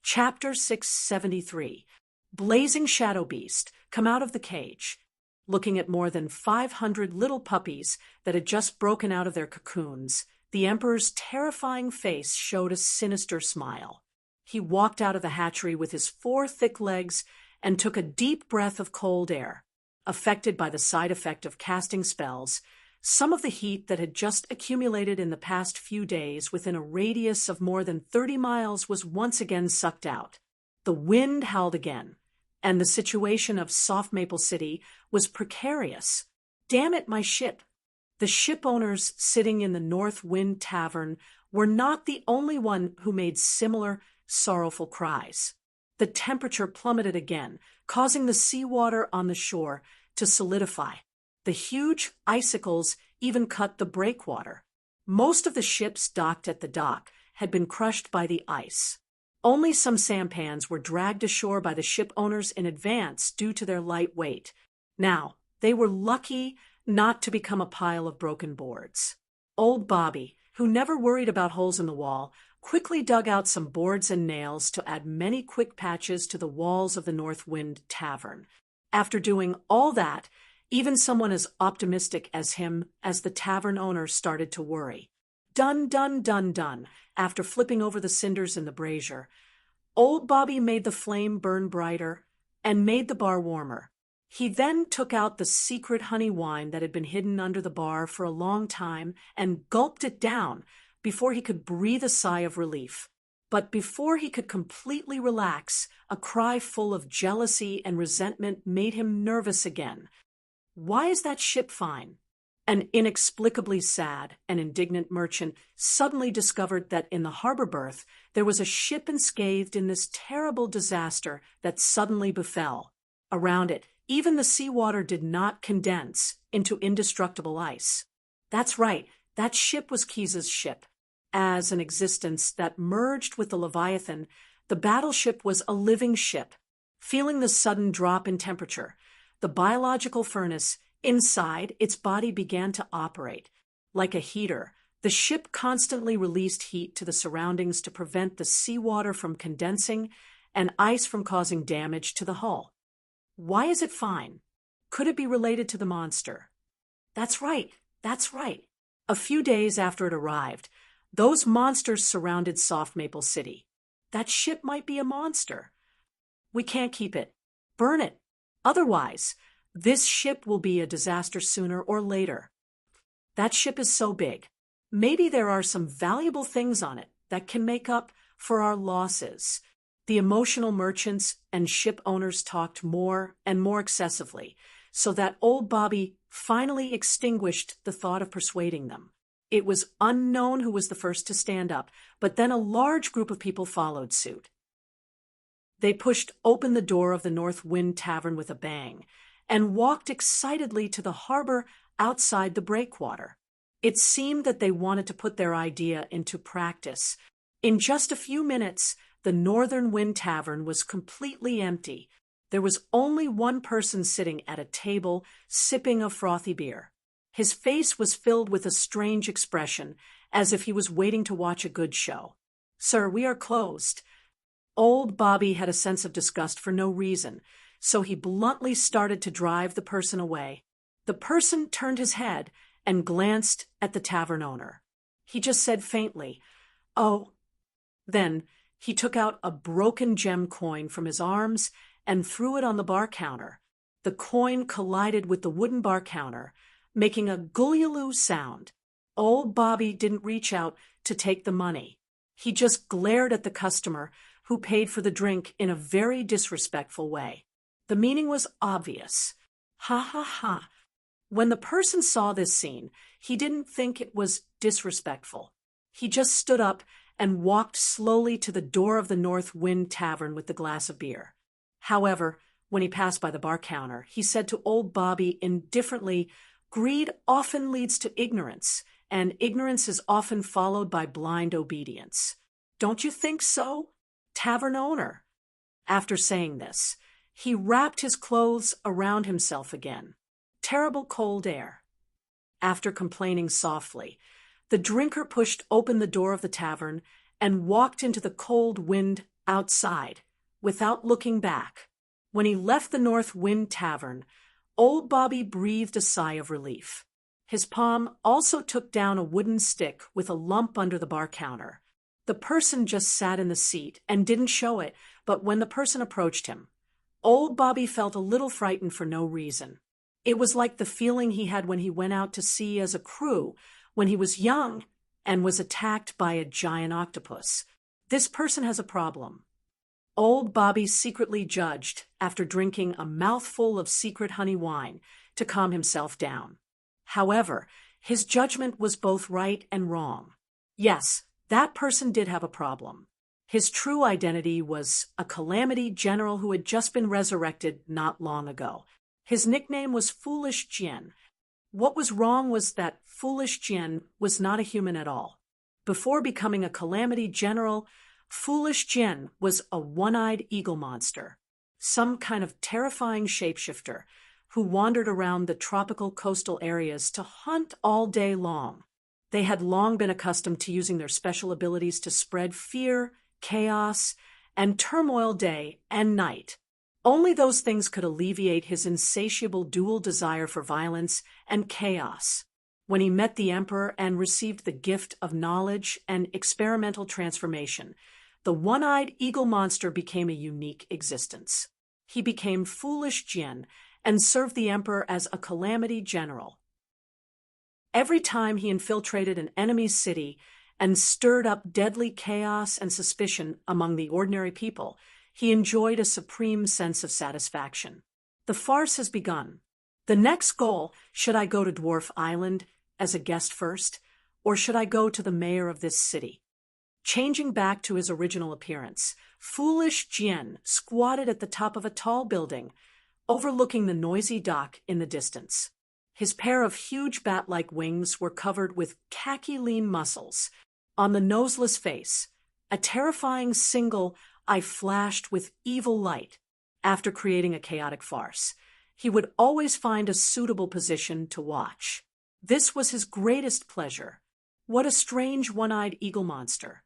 Chapter 673. Blazing Shadow Beast, come out of the cage. Looking at more than 500 little puppies that had just broken out of their cocoons, the Emperor's terrifying face showed a sinister smile. He walked out of the hatchery with his 4 thick legs and took a deep breath of cold air. Affected by the side effect of casting spells, some of the heat that had just accumulated in the past few days within a radius of more than 30 miles was once again sucked out. The wind howled again, and the situation of Soft Maple City was precarious. Damn it, my ship! The ship owners sitting in the North Wind Tavern were not the only one who made similar sorrowful cries. The temperature plummeted again, causing the seawater on the shore to solidify. The huge icicles even cut the breakwater. Most of the ships docked at the dock had been crushed by the ice. Only some sampans were dragged ashore by the ship owners in advance due to their light weight. Now, they were lucky not to become a pile of broken boards. Old Bobby, who never worried about holes in the wall, quickly dug out some boards and nails to add many quick patches to the walls of the North Wind Tavern. After doing all that, even someone as optimistic as him as the tavern owner started to worry. Done, done, done, done. After flipping over the cinders in the brazier, old Bobby made the flame burn brighter and made the bar warmer. He then took out the secret honey wine that had been hidden under the bar for a long time and gulped it down before he could breathe a sigh of relief. But before he could completely relax, a cry full of jealousy and resentment made him nervous again. Why is that ship fine? An inexplicably sad and indignant merchant suddenly discovered that in the harbor berth there was a ship enscathed in this terrible disaster that suddenly befell. Around it, even the seawater did not condense into indestructible ice. That's right, that ship was Keys's ship. As an existence that merged with the Leviathan, the battleship was a living ship. Feeling the sudden drop in temperature, the biological furnace inside its body began to operate. Like a heater, the ship constantly released heat to the surroundings to prevent the seawater from condensing and ice from causing damage to the hull. Why is it fine? Could it be related to the monster? That's right. A few days after it arrived, those monsters surrounded Soft Maple City. That ship might be a monster. We can't keep it. Burn it. Otherwise, this ship will be a disaster sooner or later. That ship is so big. Maybe there are some valuable things on it that can make up for our losses. The emotional merchants and ship owners talked more and more excessively, so that old Bobby finally extinguished the thought of persuading them. It was unknown who was the first to stand up, but then a large group of people followed suit. They pushed open the door of the North Wind Tavern with a bang and walked excitedly to the harbor outside the breakwater. It seemed that they wanted to put their idea into practice. In just a few minutes, the Northern Wind Tavern was completely empty. There was only one person sitting at a table, sipping a frothy beer. His face was filled with a strange expression, as if he was waiting to watch a good show. "Sir, we are closed." Old Bobby had a sense of disgust for no reason, so he bluntly started to drive the person away. The person turned his head and glanced at the tavern owner. He just said faintly, "Oh." Then he took out a broken gem coin from his arms and threw it on the bar counter. The coin collided with the wooden bar counter, making a gulluloo sound. Old Bobby didn't reach out to take the money. He just glared at the customer, who paid for the drink in a very disrespectful way. The meaning was obvious. Ha ha ha. When the person saw this scene, he didn't think it was disrespectful. He just stood up and walked slowly to the door of the North Wind Tavern with the glass of beer. However, when he passed by the bar counter, he said to old Bobby indifferently, "Greed often leads to ignorance, and ignorance is often followed by blind obedience. Don't you think so, tavern owner?" After saying this, he wrapped his clothes around himself again. Terrible cold air. After complaining softly, the drinker pushed open the door of the tavern and walked into the cold wind outside, without looking back. When he left the North Wind Tavern, old Bobby breathed a sigh of relief. His palm also took down a wooden stick with a lump under the bar counter. The person just sat in the seat and didn't show it, but when the person approached him, old Bobby felt a little frightened for no reason. It was like the feeling he had when he went out to sea as a crew when he was young and was attacked by a giant octopus. This person has a problem. Old Bobby secretly judged after drinking a mouthful of secret honey wine to calm himself down. However, his judgment was both right and wrong. Yes, that person did have a problem. His true identity was a calamity general who had just been resurrected not long ago. His nickname was Foolish Jin. What was wrong was that Foolish Jin was not a human at all. Before becoming a calamity general, Foolish Jin was a one-eyed eagle monster, some kind of terrifying shapeshifter who wandered around the tropical coastal areas to hunt all day long. They had long been accustomed to using their special abilities to spread fear, chaos, and turmoil day and night. Only those things could alleviate his insatiable dual desire for violence and chaos. When he met the Emperor and received the gift of knowledge and experimental transformation, the one-eyed eagle monster became a unique existence. He became Foolish Jin and served the Emperor as a calamity general. Every time he infiltrated an enemy's city and stirred up deadly chaos and suspicion among the ordinary people, he enjoyed a supreme sense of satisfaction. The farce has begun. The next goal, should I go to Dwarf Island as a guest first, or should I go to the mayor of this city? Changing back to his original appearance, Foolish Jin squatted at the top of a tall building, overlooking the noisy dock in the distance. His pair of huge bat-like wings were covered with khaki-lean muscles. On the noseless face, a terrifying single eye flashed with evil light. After creating a chaotic farce, he would always find a suitable position to watch. This was his greatest pleasure. What a strange one-eyed eagle monster.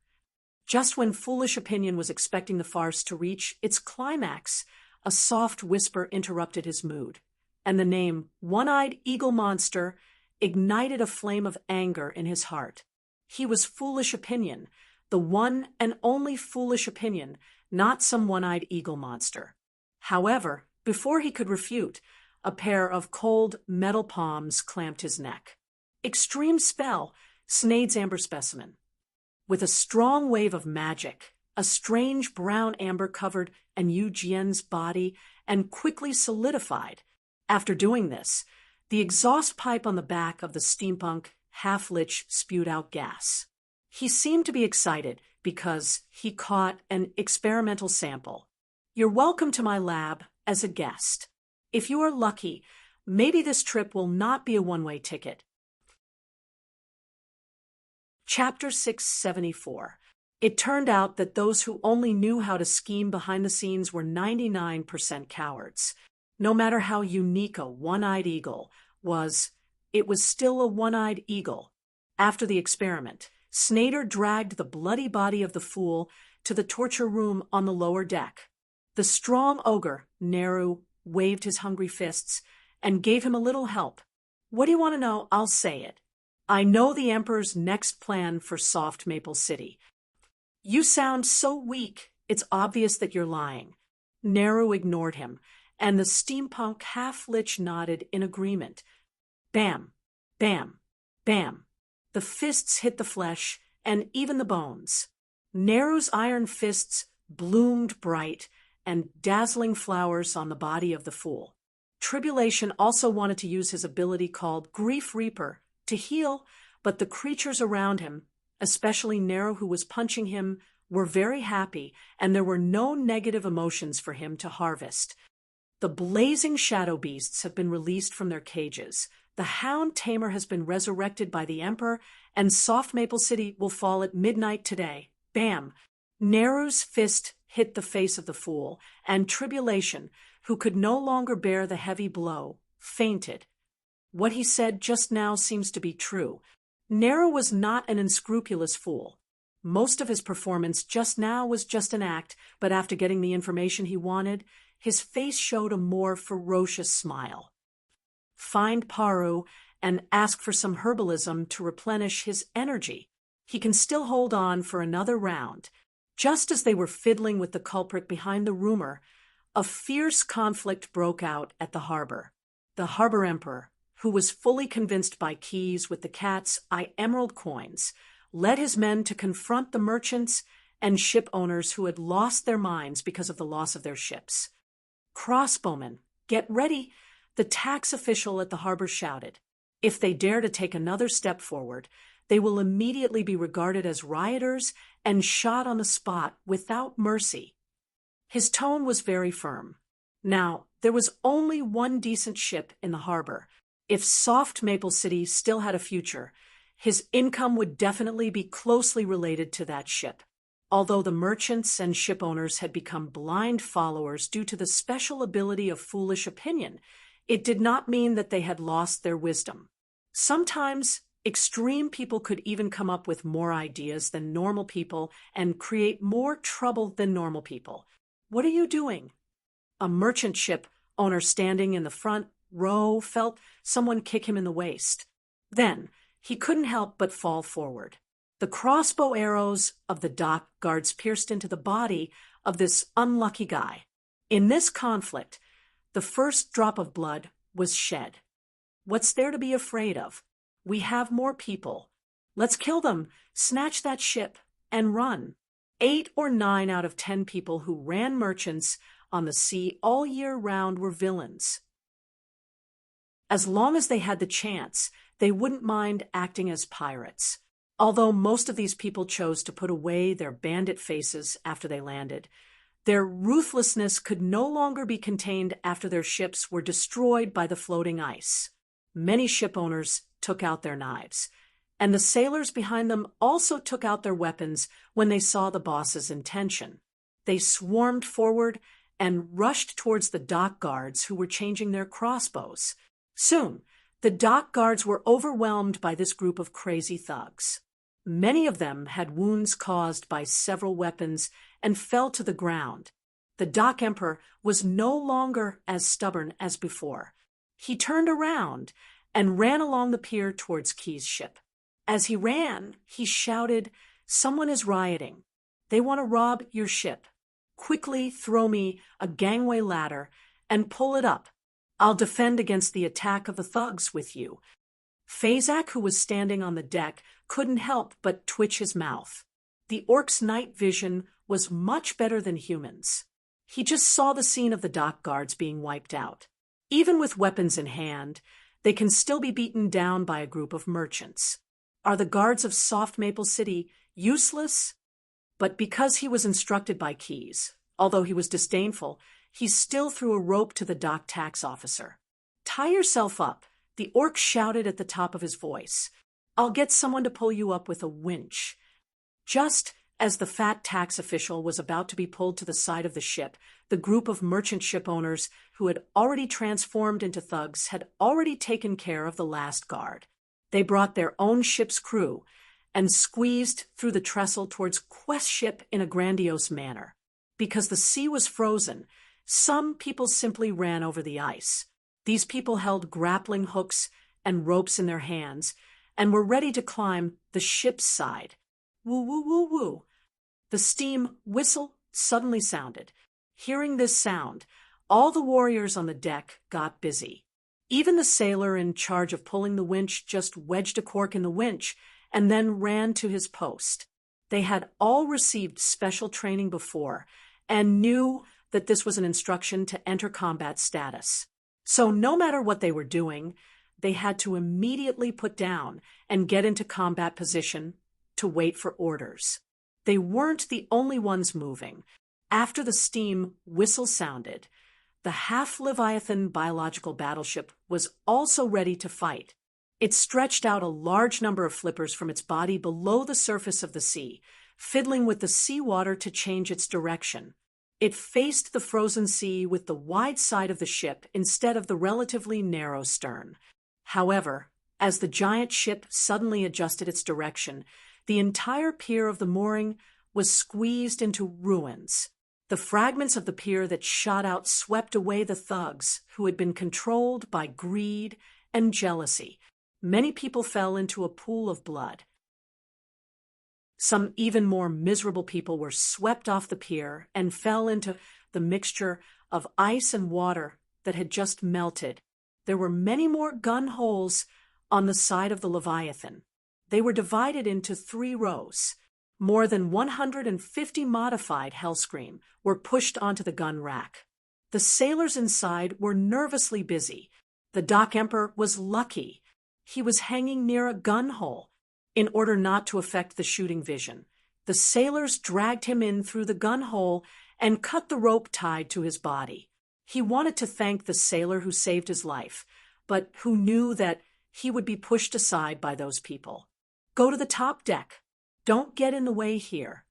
Just when Foolish Opinion was expecting the farce to reach its climax, a soft whisper interrupted his mood, and the name One-Eyed Eagle Monster ignited a flame of anger in his heart. He was Foolish Opinion, the one and only Foolish Opinion, not some one-eyed eagle monster. However, before he could refute, a pair of cold metal palms clamped his neck. Extreme spell, Snade's amber specimen. With a strong wave of magic, a strange brown amber covered Yu Jian's body and quickly solidified. After doing this, the exhaust pipe on the back of the steampunk half-lich spewed out gas. He seemed to be excited because he caught an experimental sample. You're welcome to my lab as a guest. If you are lucky, maybe this trip will not be a one-way ticket. Chapter 674. It turned out that those who only knew how to scheme behind the scenes were 99% cowards. No matter how unique a one-eyed eagle was, it was still a one-eyed eagle. After the experiment, Snader dragged the bloody body of the fool to the torture room on the lower deck. The strong ogre, Neru, waved his hungry fists and gave him a little help. What do you want to know? I'll say it. I know the Emperor's next plan for Soft Maple City. You sound so weak, it's obvious that you're lying. Neru ignored him, and the steampunk half-lich nodded in agreement. Bam, bam, bam. The fists hit the flesh and even the bones. Neru's iron fists bloomed bright and dazzling flowers on the body of the fool. Tribulation also wanted to use his ability called Grief Reaper to heal, but the creatures around him, especially Neru who was punching him, were very happy, and there were no negative emotions for him to harvest. The blazing shadow beasts have been released from their cages. The Hound Tamer has been resurrected by the Emperor, and Soft Maple City will fall at midnight today. Bam! Neru's fist hit the face of the fool, and Tribulation, who could no longer bear the heavy blow, fainted. What he said just now seems to be true. Neru was not an unscrupulous fool. Most of his performance just now was just an act, but after getting the information he wanted, his face showed a more ferocious smile. Find Paru and ask for some herbalism to replenish his energy. He can still hold on for another round. Just as they were fiddling with the culprit behind the rumor, a fierce conflict broke out at the harbor. The harbor emperor, who was fully convinced by keys with the cat's eye emerald coins, led his men to confront the merchants and ship owners who had lost their minds because of the loss of their ships. "Crossbowmen, get ready!" the tax official at the harbor shouted. "If they dare to take another step forward, they will immediately be regarded as rioters and shot on the spot without mercy." His tone was very firm. Now, there was only one decent ship in the harbor. If Soft Maple City still had a future, his income would definitely be closely related to that ship. Although the merchants and ship owners had become blind followers due to the special ability of foolish opinion, it did not mean that they had lost their wisdom. Sometimes, extreme people could even come up with more ideas than normal people and create more trouble than normal people. "What are you doing?" A merchant ship owner standing in the front row felt someone kick him in the waist. Then, he couldn't help but fall forward. The crossbow arrows of the dock guards pierced into the body of this unlucky guy. In this conflict, the first drop of blood was shed. What's there to be afraid of? We have more people. Let's kill them, snatch that ship, and run. 8 or 9 out of 10 people who ran merchants on the sea all year round were villains. As long as they had the chance, they wouldn't mind acting as pirates. Although most of these people chose to put away their bandit faces after they landed, their ruthlessness could no longer be contained after their ships were destroyed by the floating ice. Many ship owners took out their knives, and the sailors behind them also took out their weapons when they saw the boss's intention. They swarmed forward and rushed towards the dock guards who were changing their crossbows. Soon, the dock guards were overwhelmed by this group of crazy thugs. Many of them had wounds caused by several weapons and fell to the ground. The dock emperor was no longer as stubborn as before. He turned around and ran along the pier towards Key's ship. As he ran, he shouted, "Someone is rioting. They want to rob your ship. Quickly throw me a gangway ladder and pull it up. I'll defend against the attack of the thugs with you." Fazak, who was standing on the deck, couldn't help but twitch his mouth. The orc's night vision was much better than humans. He just saw the scene of the dock guards being wiped out. Even with weapons in hand, they can still be beaten down by a group of merchants. Are the guards of Soft Maple City useless? But because he was instructed by Keys, although he was disdainful, he still threw a rope to the dock tax officer. "Tie yourself up," the orc shouted at the top of his voice. "I'll get someone to pull you up with a winch." Just as the fat tax official was about to be pulled to the side of the ship, the group of merchant ship owners who had already transformed into thugs had already taken care of the last guard. They brought their own ship's crew and squeezed through the trestle towards Quest's ship in a grandiose manner. Because the sea was frozen, some people simply ran over the ice. These people held grappling hooks and ropes in their hands and were ready to climb the ship's side. Woo, woo, woo, woo. The steam whistle suddenly sounded. Hearing this sound, all the warriors on the deck got busy. Even the sailor in charge of pulling the winch just wedged a cork in the winch and then ran to his post. They had all received special training before and knew that this was an instruction to enter combat status. So no matter what they were doing, they had to immediately put down and get into combat position to wait for orders. They weren't the only ones moving. After the steam whistle sounded, the half-Leviathan biological battleship was also ready to fight. It stretched out a large number of flippers from its body below the surface of the sea, fiddling with the seawater to change its direction. It faced the frozen sea with the wide side of the ship instead of the relatively narrow stern. However, as the giant ship suddenly adjusted its direction, The entire pier of the mooring was squeezed into ruins. The fragments of the pier that shot out swept away the thugs who had been controlled by greed and jealousy. Many people fell into a pool of blood. Some even more miserable people were swept off the pier and fell into the mixture of ice and water that had just melted. There were many more gun holes on the side of the Leviathan. They were divided into 3 rows. More than 150 modified Hellscream were pushed onto the gun rack. The sailors inside were nervously busy. The Dock Emperor was lucky. He was hanging near a gun hole in order not to affect the shooting vision. The sailors dragged him in through the gun hole and cut the rope tied to his body. He wanted to thank the sailor who saved his life, but who knew that he would be pushed aside by those people. Go to the top deck. Don't get in the way here.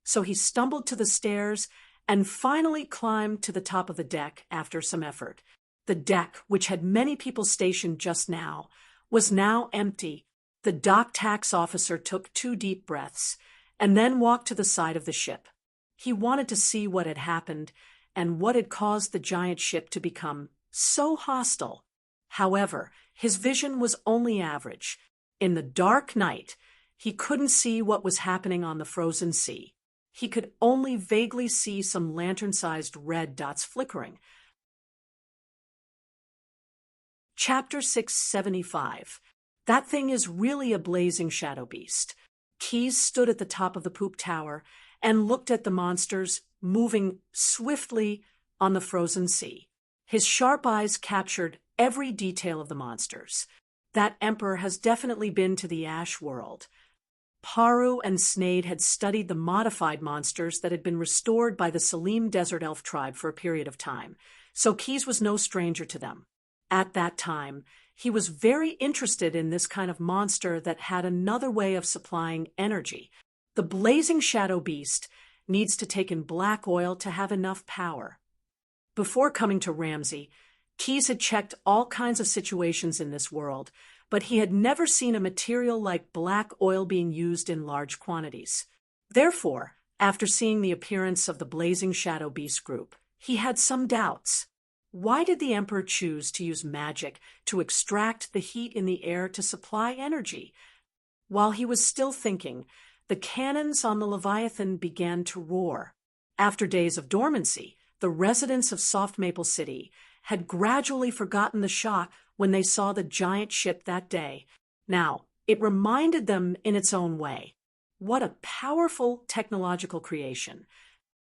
So he stumbled to the stairs and finally climbed to the top of the deck after some effort. The deck, which had many people stationed just now, was now empty. The dock tax officer took 2 deep breaths and then walked to the side of the ship. He wanted to see what had happened and what had caused the giant ship to become so hostile. However, his vision was only average. In the dark night, he couldn't see what was happening on the frozen sea. He could only vaguely see some lantern-sized red dots flickering. Chapter 675. That thing is really a blazing shadow beast. Keyes stood at the top of the poop tower and looked at the monsters moving swiftly on the frozen sea. His sharp eyes captured every detail of the monsters. That emperor has definitely been to the Ash world. Paru and Snade had studied the modified monsters that had been restored by the Salim Desert Elf tribe for a period of time, so Keyes was no stranger to them. At that time, he was very interested in this kind of monster that had another way of supplying energy. The blazing shadow beast needs to take in black oil to have enough power. Before coming to Ramsey, Keyes had checked all kinds of situations in this world, but he had never seen a material like black oil being used in large quantities. Therefore, after seeing the appearance of the blazing shadow beast group, he had some doubts. Why did the Emperor choose to use magic to extract the heat in the air to supply energy? While he was still thinking, the cannons on the Leviathan began to roar. After days of dormancy, the residents of Soft Maple City had gradually forgotten the shock when they saw the giant ship that day. Now, it reminded them in its own way. What a powerful technological creation.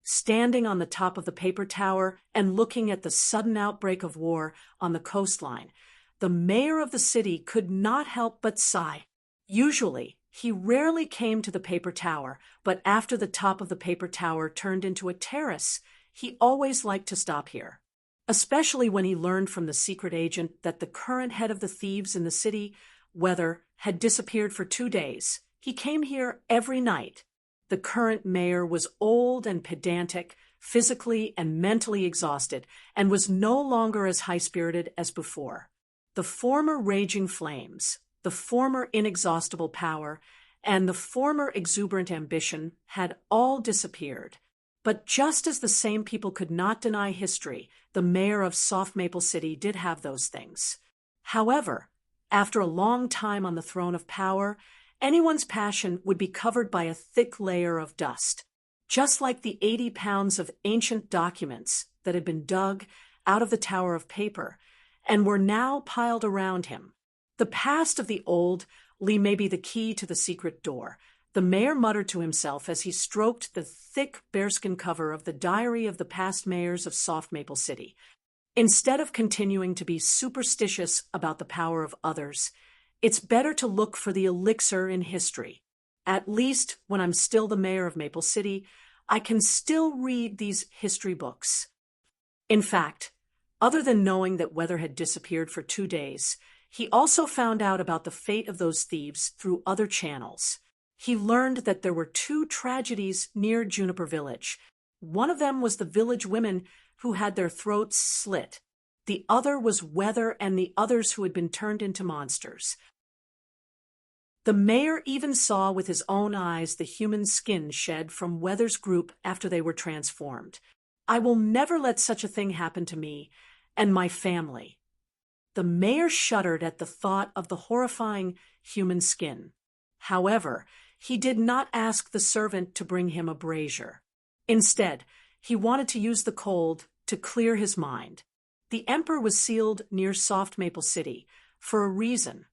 Standing on the top of the paper tower and looking at the sudden outbreak of war on the coastline, the mayor of the city could not help but sigh. Usually, he rarely came to the paper tower, but after the top of the paper tower turned into a terrace, he always liked to stop here. Especially when he learned from the secret agent that the current head of the thieves in the city, Weather, had disappeared for 2 days. He came here every night. The current mayor was old and pedantic, physically and mentally exhausted, and was no longer as high-spirited as before. The former raging flames, the former inexhaustible power, and the former exuberant ambition had all disappeared. But just as the same people could not deny history, the mayor of Soft Maple City did have those things. However, after a long time on the throne of power, anyone's passion would be covered by a thick layer of dust, just like the 80 pounds of ancient documents that had been dug out of the Tower of Paper and were now piled around him. The past of the old may be the key to the secret door, the mayor muttered to himself as he stroked the thick bearskin cover of the diary of the past mayors of Soft Maple City. Instead of continuing to be superstitious about the power of others, it's better to look for the elixir in history. At least when I'm still the mayor of Maple City, I can still read these history books. In fact, other than knowing that Weather had disappeared for 2 days, he also found out about the fate of those thieves through other channels. He learned that there were 2 tragedies near Juniper Village. One of them was the village women who had their throats slit. The other was Weather and the others who had been turned into monsters. The mayor even saw with his own eyes the human skin shed from Weather's group after they were transformed. "I will never let such a thing happen to me and my family." The mayor shuddered at the thought of the horrifying human skin. However, he did not ask the servant to bring him a brazier. Instead, he wanted to use the cold to clear his mind. The emperor was sealed near Soft Maple City for a reason.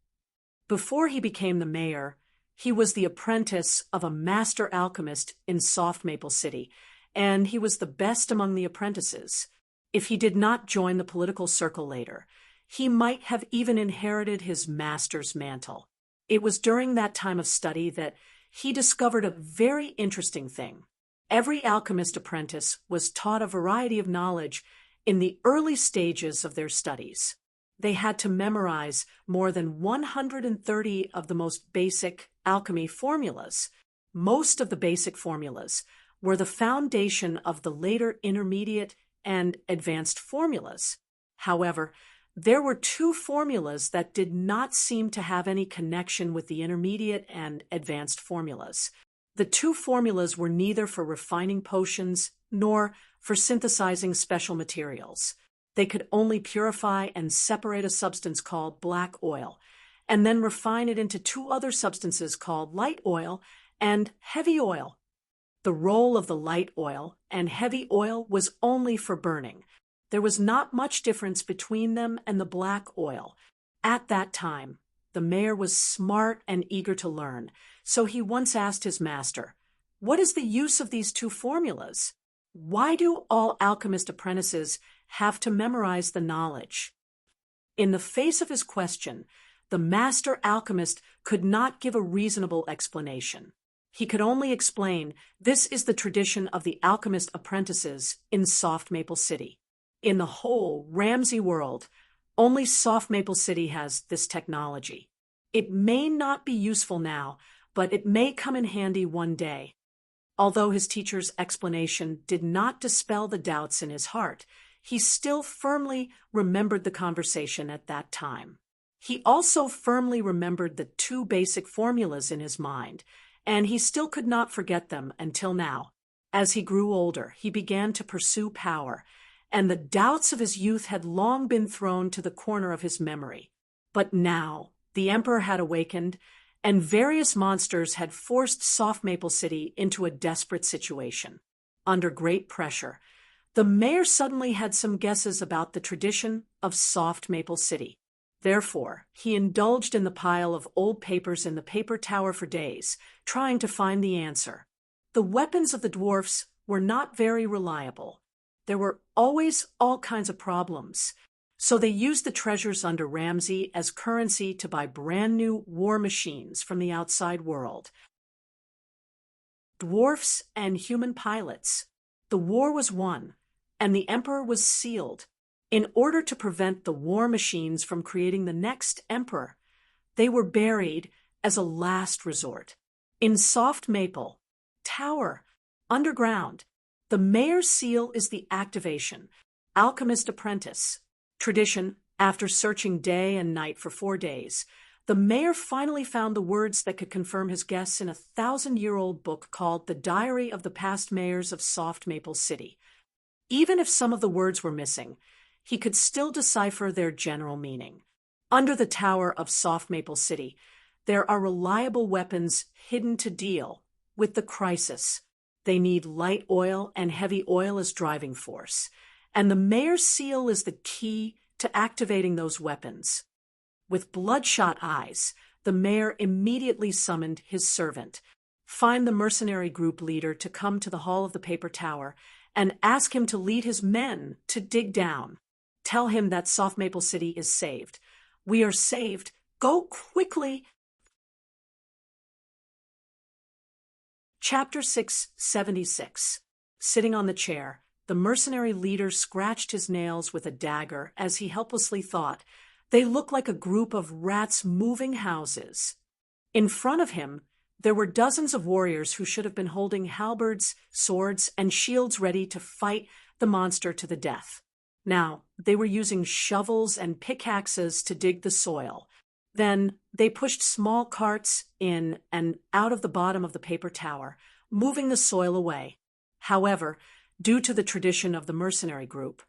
Before he became the mayor, he was the apprentice of a master alchemist in Soft Maple City, and he was the best among the apprentices. If he did not join the political circle later, he might have even inherited his master's mantle. It was during that time of study that he discovered a very interesting thing. Every alchemist apprentice was taught a variety of knowledge in the early stages of their studies. They had to memorize more than 130 of the most basic alchemy formulas. Most of the basic formulas were the foundation of the later intermediate and advanced formulas. However, there were two formulas that did not seem to have any connection with the intermediate and advanced formulas. The two formulas were neither for refining potions nor for synthesizing special materials. They could only purify and separate a substance called black oil, and then refine it into two other substances called light oil and heavy oil. The role of the light oil and heavy oil was only for burning. There was not much difference between them and the black oil. At that time, the mayor was smart and eager to learn, so he once asked his master, "What is the use of these two formulas? Why do all alchemist apprentices have to memorize the knowledge?" In the face of his question, the master alchemist could not give a reasonable explanation. He could only explain, "This is the tradition of the alchemist apprentices in Soft Maple City. In the whole Ramsey world, only Soft Maple City has this technology. It may not be useful now, but it may come in handy one day." Although his teacher's explanation did not dispel the doubts in his heart, he still firmly remembered the conversation at that time. He also firmly remembered the two basic formulas in his mind, and he still could not forget them until now. As he grew older, he began to pursue power, and the doubts of his youth had long been thrown to the corner of his memory. But now the emperor had awakened, and various monsters had forced Soft Maple City into a desperate situation. Under great pressure, the mayor suddenly had some guesses about the tradition of Soft Maple City. Therefore, he indulged in the pile of old papers in the paper tower for days, trying to find the answer. The weapons of the dwarfs were not very reliable. There were always all kinds of problems. So they used the treasures under Ramsey as currency to buy brand new war machines from the outside world. Dwarfs and human pilots. The war was won, and the emperor was sealed. In order to prevent the war machines from creating the next emperor, they were buried as a last resort. In Soft Maple Tower, underground, the mayor's seal is the activation, alchemist apprentice. Tradition, after searching day and night for 4 days, the mayor finally found the words that could confirm his guess in a 1,000-year-old book called The Diary of the Past Mayors of Soft Maple City. Even if some of the words were missing, he could still decipher their general meaning. Under the tower of Soft Maple City, there are reliable weapons hidden to deal with the crisis. They need light oil and heavy oil as driving force, and the mayor's seal is the key to activating those weapons. With bloodshot eyes, the mayor immediately summoned his servant. "Find the mercenary group leader to come to the hall of the paper tower and ask him to lead his men to dig down. Tell him that Soft Maple City is saved. We are saved. Go quickly." Chapter 676. Sitting on the chair, the mercenary leader scratched his nails with a dagger as he helplessly thought, "They look like a group of rats moving houses." In front of him, there were dozens of warriors who should have been holding halberds, swords, and shields ready to fight the monster to the death. Now, they were using shovels and pickaxes to dig the soil. Then they pushed small carts in and out of the bottom of the paper tower, moving the soil away. However, due to the tradition of the mercenary group,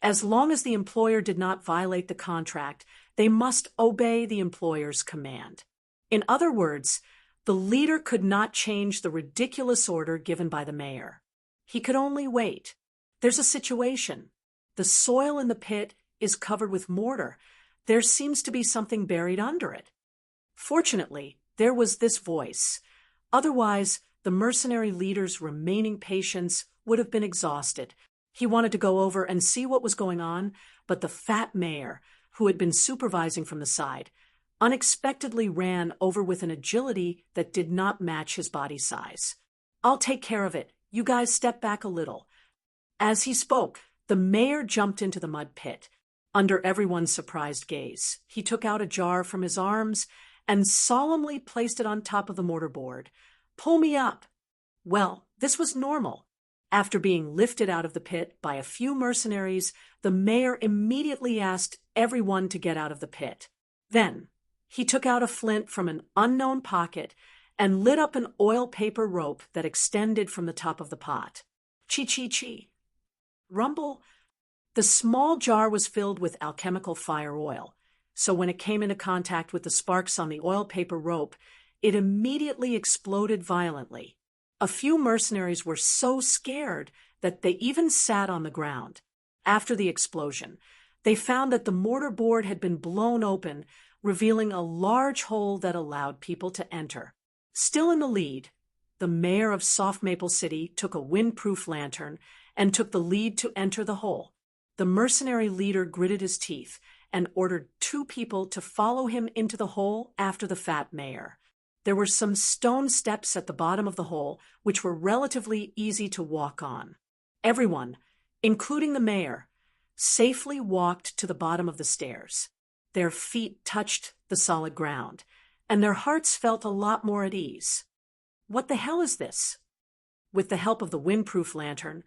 as long as the employer did not violate the contract, they must obey the employer's command. In other words, the leader could not change the ridiculous order given by the mayor. He could only wait. There's a situation. The soil in the pit is covered with mortar. There seems to be something buried under it. Fortunately, there was this voice. Otherwise, the mercenary leader's remaining patience would have been exhausted. He wanted to go over and see what was going on, but the fat mayor, who had been supervising from the side, unexpectedly ran over with an agility that did not match his body size. "I'll take care of it. You guys step back a little." As he spoke, the mayor jumped into the mud pit. Under everyone's surprised gaze, he took out a jar from his arms and solemnly placed it on top of the mortarboard. "Pull me up." Well, this was normal. After being lifted out of the pit by a few mercenaries, the mayor immediately asked everyone to get out of the pit. Then, he took out a flint from an unknown pocket and lit up an oil paper rope that extended from the top of the pot. Chi-chi-chi. Rumble. The small jar was filled with alchemical fire oil, so when it came into contact with the sparks on the oil paper rope, it immediately exploded violently. A few mercenaries were so scared that they even sat on the ground. After the explosion, they found that the mortar board had been blown open, revealing a large hole that allowed people to enter. Still in the lead, the mayor of Soft Maple City took a windproof lantern and took the lead to enter the hole. The mercenary leader gritted his teeth and ordered 2 people to follow him into the hole after the fat mayor. There were some stone steps at the bottom of the hole, which were relatively easy to walk on. Everyone, including the mayor, safely walked to the bottom of the stairs. Their feet touched the solid ground, and their hearts felt a lot more at ease. What the hell is this? With the help of the windproof lantern,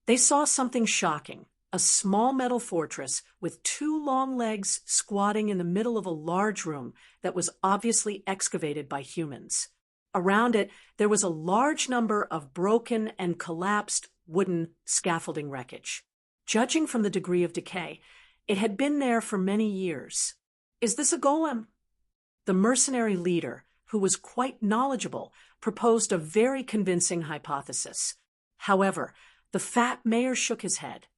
they saw something shocking. A small metal fortress with 2 long legs squatting in the middle of a large room that was obviously excavated by humans. Around it, there was a large number of broken and collapsed wooden scaffolding wreckage. Judging from the degree of decay, it had been there for many years. Is this a golem? The mercenary leader, who was quite knowledgeable, proposed a very convincing hypothesis. However, the fat mayor shook his head.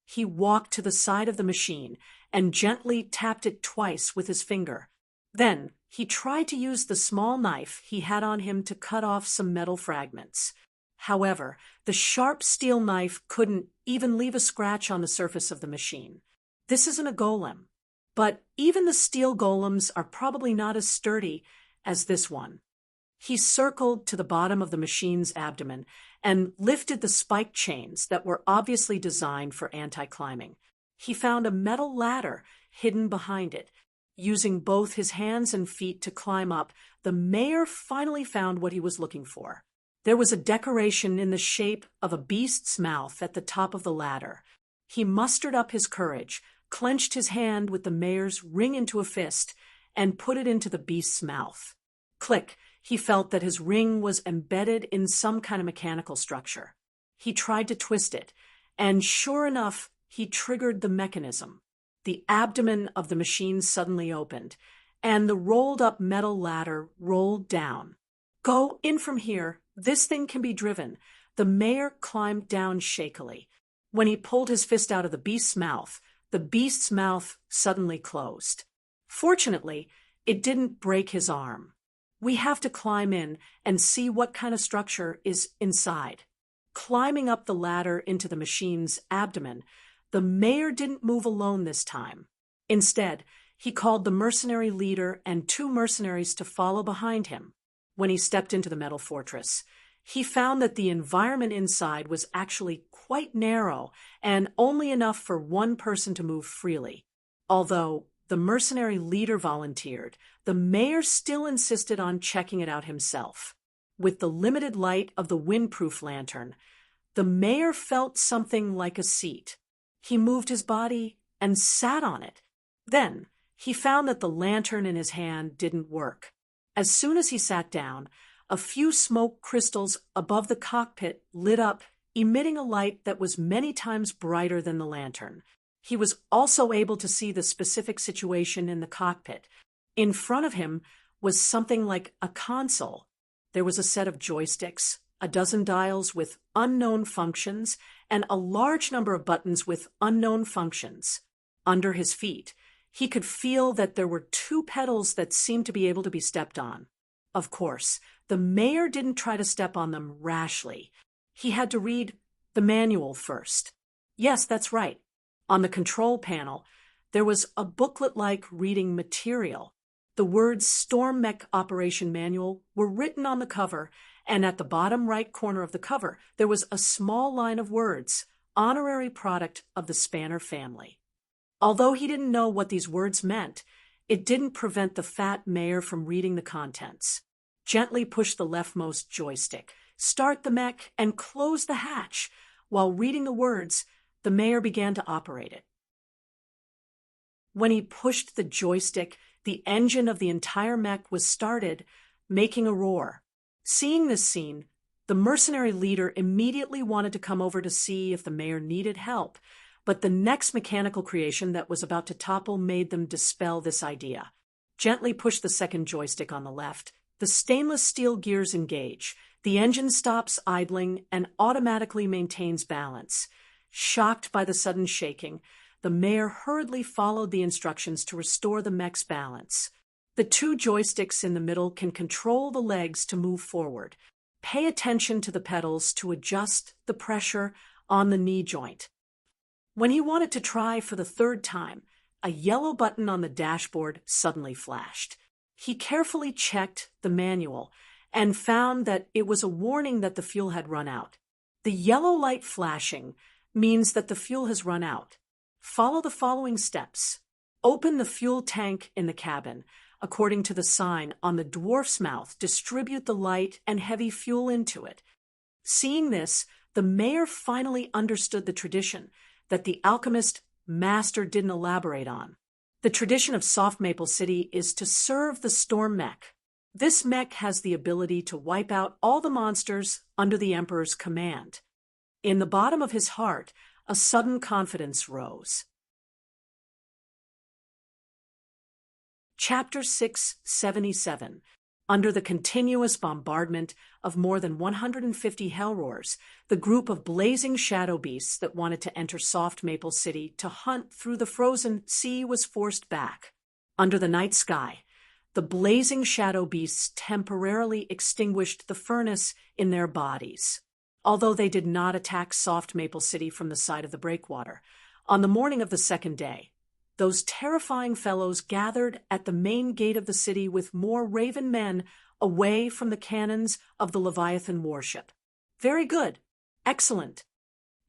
He walked to the side of the machine and gently tapped it twice with his finger. Then he tried to use the small knife he had on him to cut off some metal fragments. However, the sharp steel knife couldn't even leave a scratch on the surface of the machine. This isn't a golem, but even the steel golems are probably not as sturdy as this one. He circled to the bottom of the machine's abdomen and lifted the spike chains that were obviously designed for anti-climbing. He found a metal ladder hidden behind it. Using both his hands and feet to climb up, the mayor finally found what he was looking for. There was a decoration in the shape of a beast's mouth at the top of the ladder. He mustered up his courage, clenched his hand with the mayor's ring into a fist, and put it into the beast's mouth. Click! He felt that his ring was embedded in some kind of mechanical structure. He tried to twist it, and sure enough, he triggered the mechanism. The abdomen of the machine suddenly opened, and the rolled-up metal ladder rolled down. "Go in from here. This thing can be driven." The mayor climbed down shakily. When he pulled his fist out of the beast's mouth suddenly closed. Fortunately, it didn't break his arm. We have to climb in and see what kind of structure is inside. Climbing up the ladder into the machine's abdomen, the mayor didn't move alone this time. Instead, he called the mercenary leader and 2 mercenaries to follow behind him. When he stepped into the metal fortress, he found that the environment inside was actually quite narrow and only enough for 1 person to move freely. Although the mercenary leader volunteered, the mayor still insisted on checking it out himself. With the limited light of the windproof lantern, the mayor felt something like a seat. He moved his body and sat on it. Then He found that the lantern in his hand didn't work. As soon as he sat down, a few smoke crystals above the cockpit lit up, emitting a light that was many times brighter than the lantern. He was also able to see the specific situation in the cockpit. In front of him was something like a console. There was a set of joysticks, a dozen dials with unknown functions, and a large number of buttons with unknown functions. Under his feet, he could feel that there were two pedals that seemed to be able to be stepped on. Of course, the mayor didn't try to step on them rashly. He had to read the manual first. Yes, that's right. On the control panel, there was a booklet-like reading material. The words Storm Mech Operation Manual were written on the cover, and at the bottom right corner of the cover, there was a small line of words, honorary product of the Spanner family. Although he didn't know what these words meant, it didn't prevent the fat mayor from reading the contents. Gently push the leftmost joystick, start the mech, and close the hatch. While reading the words, the mayor began to operate it. When he pushed the joystick, the engine of the entire mech was started, making a roar. Seeing this scene, the mercenary leader immediately wanted to come over to see if the mayor needed help, but the next mechanical creation that was about to topple made them dispel this idea. Gently push the second joystick on the left. The stainless steel gears engage. The engine stops idling and automatically maintains balance. Shocked by the sudden shaking, the mayor hurriedly followed the instructions to restore the mech's balance. The two joysticks in the middle can control the legs to move forward. Pay attention to the pedals to adjust the pressure on the knee joint. When he wanted to try for the third time, a yellow button on the dashboard suddenly flashed. He carefully checked the manual and found that it was a warning that the fuel had run out. The yellow light flashing means that the fuel has run out. Follow the following steps. Open the fuel tank in the cabin. According to the sign on the dwarf's mouth, distribute the light and heavy fuel into it. Seeing this, the mayor finally understood the tradition that the alchemist master didn't elaborate on. The tradition of Soft Maple City is to serve the Storm Mech. This mech has the ability to wipe out all the monsters under the Emperor's command. In the bottom of his heart, a sudden confidence rose. Chapter 677. Under the continuous bombardment of more than 150 Hellroars, the group of blazing shadow beasts that wanted to enter Soft Maple City to hunt through the frozen sea was forced back. Under the night sky, the blazing shadow beasts temporarily extinguished the furnace in their bodies. Although they did not attack Soft Maple City from the side of the breakwater, on the morning of the second day, those terrifying fellows gathered at the main gate of the city with more raven men away from the cannons of the Leviathan warship. Very good. Excellent.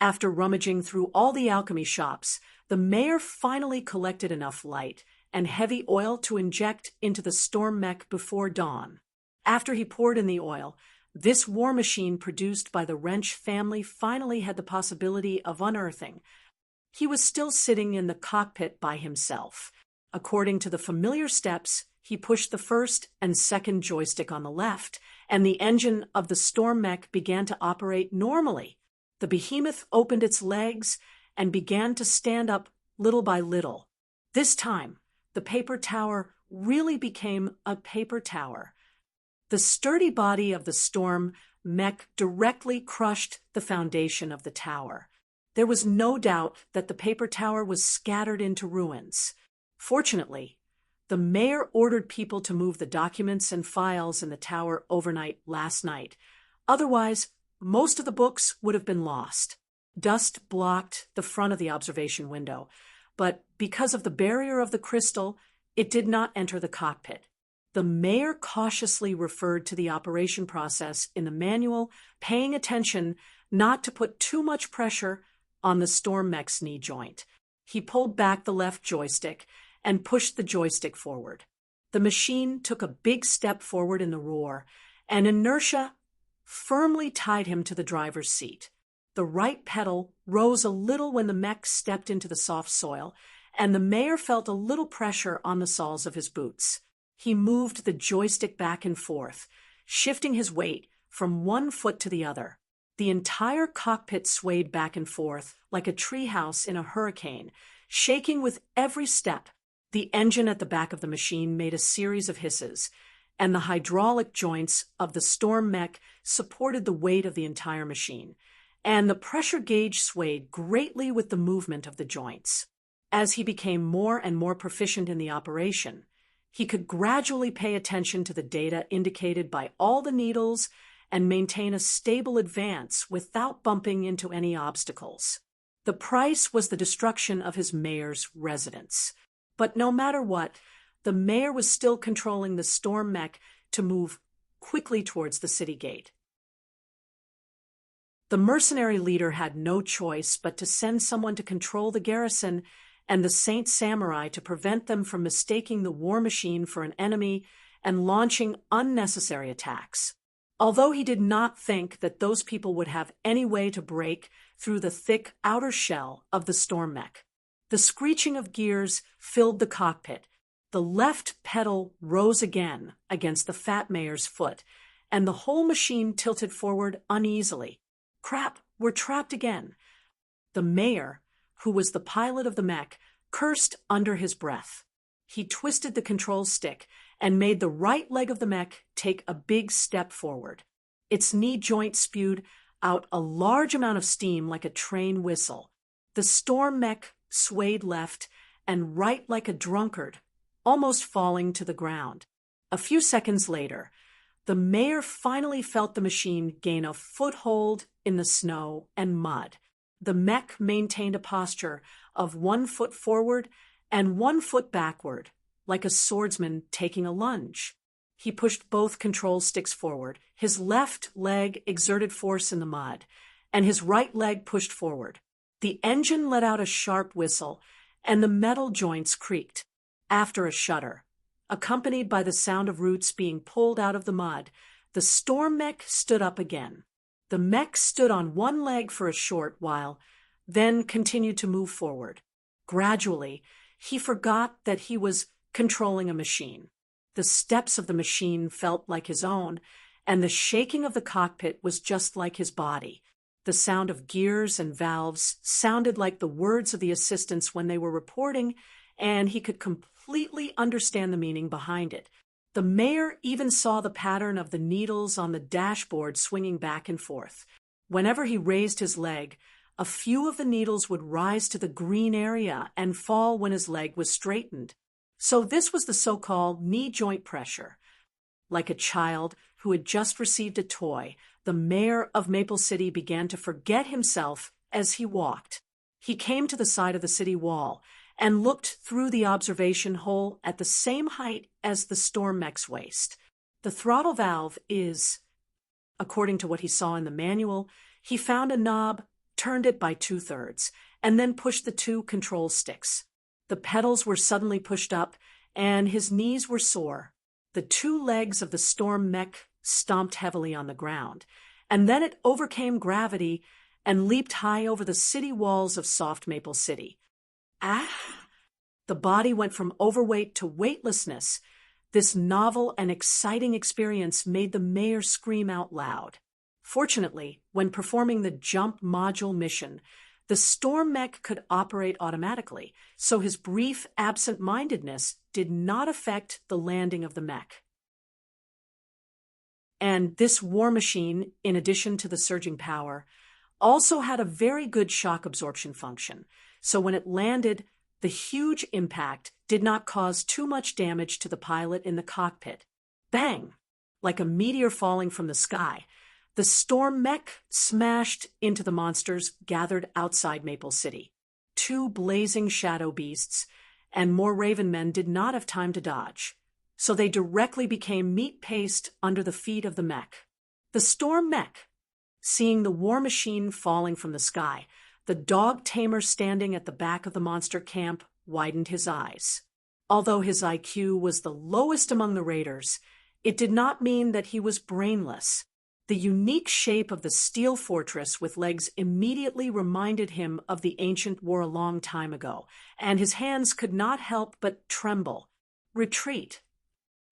After rummaging through all the alchemy shops, the mayor finally collected enough light and heavy oil to inject into the storm mech before dawn. After he poured in the oil, this war machine produced by the Wrench family finally had the possibility of unearthing. He was still sitting in the cockpit by himself. According to the familiar steps, he pushed the first and second joystick on the left, and the engine of the storm mech began to operate normally. The behemoth opened its legs and began to stand up little by little. This time, the paper tower really became a paper tower. The sturdy body of the storm mech directly crushed the foundation of the tower. There was no doubt that the paper tower was scattered into ruins. Fortunately, the mayor ordered people to move the documents and files in the tower overnight last night. Otherwise, most of the books would have been lost. Dust blocked the front of the observation window, but because of the barrier of the crystal, it did not enter the cockpit. The mayor cautiously referred to the operation process in the manual, paying attention not to put too much pressure on the storm mech's knee joint. He pulled back the left joystick and pushed the joystick forward. The machine took a big step forward in the roar, and inertia firmly tied him to the driver's seat. The right pedal rose a little when the mech stepped into the soft soil, and the mayor felt a little pressure on the soles of his boots. He moved the joystick back and forth, shifting his weight from one foot to the other. The entire cockpit swayed back and forth like a treehouse in a hurricane, shaking with every step. The engine at the back of the machine made a series of hisses, and the hydraulic joints of the storm mech supported the weight of the entire machine, and the pressure gauge swayed greatly with the movement of the joints. As he became more and more proficient in the operation, he could gradually pay attention to the data indicated by all the needles and maintain a stable advance without bumping into any obstacles. The price was the destruction of his mayor's residence. But no matter what, the mayor was still controlling the storm mech to move quickly towards the city gate. The mercenary leader had no choice but to send someone to control the garrison and the Saint Samurai to prevent them from mistaking the war machine for an enemy and launching unnecessary attacks. Although he did not think that those people would have any way to break through the thick outer shell of the storm mech. The screeching of gears filled the cockpit. The left pedal rose again against the fat mayor's foot, and the whole machine tilted forward uneasily. Crap, we're trapped again. The mayor, who was the pilot of the mech, cursed under his breath. He twisted the control stick and made the right leg of the mech take a big step forward. Its knee joint spewed out a large amount of steam like a train whistle. The storm mech swayed left and right like a drunkard, almost falling to the ground. A few seconds later, the mayor finally felt the machine gain a foothold in the snow and mud. The mech maintained a posture of 1 foot forward and 1 foot backward, like a swordsman taking a lunge. He pushed both control sticks forward. His left leg exerted force in the mud, and his right leg pushed forward. The engine let out a sharp whistle, and the metal joints creaked. After a shudder, accompanied by the sound of roots being pulled out of the mud, the storm mech stood up again. The mech stood on one leg for a short while, then continued to move forward. Gradually, he forgot that he was controlling a machine. The steps of the machine felt like his own, and the shaking of the cockpit was just like his body. The sound of gears and valves sounded like the words of the assistants when they were reporting, and he could completely understand the meaning behind it. The mayor even saw the pattern of the needles on the dashboard swinging back and forth. Whenever he raised his leg, a few of the needles would rise to the green area and fall when his leg was straightened. So this was the so-called knee joint pressure. Like a child who had just received a toy, the mayor of Maple City began to forget himself as he walked. He came to the side of the city wall and looked through the observation hole at the same height as the storm mech's waist. The throttle valve is, according to what he saw in the manual, he found a knob, turned it by 2/3, and then pushed the 2 control sticks. The pedals were suddenly pushed up, and his knees were sore. The 2 legs of the storm mech stomped heavily on the ground, and then it overcame gravity and leaped high over the city walls of soft Maple City. Ah! The body went from overweight to weightlessness. This novel and exciting experience made the mayor scream out loud. Fortunately, when performing the jump module mission, the storm mech could operate automatically, so his brief absent-mindedness did not affect the landing of the mech. And this war machine, in addition to the surging power, also had a very good shock absorption function, so when it landed, the huge impact did not cause too much damage to the pilot in the cockpit. Bang! Like a meteor falling from the sky, the storm mech smashed into the monsters gathered outside Maple City. 2 blazing shadow beasts and more raven men did not have time to dodge, so they directly became meat paste under the feet of the mech. The storm mech, seeing the war machine falling from the sky, the dog tamer standing at the back of the monster camp widened his eyes. Although his IQ was the lowest among the raiders, it did not mean that he was brainless. The unique shape of the steel fortress with legs immediately reminded him of the ancient war a long time ago, and his hands could not help but tremble. Retreat.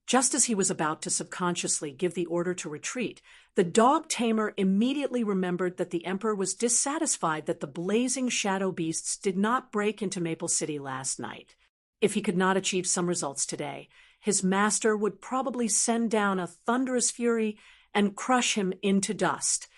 Just as he was about to subconsciously give the order to retreat, the dog tamer immediately remembered that the Emperor was dissatisfied that the blazing shadow beasts did not break into Maple City last night. If he could not achieve some results today, his master would probably send down a thunderous fury and crush him into dust.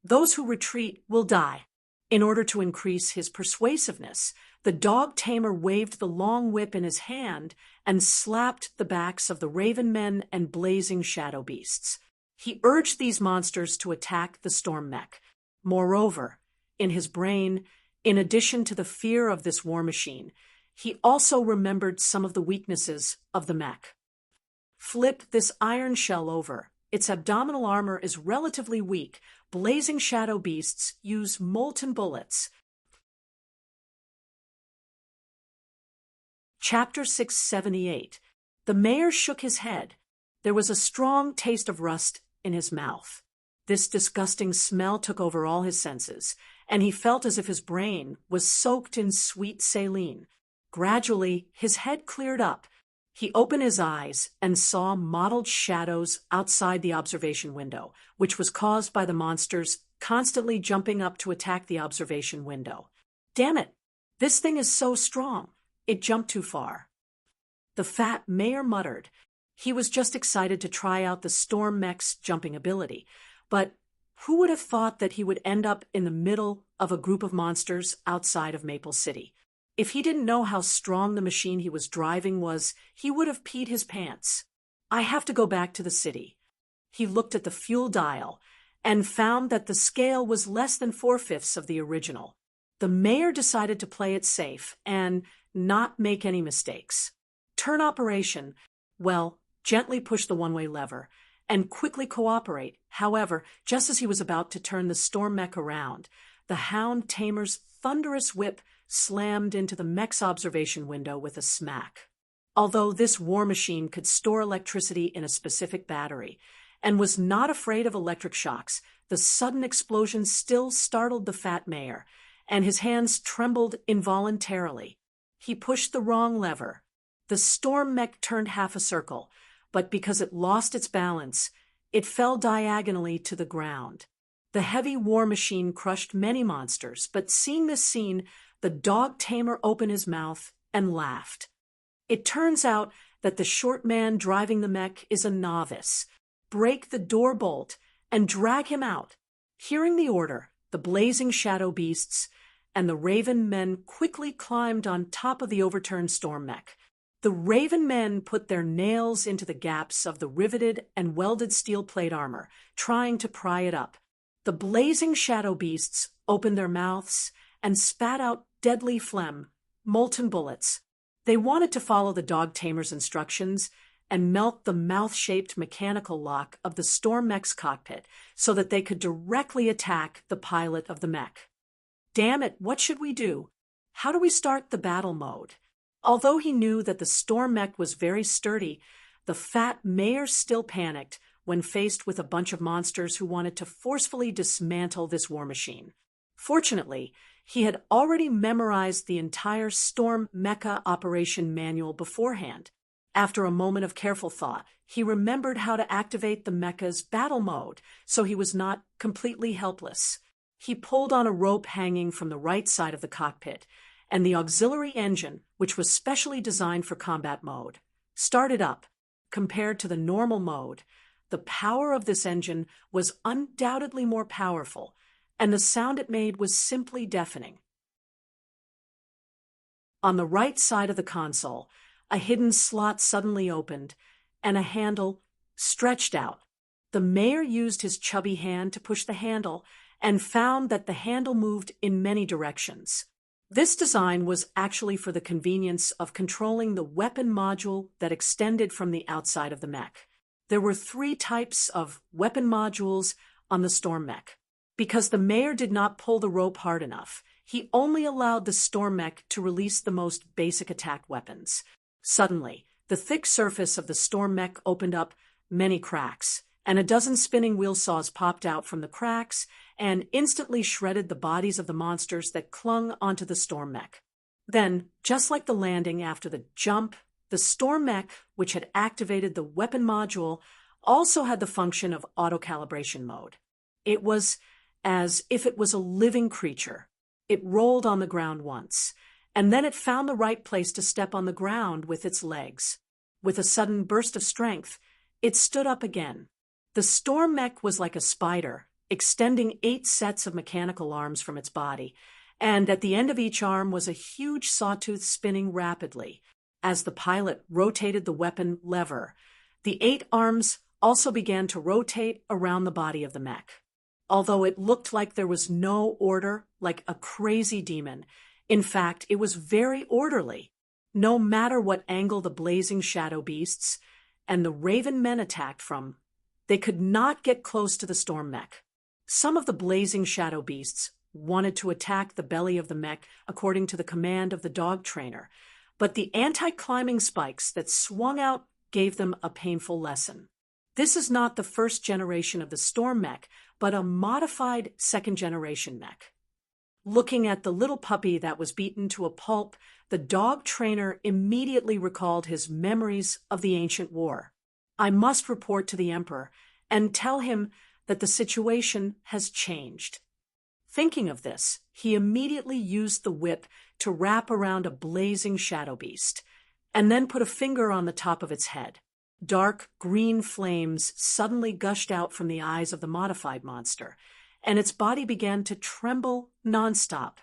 Those who retreat will die. In order to increase his persuasiveness, the dog tamer waved the long whip in his hand and slapped the backs of the raven men and blazing shadow beasts. He urged these monsters to attack the storm mech. Moreover, in his brain, in addition to the fear of this war machine, he also remembered some of the weaknesses of the mech. Flip this iron shell over. Its abdominal armor is relatively weak. Blazing shadow beasts use molten bullets. Chapter 678. The mayor shook his head. There was a strong taste of rust in his mouth. This disgusting smell took over all his senses, and he felt as if his brain was soaked in sweet saline. Gradually, his head cleared up. He opened his eyes and saw mottled shadows outside the observation window, which was caused by the monsters constantly jumping up to attack the observation window. Damn it! This thing is so strong. It jumped too far. The fat mayor muttered. He was just excited to try out the storm mech's jumping ability, but who would have thought that he would end up in the middle of a group of monsters outside of Maple City? If he didn't know how strong the machine he was driving was, he would have peed his pants. I have to go back to the city. He looked at the fuel dial and found that the scale was less than 4/5 of the original. The mayor decided to play it safe and not make any mistakes. Turn operation. Well, gently push the one-way lever and quickly cooperate. However, just as he was about to turn the storm mech around, the hound tamer's thunderous whip slammed into the mech's observation window with a smack. Although this war machine could store electricity in a specific battery and was not afraid of electric shocks, the sudden explosion still startled the fat mayor, and his hands trembled involuntarily. He pushed the wrong lever. The storm mech turned half a circle, but because it lost its balance, it fell diagonally to the ground. The heavy war machine crushed many monsters, but seeing this scene, the dog tamer opened his mouth and laughed. It turns out that the short man driving the mech is a novice. Break the door bolt and drag him out. Hearing the order, the blazing shadow beasts and the raven men quickly climbed on top of the overturned storm mech. The raven men put their nails into the gaps of the riveted and welded steel plate armor, trying to pry it up. The blazing shadow beasts opened their mouths and spat out deadly phlegm, molten bullets. They wanted to follow the dog tamer's instructions and melt the mouth-shaped mechanical lock of the storm mech's cockpit so that they could directly attack the pilot of the mech. Damn it, what should we do? How do we start the battle mode? Although he knew that the storm mech was very sturdy, the fat mayor still panicked when faced with a bunch of monsters who wanted to forcefully dismantle this war machine. Fortunately, he had already memorized the entire Storm Mecha operation manual beforehand. After a moment of careful thought, he remembered how to activate the mecha's battle mode, so he was not completely helpless. He pulled on a rope hanging from the right side of the cockpit, and the auxiliary engine, which was specially designed for combat mode, started up. Compared to the normal mode, the power of this engine was undoubtedly more powerful, and the sound it made was simply deafening. On the right side of the console, a hidden slot suddenly opened, and a handle stretched out. The mayor used his chubby hand to push the handle and found that the handle moved in many directions. This design was actually for the convenience of controlling the weapon module that extended from the outside of the mech. There were 3 types of weapon modules on the storm mech. Because the mayor did not pull the rope hard enough, he only allowed the storm mech to release the most basic attack weapons. Suddenly, the thick surface of the storm mech opened up many cracks, and a dozen spinning wheel saws popped out from the cracks and instantly shredded the bodies of the monsters that clung onto the storm mech. Then, just like the landing after the jump, the storm mech, which had activated the weapon module, also had the function of auto-calibration mode. It was as if it was a living creature. It rolled on the ground once, and then it found the right place to step on the ground with its legs. With a sudden burst of strength, it stood up again. The storm mech was like a spider, extending 8 sets of mechanical arms from its body, and at the end of each arm was a huge sawtooth spinning rapidly. As the pilot rotated the weapon lever, the 8 arms also began to rotate around the body of the mech. Although it looked like there was no order, like a crazy demon, in fact, it was very orderly. No matter what angle the blazing shadow beasts and the raven men attacked from, they could not get close to the storm mech. Some of the blazing shadow beasts wanted to attack the belly of the mech according to the command of the dog trainer, but the anti-climbing spikes that swung out gave them a painful lesson. This is not the first generation of the storm mech, but a modified second-generation mech. Looking at the little puppy that was beaten to a pulp, the dog trainer immediately recalled his memories of the ancient war. I must report to the Emperor and tell him that the situation has changed. Thinking of this, he immediately used the whip to wrap around a blazing shadow beast, and then put a finger on the top of its head. Dark green flames suddenly gushed out from the eyes of the modified monster, and its body began to tremble nonstop.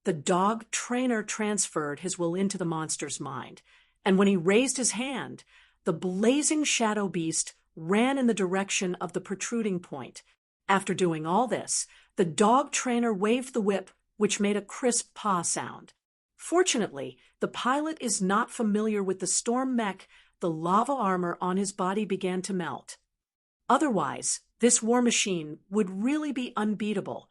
The dog trainer transferred his will into the monster's mind, and when he raised his hand, the blazing shadow beast ran in the direction of the protruding point. After doing all this, the dog trainer waved the whip, which made a crisp paw sound. Fortunately, the pilot is not familiar with the storm mech. The lava armor on his body began to melt. Otherwise, this war machine would really be unbeatable.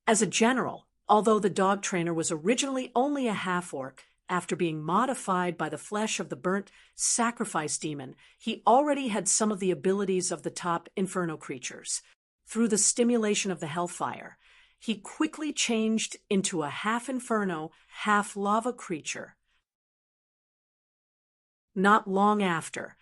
As a general, although the dog trainer was originally only a half-orc, after being modified by the flesh of the burnt sacrifice demon, he already had some of the abilities of the top inferno creatures. Through the stimulation of the hellfire, he quickly changed into a half-inferno, half-lava creature. Not long after,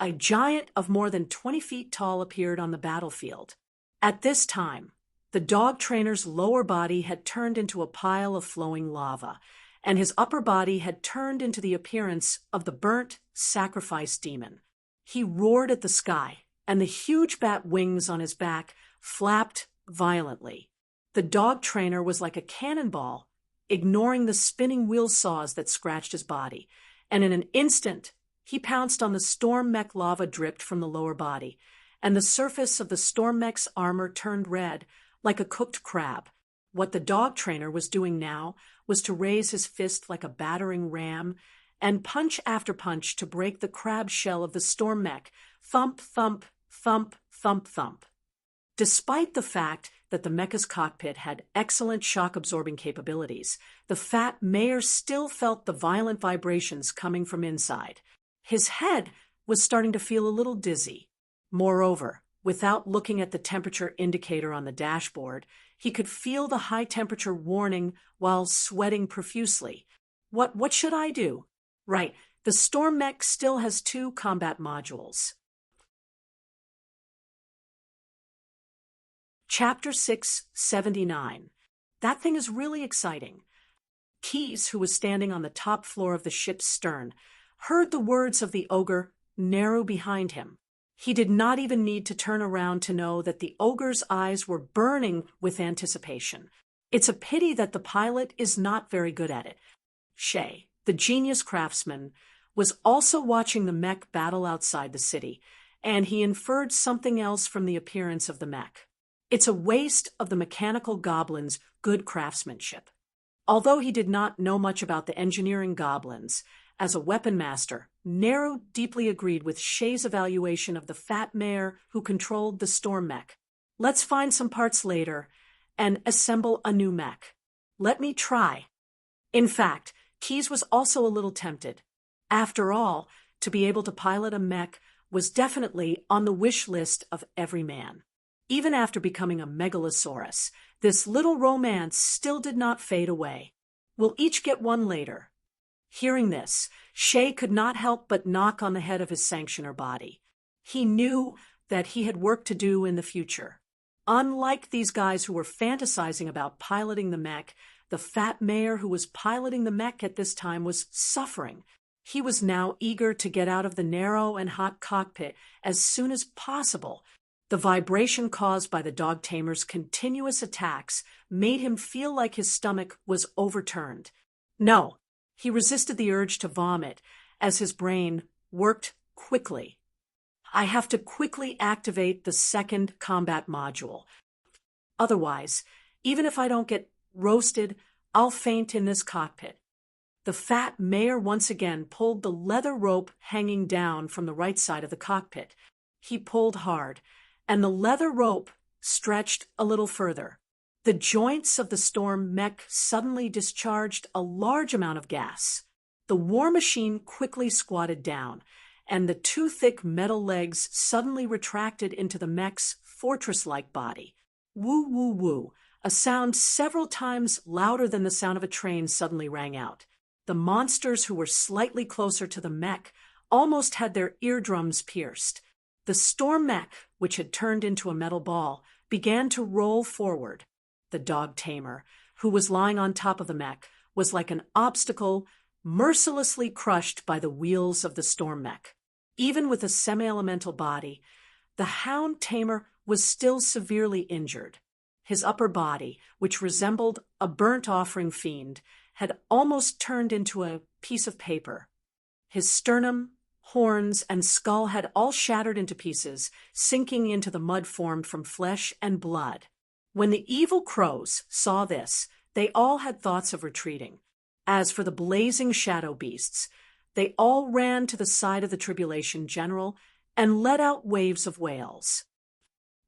a giant of more than 20 feet tall appeared on the battlefield. At this time, the dog trainer's lower body had turned into a pile of flowing lava, and his upper body had turned into the appearance of the burnt sacrifice demon. He roared at the sky, and the huge bat wings on his back flapped violently. The dog trainer was like a cannonball, ignoring the spinning wheel saws that scratched his body, and in an instant, he pounced on the storm mech lava dripped from the lower body, and the surface of the storm mech's armor turned red, like a cooked crab. What the dog trainer was doing now was to raise his fist like a battering ram and punch after punch to break the crab shell of the storm mech. Thump, thump, thump, thump, thump. Despite the fact that the mecha's cockpit had excellent shock-absorbing capabilities, the fat mayor still felt the violent vibrations coming from inside. His head was starting to feel a little dizzy. Moreover, without looking at the temperature indicator on the dashboard, he could feel the high temperature warning while sweating profusely. What should I do? Right, the storm mech still has 2 combat modules. Chapter 679. That thing is really exciting. Keyes, who was standing on the top floor of the ship's stern, heard the words of the ogre Neru behind him. He did not even need to turn around to know that the ogre's eyes were burning with anticipation. It's a pity that the pilot is not very good at it. Shay, the genius craftsman, was also watching the mech battle outside the city, and he inferred something else from the appearance of the mech. It's a waste of the mechanical goblin's good craftsmanship. Although he did not know much about the engineering goblins, as a weapon master, Neru deeply agreed with Shay's evaluation of the fat mare who controlled the storm mech. Let's find some parts later and assemble a new mech. Let me try. In fact, Keyes was also a little tempted. After all, to be able to pilot a mech was definitely on the wish list of every man. Even after becoming a megalosaurus, this little romance still did not fade away. We'll each get one later. Hearing this, Shay could not help but knock on the head of his sanctioner body. He knew that he had work to do in the future. Unlike these guys who were fantasizing about piloting the mech, the fat mayor who was piloting the mech at this time was suffering. He was now eager to get out of the narrow and hot cockpit as soon as possible. The vibration caused by the dog tamer's continuous attacks made him feel like his stomach was overturned. No, he resisted the urge to vomit as his brain worked quickly. I have to quickly activate the second combat module. Otherwise, even if I don't get roasted, I'll faint in this cockpit. The fat mayor once again pulled the leather rope hanging down from the right side of the cockpit. He pulled hard, and the leather rope stretched a little further. The joints of the storm mech suddenly discharged a large amount of gas. The war machine quickly squatted down, and the two thick metal legs suddenly retracted into the mech's fortress-like body. Woo, woo, woo. A sound several times louder than the sound of a train suddenly rang out. The monsters who were slightly closer to the mech almost had their eardrums pierced. The storm mech, which had turned into a metal ball, began to roll forward. The dog tamer, who was lying on top of the mech, was like an obstacle mercilessly crushed by the wheels of the storm mech. Even with a semi-elemental body, the hound tamer was still severely injured. His upper body, which resembled a burnt offering fiend, had almost turned into a piece of paper. His sternum, horns, and skull had all shattered into pieces, sinking into the mud formed from flesh and blood. When the evil crows saw this, they all had thoughts of retreating. As for the blazing shadow beasts, they all ran to the side of the Tribulation General and let out waves of wails.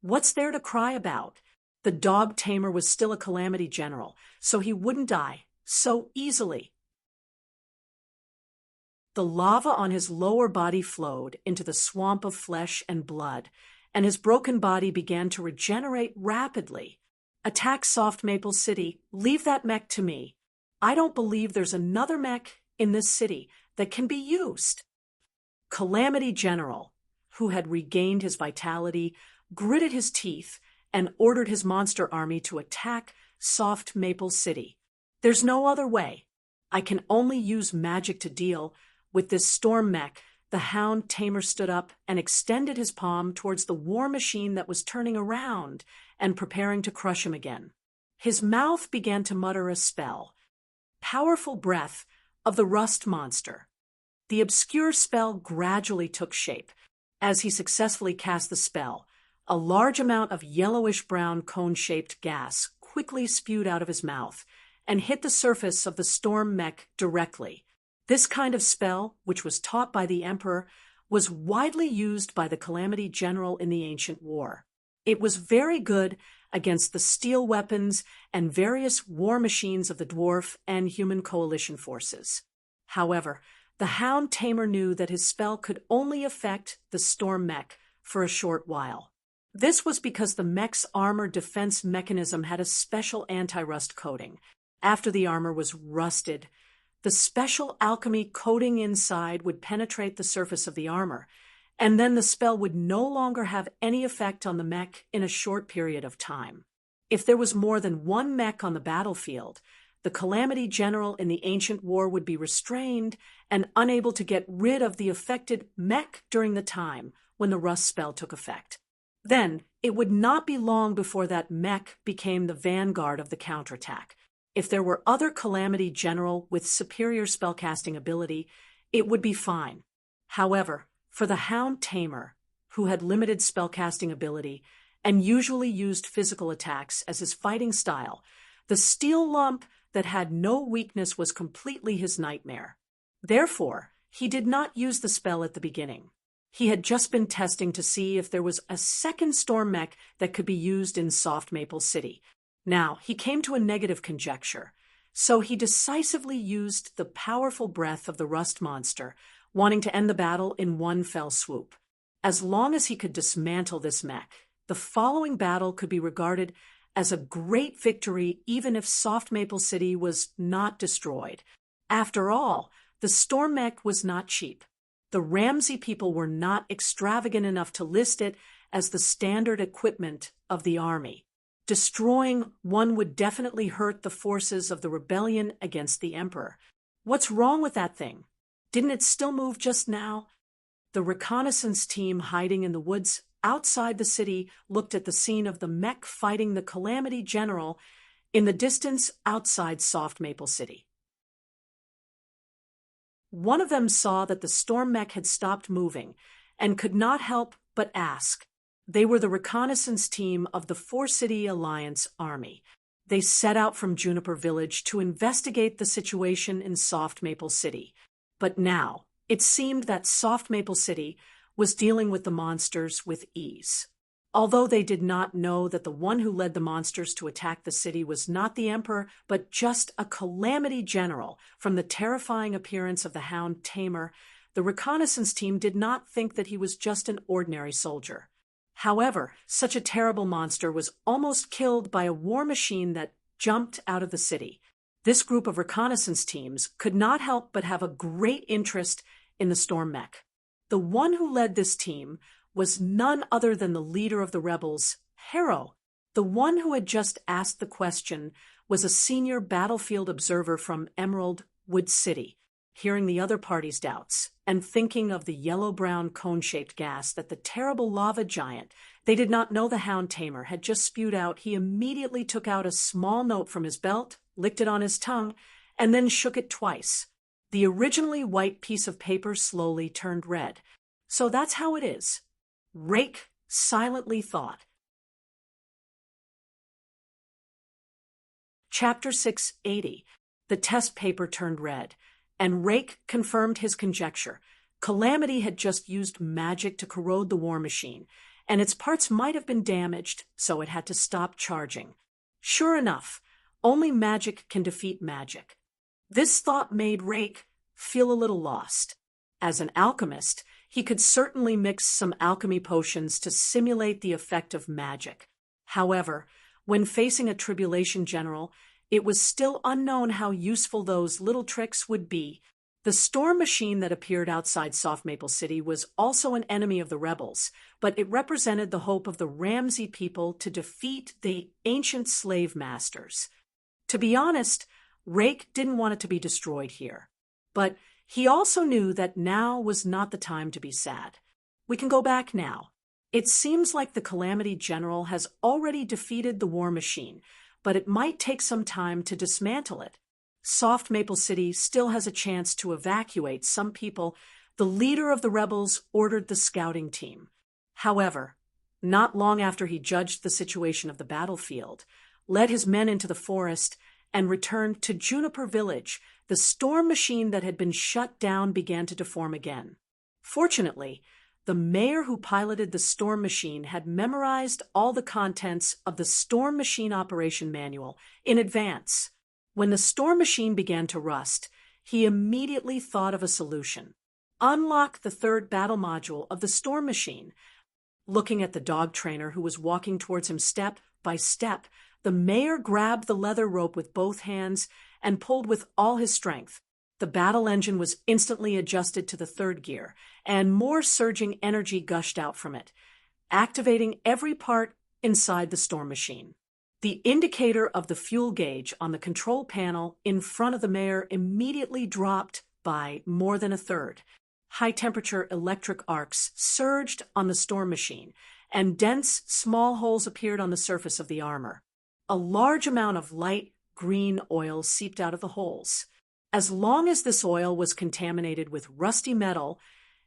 What's there to cry about? The dog tamer was still a calamity general, so he wouldn't die so easily. The lava on his lower body flowed into the swamp of flesh and blood, and his broken body began to regenerate rapidly. Attack Soft Maple City. Leave that mech to me. I don't believe there's another mech in this city that can be used. Calamity General, who had regained his vitality, gritted his teeth and ordered his monster army to attack Soft Maple City. There's no other way. I can only use magic to deal with this storm mech. The hound tamer stood up and extended his palm towards the war machine that was turning around and preparing to crush him again. His mouth began to mutter a spell. Powerful breath of the rust monster. The obscure spell gradually took shape. As he successfully cast the spell, a large amount of yellowish-brown cone-shaped gas quickly spewed out of his mouth and hit the surface of the storm mech directly. This kind of spell, which was taught by the Emperor, was widely used by the Calamity General in the Ancient War. It was very good against the steel weapons and various war machines of the dwarf and human coalition forces. However, the hound tamer knew that his spell could only affect the storm mech for a short while. This was because the mech's armor defense mechanism had a special anti-rust coating. After the armor was rusted, the special alchemy coating inside would penetrate the surface of the armor, and then the spell would no longer have any effect on the mech in a short period of time. If there was more than one mech on the battlefield, the Calamity General in the Ancient War would be restrained and unable to get rid of the affected mech during the time when the rust spell took effect. Then, it would not be long before that mech became the vanguard of the counterattack. If there were other Calamity General with superior spellcasting ability, it would be fine. However, for the Hound Tamer, who had limited spellcasting ability and usually used physical attacks as his fighting style, the steel lump that had no weakness was completely his nightmare. Therefore, he did not use the spell at the beginning. He had just been testing to see if there was a second storm mech that could be used in Soft Maple City. Now, he came to a negative conjecture, so he decisively used the powerful breath of the rust monster, wanting to end the battle in one fell swoop. As long as he could dismantle this mech, the following battle could be regarded as a great victory even if Soft Maple City was not destroyed. After all, the storm mech was not cheap. The Ramsey people were not extravagant enough to list it as the standard equipment of the army. Destroying one would definitely hurt the forces of the rebellion against the emperor. What's wrong with that thing? Didn't it still move just now? The reconnaissance team hiding in the woods outside the city looked at the scene of the mech fighting the Calamity General in the distance outside Soft Maple City. One of them saw that the storm mech had stopped moving and could not help but ask. They were the reconnaissance team of the Four-City Alliance Army. They set out from Juniper Village to investigate the situation in Soft Maple City. But now, it seemed that Soft Maple City was dealing with the monsters with ease. Although they did not know that the one who led the monsters to attack the city was not the emperor, but just a Calamity General. From the terrifying appearance of the hound Tamer, the reconnaissance team did not think that he was just an ordinary soldier. However, such a terrible monster was almost killed by a war machine that jumped out of the city. This group of reconnaissance teams could not help but have a great interest in the storm mech. The one who led this team was none other than the leader of the rebels, Harrow. The one who had just asked the question was a senior battlefield observer from Emerald Wood City. Hearing the other party's doubts and thinking of the yellow-brown cone-shaped gas that the terrible lava giant they did not know the hound Tamer had just spewed out, he immediately took out a small note from his belt, licked it on his tongue, and then shook it twice. The originally white piece of paper slowly turned red. So that's how it is. Rake silently thought. Chapter 680. The test paper turned red, and Rake confirmed his conjecture. Calamity had just used magic to corrode the war machine, and its parts might have been damaged, so it had to stop charging. Sure enough, only magic can defeat magic. This thought made Rake feel a little lost. As an alchemist, he could certainly mix some alchemy potions to simulate the effect of magic. However, when facing a tribulation general, it was still unknown how useful those little tricks would be. The storm machine that appeared outside Soft Maple City was also an enemy of the rebels, but it represented the hope of the Ramsey people to defeat the ancient slave masters. To be honest, Rake didn't want it to be destroyed here. But he also knew that now was not the time to be sad. We can go back now. It seems like the Calamity General has already defeated the war machine, but it might take some time to dismantle it. Soft Maple City still has a chance to evacuate some people. The leader of the rebels ordered the scouting team. However, not long after he judged the situation of the battlefield, led his men into the forest, and returned to Juniper Village, the storm machine that had been shut down began to deform again. Fortunately, the mayor who piloted the storm machine had memorized all the contents of the storm machine operation manual in advance. When the storm machine began to rust, he immediately thought of a solution. Unlock the third battle module of the storm machine. Looking at the dog trainer who was walking towards him step by step, the mayor grabbed the leather rope with both hands and pulled with all his strength. The battle engine was instantly adjusted to the third gear, and more surging energy gushed out from it, activating every part inside the storm machine. The indicator of the fuel gauge on the control panel in front of the mayor immediately dropped by more than a third. High-temperature electric arcs surged on the storm machine, and dense, small holes appeared on the surface of the armor. A large amount of light green oil seeped out of the holes. As long as this oil was contaminated with rusty metal,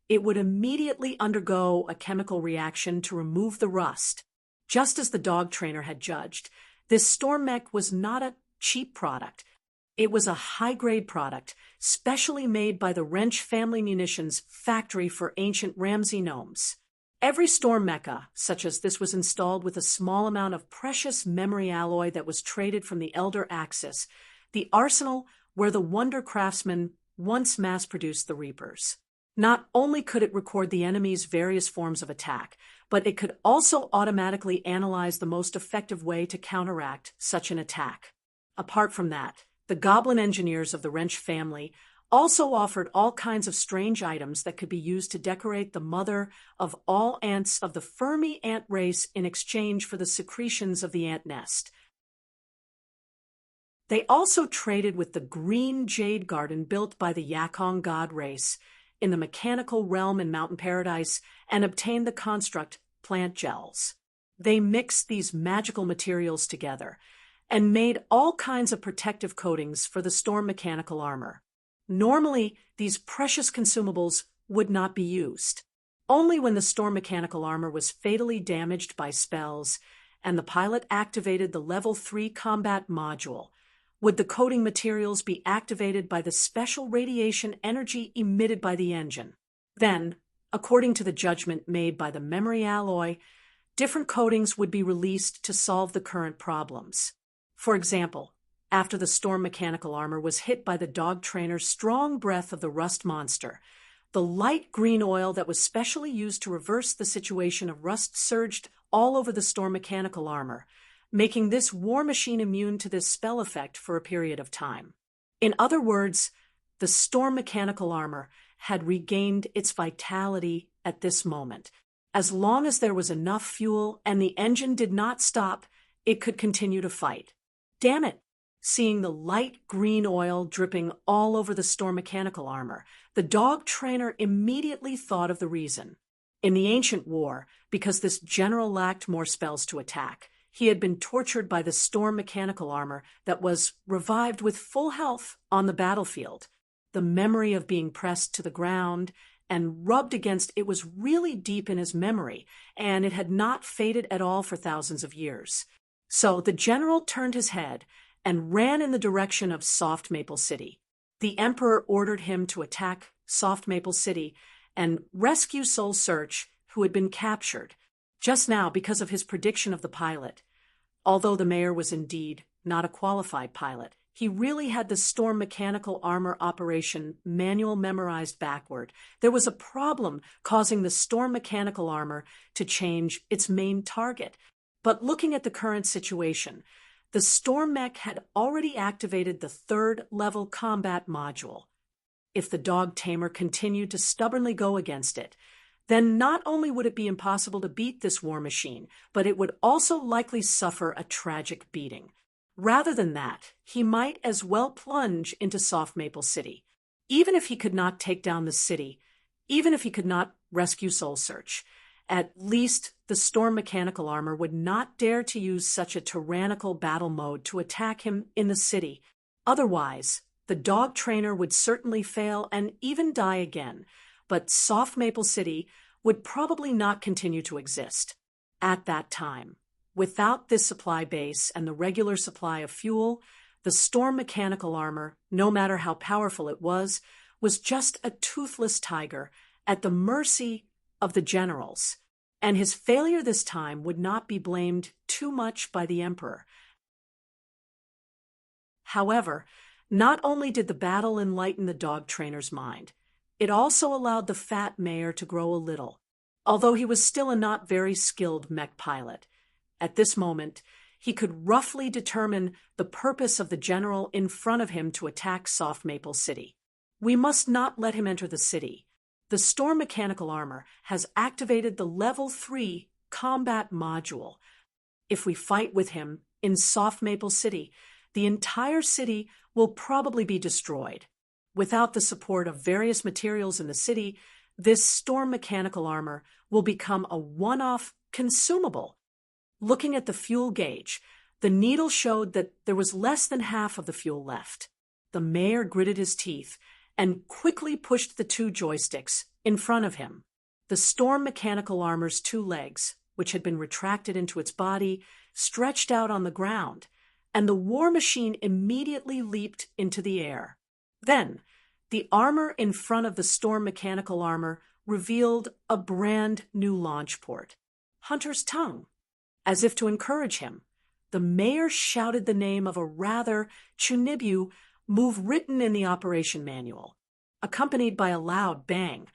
it would immediately undergo a chemical reaction to remove the rust. Just as the dog trainer had judged, this storm mech was not a cheap product. It was a high-grade product, specially made by the Wrench Family Munitions factory for ancient Ramsey gnomes. Every storm mecha, such as this, was installed with a small amount of precious memory alloy that was traded from the Elder Axis, the arsenal where the wonder craftsmen once mass-produced the Reapers. Not only could it record the enemy's various forms of attack, but it could also automatically analyze the most effective way to counteract such an attack. Apart from that, the goblin engineers of the Wrench family also offered all kinds of strange items that could be used to decorate the mother of all ants of the Fermi ant race in exchange for the secretions of the ant nest. They also traded with the green jade garden built by the Yakong god race in the mechanical realm in Mountain Paradise and obtained the construct plant gels. They mixed these magical materials together and made all kinds of protective coatings for the storm mechanical armor. Normally, these precious consumables would not be used. Only when the storm mechanical armor was fatally damaged by spells and the pilot activated the Level 3 combat module would the coating materials be activated by the special radiation energy emitted by the engine. Then, according to the judgment made by the memory alloy, different coatings would be released to solve the current problems. For example, after the storm mechanical armor was hit by the dog trainer's strong breath of the rust monster, the light green oil that was specially used to reverse the situation of rust surged all over the storm mechanical armor, making this war machine immune to this spell effect for a period of time. In other words, the storm mechanical armor had regained its vitality at this moment. As long as there was enough fuel and the engine did not stop, it could continue to fight. Damn it! Seeing the light green oil dripping all over the storm mechanical armor, the dog trainer immediately thought of the reason. In the ancient war, because this general lacked more spells to attack, he had been tortured by the storm mechanical armor that was revived with full health on the battlefield. The memory of being pressed to the ground and rubbed against it was really deep in his memory, and it had not faded at all for thousands of years. So the general turned his head and ran in the direction of Soft Maple City. The Emperor ordered him to attack Soft Maple City and rescue Soul Search, who had been captured just now because of his prediction of the pilot. Although the mayor was indeed not a qualified pilot, he really had the storm mechanical armor operation manual memorized backward. There was a problem causing the storm mechanical armor to change its main target. But looking at the current situation, the storm mech had already activated the 3rd level combat module. If the dog tamer continued to stubbornly go against it, then not only would it be impossible to beat this war machine, but it would also likely suffer a tragic beating. Rather than that, he might as well plunge into Soft Maple City. Even if he could not take down the city, even if he could not rescue Soul Search, at least the storm mechanical armor would not dare to use such a tyrannical battle mode to attack him in the city. Otherwise, the dog trainer would certainly fail and even die again, but Soft Maple City would probably not continue to exist at that time. Without this supply base and the regular supply of fuel, the storm mechanical armor, no matter how powerful it was just a toothless tiger at the mercy of the generals, and his failure this time would not be blamed too much by the Emperor. However, not only did the battle enlighten the dog trainer's mind, it also allowed the fat mayor to grow a little, although he was still a not very skilled mech pilot. At this moment, he could roughly determine the purpose of the general in front of him to attack Soft Maple City. We must not let him enter the city. The storm mechanical armor has activated the Level 3 combat module. If we fight with him in Soft Maple City, the entire city will probably be destroyed. Without the support of various materials in the city, this storm mechanical armor will become a one-off consumable. Looking at the fuel gauge, the needle showed that there was less than half of the fuel left. The mayor gritted his teeth and quickly pushed the 2 joysticks in front of him. The storm mechanical armor's 2 legs, which had been retracted into its body, stretched out on the ground, and the war machine immediately leaped into the air. Then, the armor in front of the storm mechanical armor revealed a brand new launch port, Hunter's Tongue. As if to encourage him, the mayor shouted the name of a rather Chunibyu move written in the operation manual. Accompanied by a loud bang,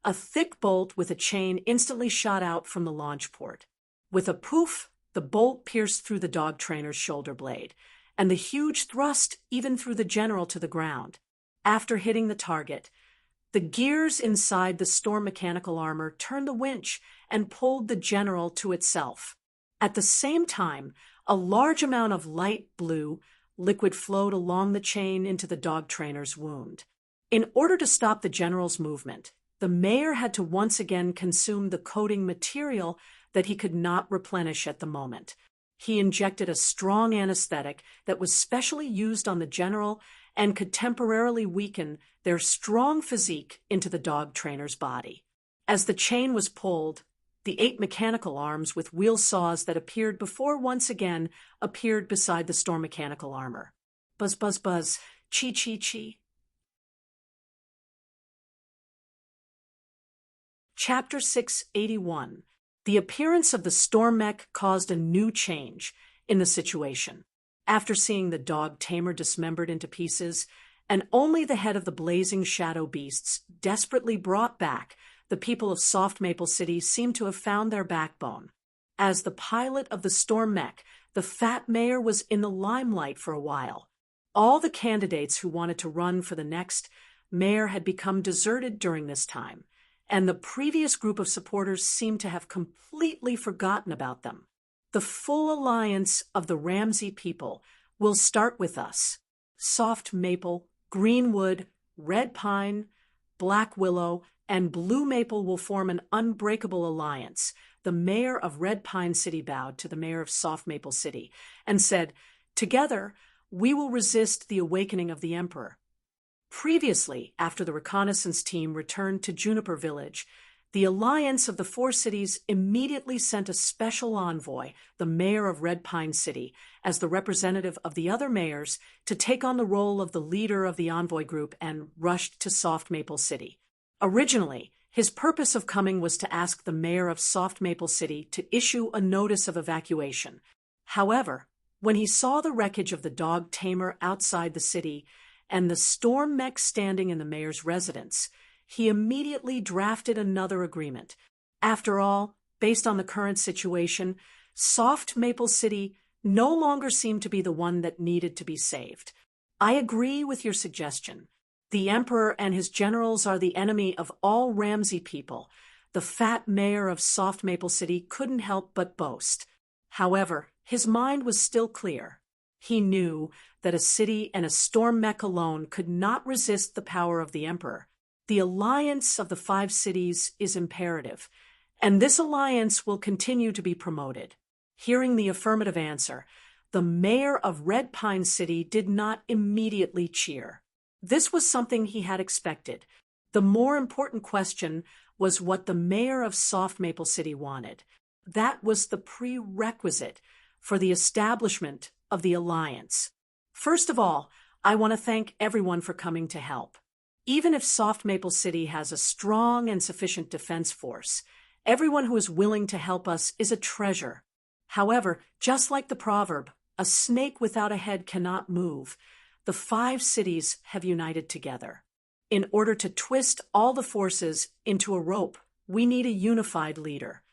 A thick bolt with a chain instantly shot out from the launch port. With a poof, the bolt pierced through the dog trainer's shoulder blade, and the huge thrust even threw the general to the ground. After hitting the target, the gears inside the storm mechanical armor turned the winch and pulled the general to itself. At the same time, a large amount of light blue liquid flowed along the chain into the dog trainer's wound. In order to stop the general's movement, the mayor had to once again consume the coating material that he could not replenish at the moment. He injected a strong anesthetic that was specially used on the general and could temporarily weaken their strong physique into the dog trainer's body. As the chain was pulled, the 8 mechanical arms with wheel saws that appeared before once again appeared beside the storm mechanical armor. Buzz, buzz, buzz, chee, chee, chee. Chapter 681. The appearance of the storm mech caused a new change in the situation. After seeing the dog tamer dismembered into pieces, and only the head of the blazing shadow beasts desperately brought back, the people of Soft Maple City seemed to have found their backbone. As the pilot of the storm mech, the fat mayor was in the limelight for a while. All the candidates who wanted to run for the next mayor had become deserted during this time, and the previous group of supporters seemed to have completely forgotten about them. The full alliance of the Ramsey people will start with us. Soft Maple, Greenwood, Red Pine, Black Willow, and Blue Maple will form an unbreakable alliance. The mayor of Red Pine City bowed to the mayor of Soft Maple City and said, "Together, we will resist the awakening of the emperor." Previously, after the reconnaissance team returned to Juniper Village, the alliance of the 4 cities immediately sent a special envoy, the mayor of Red Pine City, as the representative of the other mayors, to take on the role of the leader of the envoy group and rushed to Soft Maple City. Originally, his purpose of coming was to ask the mayor of Soft Maple City to issue a notice of evacuation. However, when he saw the wreckage of the dog tamer outside the city and the storm mech standing in the mayor's residence, he immediately drafted another agreement. After all, based on the current situation, Soft Maple City no longer seemed to be the one that needed to be saved. I agree with your suggestion. The emperor and his generals are the enemy of all Ramsey people. The fat mayor of Soft Maple City couldn't help but boast. However, his mind was still clear. He knew that a city and a storm mech alone could not resist the power of the emperor. The alliance of the 5 cities is imperative, and this alliance will continue to be promoted. Hearing the affirmative answer, the mayor of Red Pine City did not immediately cheer. This was something he had expected. The more important question was what the mayor of Soft Maple City wanted. That was the prerequisite for the establishment of the alliance. First of all, I want to thank everyone for coming to help. Even if Soft Maple City has a strong and sufficient defense force, everyone who is willing to help us is a treasure. However, just like the proverb, a snake without a head cannot move, the 5 cities have united together. In order to twist all the forces into a rope, we need a unified leader.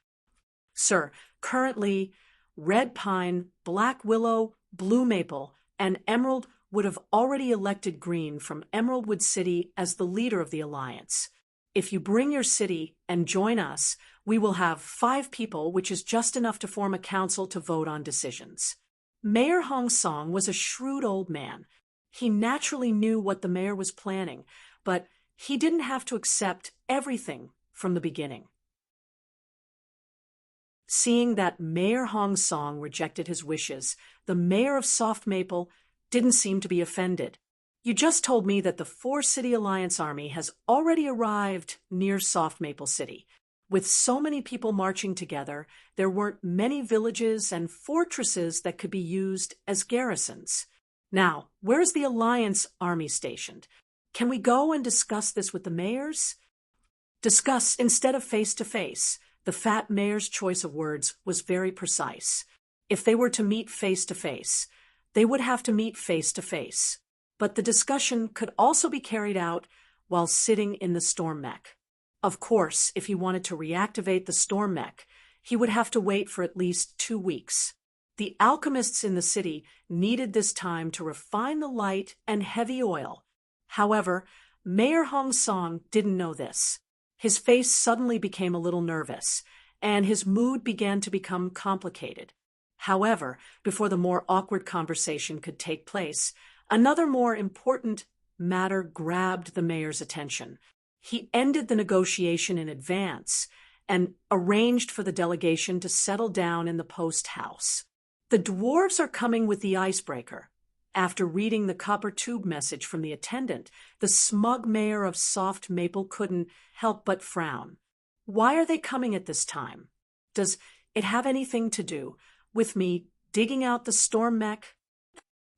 Sir, currently, Red Pine, Black Willow, Blue Maple, and Emerald would have already elected Green from Emeraldwood City as the leader of the alliance. If you bring your city and join us, we will have 5 people, which is just enough to form a council to vote on decisions. Mayor Hong Song was a shrewd old man. He naturally knew what the mayor was planning, but he didn't have to accept everything from the beginning. Seeing that Mayor Hong Song rejected his wishes, the mayor of Soft Maple didn't seem to be offended. You just told me that the 4-city alliance army has already arrived near Soft Maple City. With so many people marching together, there weren't many villages and fortresses that could be used as garrisons. Now, where's the alliance army stationed? Can we go and discuss this with the mayors? Discuss instead of face-to-face. The fat mayor's choice of words was very precise. If they were to meet face-to-face, they would have to meet face-to-face. But the discussion could also be carried out while sitting in the storm mech. Of course, if he wanted to reactivate the storm mech, he would have to wait for at least 2 weeks. The alchemists in the city needed this time to refine the light and heavy oil. However, Mayor Hong Song didn't know this. His face suddenly became a little nervous, and his mood began to become complicated. However, before the more awkward conversation could take place, another more important matter grabbed the mayor's attention. He ended the negotiation in advance and arranged for the delegation to settle down in the post house. The dwarves are coming with the icebreaker. After reading the copper tube message from the attendant, the smug mayor of Soft Maple couldn't help but frown. Why are they coming at this time? Does it have anything to do with me digging out the storm mech?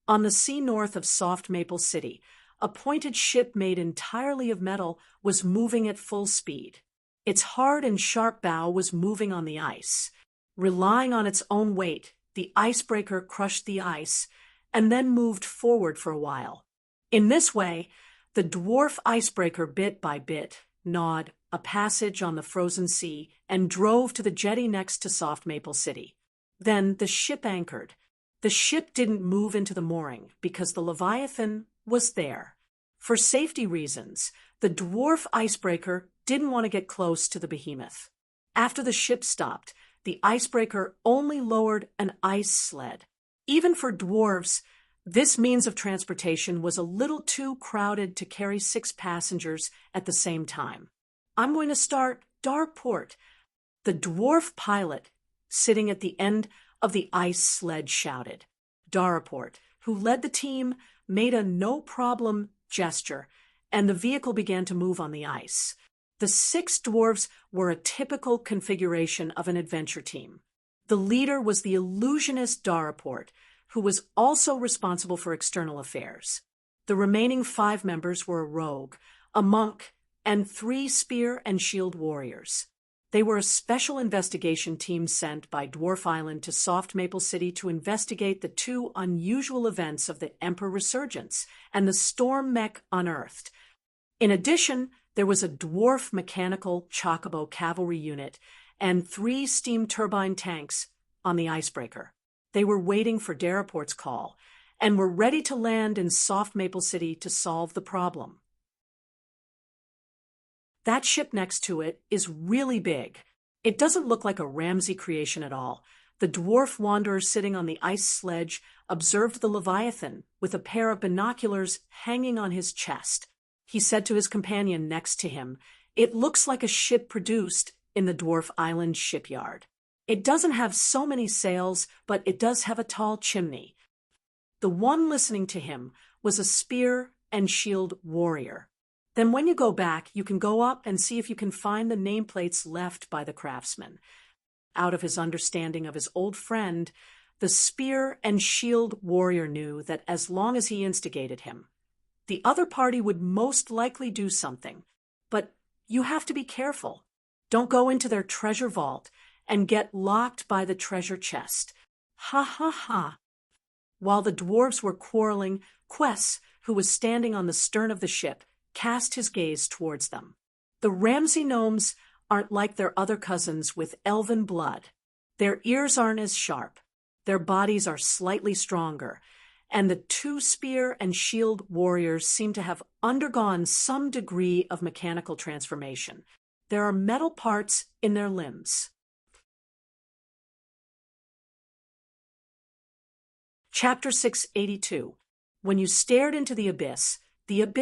On the sea north of Soft Maple City, a pointed ship made entirely of metal was moving at full speed. Its hard and sharp bow was moving on the ice. Relying on its own weight, the icebreaker crushed the ice and then moved forward for a while. In this way, the dwarf icebreaker bit by bit gnawed a passage on the frozen sea and drove to the jetty next to Soft Maple City. Then the ship anchored. The ship didn't move into the mooring because the Leviathan was there. For safety reasons, the dwarf icebreaker didn't want to get close to the behemoth. After the ship stopped, the icebreaker only lowered an ice sled. Even for dwarves, this means of transportation was a little too crowded to carry 6 passengers at the same time. I'm going to start Darport. The dwarf pilot, sitting at the end of the ice sled, shouted. Darport, who led the team, made a no-problem gesture, and the vehicle began to move on the ice. The 6 dwarves were a typical configuration of an adventure team. The leader was the illusionist Darport, who was also responsible for external affairs. The remaining 5 members were a rogue, a monk, and 3 spear and shield warriors. They were a special investigation team sent by Dwarf Island to Soft Maple City to investigate the 2 unusual events of the Emperor Resurgence and the storm mech unearthed. In addition, there was a dwarf mechanical chocobo cavalry unit and 3 steam turbine tanks on the icebreaker. They were waiting for Darraport's call and were ready to land in Soft Maple City to solve the problem. That ship next to it is really big. It doesn't look like a Ramsey creation at all. The dwarf wanderer sitting on the ice sledge observed the Leviathan with a pair of binoculars hanging on his chest. He said to his companion next to him, "It looks like a ship produced in the Dwarf Island shipyard. It doesn't have so many sails, but it does have a tall chimney." The one listening to him was a spear and shield warrior. Then when you go back, you can go up and see if you can find the nameplates left by the craftsman. Out of his understanding of his old friend, the spear and shield warrior knew that as long as he instigated him, the other party would most likely do something. But you have to be careful. Don't go into their treasure vault and get locked by the treasure chest. Ha ha ha. While the dwarves were quarreling, Quess, who was standing on the stern of the ship, cast his gaze towards them. The Ramsey gnomes aren't like their other cousins with elven blood. Their ears aren't as sharp. Their bodies are slightly stronger, and the 2 spear and shield warriors seem to have undergone some degree of mechanical transformation. There are metal parts in their limbs. Chapter 682. When you stared into the abyss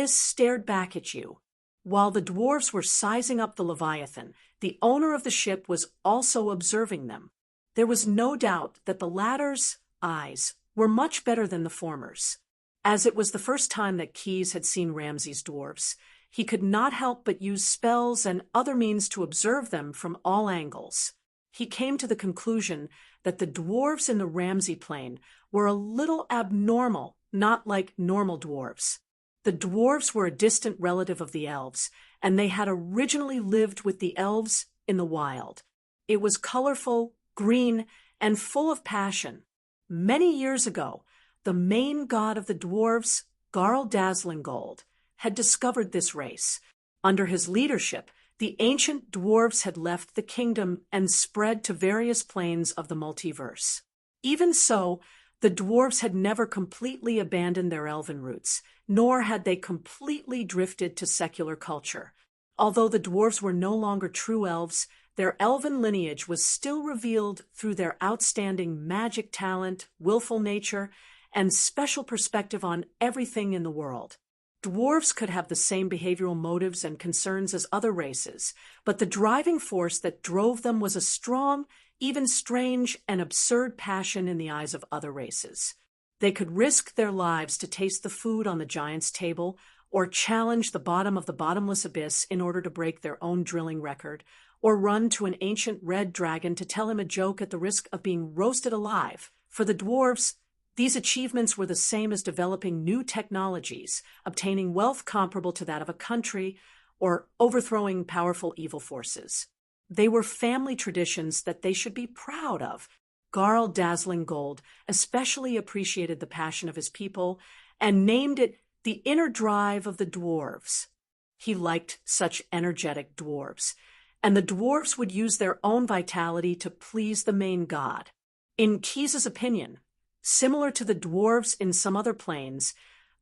stared back at you. While the dwarves were sizing up the Leviathan, the owner of the ship was also observing them. There was no doubt that the latter's eyes were much better than the former's. As it was the first time that Keyes had seen Ramsey's dwarves, he could not help but use spells and other means to observe them from all angles. He came to the conclusion that the dwarves in the Ramsey plane were a little abnormal, not like normal dwarves. The dwarves were a distant relative of the elves, and they had originally lived with the elves in the wild. It was colorful, green, and full of passion. Many years ago, the main god of the dwarves, Garl Dazzling Gold, had discovered this race. Under his leadership, The ancient dwarves had left the kingdom and spread to various planes of the multiverse. Even so, the dwarves had never completely abandoned their elven roots, nor had they completely drifted to secular culture. Although the dwarves were no longer true elves, their elven lineage was still revealed through their outstanding magic talent, willful nature, and special perspective on everything in the world. Dwarves could have the same behavioral motives and concerns as other races, but the driving force that drove them was a strong, even strange and absurd passion in the eyes of other races. They could risk their lives to taste the food on the giant's table, or challenge the bottom of the bottomless abyss in order to break their own drilling record, or run to an ancient red dragon to tell him a joke at the risk of being roasted alive. For the dwarves, these achievements were the same as developing new technologies, obtaining wealth comparable to that of a country, or overthrowing powerful evil forces. They were family traditions that they should be proud of. Garl Dazzling Gold especially appreciated the passion of his people and named it the inner drive of the dwarves. He liked such energetic dwarves, and the dwarves would use their own vitality to please the main god. In Keyes' opinion, similar to the dwarves in some other planes,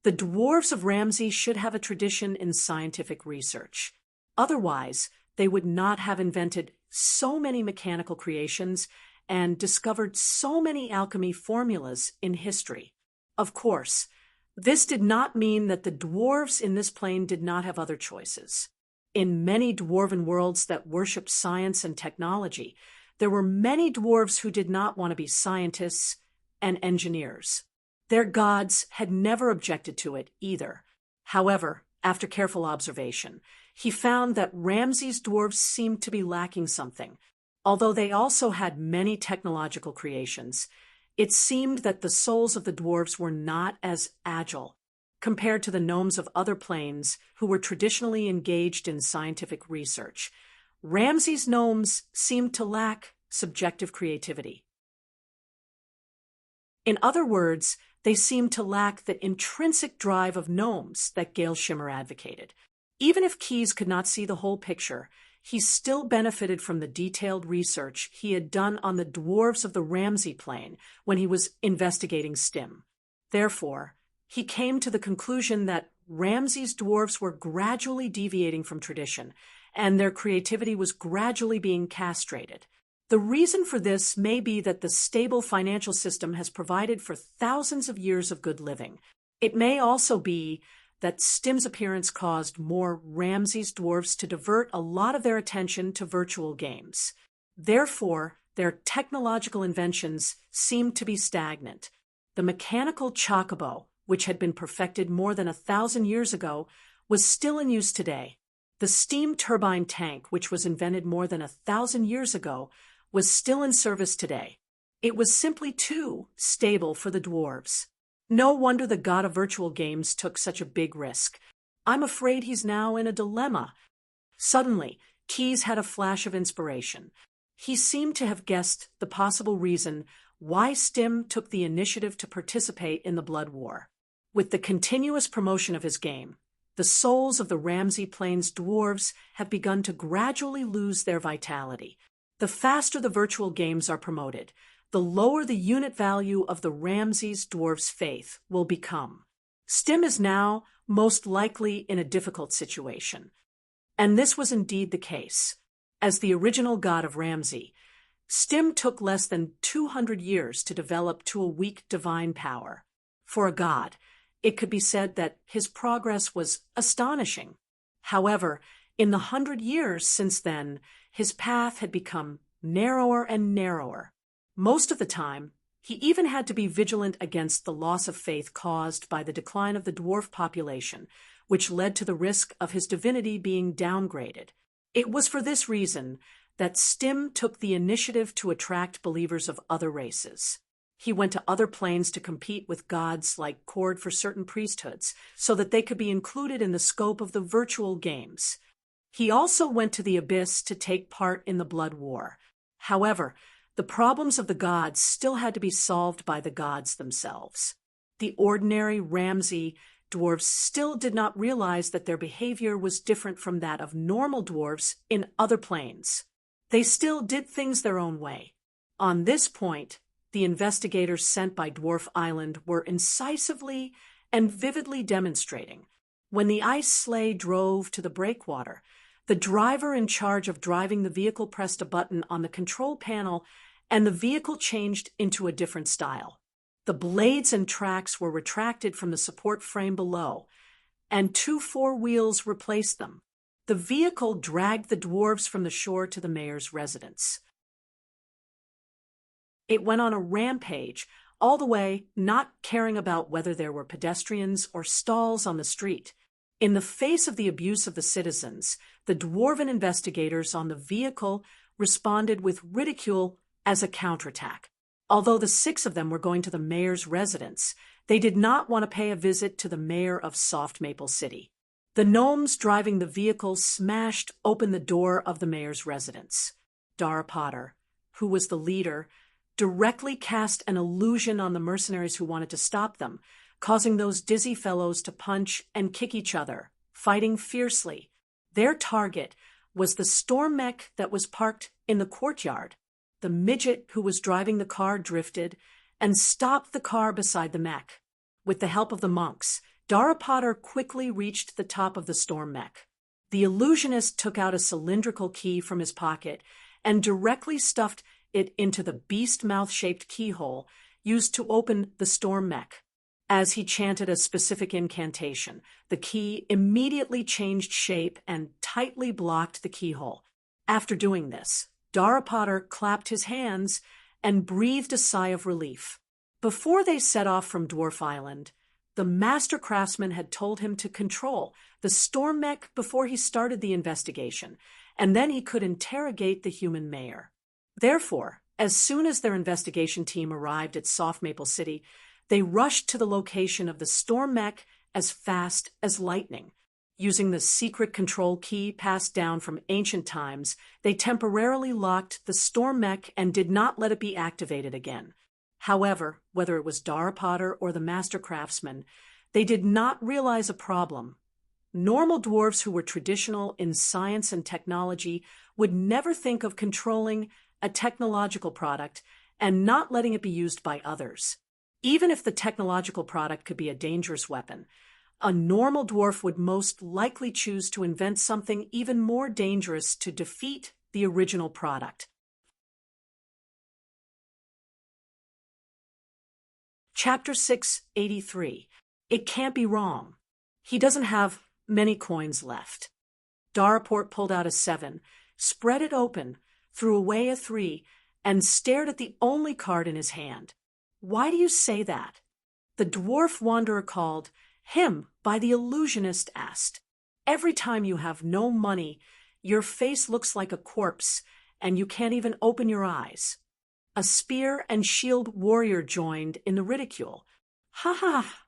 the dwarves of Ramsey should have a tradition in scientific research. Otherwise, they would not have invented so many mechanical creations and discovered so many alchemy formulas in history. Of course, this did not mean that the dwarves in this plane did not have other choices. In many dwarven worlds that worshiped science and technology, there were many dwarves who did not want to be scientists and engineers. Their gods had never objected to it either. However, after careful observation, he found that Ramsey's dwarves seemed to be lacking something. Although they also had many technological creations, it seemed that the souls of the dwarves were not as agile compared to the gnomes of other planes who were traditionally engaged in scientific research. Ramsey's gnomes seemed to lack subjective creativity. In other words, they seemed to lack the intrinsic drive of gnomes that Gail Shimmer advocated. Even if Keyes could not see the whole picture, he still benefited from the detailed research he had done on the dwarves of the Ramsey plane when he was investigating STEM. Therefore, he came to the conclusion that Ramsey's dwarves were gradually deviating from tradition, and their creativity was gradually being castrated. The reason for this may be that the stable financial system has provided for thousands of years of good living. It may also be that STEM's appearance caused more Ramsey's dwarves to divert a lot of their attention to virtual games. Therefore, their technological inventions seemed to be stagnant. The mechanical chocobo, which had been perfected more than 1,000 years ago, was still in use today. The steam turbine tank, which was invented more than 1,000 years ago, was still in service today. It was simply too stable for the dwarves. No wonder the god of virtual games took such a big risk. I'm afraid he's now in a dilemma. Suddenly, Keyes had a flash of inspiration. He seemed to have guessed the possible reason why STEM took the initiative to participate in the Blood War. With the continuous promotion of his game, the souls of the Ramsey Plains dwarves have begun to gradually lose their vitality. The faster the virtual games are promoted, the lower the unit value of the Ramsey's dwarves' faith will become. STEM is now most likely in a difficult situation. And this was indeed the case. As the original god of Ramsey, STEM took less than 200 years to develop to a weak divine power. For a god, it could be said that his progress was astonishing. However, in the 100 years since then, his path had become narrower and narrower. Most of the time, he even had to be vigilant against the loss of faith caused by the decline of the dwarf population, which led to the risk of his divinity being downgraded. It was for this reason that STEM took the initiative to attract believers of other races. He went to other planes to compete with gods like Cord for certain priesthoods, so that they could be included in the scope of the virtual games. He also went to the Abyss to take part in the Blood War. However, the problems of the gods still had to be solved by the gods themselves. The ordinary Ramsey dwarves still did not realize that their behavior was different from that of normal dwarves in other planes. They still did things their own way. On this point, the investigators sent by Dwarf Island were incisively and vividly demonstrating. When the ice sleigh drove to the breakwater, the driver in charge of driving the vehicle pressed a button on the control panel and the vehicle changed into a different style. The blades and tracks were retracted from the support frame below, and 2 4-wheels replaced them. The vehicle dragged the dwarves from the shore to the mayor's residence. It went on a rampage, all the way not caring about whether there were pedestrians or stalls on the street. In the face of the abuse of the citizens, the dwarven investigators on the vehicle responded with ridicule as a counterattack. Although the 6 of them were going to the mayor's residence, they did not want to pay a visit to the mayor of Soft Maple City. The gnomes driving the vehicle smashed open the door of the mayor's residence. Dara Potter, who was the leader, directly cast an illusion on the mercenaries who wanted to stop them, causing those dizzy fellows to punch and kick each other, fighting fiercely. Their target was the storm mech that was parked in the courtyard. The midget who was driving the car drifted and stopped the car beside the mech. With the help of the monks, Dara Potter quickly reached the top of the storm mech. The illusionist took out a cylindrical key from his pocket and directly stuffed it into the beast mouth-shaped keyhole used to open the storm mech. As he chanted a specific incantation, the key immediately changed shape and tightly blocked the keyhole. After doing this, Dara Potter clapped his hands and breathed a sigh of relief. Before they set off from Dwarf Island, the master craftsman had told him to control the storm mech before he started the investigation, and then he could interrogate the human mayor. Therefore, as soon as their investigation team arrived at Soft Maple City, they rushed to the location of the storm mech as fast as lightning. Using the secret control key passed down from ancient times, they temporarily locked the storm mech and did not let it be activated again. However, whether it was Dara Potter or the master craftsman, they did not realize a problem. Normal dwarves who were traditional in science and technology would never think of controlling a technological product and not letting it be used by others. Even if the technological product could be a dangerous weapon, a normal dwarf would most likely choose to invent something even more dangerous to defeat the original product. Chapter 683. It can't be wrong. He doesn't have many coins left. Daraport pulled out a 7, spread it open, threw away a 3, and stared at the only card in his hand. Why do you say that? The dwarf wanderer called him by the illusionist asked. Every time you have no money, your face looks like a corpse, and you can't even open your eyes. A spear and shield warrior joined in the ridicule. Ha ha!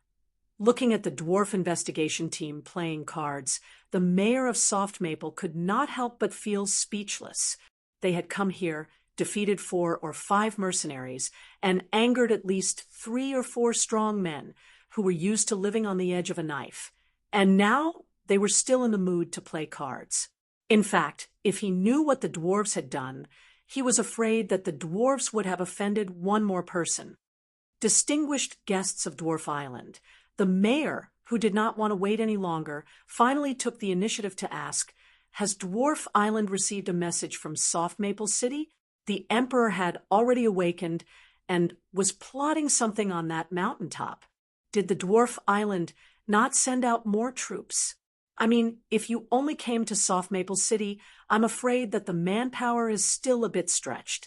Looking at the dwarf investigation team playing cards, the mayor of Soft Maple could not help but feel speechless. They had come here, defeated 4 or 5 mercenaries, and angered at least 3 or 4 strong men who were used to living on the edge of a knife. And now they were still in the mood to play cards. In fact, if he knew what the dwarves had done, he was afraid that the dwarves would have offended one more person. Distinguished guests of Dwarf Island, the mayor, who did not want to wait any longer, finally took the initiative to ask, "Has Dwarf Island received a message from Soft Maple City?" The emperor had already awakened and was plotting something on that mountaintop. Did the Dwarf Island not send out more troops? I mean, if you only came to Soft Maple City, I'm afraid that the manpower is still a bit stretched.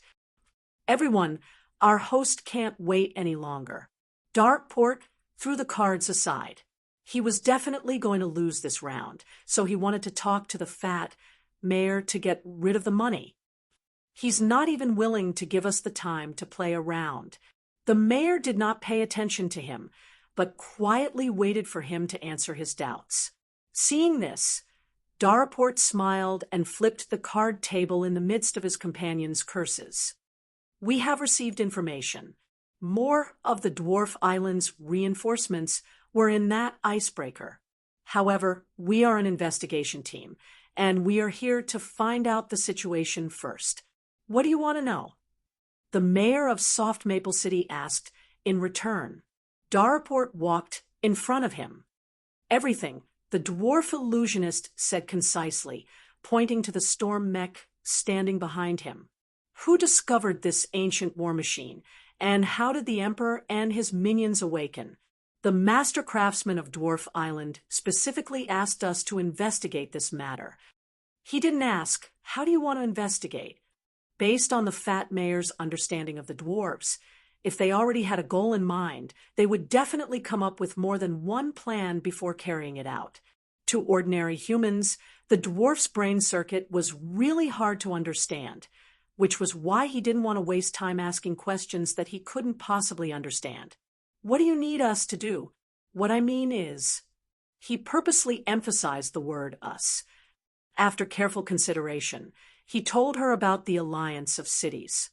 Everyone, our host can't wait any longer. Darkport threw the cards aside. He was definitely going to lose this round, so he wanted to talk to the fat mayor to get rid of the money. He's not even willing to give us the time to play a round. The mayor did not pay attention to him, but quietly waited for him to answer his doubts. Seeing this, Daraport smiled and flipped the card table in the midst of his companion's curses. We have received information. More of the Dwarf Island's reinforcements were in that icebreaker. However, we are an investigation team, and we are here to find out the situation first. What do you want to know? The mayor of Soft Maple City asked in return. Daraport walked in front of him. Everything, the dwarf illusionist said concisely, pointing to the storm mech standing behind him. Who discovered this ancient war machine, and how did the Emperor and his minions awaken? The master craftsman of Dwarf Island specifically asked us to investigate this matter. He didn't ask, how do you want to investigate? Based on the fat mayor's understanding of the dwarves, if they already had a goal in mind, they would definitely come up with more than one plan before carrying it out. To ordinary humans, the dwarf's brain circuit was really hard to understand, which was why he didn't want to waste time asking questions that he couldn't possibly understand. What do you need us to do? What I mean is, he purposely emphasized the word us. After careful consideration, he told her about the alliance of cities.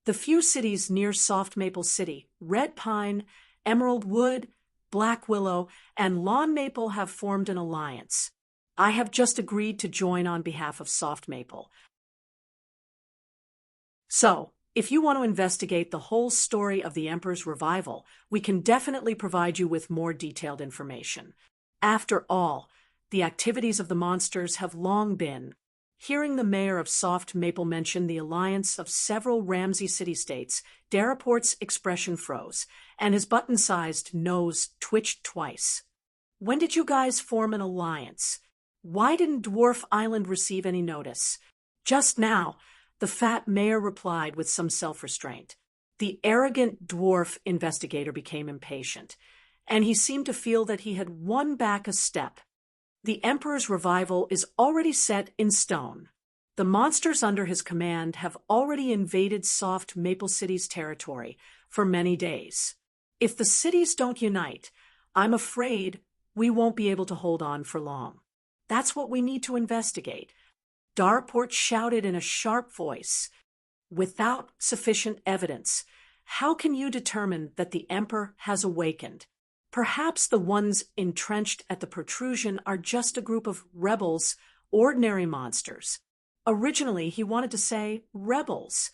The few cities near Soft Maple City, Red Pine, Emerald Wood, Black Willow, and Lawn Maple have formed an alliance. I have just agreed to join on behalf of Soft Maple. So, if you want to investigate the whole story of the Emperor's revival, we can definitely provide you with more detailed information. After all, the activities of the monsters have long been. Hearing the mayor of Soft Maple mention the alliance of several Ramsey city-states, Daraport's expression froze, and his button-sized nose twitched twice. When did you guys form an alliance? Why didn't Dwarf Island receive any notice? Just now, the fat mayor replied with some self-restraint. The arrogant dwarf investigator became impatient, and he seemed to feel that he had won back a step. The Emperor's revival is already set in stone. The monsters under his command have already invaded Soft Maple City's territory for many days. If the cities don't unite, I'm afraid we won't be able to hold on for long. That's what we need to investigate. Daraport shouted in a sharp voice. Without sufficient evidence, how can you determine that the Emperor has awakened? Perhaps the ones entrenched at the protrusion are just a group of rebels, ordinary monsters. Originally, he wanted to say rebels.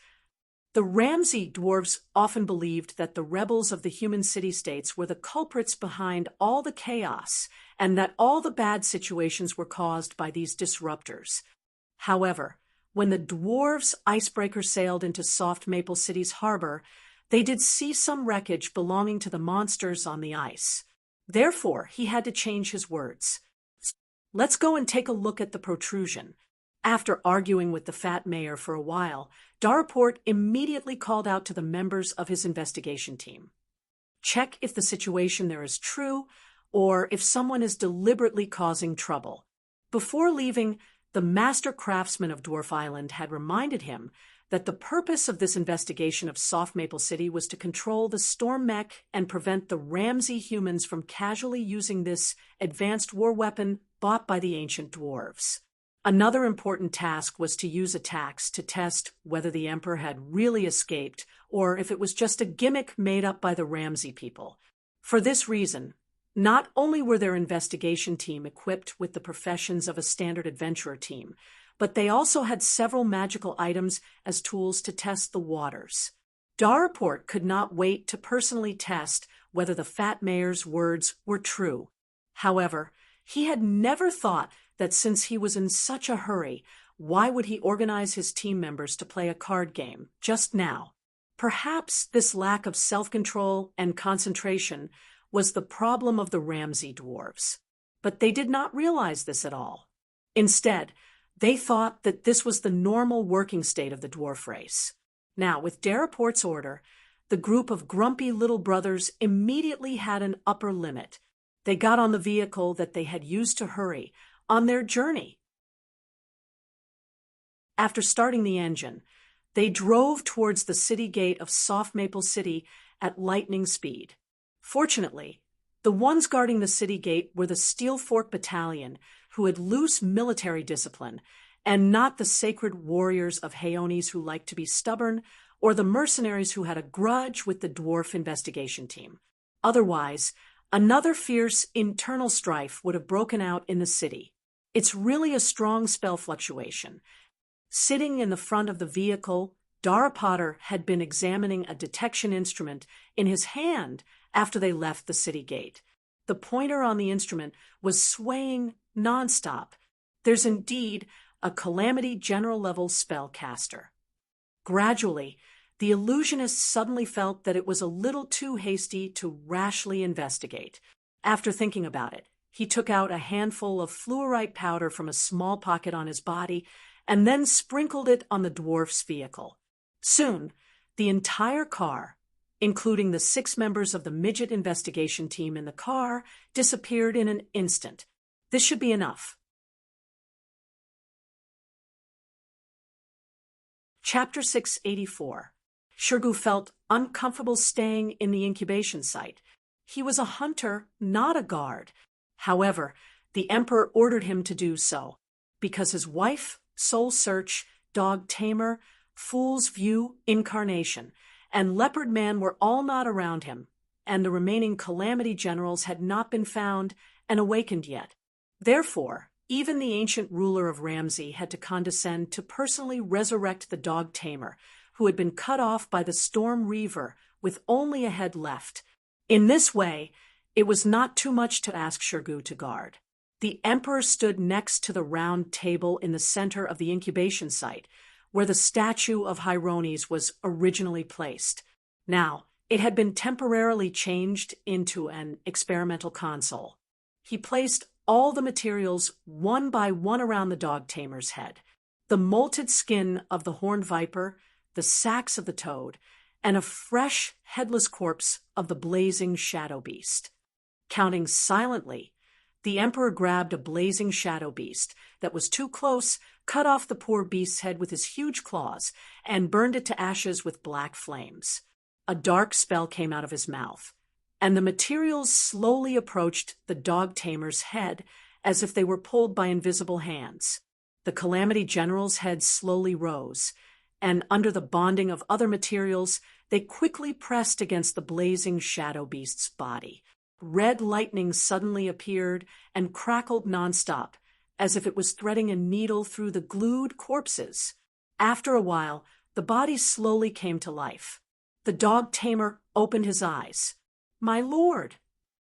The Ramsey dwarves often believed that the rebels of the human city-states were the culprits behind all the chaos, and that all the bad situations were caused by these disruptors. However, when the dwarves' icebreaker sailed into Soft Maple City's harbor, they did see some wreckage belonging to the monsters on the ice. Therefore, he had to change his words. Let's go and take a look at the protrusion. After arguing with the fat mayor for a while, Daraport immediately called out to the members of his investigation team. Check if the situation there is true, or if someone is deliberately causing trouble. Before leaving, the master craftsman of Dwarf Island had reminded him that the purpose of this investigation of Soft Maple City was to control the storm mech and prevent the Ramsey humans from casually using this advanced war weapon bought by the ancient dwarves. Another important task was to use attacks to test whether the Emperor had really escaped or if it was just a gimmick made up by the Ramsey people. For this reason, not only were their investigation team equipped with the professions of a standard adventurer team, but they also had several magical items as tools to test the waters. Daraport could not wait to personally test whether the fat mayor's words were true. However, he had never thought that since he was in such a hurry, why would he organize his team members to play a card game just now? Perhaps this lack of self-control and concentration was the problem of the Ramsey dwarves. But they did not realize this at all. Instead, they thought that this was the normal working state of the dwarf race. Now, with Daraport's order, the group of grumpy little brothers immediately had an upper limit. They got on the vehicle that they had used to hurry on their journey. After starting the engine, they drove towards the city gate of Soft Maple City at lightning speed. Fortunately, the ones guarding the city gate were the Steel Fork Battalion, who had loose military discipline, and not the sacred warriors of Haones who liked to be stubborn, or the mercenaries who had a grudge with the dwarf investigation team. Otherwise, Another fierce internal strife would have broken out in the city. It's really a strong spell fluctuation. Sitting in the front of the vehicle, Dara Potter had been examining a detection instrument in his hand after they left the city gate. The pointer on the instrument was swaying nonstop. There's indeed a Calamity General-level spellcaster. Gradually, the illusionist suddenly felt that it was a little too hasty to rashly investigate. After thinking about it, he took out a handful of fluorite powder from a small pocket on his body and then sprinkled it on the dwarf's vehicle. Soon, the entire car, including the 6 members of the midget investigation team in the car, disappeared in an instant. This should be enough. Chapter 684. Shirgu felt uncomfortable staying in the incubation site. He was a hunter, not a guard. However, the Emperor ordered him to do so, because his wife, Soul Search, Dog Tamer, Fool's View, Incarnation, and Leopard Man were all not around him, and the remaining Calamity Generals had not been found and awakened yet. Therefore, even the ancient ruler of Ramsey had to condescend to personally resurrect the Dog Tamer, who had been cut off by the Storm Reaver with only a head left. In this way, it was not too much to ask Shirgu to guard. The Emperor stood next to the round table in the center of the incubation site, where the statue of Hierones was originally placed. Now, it had been temporarily changed into an experimental console. He placed all the materials one by one around the Dog Tamer's head: the molted skin of the horned viper, the sacks of the toad, and a fresh, headless corpse of the blazing shadow beast. Counting silently, the Emperor grabbed a blazing shadow beast that was too close, cut off the poor beast's head with his huge claws, and burned it to ashes with black flames. A dark spell came out of his mouth, and the materials slowly approached the Dog Tamer's head as if they were pulled by invisible hands. The Calamity General's head slowly rose, and under the bonding of other materials, they quickly pressed against the blazing shadow beast's body. Red lightning suddenly appeared and crackled nonstop, as if it was threading a needle through the glued corpses. After a while, the body slowly came to life. The Dog Tamer opened his eyes. "My lord!"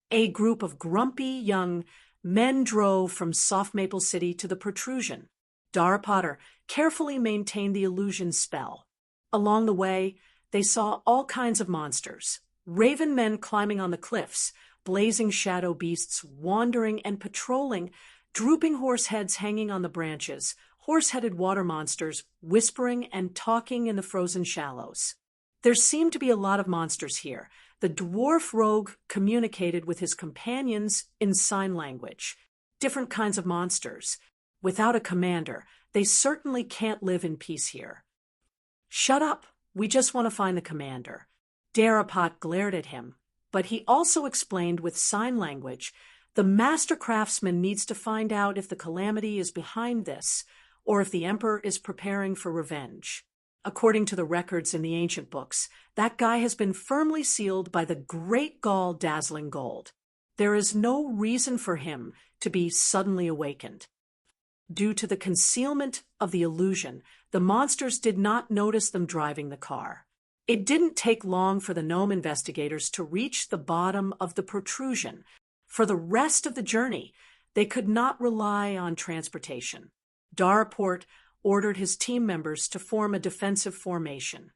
A group of grumpy young men drove from Soft Maple City to the protrusion. Dara Potter carefully maintained the illusion spell. Along the way, they saw all kinds of monsters: raven men climbing on the cliffs, blazing shadow beasts wandering and patrolling, drooping horse heads hanging on the branches, horse-headed water monsters whispering and talking in the frozen shallows. There seemed to be a lot of monsters here. The dwarf rogue communicated with his companions in sign language. Different kinds of monsters. Without a commander, they certainly can't live in peace here. "Shut up! We just want to find the commander." Darapot glared at him, but he also explained with sign language, "The master craftsman needs to find out if the Calamity is behind this, or if the Emperor is preparing for revenge. According to the records in the ancient books, that guy has been firmly sealed by the great Gaul Dazzling Gold. There is no reason for him to be suddenly awakened." Due to the concealment of the illusion, the monsters did not notice them driving the car. It didn't take long for the gnome investigators to reach the bottom of the protrusion. For the rest of the journey, they could not rely on transportation. Daraport ordered his team members to form a defensive formation.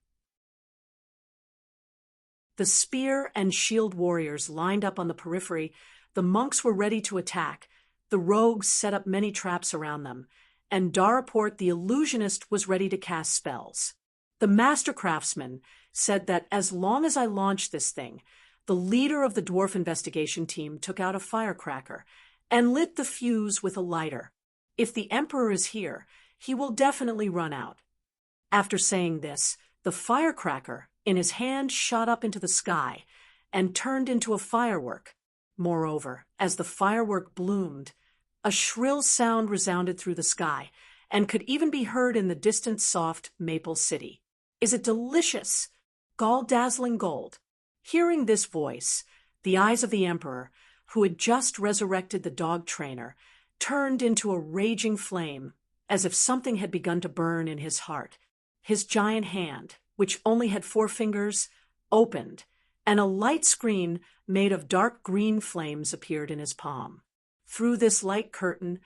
The spear and shield warriors lined up on the periphery. The monks were ready to attack. The rogues set up many traps around them, and Daraport the illusionist was ready to cast spells. The master craftsman said that as long as I launched this thing, the leader of the dwarf investigation team took out a firecracker and lit the fuse with a lighter. If the Emperor is here, he will definitely run out. After saying this, the firecracker in his hand shot up into the sky and turned into a firework. Moreover, as the firework bloomed, a shrill sound resounded through the sky and could even be heard in the distant soft Maple City. "Is it delicious? Gaul Dazzling Gold." Hearing this voice, The eyes of the emperor, who had just resurrected the dog trainer, turned into a raging flame, as if something had begun to burn in his heart. His giant hand, which only had 4 fingers, opened, and a light screen made of dark green flames appeared in his palm. Through this light curtain,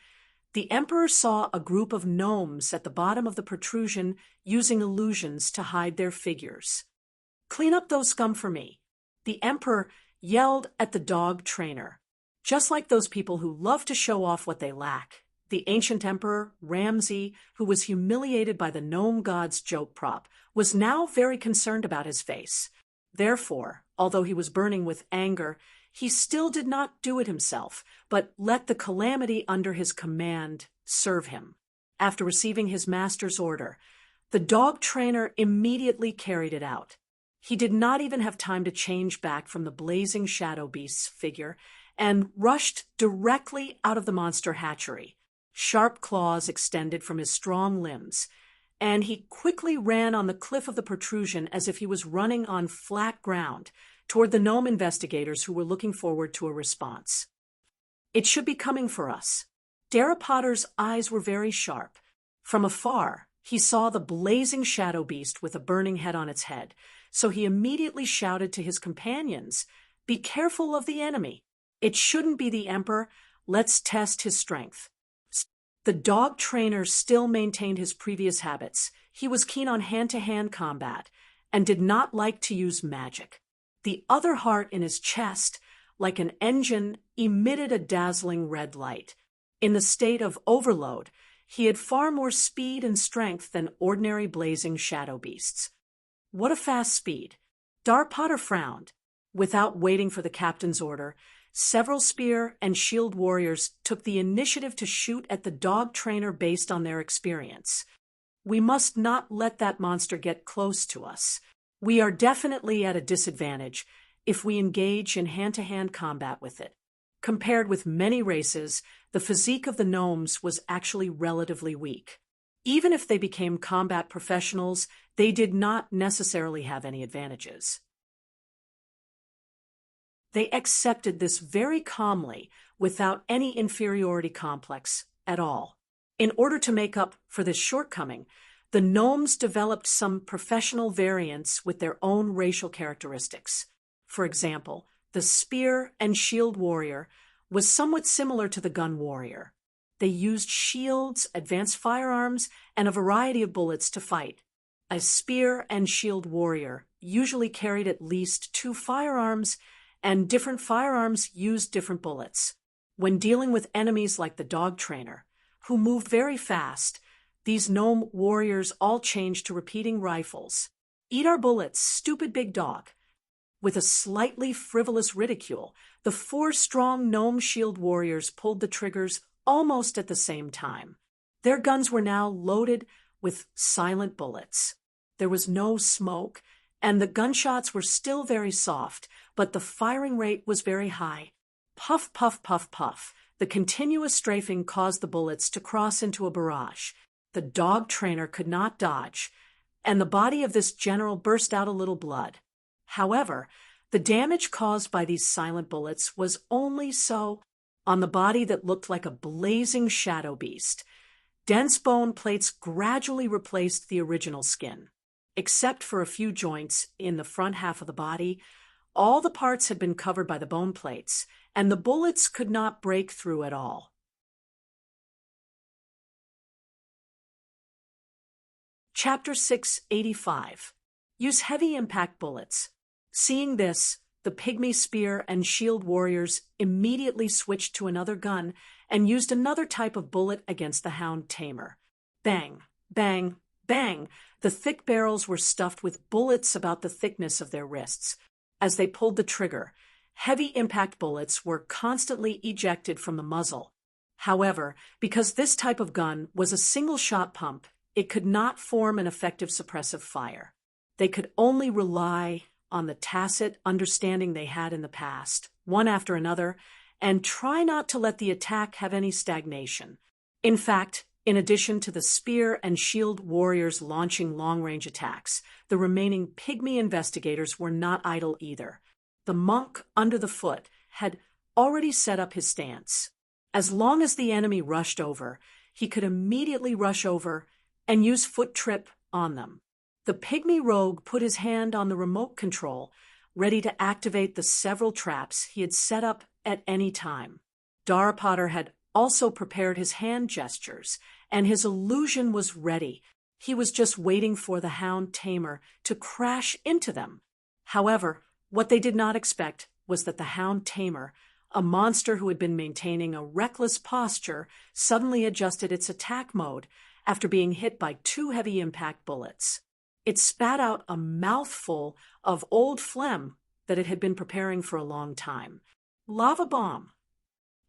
the emperor saw a group of gnomes at the bottom of the protrusion using illusions to hide their figures. "Clean up those scum for me," the emperor yelled at the dog trainer. Just like those people who love to show off what they lack, the ancient emperor, Ramsay, who was humiliated by the gnome god's joke prop, was now very concerned about his face. Therefore, although he was burning with anger, he still did not do it himself, but let the calamity under his command serve him. After receiving his master's order, the dog trainer immediately carried it out. He did not even have time to change back from the blazing shadow beast's figure and rushed directly out of the monster hatchery. Sharp claws extended from his strong limbs, and he quickly ran on the cliff of the protrusion as if he was running on flat ground toward the gnome investigators who were looking forward to a response. "It should be coming for us." Dara Potter's eyes were very sharp. From afar, he saw the blazing shadow beast with a burning head on its head, so he immediately shouted to his companions, "Be careful of the enemy. It shouldn't be the emperor. Let's test his strength." The dog trainer still maintained his previous habits. He was keen on hand-to-hand combat and did not like to use magic. The other heart in his chest, like an engine, emitted a dazzling red light. In the state of overload, he had far more speed and strength than ordinary blazing shadow beasts. What a fast speed! Dar Potter frowned. Without waiting for the captain's order, several spear and shield warriors took the initiative to shoot at the dog trainer based on their experience. "We must not let that monster get close to us. We are definitely at a disadvantage if we engage in hand-to-hand combat with it." Compared with many races, the physique of the gnomes was actually relatively weak. Even if they became combat professionals, they did not necessarily have any advantages. They accepted this very calmly, without any inferiority complex at all. In order to make up for this shortcoming, the gnomes developed some professional variants with their own racial characteristics. For example, the spear and shield warrior was somewhat similar to the gun warrior. They used shields, advanced firearms, and a variety of bullets to fight. A spear and shield warrior usually carried at least 2 firearms, and different firearms used different bullets. When dealing with enemies like the dog trainer, who moved very fast, these gnome warriors all changed to repeating rifles. "Eat our bullets, stupid big dog." With a slightly frivolous ridicule, the 4 strong gnome shield warriors pulled the triggers almost at the same time. Their guns were now loaded with silent bullets. There was no smoke, and the gunshots were still very soft, but the firing rate was very high. Puff, puff, puff, puff. The continuous strafing caused the bullets to cross into a barrage. The dog trainer could not dodge, and the body of this general burst out a little blood. However, the damage caused by these silent bullets was only so on the body that looked like a blazing shadow beast. Dense bone plates gradually replaced the original skin. Except for a few joints in the front half of the body, all the parts had been covered by the bone plates, and the bullets could not break through at all. Chapter 685. Use heavy impact bullets. Seeing this, the pygmy spear and shield warriors immediately switched to another gun and used another type of bullet against the hound tamer. Bang, bang, bang! The thick barrels were stuffed with bullets about the thickness of their wrists. As they pulled the trigger, heavy impact bullets were constantly ejected from the muzzle. However, because this type of gun was a single-shot pump, it could not form an effective suppressive fire. They could only rely on the tacit understanding they had in the past, one after another, and try not to let the attack have any stagnation. In fact, in addition to the spear and shield warriors launching long-range attacks, the remaining pygmy investigators were not idle either. The monk under the foot had already set up his stance. As long as the enemy rushed over, he could immediately rush over and use foot trip on them. The pygmy rogue put his hand on the remote control, ready to activate the several traps he had set up at any time. Potter had also prepared his hand gestures, and his illusion was ready. He was just waiting for the hound tamer to crash into them. However, what they did not expect was that the hound tamer, a monster who had been maintaining a reckless posture, suddenly adjusted its attack mode after being hit by 2 heavy impact bullets. It spat out a mouthful of old phlegm that it had been preparing for a long time. Lava bomb.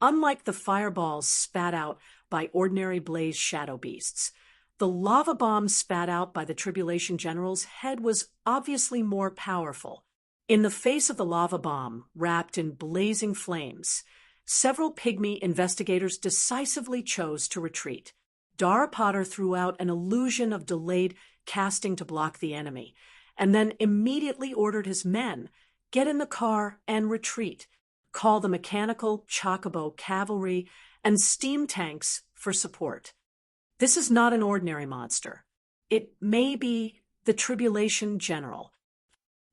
Unlike the fireballs spat out by ordinary blaze shadow beasts, the lava bomb spat out by the Tribulation General's head was obviously more powerful. In the face of the lava bomb, wrapped in blazing flames, several pygmy investigators decisively chose to retreat. Potter threw out an illusion of delayed casting to block the enemy, and then immediately ordered his men, "Get in the car and retreat. Call the mechanical chocobo cavalry and steam tanks for support." This is not an ordinary monster. It may be the Tribulation General.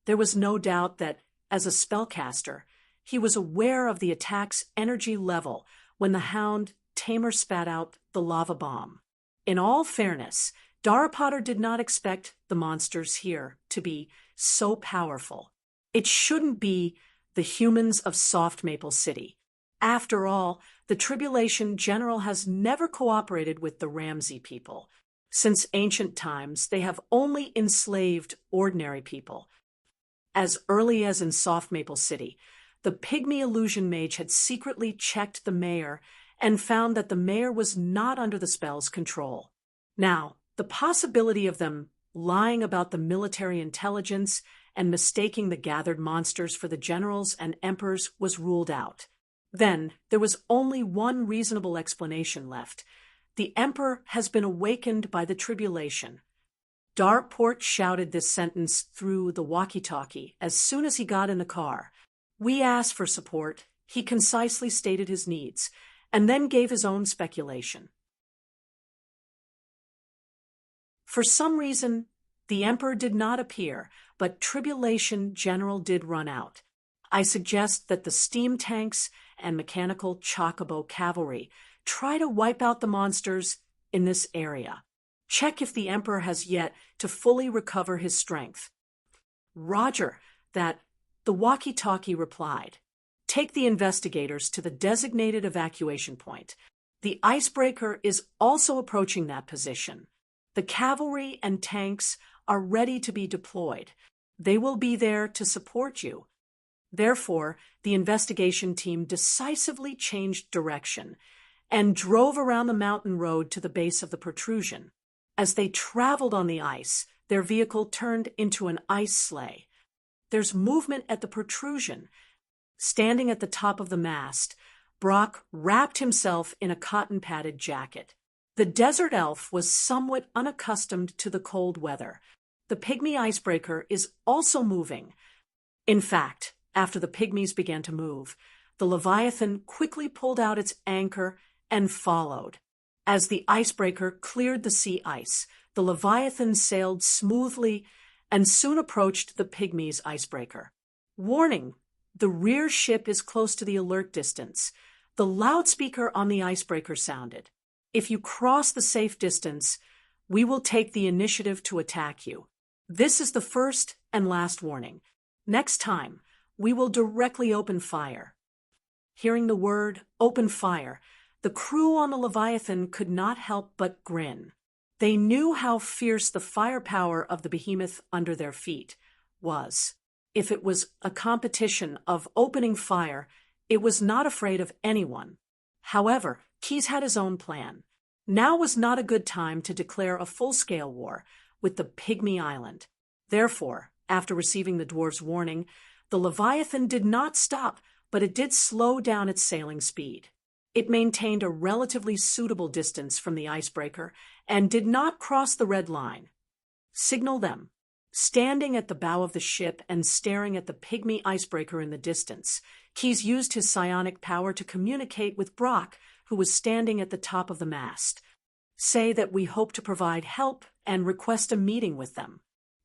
There was no doubt that, as a spellcaster, he was aware of the attack's energy level when the hound tamer spat out the lava bomb. In all fairness, Potter did not expect the monsters here to be so powerful. It shouldn't be the humans of Soft Maple City. After all, the Tribulation General has never cooperated with the Ramsey people. Since ancient times, they have only enslaved ordinary people. As early as in Soft Maple City, the pygmy illusion mage had secretly checked the mayor and found that the mayor was not under the spell's control. Now, the possibility of them lying about the military intelligence and mistaking the gathered monsters for the generals and emperors was ruled out. Then there was only one reasonable explanation left. The emperor has been awakened by the tribulation. Darkport shouted this sentence through the walkie-talkie as soon as he got in the car. "We asked for support." He concisely stated his needs, and then gave his own speculation. For some reason, the emperor did not appear, but Tribulation General did run out. I suggest that the steam tanks and mechanical chocobo cavalry try to wipe out the monsters in this area. Check if the emperor has yet to fully recover his strength. "Roger," the walkie-talkie replied. "Take the investigators to the designated evacuation point. The icebreaker is also approaching that position. The cavalry and tanks are ready to be deployed. They will be there to support you." Therefore, the investigation team decisively changed direction and drove around the mountain road to the base of the protrusion. As they traveled on the ice, their vehicle turned into an ice sleigh. "There's movement at the protrusion." Standing at the top of the mast, Brock wrapped himself in a cotton-padded jacket. The desert elf was somewhat unaccustomed to the cold weather. The pygmy icebreaker is also moving. In fact, after the pygmies began to move, the Leviathan quickly pulled out its anchor and followed. As the icebreaker cleared the sea ice, the Leviathan sailed smoothly and soon approached the pygmies' icebreaker. "Warning! The rear ship is close to the alert distance." The loudspeaker on the icebreaker sounded. "If you cross the safe distance, we will take the initiative to attack you. This is the first and last warning. Next time, we will directly open fire." Hearing the word "open fire," the crew on the Leviathan could not help but grin. They knew how fierce the firepower of the behemoth under their feet was. If it was a competition of opening fire, it was not afraid of anyone. However, Keyes had his own plan. Now was not a good time to declare a full-scale war with the Pygmy Island. Therefore, after receiving the dwarves' warning, the Leviathan did not stop, but it did slow down its sailing speed. It maintained a relatively suitable distance from the icebreaker and did not cross the red line. "Signal them." Standing at the bow of the ship and staring at the pygmy icebreaker in the distance, Keyes used his psionic power to communicate with Brock, who was standing at the top of the mast. Say that we hope to provide help and request a meeting with them.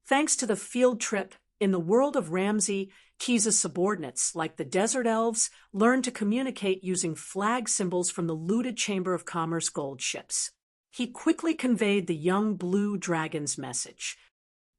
Thanks to the field trip, in the world of Ramsay, Keyes' subordinates, like the desert elves, learned to communicate using flag symbols from the looted Chamber of Commerce gold ships. He quickly conveyed the young blue dragon's message.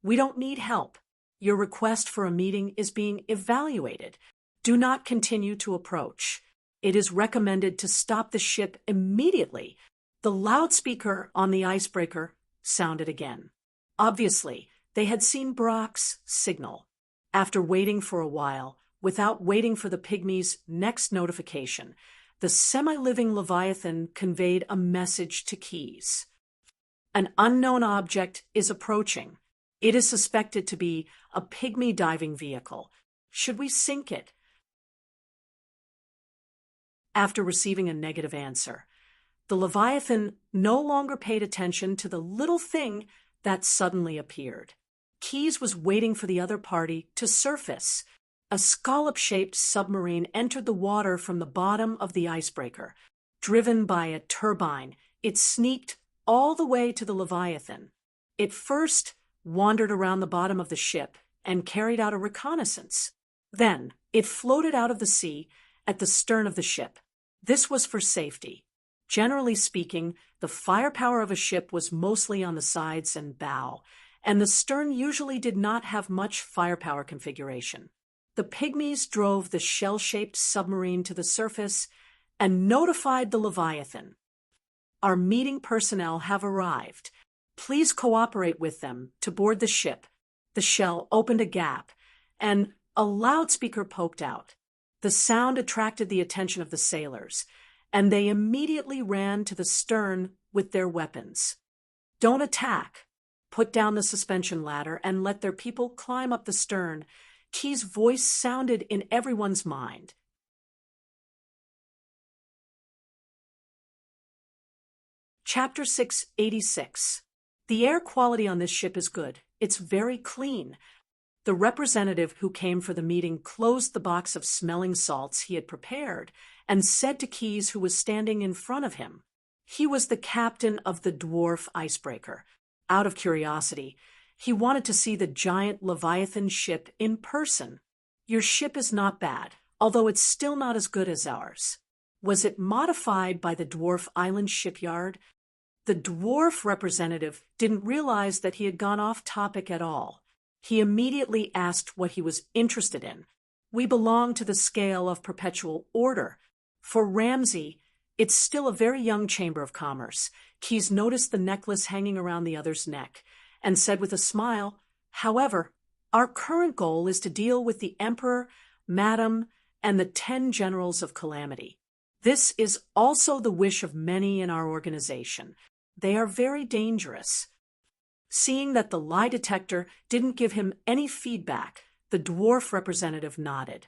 We don't need help. Your request for a meeting is being evaluated. Do not continue to approach. It is recommended to stop the ship immediately. The loudspeaker on the icebreaker sounded again. Obviously, they had seen Brock's signal. After waiting for a while, without waiting for the pygmies' next notification, the semi-living Leviathan conveyed a message to Keyes. An unknown object is approaching. It is suspected to be a pygmy diving vehicle. Should we sink it? After receiving a negative answer, the Leviathan no longer paid attention to the little thing that suddenly appeared. Keyes was waiting for the other party to surface. A scallop-shaped submarine entered the water from the bottom of the icebreaker. Driven by a turbine, it sneaked all the way to the Leviathan. It first wandered around the bottom of the ship and carried out a reconnaissance. Then, it floated out of the sea at the stern of the ship. This was for safety. Generally speaking, the firepower of a ship was mostly on the sides and bow, and the stern usually did not have much firepower configuration. The pygmies drove the shell-shaped submarine to the surface and notified the Leviathan. Our meeting personnel have arrived. Please cooperate with them to board the ship. The shell opened a gap, and a loudspeaker poked out. The sound attracted the attention of the sailors, and they immediately ran to the stern with their weapons. Don't attack. Put down the suspension ladder and let their people climb up the stern. Keyes' voice sounded in everyone's mind. Chapter 686. The air quality on this ship is good. It's very clean. The representative who came for the meeting closed the box of smelling salts he had prepared and said to Keyes, who was standing in front of him. He was the captain of the dwarf icebreaker. Out of curiosity, he wanted to see the giant Leviathan ship in person. Your ship is not bad, although it's still not as good as ours. Was it modified by the dwarf island shipyard? The dwarf representative didn't realize that he had gone off topic at all. He immediately asked what he was interested in. We belong to the scale of perpetual order. For Ramsay, it's still a very young chamber of commerce. Keyes noticed the necklace hanging around the other's neck and said with a smile, however, our current goal is to deal with the Emperor, Madam, and the 10 generals of calamity. This is also the wish of many in our organization. They are very dangerous. Seeing that the lie detector didn't give him any feedback, the dwarf representative nodded.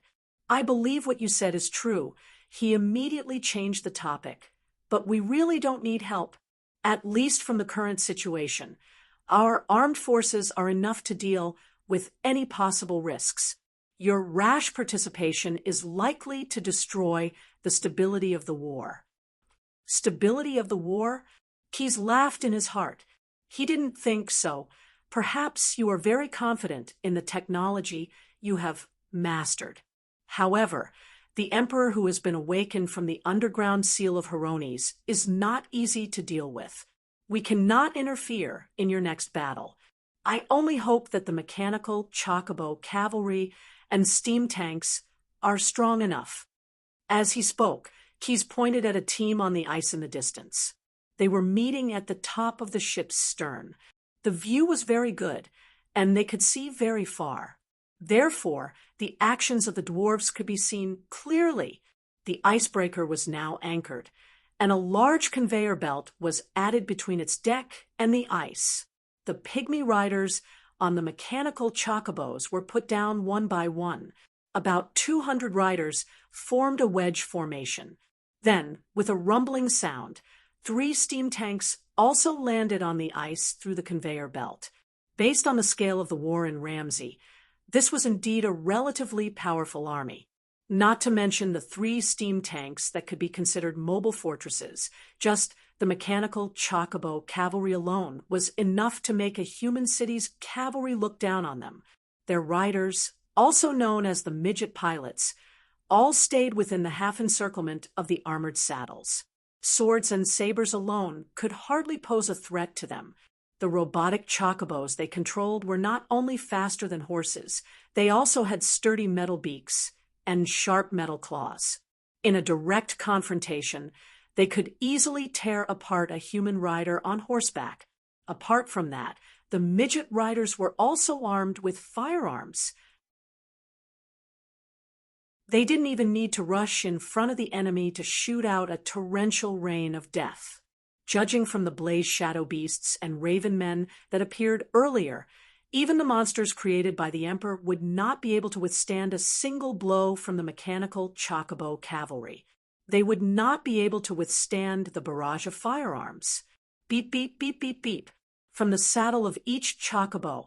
I believe what you said is true. He immediately changed the topic. But we really don't need help, at least from the current situation. Our armed forces are enough to deal with any possible risks. Your rash participation is likely to destroy the stability of the war. Stability of the war? Keyes laughed in his heart. He didn't think so. Perhaps you are very confident in the technology you have mastered. However, the Emperor who has been awakened from the underground seal of Herones is not easy to deal with. We cannot interfere in your next battle. I only hope that the mechanical chocobo cavalry and steam tanks are strong enough. As he spoke, Keyes pointed at a team on the ice in the distance. They were meeting at the top of the ship's stern. The view was very good, and they could see very far. Therefore, the actions of the dwarves could be seen clearly. The icebreaker was now anchored, and a large conveyor belt was added between its deck and the ice. The pygmy riders on the mechanical chocobos were put down one by one. About 200 riders formed a wedge formation. Then, with a rumbling sound, 3 steam tanks also landed on the ice through the conveyor belt. Based on the scale of the war in Ramsey, this was indeed a relatively powerful army. Not to mention the 3 steam tanks that could be considered mobile fortresses. Just the mechanical Chocobo cavalry alone was enough to make a human city's cavalry look down on them. Their riders, also known as the midget pilots, all stayed within the half-encirclement of the armored saddles. Swords and sabers alone could hardly pose a threat to them. The robotic chocobos they controlled were not only faster than horses, they also had sturdy metal beaks and sharp metal claws. In a direct confrontation, they could easily tear apart a human rider on horseback. Apart from that, the midget riders were also armed with firearms. They didn't even need to rush in front of the enemy to shoot out a torrential rain of death. Judging from the blaze shadow beasts and raven men that appeared earlier, even the monsters created by the Emperor would not be able to withstand a single blow from the mechanical Chocobo cavalry. They would not be able to withstand the barrage of firearms. Beep, beep, beep, beep, beep. From the saddle of each Chocobo,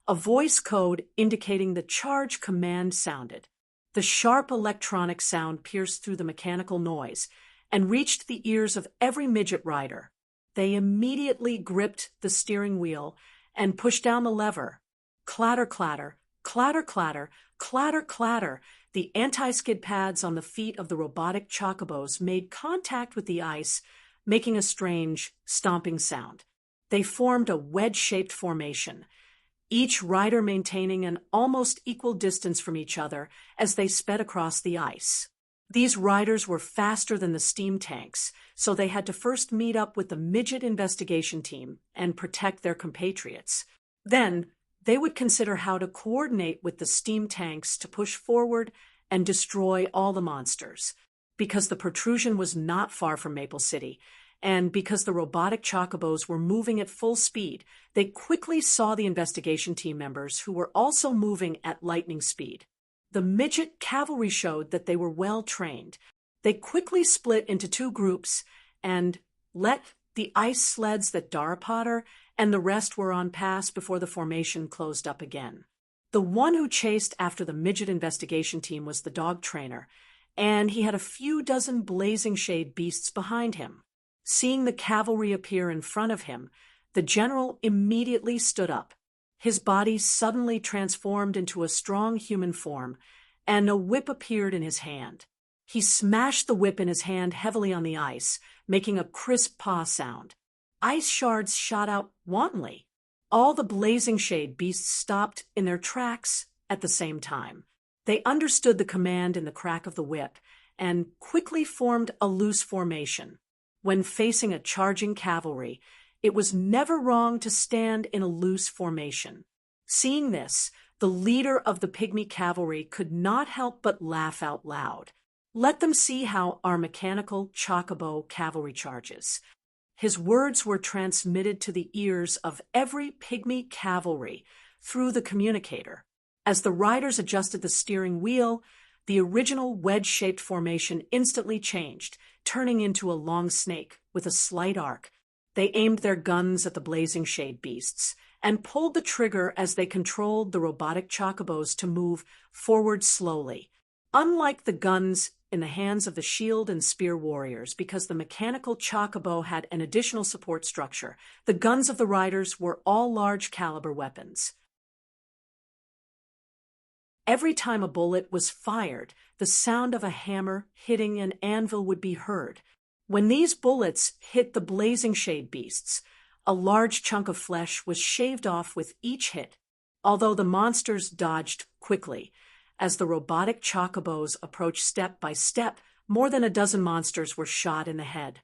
a voice code indicating the charge command sounded. The sharp electronic sound pierced through the mechanical noise and reached the ears of every midget rider. They immediately gripped the steering wheel and pushed down the lever. Clatter, clatter, clatter, clatter, clatter, clatter. The anti-skid pads on the feet of the robotic chocobos made contact with the ice, making a strange, stomping sound. They formed a wedge-shaped formation, each rider maintaining an almost equal distance from each other as they sped across the ice. These riders were faster than the steam tanks, so they had to first meet up with the midget investigation team and protect their compatriots. Then, they would consider how to coordinate with the steam tanks to push forward and destroy all the monsters. Because the protrusion was not far from Maple City, and because the robotic chocobos were moving at full speed, they quickly saw the investigation team members who were also moving at lightning speed. The midget cavalry showed that they were well trained. They quickly split into 2 groups and let the ice sleds that Dara Potter and the rest were on pass before the formation closed up again. The one who chased after the midget investigation team was the dog trainer, and he had a few dozen blazing shade beasts behind him. Seeing the cavalry appear in front of him, the general immediately stood up. His body suddenly transformed into a strong human form, and a whip appeared in his hand. He smashed the whip in his hand heavily on the ice, making a crisp paw sound. Ice shards shot out wantonly. All the blazing shade beasts stopped in their tracks at the same time. They understood the command in the crack of the whip, and quickly formed a loose formation. When facing a charging cavalry, it was never wrong to stand in a loose formation. Seeing this, the leader of the pygmy cavalry could not help but laugh out loud. Let them see how our mechanical Chocobo cavalry charges. His words were transmitted to the ears of every pygmy cavalry through the communicator. As the riders adjusted the steering wheel, the original wedge-shaped formation instantly changed, turning into a long snake with a slight arc. They aimed their guns at the blazing shade beasts and pulled the trigger as they controlled the robotic chocobos to move forward slowly. Unlike the guns in the hands of the shield and spear warriors, because the mechanical chocobo had an additional support structure, the guns of the riders were all large caliber weapons. Every time a bullet was fired, the sound of a hammer hitting an anvil would be heard. When these bullets hit the blazing shade beasts, a large chunk of flesh was shaved off with each hit, although the monsters dodged quickly. As the robotic chocobos approached step by step, more than a dozen monsters were shot in the head.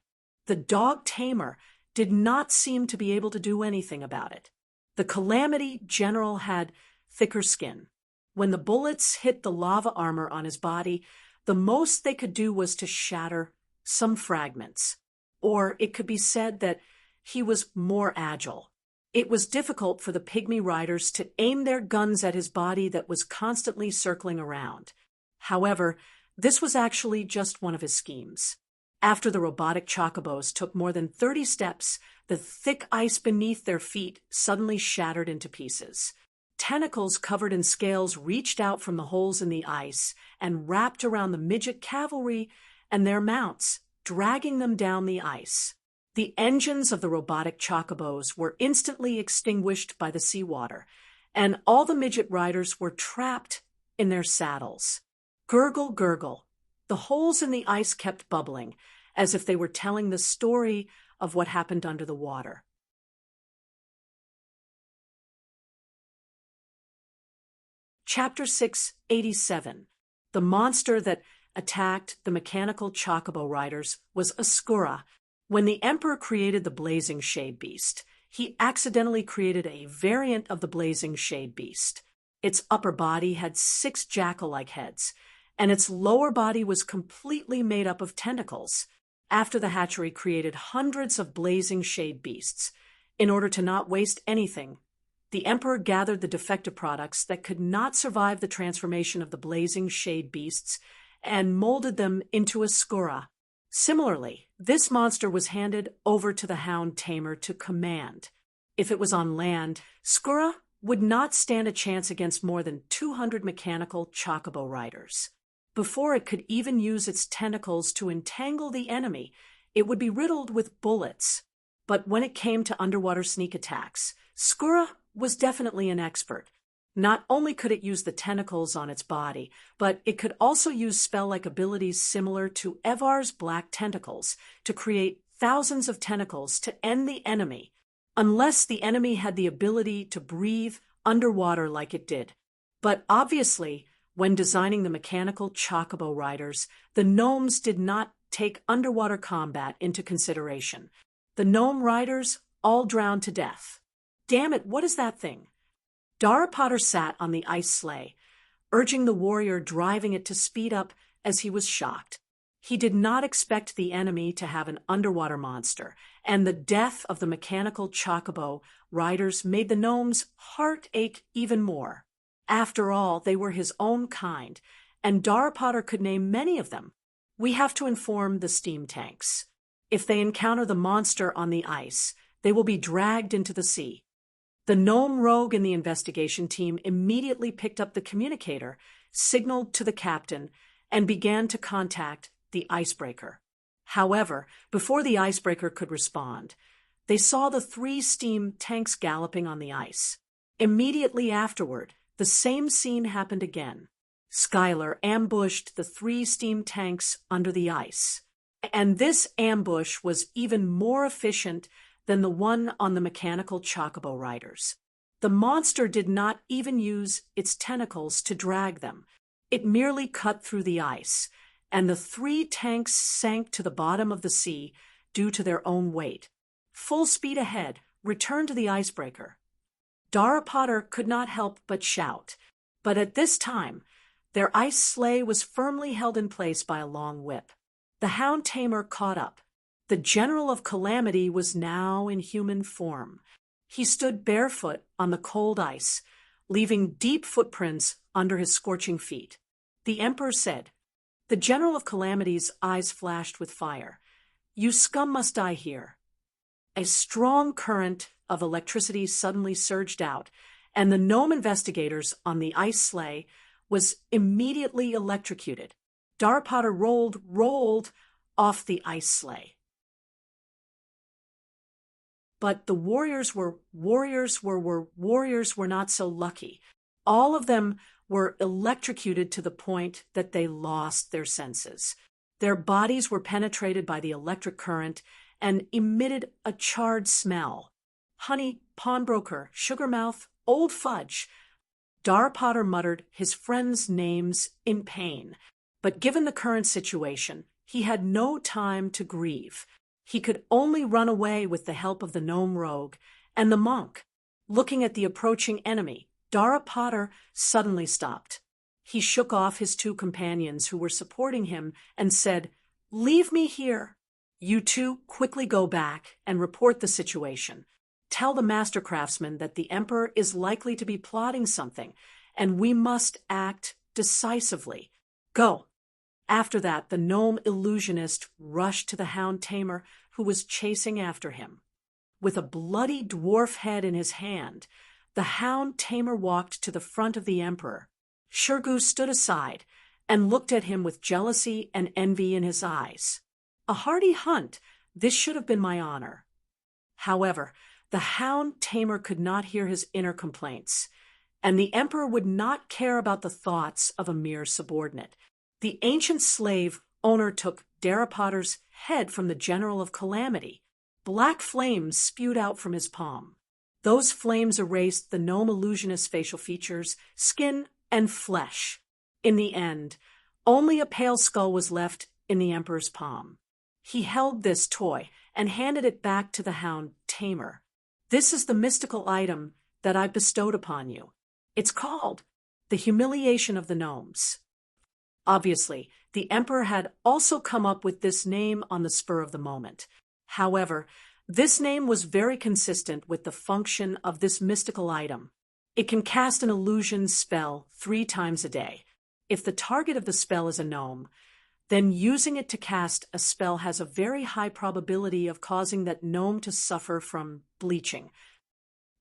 The dog tamer did not seem to be able to do anything about it. The Calamity General had thicker skin. When the bullets hit the lava armor on his body, the most they could do was to shatter some fragments. Or it could be said that he was more agile. It was difficult for the pygmy riders to aim their guns at his body that was constantly circling around. However, this was actually just one of his schemes. After the robotic chocobos took more than 30 steps, the thick ice beneath their feet suddenly shattered into pieces. Tentacles covered in scales reached out from the holes in the ice and wrapped around the midget cavalry and their mounts, dragging them down the ice. The engines of the robotic chocobos were instantly extinguished by the seawater, and all the midget riders were trapped in their saddles. Gurgle, gurgle. The holes in the ice kept bubbling, as if they were telling the story of what happened under the water. Chapter 687. The monster that attacked the mechanical chocobo riders was Ascura. When the Emperor created the blazing shade beast, he accidentally created a variant of the blazing shade beast. Its upper body had 6 jackal-like heads, and its lower body was completely made up of tentacles. After the hatchery created hundreds of blazing shade beasts, in order to not waste anything, the Emperor gathered the defective products that could not survive the transformation of the blazing shade beasts and molded them into Ascura. Similarly, this monster was handed over to the hound tamer to command. If it was on land, Ascura would not stand a chance against more than 200 mechanical chocobo riders. Before it could even use its tentacles to entangle the enemy, it would be riddled with bullets. But when it came to underwater sneak attacks, Ascura was definitely an expert. Not only could it use the tentacles on its body, but it could also use spell-like abilities similar to Evar's black tentacles to create thousands of tentacles to end the enemy, unless the enemy had the ability to breathe underwater like it did. But obviously, when designing the mechanical chocobo riders, the gnomes did not take underwater combat into consideration. The gnome riders all drowned to death. Damn it, what is that thing? Dara Potter sat on the ice sleigh, urging the warrior driving it to speed up as he was shocked. He did not expect the enemy to have an underwater monster, and the death of the mechanical chocobo riders made the gnome's heart ache even more. After all, they were his own kind, and Dara Potter could name many of them. We have to inform the steam tanks. If they encounter the monster on the ice, they will be dragged into the sea. The gnome rogue in the investigation team immediately picked up the communicator, signaled to the captain, and began to contact the icebreaker. However, before the icebreaker could respond, they saw the 3 steam tanks galloping on the ice. Immediately afterward, the same scene happened again. Skylar ambushed the 3 steam tanks under the ice, and this ambush was even more efficient than the one on the mechanical chocobo riders. The monster did not even use its tentacles to drag them. It merely cut through the ice, and the 3 tanks sank to the bottom of the sea due to their own weight. Full speed ahead, return to the icebreaker. Dara Potter could not help but shout, but at this time, their ice sleigh was firmly held in place by a long whip. The hound tamer caught up. The General of Calamity was now in human form. He stood barefoot on the cold ice, leaving deep footprints under his scorching feet. The Emperor said, The General of Calamity's eyes flashed with fire. You scum must die here. A strong current of electricity suddenly surged out, and the gnome investigators on the ice sleigh was immediately electrocuted. Dara Potter rolled off the ice sleigh. But the warriors were not so lucky. All of them were electrocuted to the point that they lost their senses. Their bodies were penetrated by the electric current and emitted a charred smell. Honey, pawnbroker, sugarmouth, old fudge. Dara Potter muttered his friends' names in pain, but given the current situation, he had no time to grieve. He could only run away with the help of the gnome rogue and the monk. Looking at the approaching enemy, Dara Potter suddenly stopped. He shook off his 2 companions who were supporting him and said, "Leave me here. You 2 quickly go back and report the situation. Tell the master craftsman that the Emperor is likely to be plotting something, and we must act decisively. Go." After that, the gnome illusionist rushed to the hound tamer who was chasing after him. With a bloody dwarf head in his hand, the hound tamer walked to the front of the emperor. Shirgu stood aside and looked at him with jealousy and envy in his eyes. A hardy hunt, this should have been my honor. However, the hound tamer could not hear his inner complaints, and the emperor would not care about the thoughts of a mere subordinate. The ancient slave owner took Darapotter's head from the general of calamity. Black flames spewed out from his palm. Those flames erased the gnome illusionist's facial features, skin, and flesh. In the end, only a pale skull was left in the emperor's palm. He held this toy and handed it back to the hound tamer. This is the mystical item that I bestowed upon you. It's called the humiliation of the gnomes. Obviously, the emperor had also come up with this name on the spur of the moment. However, this name was very consistent with the function of this mystical item. It can cast an illusion spell 3 times a day. If the target of the spell is a gnome, then using it to cast a spell has a very high probability of causing that gnome to suffer from bleaching.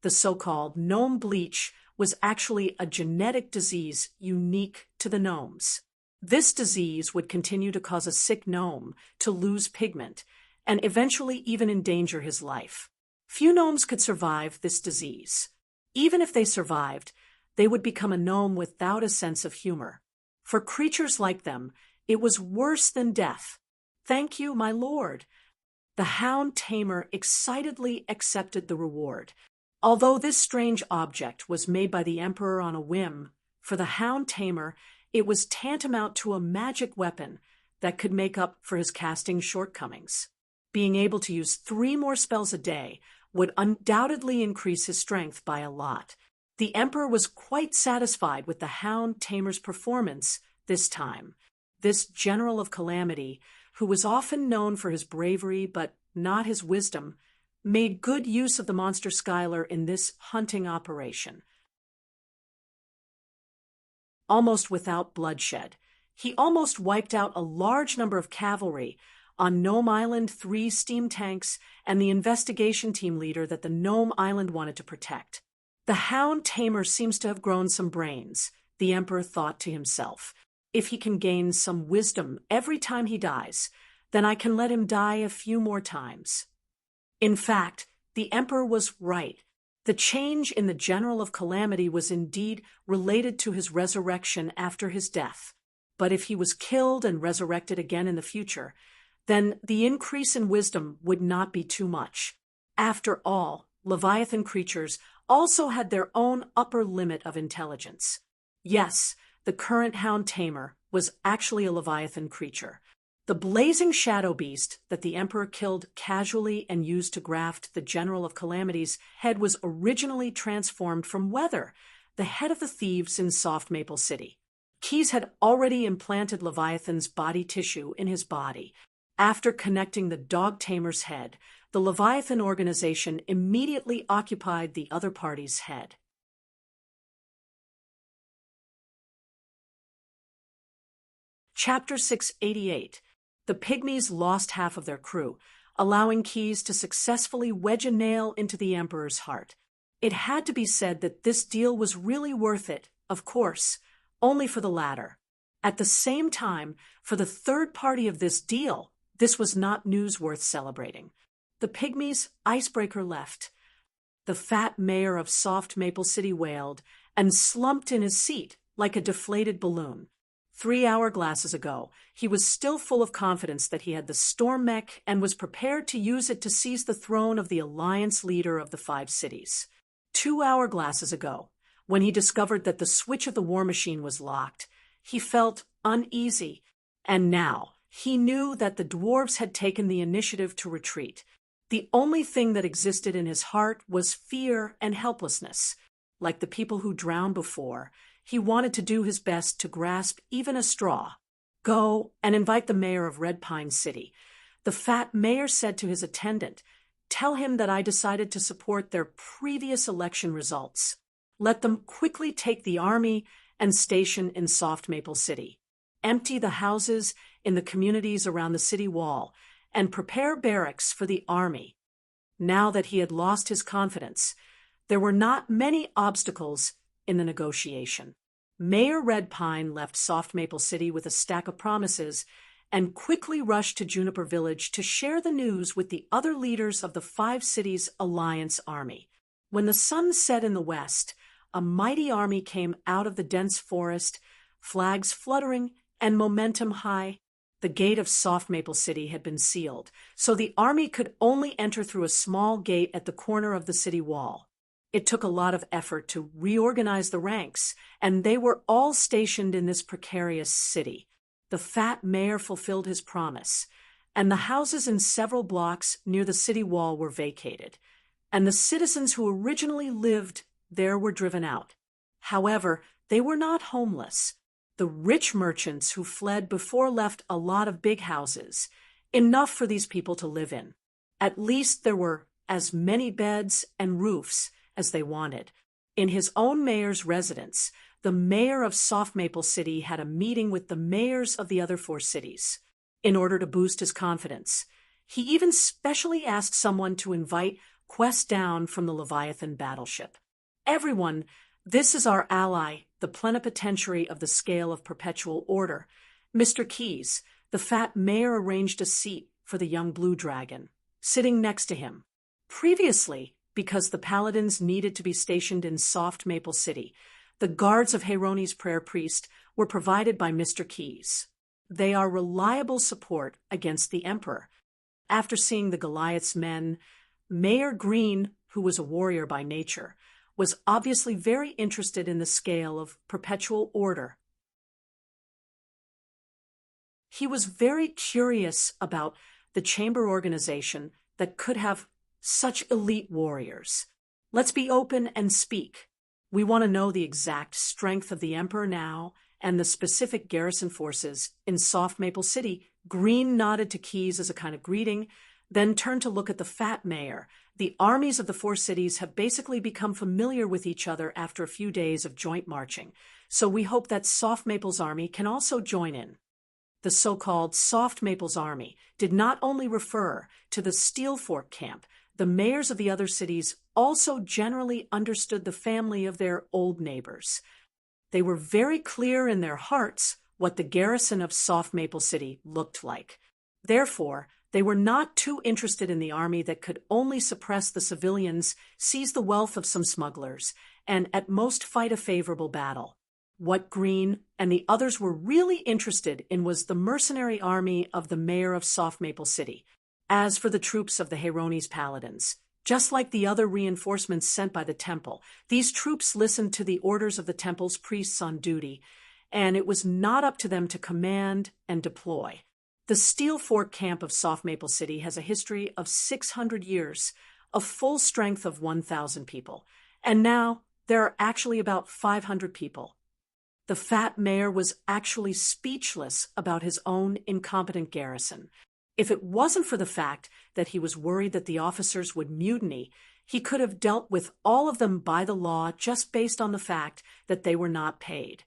The so-called gnome bleach was actually a genetic disease unique to the gnomes. This disease would continue to cause a sick gnome to lose pigment and eventually even endanger his life. Few gnomes could survive this disease. Even if they survived, they would become a gnome without a sense of humor. For creatures like them, it was worse than death. Thank you, my lord. The hound tamer excitedly accepted the reward. Although this strange object was made by the emperor on a whim, for the hound tamer, it was tantamount to a magic weapon that could make up for his casting shortcomings. Being able to use 3 more spells a day would undoubtedly increase his strength by a lot. The emperor was quite satisfied with the hound tamer's performance this time. This general of calamity, who was often known for his bravery but not his wisdom, made good use of the monster Skylar in this hunting operation. Almost without bloodshed, he almost wiped out a large number of cavalry on Gnome Island, 3 steam tanks, and the investigation team leader that the Gnome Island wanted to protect. The hound tamer seems to have grown some brains, the emperor thought to himself. If he can gain some wisdom every time he dies, then I can let him die a few more times. In fact, the emperor was right. The change in the general of calamity was indeed related to his resurrection after his death. But if he was killed and resurrected again in the future, then the increase in wisdom would not be too much. After all, Leviathan creatures also had their own upper limit of intelligence. Yes, the current hound tamer was actually a Leviathan creature. The blazing shadow beast that the emperor killed casually and used to graft the general of calamity's head was originally transformed from Weather, the head of the thieves in Soft Maple City. Keyes had already implanted Leviathan's body tissue in his body. After connecting the dog tamer's head, the Leviathan organization immediately occupied the other party's head. Chapter 688. The Pygmies lost half of their crew, allowing Keyes to successfully wedge a nail into the Emperor's heart. It had to be said that this deal was really worth it, of course, only for the latter. At the same time, for the third party of this deal, this was not news worth celebrating. The Pygmies' icebreaker left. The fat mayor of Soft Maple City wailed and slumped in his seat like a deflated balloon. 3 hourglasses ago, he was still full of confidence that he had the storm mech and was prepared to use it to seize the throne of the alliance leader of the 5 cities. 2 hourglasses ago, when he discovered that the switch of the war machine was locked, he felt uneasy, and now he knew that the dwarves had taken the initiative to retreat. The only thing that existed in his heart was fear and helplessness. Like the people who drowned before, he wanted to do his best to grasp even a straw. Go and invite the mayor of Red Pine City. The fat mayor said to his attendant, "Tell him that I decided to support their previous election results. Let them quickly take the army and station in Soft Maple City." empty the houses in the communities around the city wall, and prepare barracks for the army. Now that he had lost his confidence, there were not many obstacles in the negotiation. Mayor Red Pine left Soft Maple City with a stack of promises and quickly rushed to Juniper Village to share the news with the other leaders of the Five Cities Alliance Army. When the sun set in the west, a mighty army came out of the dense forest, flags fluttering and momentum high. The gate of Soft Maple City had been sealed, so the army could only enter through a small gate at the corner of the city wall. It took a lot of effort to reorganize the ranks, and they were all stationed in this precarious city. The fat mayor fulfilled his promise, and the houses in several blocks near the city wall were vacated, and the citizens who originally lived there were driven out. However, they were not homeless. The rich merchants who fled before left a lot of big houses, enough for these people to live in. At least there were as many beds and roofs as they wanted. In his own mayor's residence, the mayor of Soft Maple City had a meeting with the mayors of the other 4 cities. In order to boost his confidence, he even specially asked someone to invite Quest down from the Leviathan battleship. Everyone, this is our ally, the plenipotentiary of the scale of perpetual order. Mr. Keyes, the fat mayor, arranged a seat for the young blue dragon, sitting next to him. Previously, because the paladins needed to be stationed in Soft Maple City, the guards of Herone's prayer priest were provided by Mr. Keyes. They are reliable support against the Emperor. After seeing the Goliath's men, Mayor Green, who was a warrior by nature, was obviously very interested in the scale of perpetual order. He was very curious about the chamber organization that could have such elite warriors. Let's be open and speak. We want to know the exact strength of the Emperor now and the specific garrison forces in Soft Maple City. Green nodded to Keyes as a kind of greeting, then turned to look at the fat mayor. The armies of the 4 cities have basically become familiar with each other after a few days of joint marching, so we hope that Soft Maple's army can also join in. The so-called Soft Maple's army did not only refer to the Steel Fork camp. The mayors of the other cities also generally understood the family of their old neighbors. They were very clear in their hearts what the garrison of Soft Maple City looked like. Therefore, they were not too interested in the army that could only suppress the civilians, seize the wealth of some smugglers, and at most fight a favorable battle. What Green and the others were really interested in was the mercenary army of the mayor of Soft Maple City. As for the troops of the Herone's paladins, just like the other reinforcements sent by the temple, these troops listened to the orders of the temple's priests on duty, and it was not up to them to command and deploy. The Steel Fork camp of Soft Maple City has a history of 600 years, a full strength of 1,000 people, and now there are actually about 500 people. The fat mayor was actually speechless about his own incompetent garrison. If it wasn't for the fact that he was worried that the officers would mutiny, he could have dealt with all of them by the law just based on the fact that they were not paid.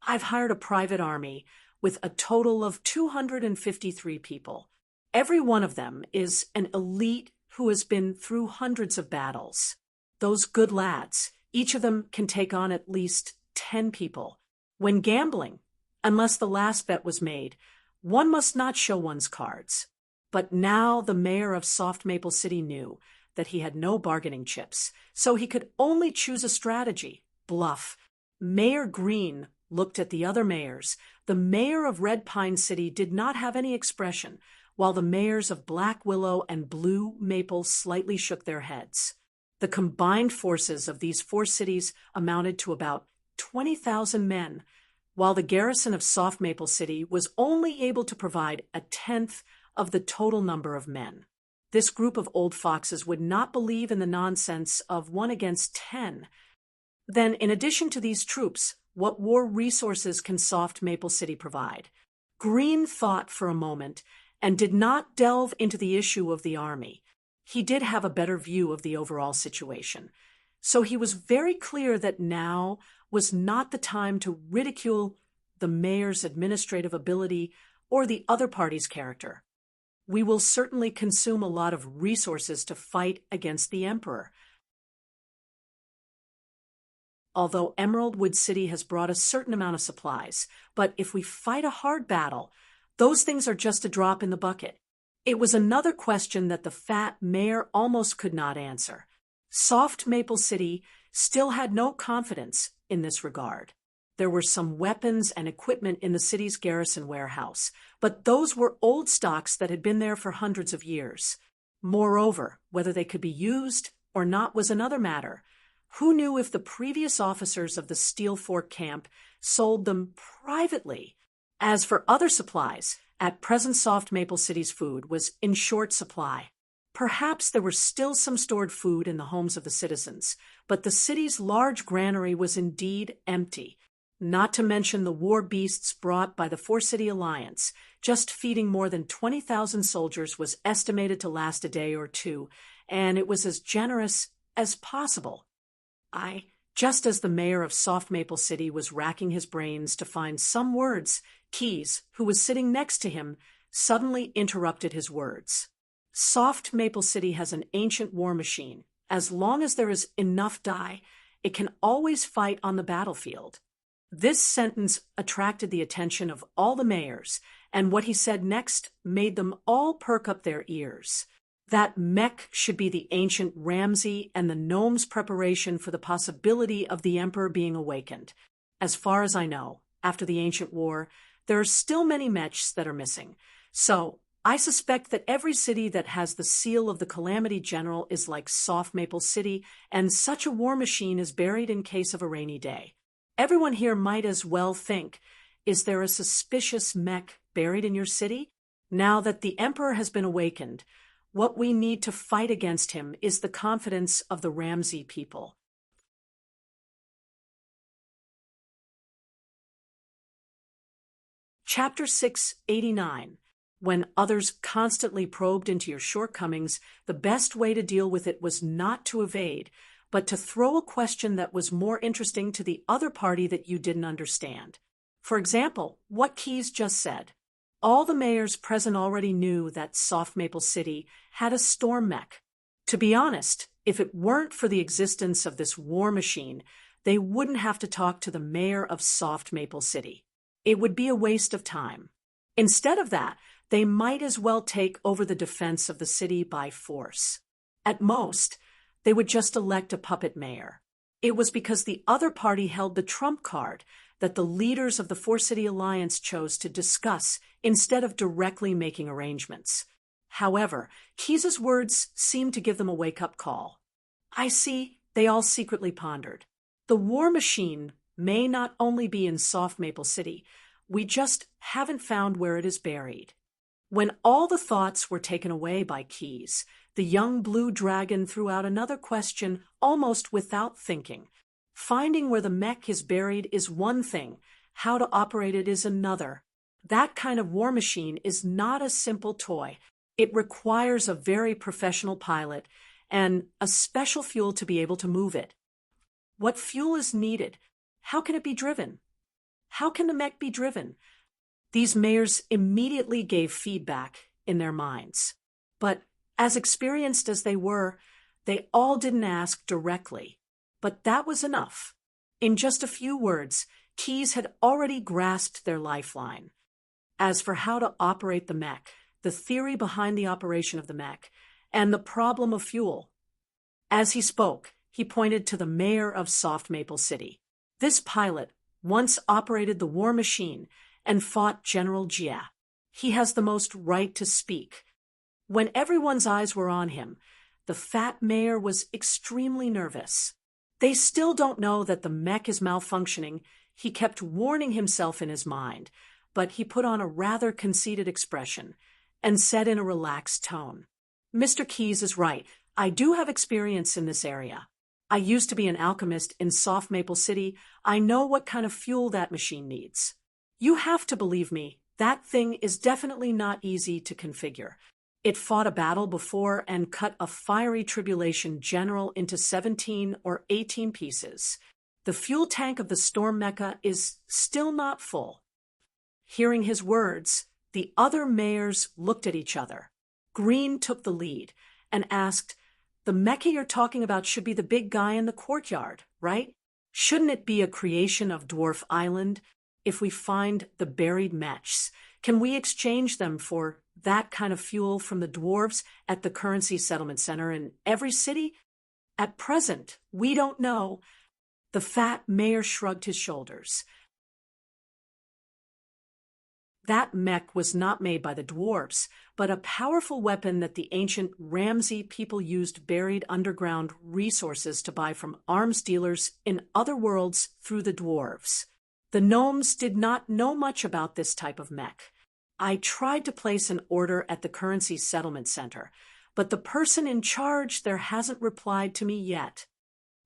I've hired a private army with a total of 253 people. Every one of them is an elite who has been through hundreds of battles. Those good lads, each of them can take on at least 10 people. When gambling, unless the last bet was made, one must not show one's cards. But now the mayor of Soft Maple City knew that he had no bargaining chips, so he could only choose a strategy: bluff. Mayor Green looked at the other mayors. The mayor of Red Pine City did not have any expression, while the mayors of Black Willow and Blue Maple slightly shook their heads. The combined forces of these 4 cities amounted to about 20,000 men, while the garrison of Soft Maple City was only able to provide a tenth of the total number of men. This group of old foxes would not believe in the nonsense of 1 against 10. Then, in addition to these troops, what war resources can Soft Maple City provide? Green thought for a moment and did not delve into the issue of the army. He did have a better view of the overall situation, so he was very clear that now was not the time to ridicule the mayor's administrative ability or the other party's character. We will certainly consume a lot of resources to fight against the emperor. Although Emeraldwood City has brought a certain amount of supplies, but if we fight a hard battle, those things are just a drop in the bucket. It was another question that the fat mayor almost could not answer. Soft Maple City still had no confidence in this regard. There were some weapons and equipment in the city's garrison warehouse, but those were old stocks that had been there for hundreds of years. Moreover, whether they could be used or not was another matter. Who knew if the previous officers of the Steel Fork camp sold them privately? As for other supplies, at present Soft Maple City's food was in short supply. Perhaps there were still some stored food in the homes of the citizens, but the city's large granary was indeed empty. Not to mention the war beasts brought by the Four-City Alliance. Just feeding more than 20,000 soldiers was estimated to last a day or two, and it was as generous as possible. Just as the mayor of Soft Maple City was racking his brains to find some words, Keyes, who was sitting next to him, suddenly interrupted his words. Soft Maple City has an ancient war machine. As long as there is enough die, it can always fight on the battlefield. This sentence attracted the attention of all the mayors, and what he said next made them all perk up their ears. That mech should be the ancient Ramsey and the gnomes' preparation for the possibility of the emperor being awakened. As far as I know, after the ancient war, there are still many mechs that are missing. So, I suspect that every city that has the seal of the Calamity General is like Soft Maple City, and such a war machine is buried in case of a rainy day. Everyone here might as well think, is there a suspicious mech buried in your city? Now that the emperor has been awakened, what we need to fight against him is the confidence of the Ramsey people. Chapter 689. When others constantly probed into your shortcomings, the best way to deal with it was not to evade, but to throw a question that was more interesting to the other party that you didn't understand. For example, what Keyes just said. All the mayors present already knew that Soft Maple City had a storm mech. To be honest, if it weren't for the existence of this war machine, they wouldn't have to talk to the mayor of Soft Maple City. It would be a waste of time. Instead of that, they might as well take over the defense of the city by force. At most, they would just elect a puppet mayor. It was because the other party held the trump card that the leaders of the Four-City Alliance chose to discuss instead of directly making arrangements. However, Keyes' words seemed to give them a wake-up call. I see, they all secretly pondered. The war machine may not only be in Soft Maple City, we just haven't found where it is buried. When all the thoughts were taken away by Keyes, the young blue dragon threw out another question almost without thinking. Finding where the mech is buried is one thing, how to operate it is another. That kind of war machine is not a simple toy. It requires a very professional pilot and a special fuel to be able to move it. What fuel is needed? How can it be driven? How can the mech be driven? These mayors immediately gave feedback in their minds. But as experienced as they were, they all didn't ask directly. But that was enough. In just a few words, Keyes had already grasped their lifeline. As for how to operate the mech, the theory behind the operation of the mech, and the problem of fuel. As he spoke, he pointed to the mayor of Soft Maple City. This pilot once operated the war machine and fought General Jia. He has the most right to speak. When everyone's eyes were on him, the fat mayor was extremely nervous. They still don't know that the mech is malfunctioning. He kept warning himself in his mind, but he put on a rather conceited expression and said in a relaxed tone, Mr. Keyes is right. I do have experience in this area. I used to be an alchemist in Soft Maple City. I know what kind of fuel that machine needs. You have to believe me, that thing is definitely not easy to configure. It fought a battle before and cut a fiery tribulation general into 17 or 18 pieces. The fuel tank of the storm mecha is still not full. Hearing his words, the other mayors looked at each other. Green took the lead and asked, "The Mecha you're talking about should be the big guy in the courtyard, right? Shouldn't it be a creation of Dwarf Island? If we find the buried mechs, can we exchange them for that kind of fuel from the dwarves at the currency settlement center in every city? At present, we don't know." The fat mayor shrugged his shoulders. That mech was not made by the dwarves, but a powerful weapon that the ancient Ramsey people used buried underground resources to buy from arms dealers in other worlds through the dwarves. The gnomes did not know much about this type of mech. I tried to place an order at the currency settlement center, but the person in charge there hasn't replied to me yet.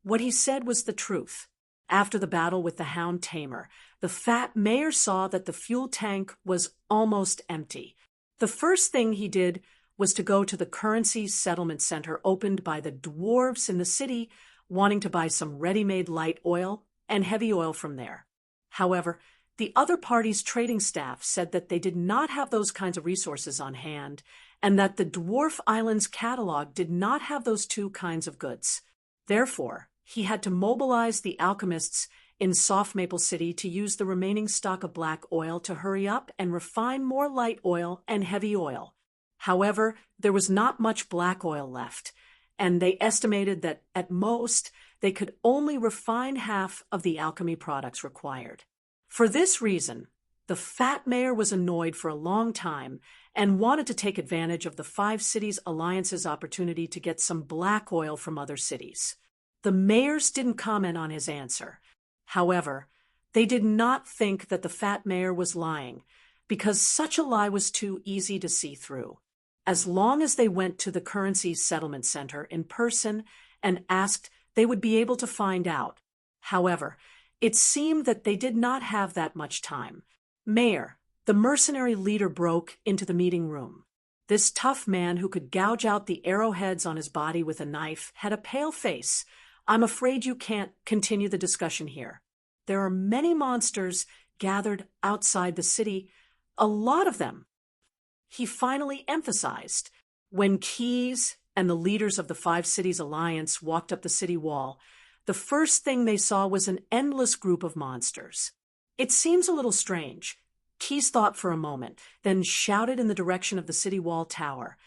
What he said was the truth. After the battle with the Hound Tamer, the fat mayor saw that the fuel tank was almost empty. The first thing he did was to go to the currency settlement center opened by the dwarves in the city, wanting to buy some ready-made light oil and heavy oil from there. However, the other party's trading staff said that they did not have those kinds of resources on hand, and that the Dwarf Island's catalog did not have those two kinds of goods. Therefore, he had to mobilize the alchemists in Soft Maple City to use the remaining stock of black oil to hurry up and refine more light oil and heavy oil. However, there was not much black oil left, and they estimated that at most they could only refine half of the alchemy products required. For this reason, the fat mayor was annoyed for a long time and wanted to take advantage of the Five Cities Alliance's opportunity to get some black oil from other cities. The mayors didn't comment on his answer. However, they did not think that the fat mayor was lying, because such a lie was too easy to see through. As long as they went to the currency settlement center in person and asked, they would be able to find out. However, it seemed that they did not have that much time. Mayor, the mercenary leader, broke into the meeting room. This tough man who could gouge out the arrowheads on his body with a knife had a pale face. "I'm afraid you can't continue the discussion here. There are many monsters gathered outside the city, a lot of them," he finally emphasized. When Keys and the leaders of the Five Cities Alliance walked up the city wall, the first thing they saw was an endless group of monsters. "It seems a little strange." Keys thought for a moment, then shouted in the direction of the city wall tower,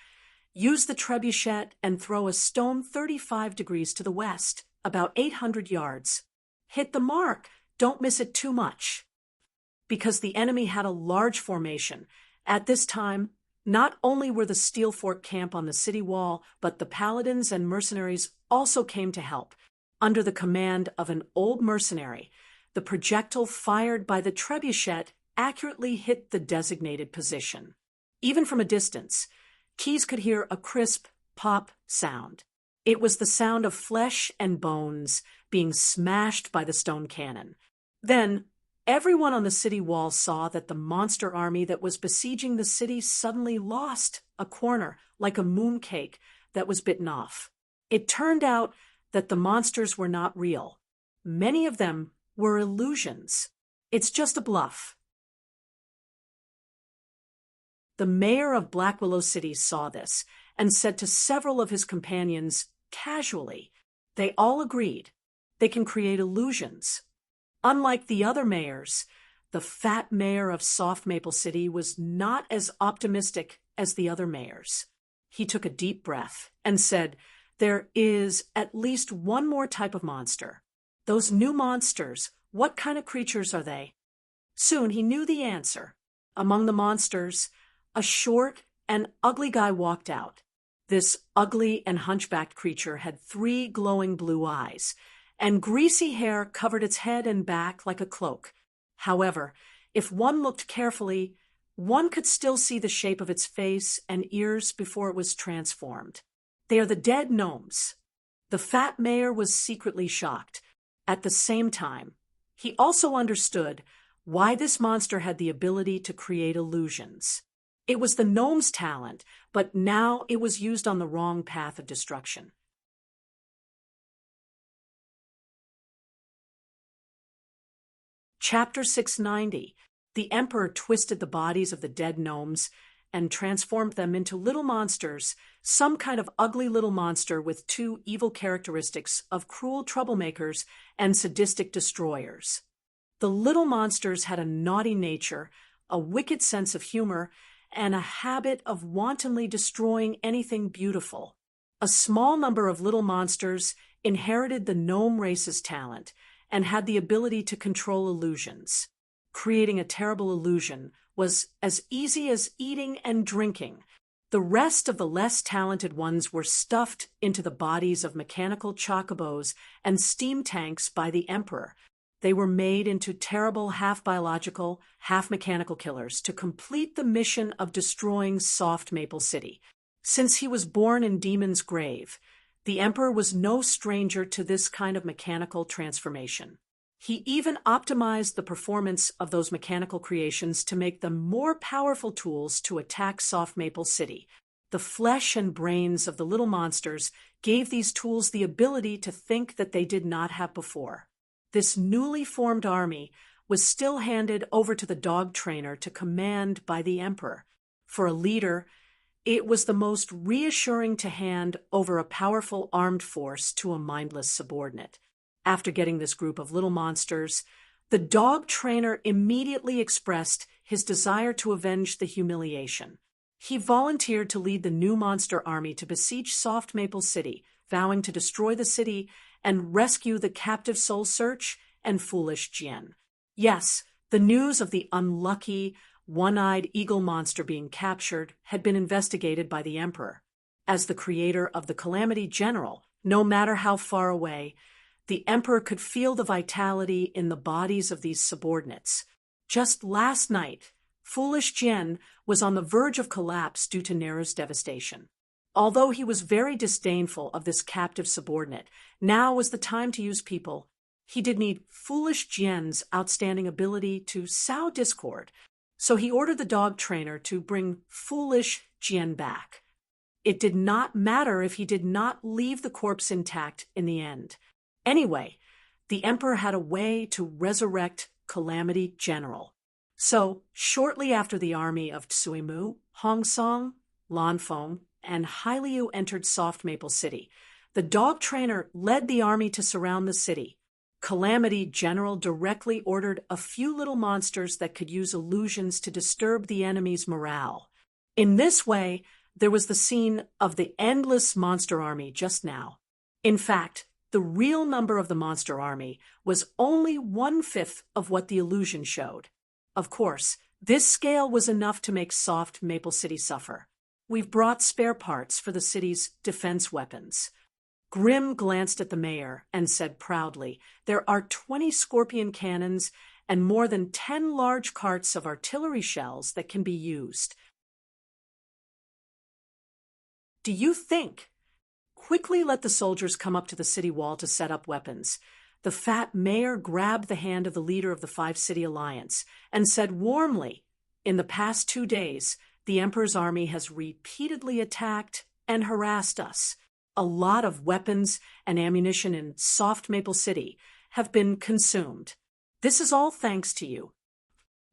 "Use the trebuchet and throw a stone 35 degrees to the west, about 800 yards. Hit the mark, don't miss it too much." Because the enemy had a large formation, at this time, not only were the Steel Fork camp on the city wall, but the paladins and mercenaries also came to help. Under the command of an old mercenary, the projectile fired by the trebuchet accurately hit the designated position. Even from a distance, Keys could hear a crisp pop sound. It was the sound of flesh and bones being smashed by the stone cannon. Then, everyone on the city wall saw that the monster army that was besieging the city suddenly lost a corner, like a mooncake that was bitten off. It turned out that the monsters were not real. Many of them were illusions. It's just a bluff. The mayor of Black Willow City saw this and said to several of his companions casually. They all agreed. They can create illusions. Unlike the other mayors, the fat mayor of Soft Maple City was not as optimistic as the other mayors. He took a deep breath and said, "There is at least one more type of monster. Those new monsters, what kind of creatures are they?" Soon he knew the answer. Among the monsters, a short and ugly guy walked out. This ugly and hunchbacked creature had 3 glowing blue eyes, and greasy hair covered its head and back like a cloak. However, if one looked carefully, one could still see the shape of its face and ears before it was transformed. They are the dead gnomes. The fat mayor was secretly shocked. At the same time, he also understood why this monster had the ability to create illusions. It was the gnome's talent, but now it was used on the wrong path of destruction. Chapter 690. The emperor twisted the bodies of the dead gnomes and transformed them into little monsters, some kind of ugly little monster with two evil characteristics of cruel troublemakers and sadistic destroyers. The little monsters had a naughty nature, a wicked sense of humor, and a habit of wantonly destroying anything beautiful. A small number of little monsters inherited the gnome race's talent and had the ability to control illusions. Creating a terrible illusion was as easy as eating and drinking. The rest of the less talented ones were stuffed into the bodies of mechanical chocobos and steam tanks by the emperor. They were made into terrible half-biological, half-mechanical killers to complete the mission of destroying Soft Maple City. Since he was born in Demon's Grave, the emperor was no stranger to this kind of mechanical transformation. He even optimized the performance of those mechanical creations to make them more powerful tools to attack Soft Maple City. The flesh and brains of the little monsters gave these tools the ability to think that they did not have before. This newly formed army was still handed over to the dog trainer to command by the emperor. For a leader, it was the most reassuring to hand over a powerful armed force to a mindless subordinate. After getting this group of little monsters, the dog trainer immediately expressed his desire to avenge the humiliation. He volunteered to lead the new monster army to besiege Soft Maple City, vowing to destroy the city and rescue the captive Soul Search and Foolish Jian. Yes, the news of the unlucky, one-eyed eagle monster being captured had been investigated by the emperor. As the creator of the Calamity General, no matter how far away, the emperor could feel the vitality in the bodies of these subordinates. Just last night, Foolish Jian was on the verge of collapse due to Nera's devastation. Although he was very disdainful of this captive subordinate, now was the time to use people. He did need Foolish Jian's outstanding ability to sow discord, so he ordered the dog trainer to bring Foolish Jian back. It did not matter if he did not leave the corpse intact in the end. Anyway, the emperor had a way to resurrect Calamity General. So, shortly after the army of Tsuimu, Hongsong, Lanfeng, and Hailiu entered Soft Maple City, the dog trainer led the army to surround the city. Calamity General directly ordered a few little monsters that could use illusions to disturb the enemy's morale. In this way, there was the scene of the endless monster army just now. In fact, the real number of the monster army was only 1/5 of what the illusion showed. Of course, this scale was enough to make Soft Maple City suffer. We've brought spare parts for the city's defense weapons. Grimm glanced at the mayor and said proudly, "There are 20 scorpion cannons and more than 10 large carts of artillery shells that can be used. Do you think? Quickly let the soldiers come up to the city wall to set up weapons." The fat mayor grabbed the hand of the leader of the Five-City Alliance and said warmly, "In the past 2 days, the Emperor's army has repeatedly attacked and harassed us. A lot of weapons and ammunition in Soft Maple City have been consumed. This is all thanks to you."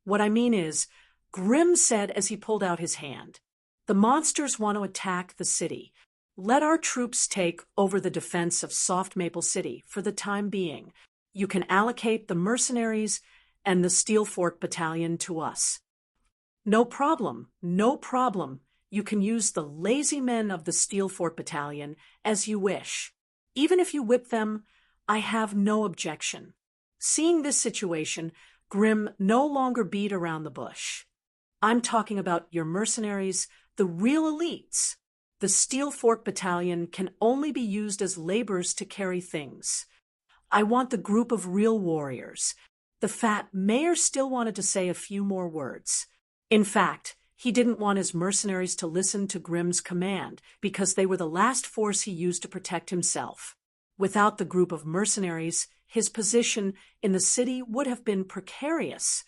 "What I mean is," Grimm said as he pulled out his hand, "the monsters want to attack the city. Let our troops take over the defense of Soft Maple City for the time being. You can allocate the mercenaries and the Steel Fork Battalion to us." "No problem, no problem. You can use the lazy men of the Steel Fork Battalion as you wish. Even if you whip them, I have no objection." Seeing this situation, Grimm no longer beat around the bush. "I'm talking about your mercenaries, the real elites. The Steel Fork Battalion can only be used as laborers to carry things. I want the group of real warriors." The fat mayor still wanted to say a few more words. In fact, he didn't want his mercenaries to listen to Grimm's command because they were the last force he used to protect himself. Without the group of mercenaries, his position in the city would have been precarious.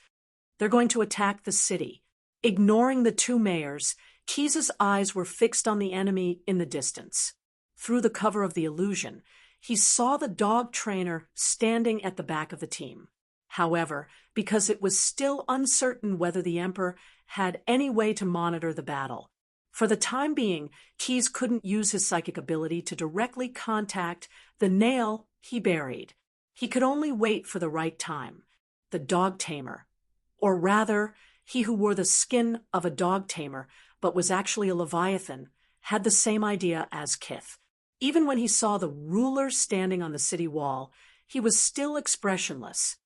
"They're going to attack the city." Ignoring the two mayors, Keys's eyes were fixed on the enemy in the distance. Through the cover of the illusion, he saw the dog trainer standing at the back of the team. however, because it was still uncertain whether the Emperor had any way to monitor the battle. For the time being, Keyes couldn't use his psychic ability to directly contact the nail he buried. He could only wait for the right time. The dog tamer, or rather, he who wore the skin of a dog tamer but was actually a Leviathan, had the same idea as Kith. Even when he saw the ruler standing on the city wall, he was still expressionless.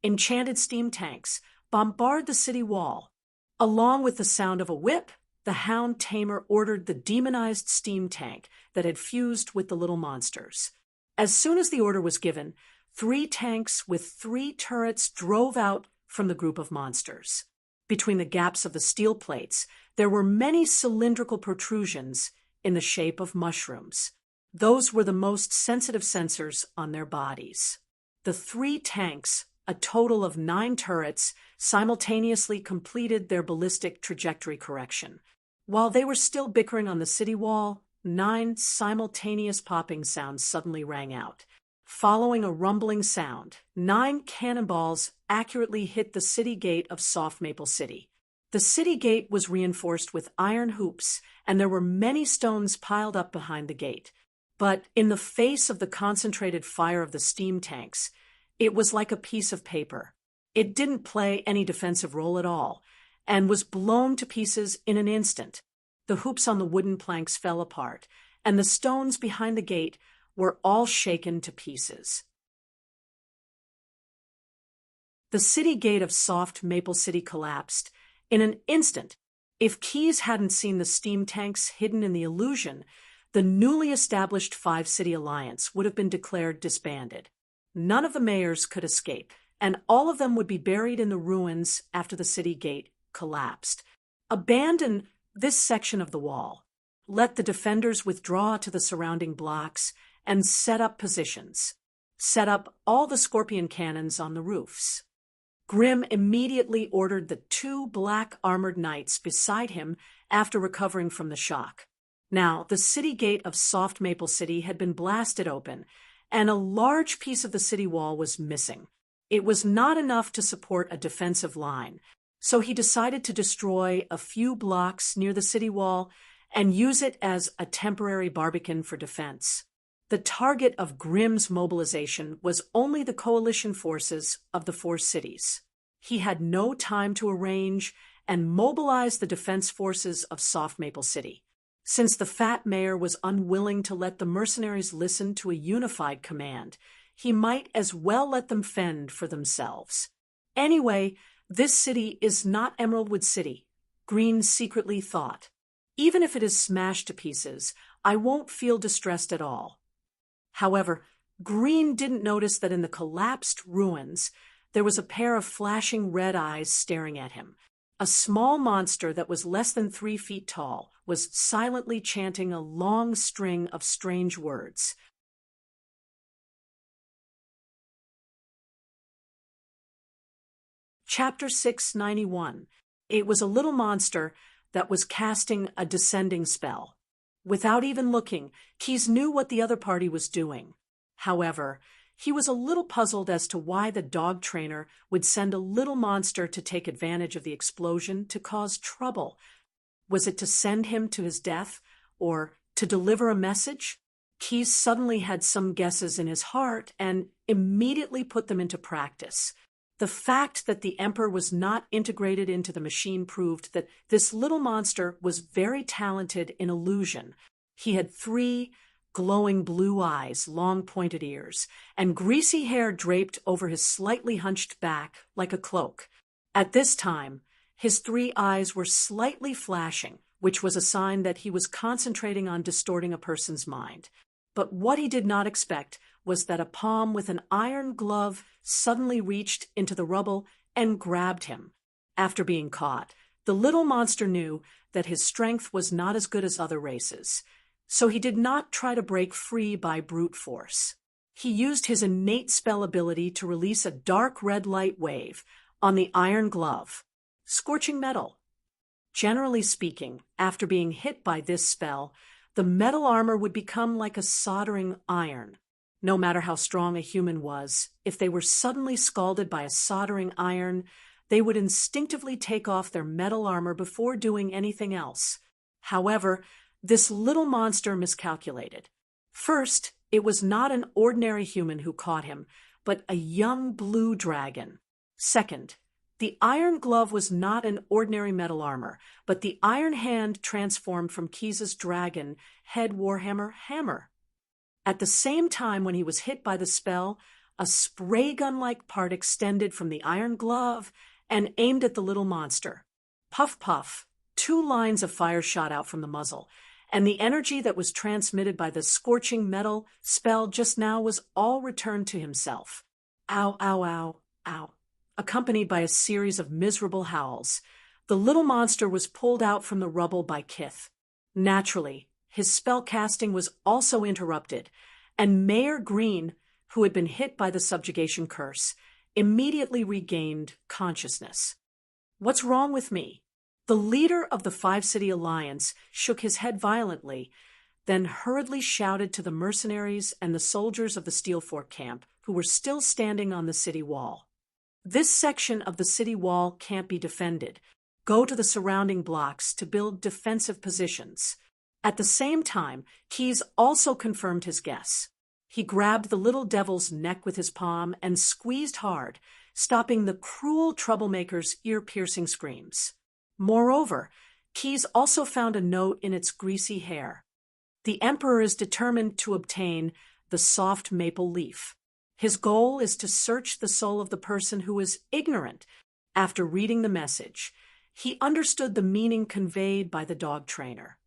Enchanted steam tanks bombard the city wall. Along with the sound of a whip, the hound tamer ordered the demonized steam tank that had fused with the little monsters. As soon as the order was given, 3 tanks with 3 turrets drove out from the group of monsters. Between the gaps of the steel plates, there were many cylindrical protrusions in the shape of mushrooms. Those were the most sensitive sensors on their bodies. The 3 tanks, a total of 9 turrets, simultaneously completed their ballistic trajectory correction. While they were still bickering on the city wall, 9 simultaneous popping sounds suddenly rang out. Following a rumbling sound, 9 cannonballs accurately hit the city gate of Soft Maple City. The city gate was reinforced with iron hoops, and there were many stones piled up behind the gate. But in the face of the concentrated fire of the steam tanks, it was like a piece of paper. It didn't play any defensive role at all, and was blown to pieces in an instant. The hoops on the wooden planks fell apart, and the stones behind the gate were all shaken to pieces. The city gate of Soft Maple City collapsed in an instant. If Keyes hadn't seen the steam tanks hidden in the illusion, the newly established 5-city alliance would have been declared disbanded. None of the mayors could escape, and all of them would be buried in the ruins after the city gate collapsed. Abandon this section of the wall. Let the defenders withdraw to the surrounding blocks and set up positions. Set up all the scorpion cannons on the roofs. Grim immediately ordered the 2 black armored knights beside him after recovering from the shock. Now, the city gate of Soft Maple City had been blasted open, and a large piece of the city wall was missing. It was not enough to support a defensive line, so he decided to destroy a few blocks near the city wall and use it as a temporary barbican for defense. The target of Grimm's mobilization was only the coalition forces of the 4 cities. He had no time to arrange and mobilize the defense forces of Soft Maple City. Since the fat mayor was unwilling to let the mercenaries listen to a unified command, he might as well let them fend for themselves. Anyway, this city is not Emeraldwood City, Green secretly thought. Even if it is smashed to pieces, I won't feel distressed at all. However, Green didn't notice that in the collapsed ruins, there was a pair of flashing red eyes staring at him. A small monster that was less than 3 feet tall was silently chanting a long string of strange words. Chapter 691. It was a little monster that was casting a descending spell. Without even looking, Keyes knew what the other party was doing. However, he was a little puzzled as to why the dog trainer would send a little monster to take advantage of the explosion to cause trouble. Was it to send him to his death, or to deliver a message? Keyes suddenly had some guesses in his heart and immediately put them into practice. The fact that the Emperor was not integrated into the machine proved that this little monster was very talented in illusion. He had 3 glowing blue eyes, long pointed ears, and greasy hair draped over his slightly hunched back like a cloak. At this time, his 3 eyes were slightly flashing, which was a sign that he was concentrating on distorting a person's mind. But what he did not expect was that a palm with an iron glove suddenly reached into the rubble and grabbed him. After being caught, the little monster knew that his strength was not as good as other races, so he did not try to break free by brute force. He used his innate spell ability to release a dark red light wave on the iron glove, scorching metal. Generally speaking, after being hit by this spell, the metal armor would become like a soldering iron. No matter how strong a human was, if they were suddenly scalded by a soldering iron, they would instinctively take off their metal armor before doing anything else. However, this little monster miscalculated. First, it was not an ordinary human who caught him, but a young blue dragon. Second, the iron glove was not an ordinary metal armor, but the iron hand transformed from Keys's dragon head warhammer hammer. At the same time, when he was hit by the spell, a spray gun-like part extended from the iron glove and aimed at the little monster. Puff, puff, 2 lines of fire shot out from the muzzle, and the energy that was transmitted by the scorching metal spell just now was all returned to himself. Ow, ow, ow, ow. Accompanied by a series of miserable howls, the little monster was pulled out from the rubble by Kith. Naturally, his spell casting was also interrupted, and Mayor Green, who had been hit by the subjugation curse, immediately regained consciousness. "What's wrong with me?" The leader of the 5-City Alliance shook his head violently, then hurriedly shouted to the mercenaries and the soldiers of the Steel Fork camp, who were still standing on the city wall. "This section of the city wall can't be defended. Go to the surrounding blocks to build defensive positions." At the same time, Keys also confirmed his guess. He grabbed the little devil's neck with his palm and squeezed hard, stopping the cruel troublemaker's ear-piercing screams. Moreover, Keys also found a note in its greasy hair. "The Emperor is determined to obtain the soft maple leaf. His goal is to search the soul of the person who is ignorant." After reading the message, he understood the meaning conveyed by the dog trainer.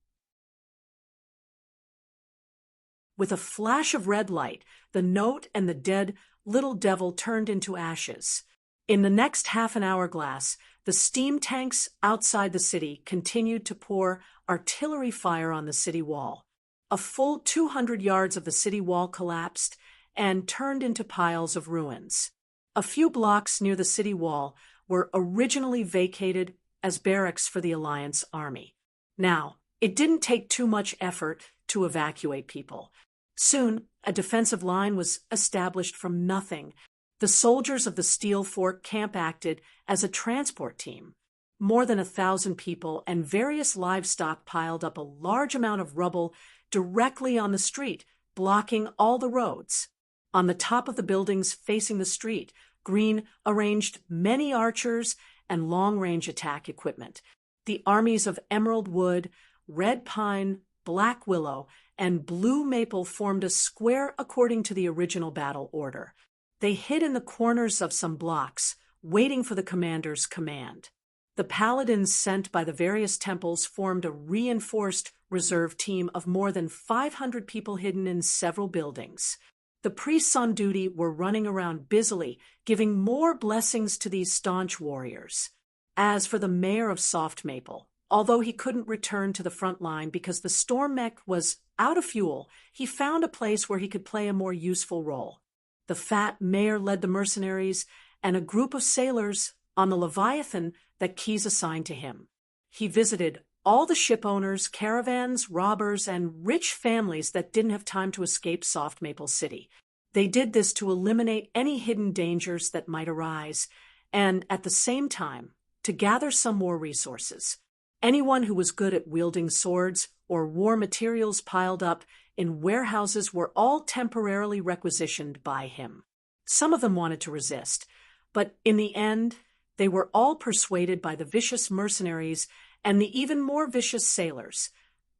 With a flash of red light, the note and the dead little devil turned into ashes. In the next half an hourglass, the steam tanks outside the city continued to pour artillery fire on the city wall. A full 200 yards of the city wall collapsed and turned into piles of ruins. A few blocks near the city wall were originally vacated as barracks for the Alliance army. Now, it didn't take too much effort to evacuate people. Soon, a defensive line was established from nothing. The soldiers of the Steel Fork camp acted as a transport team. More than 1,000 people and various livestock piled up a large amount of rubble directly on the street, blocking all the roads. On the top of the buildings facing the street, Green arranged many archers and long-range attack equipment. The armies of emerald wood, red pine, black willow, and blue maple formed a square according to the original battle order. They hid in the corners of some blocks, waiting for the commander's command. The paladins sent by the various temples formed a reinforced reserve team of more than 500 people hidden in several buildings. The priests on duty were running around busily, giving more blessings to these staunch warriors. As for the mayor of Soft Maple, although he couldn't return to the front line because the storm mech was out of fuel, he found a place where he could play a more useful role. The fat mayor led the mercenaries and a group of sailors on the Leviathan that Keys assigned to him. He visited all the ship owners, caravans, robbers, and rich families that didn't have time to escape Soft Maple City. They did this to eliminate any hidden dangers that might arise, and at the same time, to gather some more resources. Anyone who was good at wielding swords or war materials piled up in warehouses were all temporarily requisitioned by him. Some of them wanted to resist, but in the end, they were all persuaded by the vicious mercenaries and the even more vicious sailors,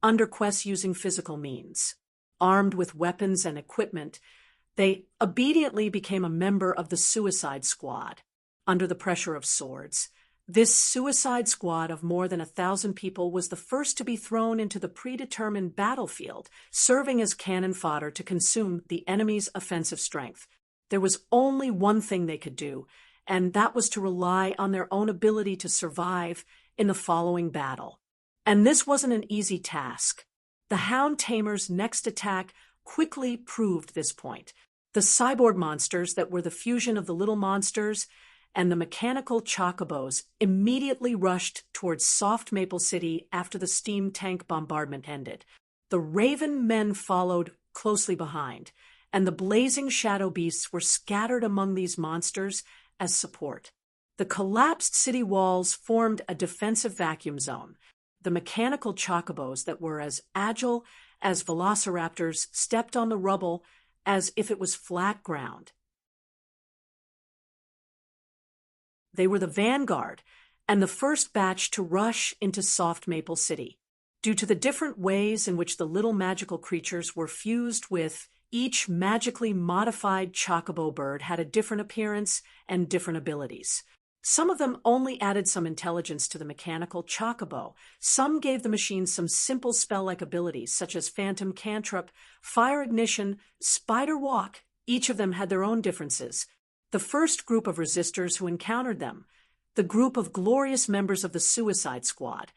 underquests using physical means. Armed with weapons and equipment, they obediently became a member of the Suicide Squad. Under the pressure of swords, this Suicide Squad of more than 1,000 people was the first to be thrown into the predetermined battlefield, serving as cannon fodder to consume the enemy's offensive strength. There was only one thing they could do, and that was to rely on their own ability to survive in the following battle. And this wasn't an easy task. The Hound Tamer's next attack quickly proved this point. The cyborg monsters that were the fusion of the little monsters and the mechanical chocobos immediately rushed towards Soft Maple City after the steam tank bombardment ended. The Raven men followed closely behind, and the blazing shadow beasts were scattered among these monsters as support. The collapsed city walls formed a defensive vacuum zone. The mechanical chocobos that were as agile as velociraptors stepped on the rubble as if it was flat ground. They were the vanguard and the first batch to rush into Soft Maple City. Due to the different ways in which the little magical creatures were fused with, each magically modified chocobo bird had a different appearance and different abilities. Some of them only added some intelligence to the mechanical chocobo. Some gave the machine some simple spell-like abilities, such as phantom cantrip, fire ignition, spider walk. Each of them had their own differences. The first group of resistors who encountered them, the group of glorious members of the Suicide Squad,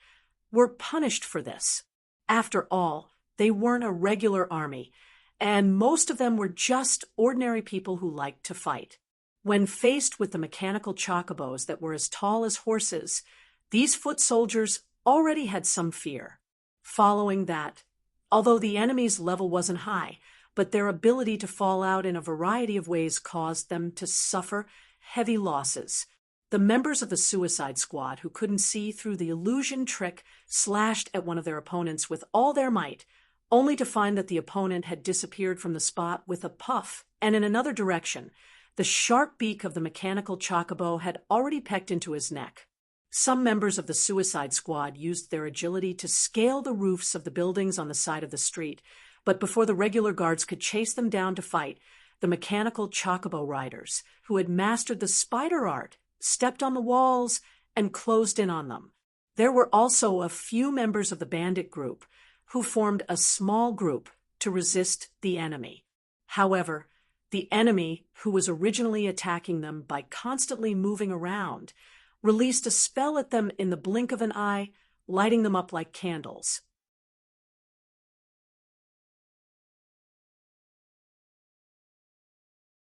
were punished for this. After all, they weren't a regular army, and most of them were just ordinary people who liked to fight. When faced with the mechanical chocobos that were as tall as horses, these foot soldiers already had some fear. Following that, although the enemy's level wasn't high, but their ability to fall out in a variety of ways caused them to suffer heavy losses. The members of the Suicide Squad who couldn't see through the illusion trick slashed at one of their opponents with all their might, only to find that the opponent had disappeared from the spot with a puff, and in another direction, the sharp beak of the mechanical chocobo had already pecked into his neck. Some members of the Suicide Squad used their agility to scale the roofs of the buildings on the side of the street, but before the regular guards could chase them down to fight, the mechanical chocobo riders, who had mastered the spider art, stepped on the walls and closed in on them. There were also a few members of the bandit group who formed a small group to resist the enemy. However, the enemy, who was originally attacking them by constantly moving around, released a spell at them in the blink of an eye, lighting them up like candles.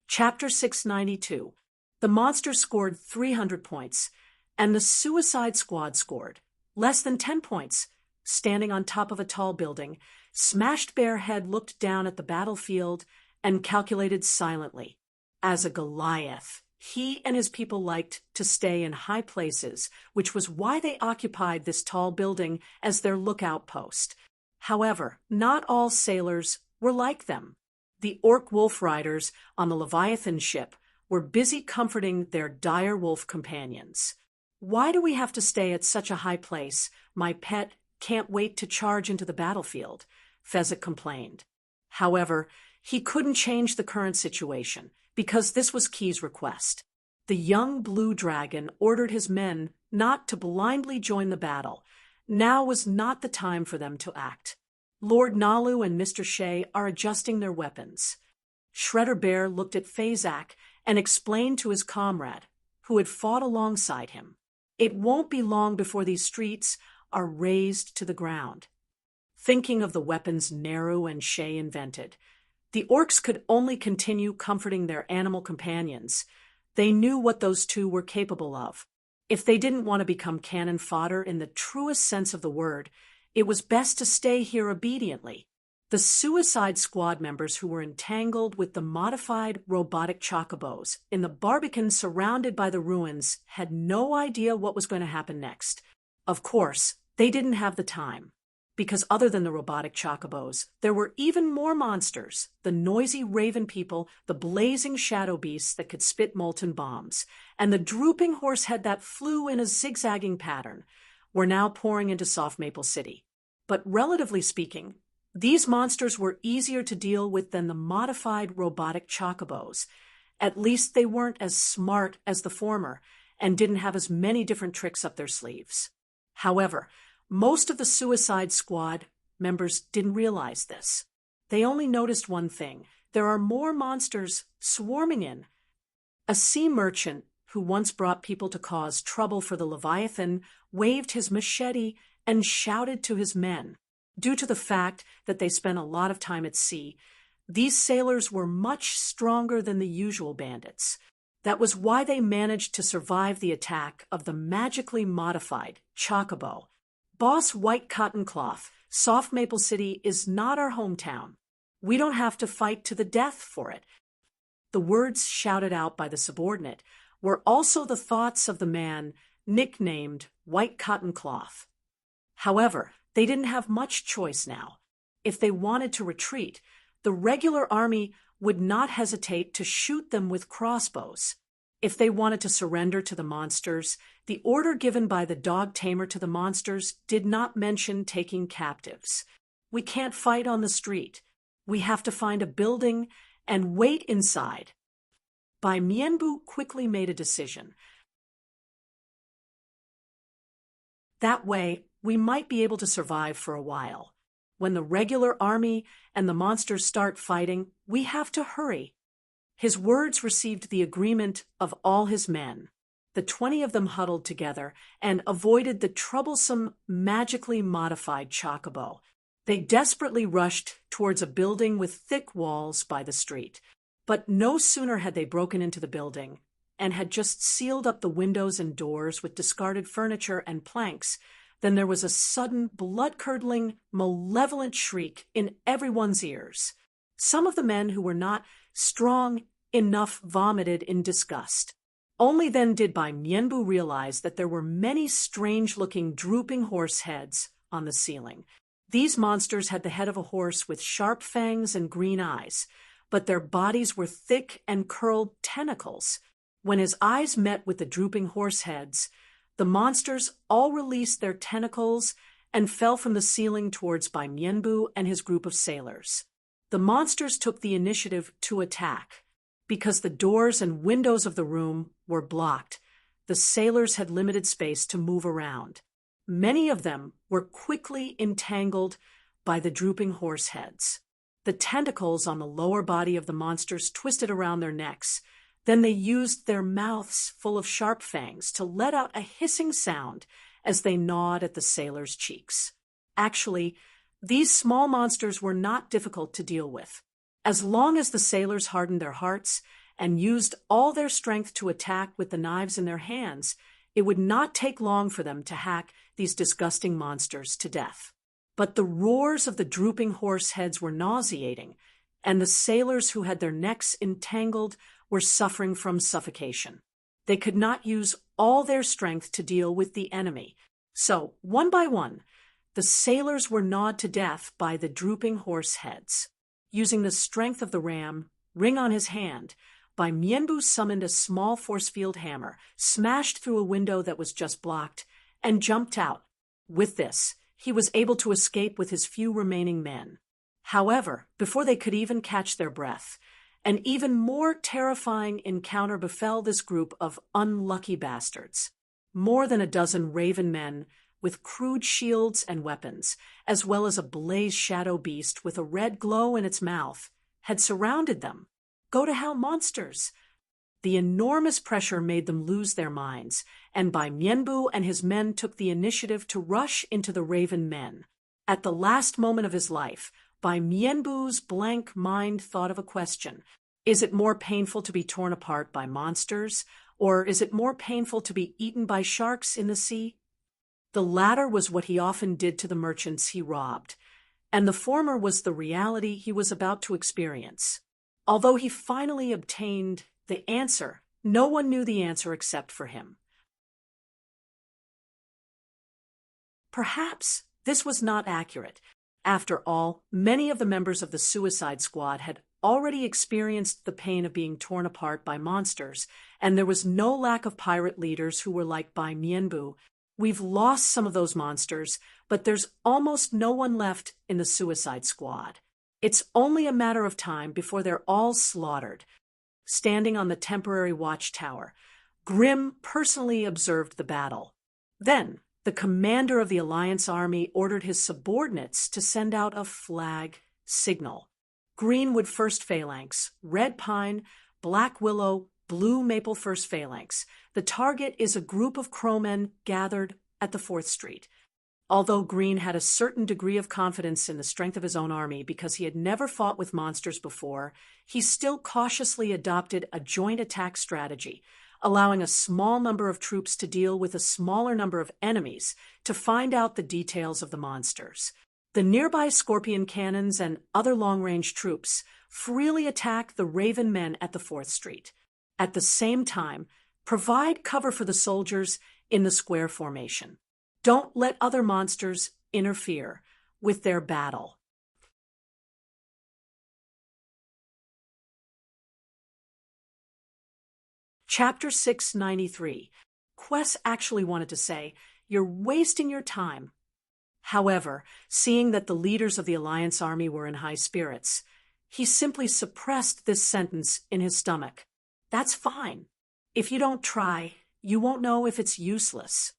Chapter 692. The monster scored 300 points, and the Suicide Squad scored less than 10 points. Standing on top of a tall building, Smashed Bear Head looked down at the battlefield and calculated silently. As a Goliath, he and his people liked to stay in high places, which was why they occupied this tall building as their lookout post. However, not all sailors were like them. The orc wolf riders on the Leviathan ship were busy comforting their dire wolf companions. "Why do we have to stay at such a high place? My pet can't wait to charge into the battlefield," Fezzik complained. However, he couldn't change the current situation, because this was Key's request. The young blue dragon ordered his men not to blindly join the battle. Now was not the time for them to act. Lord Nalu and Mr. Shea are adjusting their weapons. Shredder Bear looked at Fazak and explained to his comrade, who had fought alongside him, "It won't be long before these streets are razed to the ground." Thinking of the weapons Neru and Shea invented, the orcs could only continue comforting their animal companions. They knew what those two were capable of. If they didn't want to become cannon fodder in the truest sense of the word, it was best to stay here obediently. The Suicide Squad members who were entangled with the modified robotic chocobos in the barbican surrounded by the ruins had no idea what was going to happen next. Of course, they didn't have the time, because other than the robotic chocobos, there were even more monsters: the noisy raven people, the blazing shadow beasts that could spit molten bombs, and the drooping horsehead that flew in a zigzagging pattern, were now pouring into Soft Maple City. But relatively speaking, these monsters were easier to deal with than the modified robotic chocobos. At least they weren't as smart as the former and didn't have as many different tricks up their sleeves. However, most of the Suicide Squad members didn't realize this. They only noticed one thing: there are more monsters swarming in. A sea merchant who once brought people to cause trouble for the Leviathan waved his machete and shouted to his men. Due to the fact that they spent a lot of time at sea, these sailors were much stronger than the usual bandits. That was why they managed to survive the attack of the magically modified chocobo. "Boss White Cotton Cloth, Soft Maple City is not our hometown. We don't have to fight to the death for it." The words shouted out by the subordinate were also the thoughts of the man nicknamed White Cotton Cloth. However, they didn't have much choice now. If they wanted to retreat, the regular army would not hesitate to shoot them with crossbows. If they wanted to surrender to the monsters, the order given by the dog tamer to the monsters did not mention taking captives. "We can't fight on the street. We have to find a building and wait inside." Bai Mianbu quickly made a decision. "That way, we might be able to survive for a while. When the regular army and the monsters start fighting, we have to hurry." His words received the agreement of all his men. The 20 of them huddled together and avoided the troublesome, magically modified chocobo. They desperately rushed towards a building with thick walls by the street. But no sooner had they broken into the building and had just sealed up the windows and doors with discarded furniture and planks than there was a sudden, blood-curdling, malevolent shriek in everyone's ears. Some of the men who were not strong enough vomited in disgust. Only then did Bai Mianbu realize that there were many strange-looking drooping horse heads on the ceiling. These monsters had the head of a horse with sharp fangs and green eyes, but their bodies were thick and curled tentacles. When his eyes met with the drooping horse heads, the monsters all released their tentacles and fell from the ceiling towards Bai Mianbu and his group of sailors. The monsters took the initiative to attack. Because the doors and windows of the room were blocked, the sailors had limited space to move around. Many of them were quickly entangled by the drooping horse heads. The tentacles on the lower body of the monsters twisted around their necks. Then they used their mouths full of sharp fangs to let out a hissing sound as they gnawed at the sailors' cheeks. Actually, these small monsters were not difficult to deal with. As long as the sailors hardened their hearts and used all their strength to attack with the knives in their hands, it would not take long for them to hack these disgusting monsters to death. But the roars of the drooping horse heads were nauseating, and the sailors who had their necks entangled were suffering from suffocation. They could not use all their strength to deal with the enemy. So, one by one, the sailors were gnawed to death by the drooping horse heads. Using the strength of the ram, ring on his hand, Bai Mianbu summoned a small force field hammer, smashed through a window that was just blocked, and jumped out. With this, he was able to escape with his few remaining men. However, before they could even catch their breath, an even more terrifying encounter befell this group of unlucky bastards. More than a dozen raven men with crude shields and weapons, as well as a blaze shadow beast with a red glow in its mouth, had surrounded them. Go to hell, monsters! The enormous pressure made them lose their minds, and Bai Mianbu and his men took the initiative to rush into the raven men. At the last moment of his life, Bai Mianbu's blank mind thought of a question. Is it more painful to be torn apart by monsters, or is it more painful to be eaten by sharks in the sea? The latter was what he often did to the merchants he robbed, and the former was the reality he was about to experience. Although he finally obtained the answer, no one knew the answer except for him. Perhaps this was not accurate. After all, many of the members of the Suicide Squad had already experienced the pain of being torn apart by monsters, and there was no lack of pirate leaders who were like Bai Mianbu. We've lost some of those monsters, but there's almost no one left in the Suicide Squad. It's only a matter of time before they're all slaughtered. Standing on the temporary watchtower, Grimm personally observed the battle. Then, the commander of the Alliance Army ordered his subordinates to send out a flag signal. Greenwood First Phalanx, Red Pine, Black Willow, Blue Maple First Phalanx. The target is a group of crowmen gathered at the 4th Street. Although Green had a certain degree of confidence in the strength of his own army because he had never fought with monsters before, he still cautiously adopted a joint attack strategy, allowing a small number of troops to deal with a smaller number of enemies to find out the details of the monsters. The nearby Scorpion cannons and other long-range troops freely attack the Raven men at the 4th Street. At the same time, provide cover for the soldiers in the square formation. Don't let other monsters interfere with their battle. Chapter 693. Quess actually wanted to say, "You're wasting your time." However, seeing that the leaders of the Alliance army were in high spirits, he simply suppressed this sentence in his stomach. That's fine. If you don't try, you won't know if it's useless.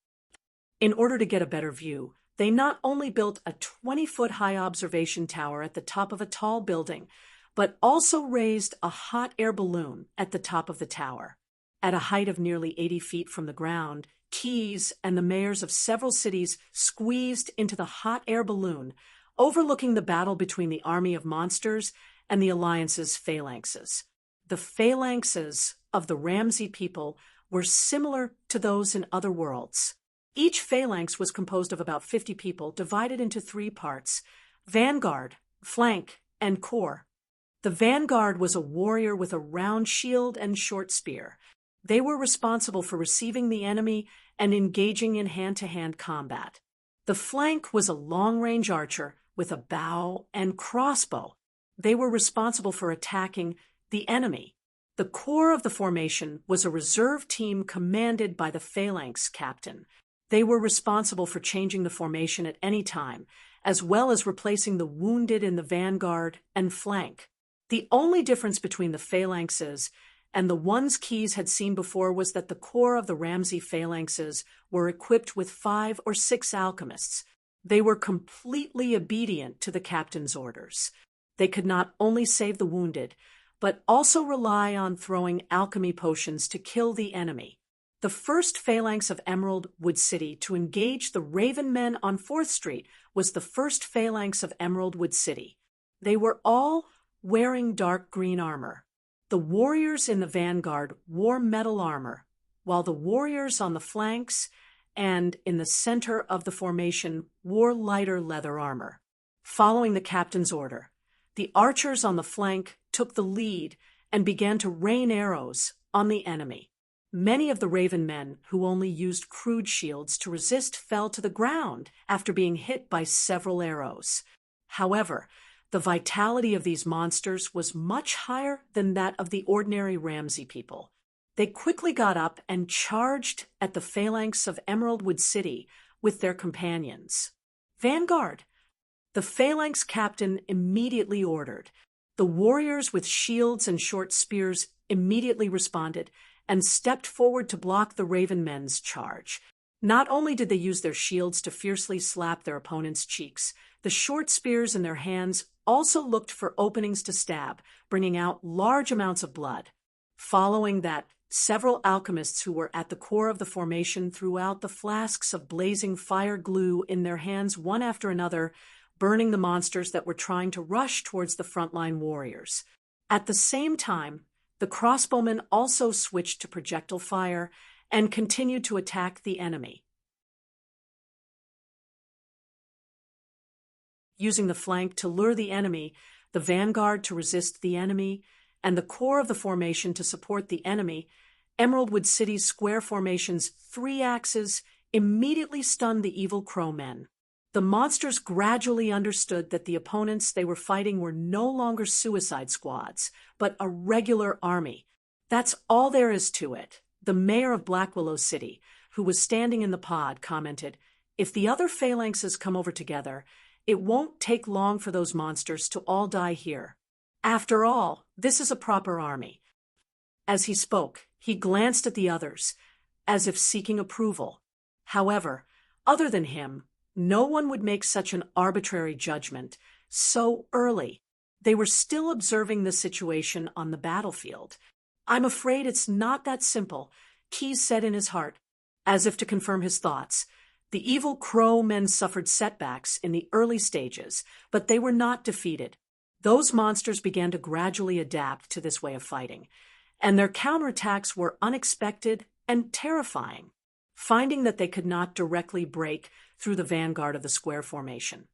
In order to get a better view, they not only built a 20-foot-high observation tower at the top of a tall building, but also raised a hot air balloon at the top of the tower. At a height of nearly 80 feet from the ground, Keyes and the mayors of several cities squeezed into the hot air balloon, overlooking the battle between the army of monsters and the Alliance's phalanxes. The phalanxes of the Ramsey people were similar to those in other worlds. Each phalanx was composed of about 50 people, divided into 3 parts: vanguard, flank, and core. The vanguard was a warrior with a round shield and short spear. They were responsible for receiving the enemy and engaging in hand-to-hand combat. The flank was a long-range archer with a bow and crossbow. They were responsible for attacking the enemy. The core of the formation was a reserve team commanded by the phalanx captain. They were responsible for changing the formation at any time, as well as replacing the wounded in the vanguard and flank. The only difference between the phalanxes and the ones Keyes had seen before was that the core of the Ramsey phalanxes were equipped with 5 or 6 alchemists. They were completely obedient to the captain's orders. They could not only save the wounded, but also rely on throwing alchemy potions to kill the enemy. The first phalanx of Emerald Wood City to engage the Raven men on 4th Street was the first phalanx of Emerald Wood City. They were all wearing dark green armor. The warriors in the vanguard wore metal armor, while the warriors on the flanks and in the center of the formation wore lighter leather armor. Following the captain's order, the archers on the flank took the lead and began to rain arrows on the enemy. Many of the Raven men, who only used crude shields to resist, fell to the ground after being hit by several arrows. However, the vitality of these monsters was much higher than that of the ordinary Ramsey people. They quickly got up and charged at the phalanx of Emerald Wood City with their companions. "Vanguard!" the phalanx captain immediately ordered. The warriors with shields and short spears immediately responded and stepped forward to block the Raven men's charge. Not only did they use their shields to fiercely slap their opponents' cheeks, the short spears in their hands also looked for openings to stab, bringing out large amounts of blood. Following that, several alchemists who were at the core of the formation threw out the flasks of blazing fire glue in their hands one after another, burning the monsters that were trying to rush towards the frontline warriors. At the same time, the crossbowmen also switched to projectile fire and continued to attack the enemy. Using the flank to lure the enemy, the vanguard to resist the enemy, and the core of the formation to support the enemy, Emerald Wood City's square formation's 3 axes immediately stunned the evil crow men. The monsters gradually understood that the opponents they were fighting were no longer suicide squads, but a regular army. That's all there is to it. The mayor of Black Willow City, who was standing in the pod, commented, "If the other phalanxes come over together, it won't take long for those monsters to all die here. After all, this is a proper army." As he spoke, he glanced at the others, as if seeking approval. However, other than him, no one would make such an arbitrary judgment so early. They were still observing the situation on the battlefield. "I'm afraid it's not that simple," Keyes said in his heart, as if to confirm his thoughts. The evil crow men suffered setbacks in the early stages, but they were not defeated. Those monsters began to gradually adapt to this way of fighting, and their counterattacks were unexpected and terrifying. Finding that they could not directly break through the vanguard of the square formation,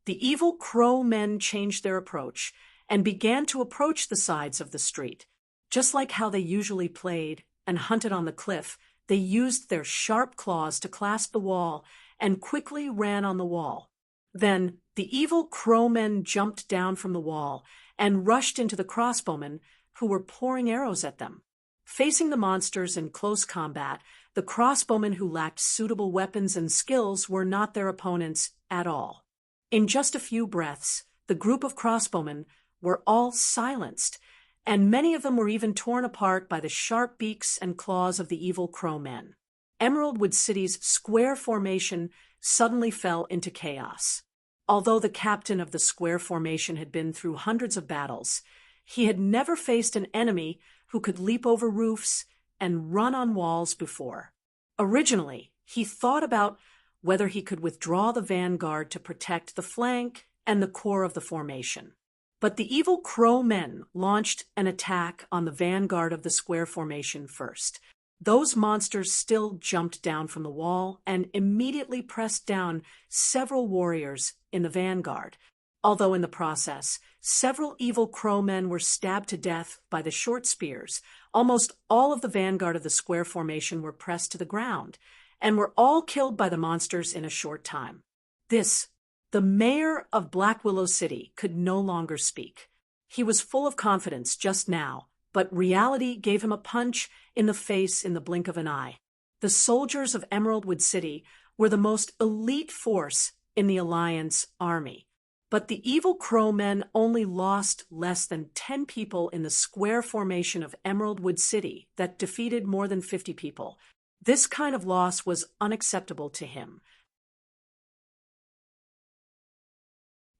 The evil crow men changed their approach and began to approach the sides of the street. Just like how they usually played and hunted on the cliff, they used their sharp claws to clasp the wall and quickly ran on the wall. Then the evil crow men jumped down from the wall and rushed into the crossbowmen who were pouring arrows at them. Facing the monsters in close combat, the crossbowmen who lacked suitable weapons and skills were not their opponents at all. In just a few breaths, the group of crossbowmen were all silenced, and many of them were even torn apart by the sharp beaks and claws of the evil crow men. Emeraldwood City's square formation suddenly fell into chaos. Although the captain of the square formation had been through hundreds of battles, he had never faced an enemy who could leap over roofs and run on walls before. Originally, he thought about whether he could withdraw the vanguard to protect the flank and the core of the formation. But the evil crow men launched an attack on the vanguard of the square formation first. Those monsters still jumped down from the wall and immediately pressed down several warriors in the vanguard, although in the process, several evil crow men were stabbed to death by the short spears. Almost all of the vanguard of the square formation were pressed to the ground and were all killed by the monsters in a short time. The mayor of Black Willow City could no longer speak. He was full of confidence just now, but reality gave him a punch in the face in the blink of an eye. The soldiers of Emeraldwood City were the most elite force in the Alliance army. But the evil crow men only lost less than 10 people in the square formation of Emeraldwood City that defeated more than 50 people. This kind of loss was unacceptable to him.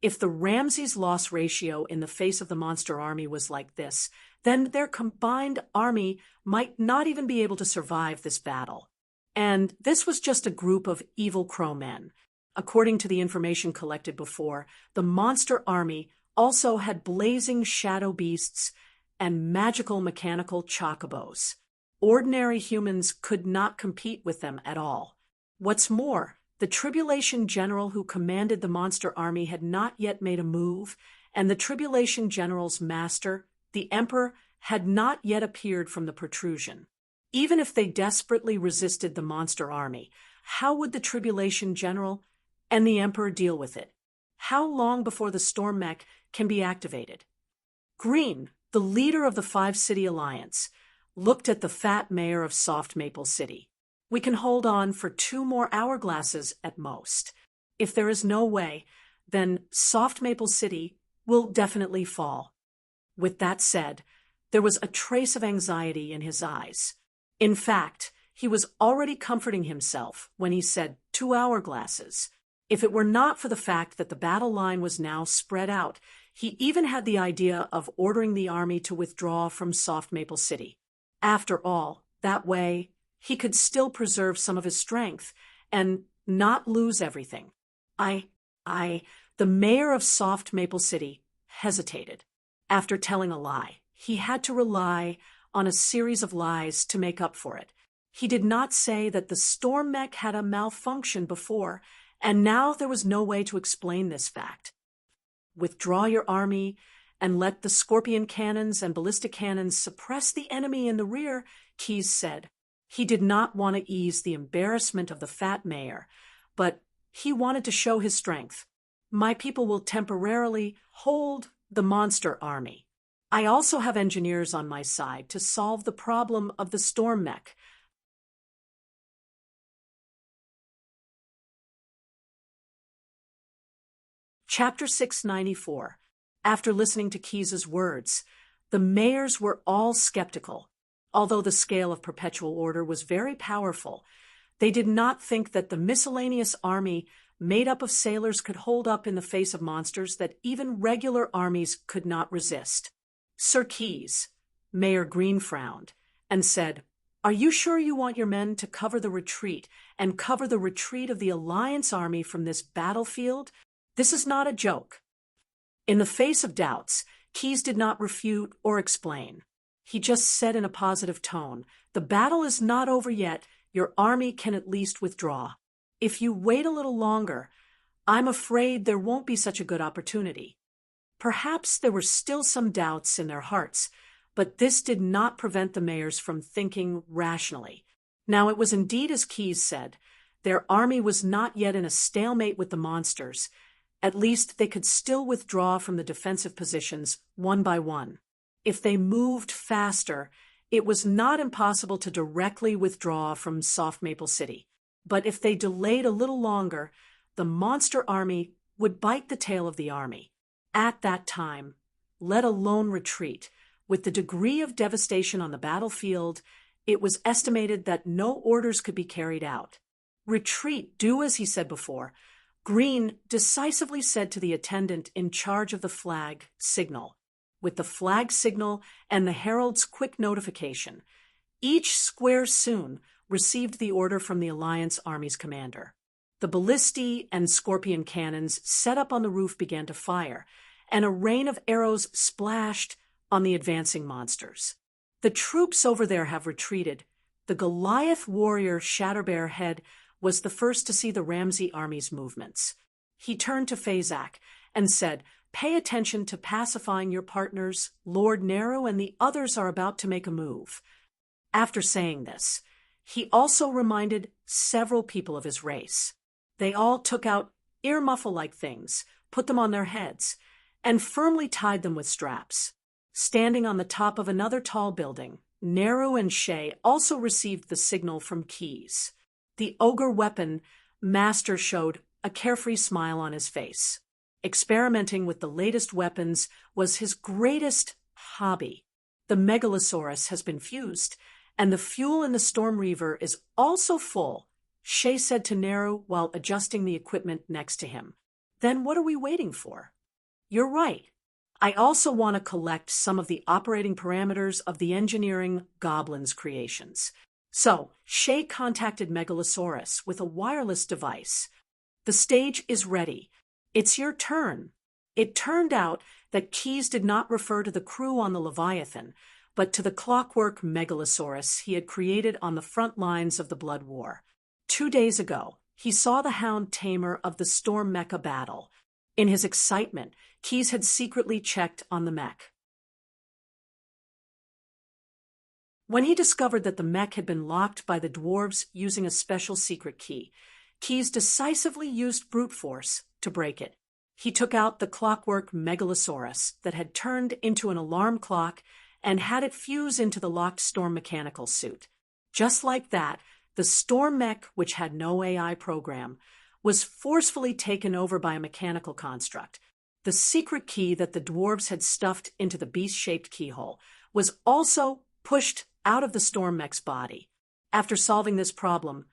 If the Ramses' loss ratio in the face of the monster army was like this, then their combined army might not even be able to survive this battle. And this was just a group of evil crow men. According to the information collected before, the monster army also had blazing shadow beasts and magical mechanical chocobos. Ordinary humans could not compete with them at all. What's more, the Tribulation General who commanded the monster army had not yet made a move, and the Tribulation General's master, the Emperor, had not yet appeared from the protrusion. Even if they desperately resisted the monster army, how would the Tribulation General and the Emperor deal with it? How long before the storm mech can be activated? Green, the leader of the Five-City Alliance, looked at the fat mayor of Soft Maple City. We can hold on for 2 more hourglasses at most. If there is no way, then Soft Maple City will definitely fall. With that said, there was a trace of anxiety in his eyes. In fact, he was already comforting himself when he said 2 hourglasses. If it were not for the fact that the battle line was now spread out, he even had the idea of ordering the army to withdraw from Soft Maple City. After all, that way, he could still preserve some of his strength and not lose everything. The mayor of Soft Maple City hesitated. After telling a lie, he had to rely on a series of lies to make up for it. He did not say that the storm mech had a malfunction before, and now there was no way to explain this fact. Withdraw your army and let the scorpion cannons and ballistic cannons suppress the enemy in the rear, Keyes said. He did not want to ease the embarrassment of the fat mayor, but he wanted to show his strength. My people will temporarily hold the monster army. I also have engineers on my side to solve the problem of the storm mech. Chapter 694. After listening to Keyes's words, the mayors were all skeptical. Although the scale of perpetual order was very powerful, they did not think that the miscellaneous army made up of sailors could hold up in the face of monsters that even regular armies could not resist. Sir Keyes, Mayor Green frowned and said, "Are you sure you want your men to cover the retreat and cover the retreat of the Alliance army from this battlefield? This is not a joke." In the face of doubts, Keyes did not refute or explain. He just said in a positive tone, "The battle is not over yet. Your army can at least withdraw. If you wait a little longer, I'm afraid there won't be such a good opportunity. Perhaps there were still some doubts in their hearts, but this did not prevent the mayors from thinking rationally. Now it was indeed as Keyes said. Their army was not yet in a stalemate with the monsters. At least they could still withdraw from the defensive positions one by one. If they moved faster, it was not impossible to directly withdraw from Soft Maple City. But if they delayed a little longer, the monster army would bite the tail of the army. At that time, let alone retreat, with the degree of devastation on the battlefield, it was estimated that no orders could be carried out. Retreat, do as he said before. Green decisively said to the attendant in charge of the flag, signal. With the flag signal and the herald's quick notification, each square soon received the order from the Alliance Army's commander. The ballistae and scorpion cannons set up on the roof began to fire, and a rain of arrows splashed on the advancing monsters. The troops over there have retreated. The Goliath warrior Shatterbear Head was the first to see the Ramsey army's movements. He turned to Fazak and said, "Pay attention to pacifying your partners. Lord Nero and the others are about to make a move." After saying this, he also reminded several people of his race. They all took out ear muffle-like things, put them on their heads, and firmly tied them with straps. Standing on the top of another tall building, Nero and Shay also received the signal from Keyes. The ogre weapon master showed a carefree smile on his face. Experimenting with the latest weapons was his greatest hobby. The Megalosaurus has been fused, and the fuel in the Storm Reaver is also full, Shay said to Nero while adjusting the equipment next to him. Then what are we waiting for? You're right. I also want to collect some of the operating parameters of the engineering Goblin's creations. So, Shay contacted Megalosaurus with a wireless device. The stage is ready. It's your turn. It turned out that Keyes did not refer to the crew on the Leviathan, but to the clockwork Megalosaurus he had created on the front lines of the Blood War. 2 days ago, he saw the hound tamer of the Storm Mecha battle. In his excitement, Keyes had secretly checked on the mech. When he discovered that the mech had been locked by the dwarves using a special secret key, Keyes decisively used brute force to break it. He took out the clockwork Megalosaurus that had turned into an alarm clock and had it fuse into the locked Storm mechanical suit. Just like that, the Storm mech, which had no AI program, was forcefully taken over by a mechanical construct. The secret key that the dwarves had stuffed into the beast-shaped keyhole was also pushed out of the Storm mech's body. After solving this problem,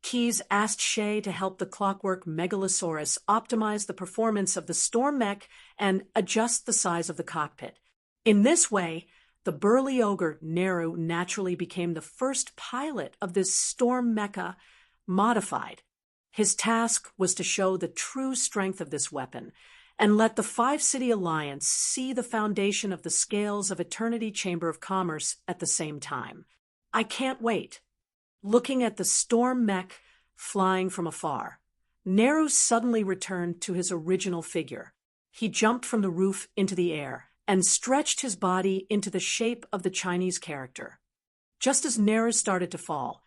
Keyes asked Shay to help the clockwork Megalosaurus optimize the performance of the Storm mech and adjust the size of the cockpit. In this way, the burly ogre Nero naturally became the first pilot of this Storm mecha modified. His task was to show the true strength of this weapon and let the Five-City Alliance see the foundation of the scales of Eternity Chamber of Commerce at the same time. I can't wait. Looking at the Storm mech flying from afar, Nero suddenly returned to his original figure. He jumped from the roof into the air and stretched his body into the shape of the Chinese character. Just as Nero started to fall,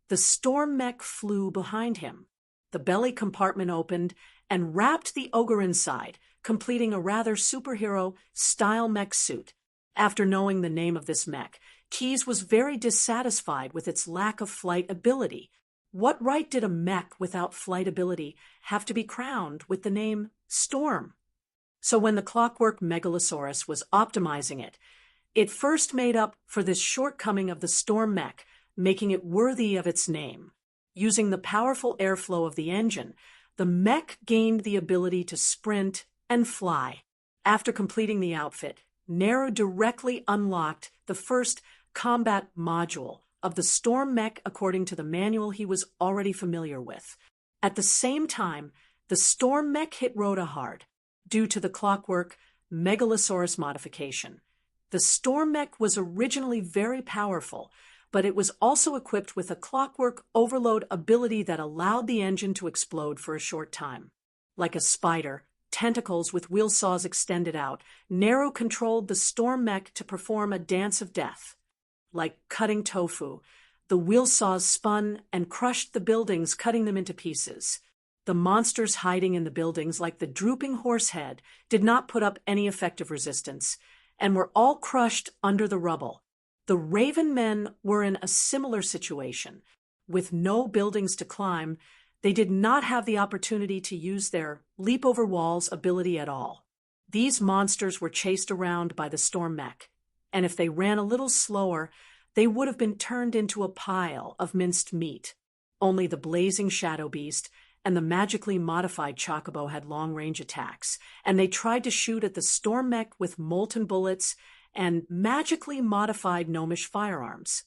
the Storm mech flew behind him. The belly compartment opened and wrapped the ogre inside, completing a rather superhero-style mech suit. After knowing the name of this mech, Keyes was very dissatisfied with its lack of flight ability. What right did a mech without flight ability have to be crowned with the name Storm? So when the clockwork Megalosaurus was optimizing it, it first made up for this shortcoming of the Storm mech, making it worthy of its name. Using the powerful airflow of the engine, the mech gained the ability to sprint and fly. After completing the outfit, Nero directly unlocked the first combat module of the Storm mech according to the manual he was already familiar with. At the same time, the Storm mech hit Rhoda hard, due to the clockwork Megalosaurus modification. The Storm mech was originally very powerful, but it was also equipped with a clockwork overload ability that allowed the engine to explode for a short time. Like a spider, tentacles with wheel saws extended out, Nero controlled the storm mech to perform a dance of death. Like cutting tofu, the wheel saws spun and crushed the buildings, cutting them into pieces. The monsters hiding in the buildings, like the drooping horse head, did not put up any effective resistance, and were all crushed under the rubble. The Raven men were in a similar situation. With no buildings to climb, they did not have the opportunity to use their leap over walls ability at all. These monsters were chased around by the storm mech, and if they ran a little slower, they would have been turned into a pile of minced meat. Only the blazing shadow beast and the magically modified chocobo had long-range attacks, and they tried to shoot at the storm mech with molten bullets and magically modified gnomish firearms.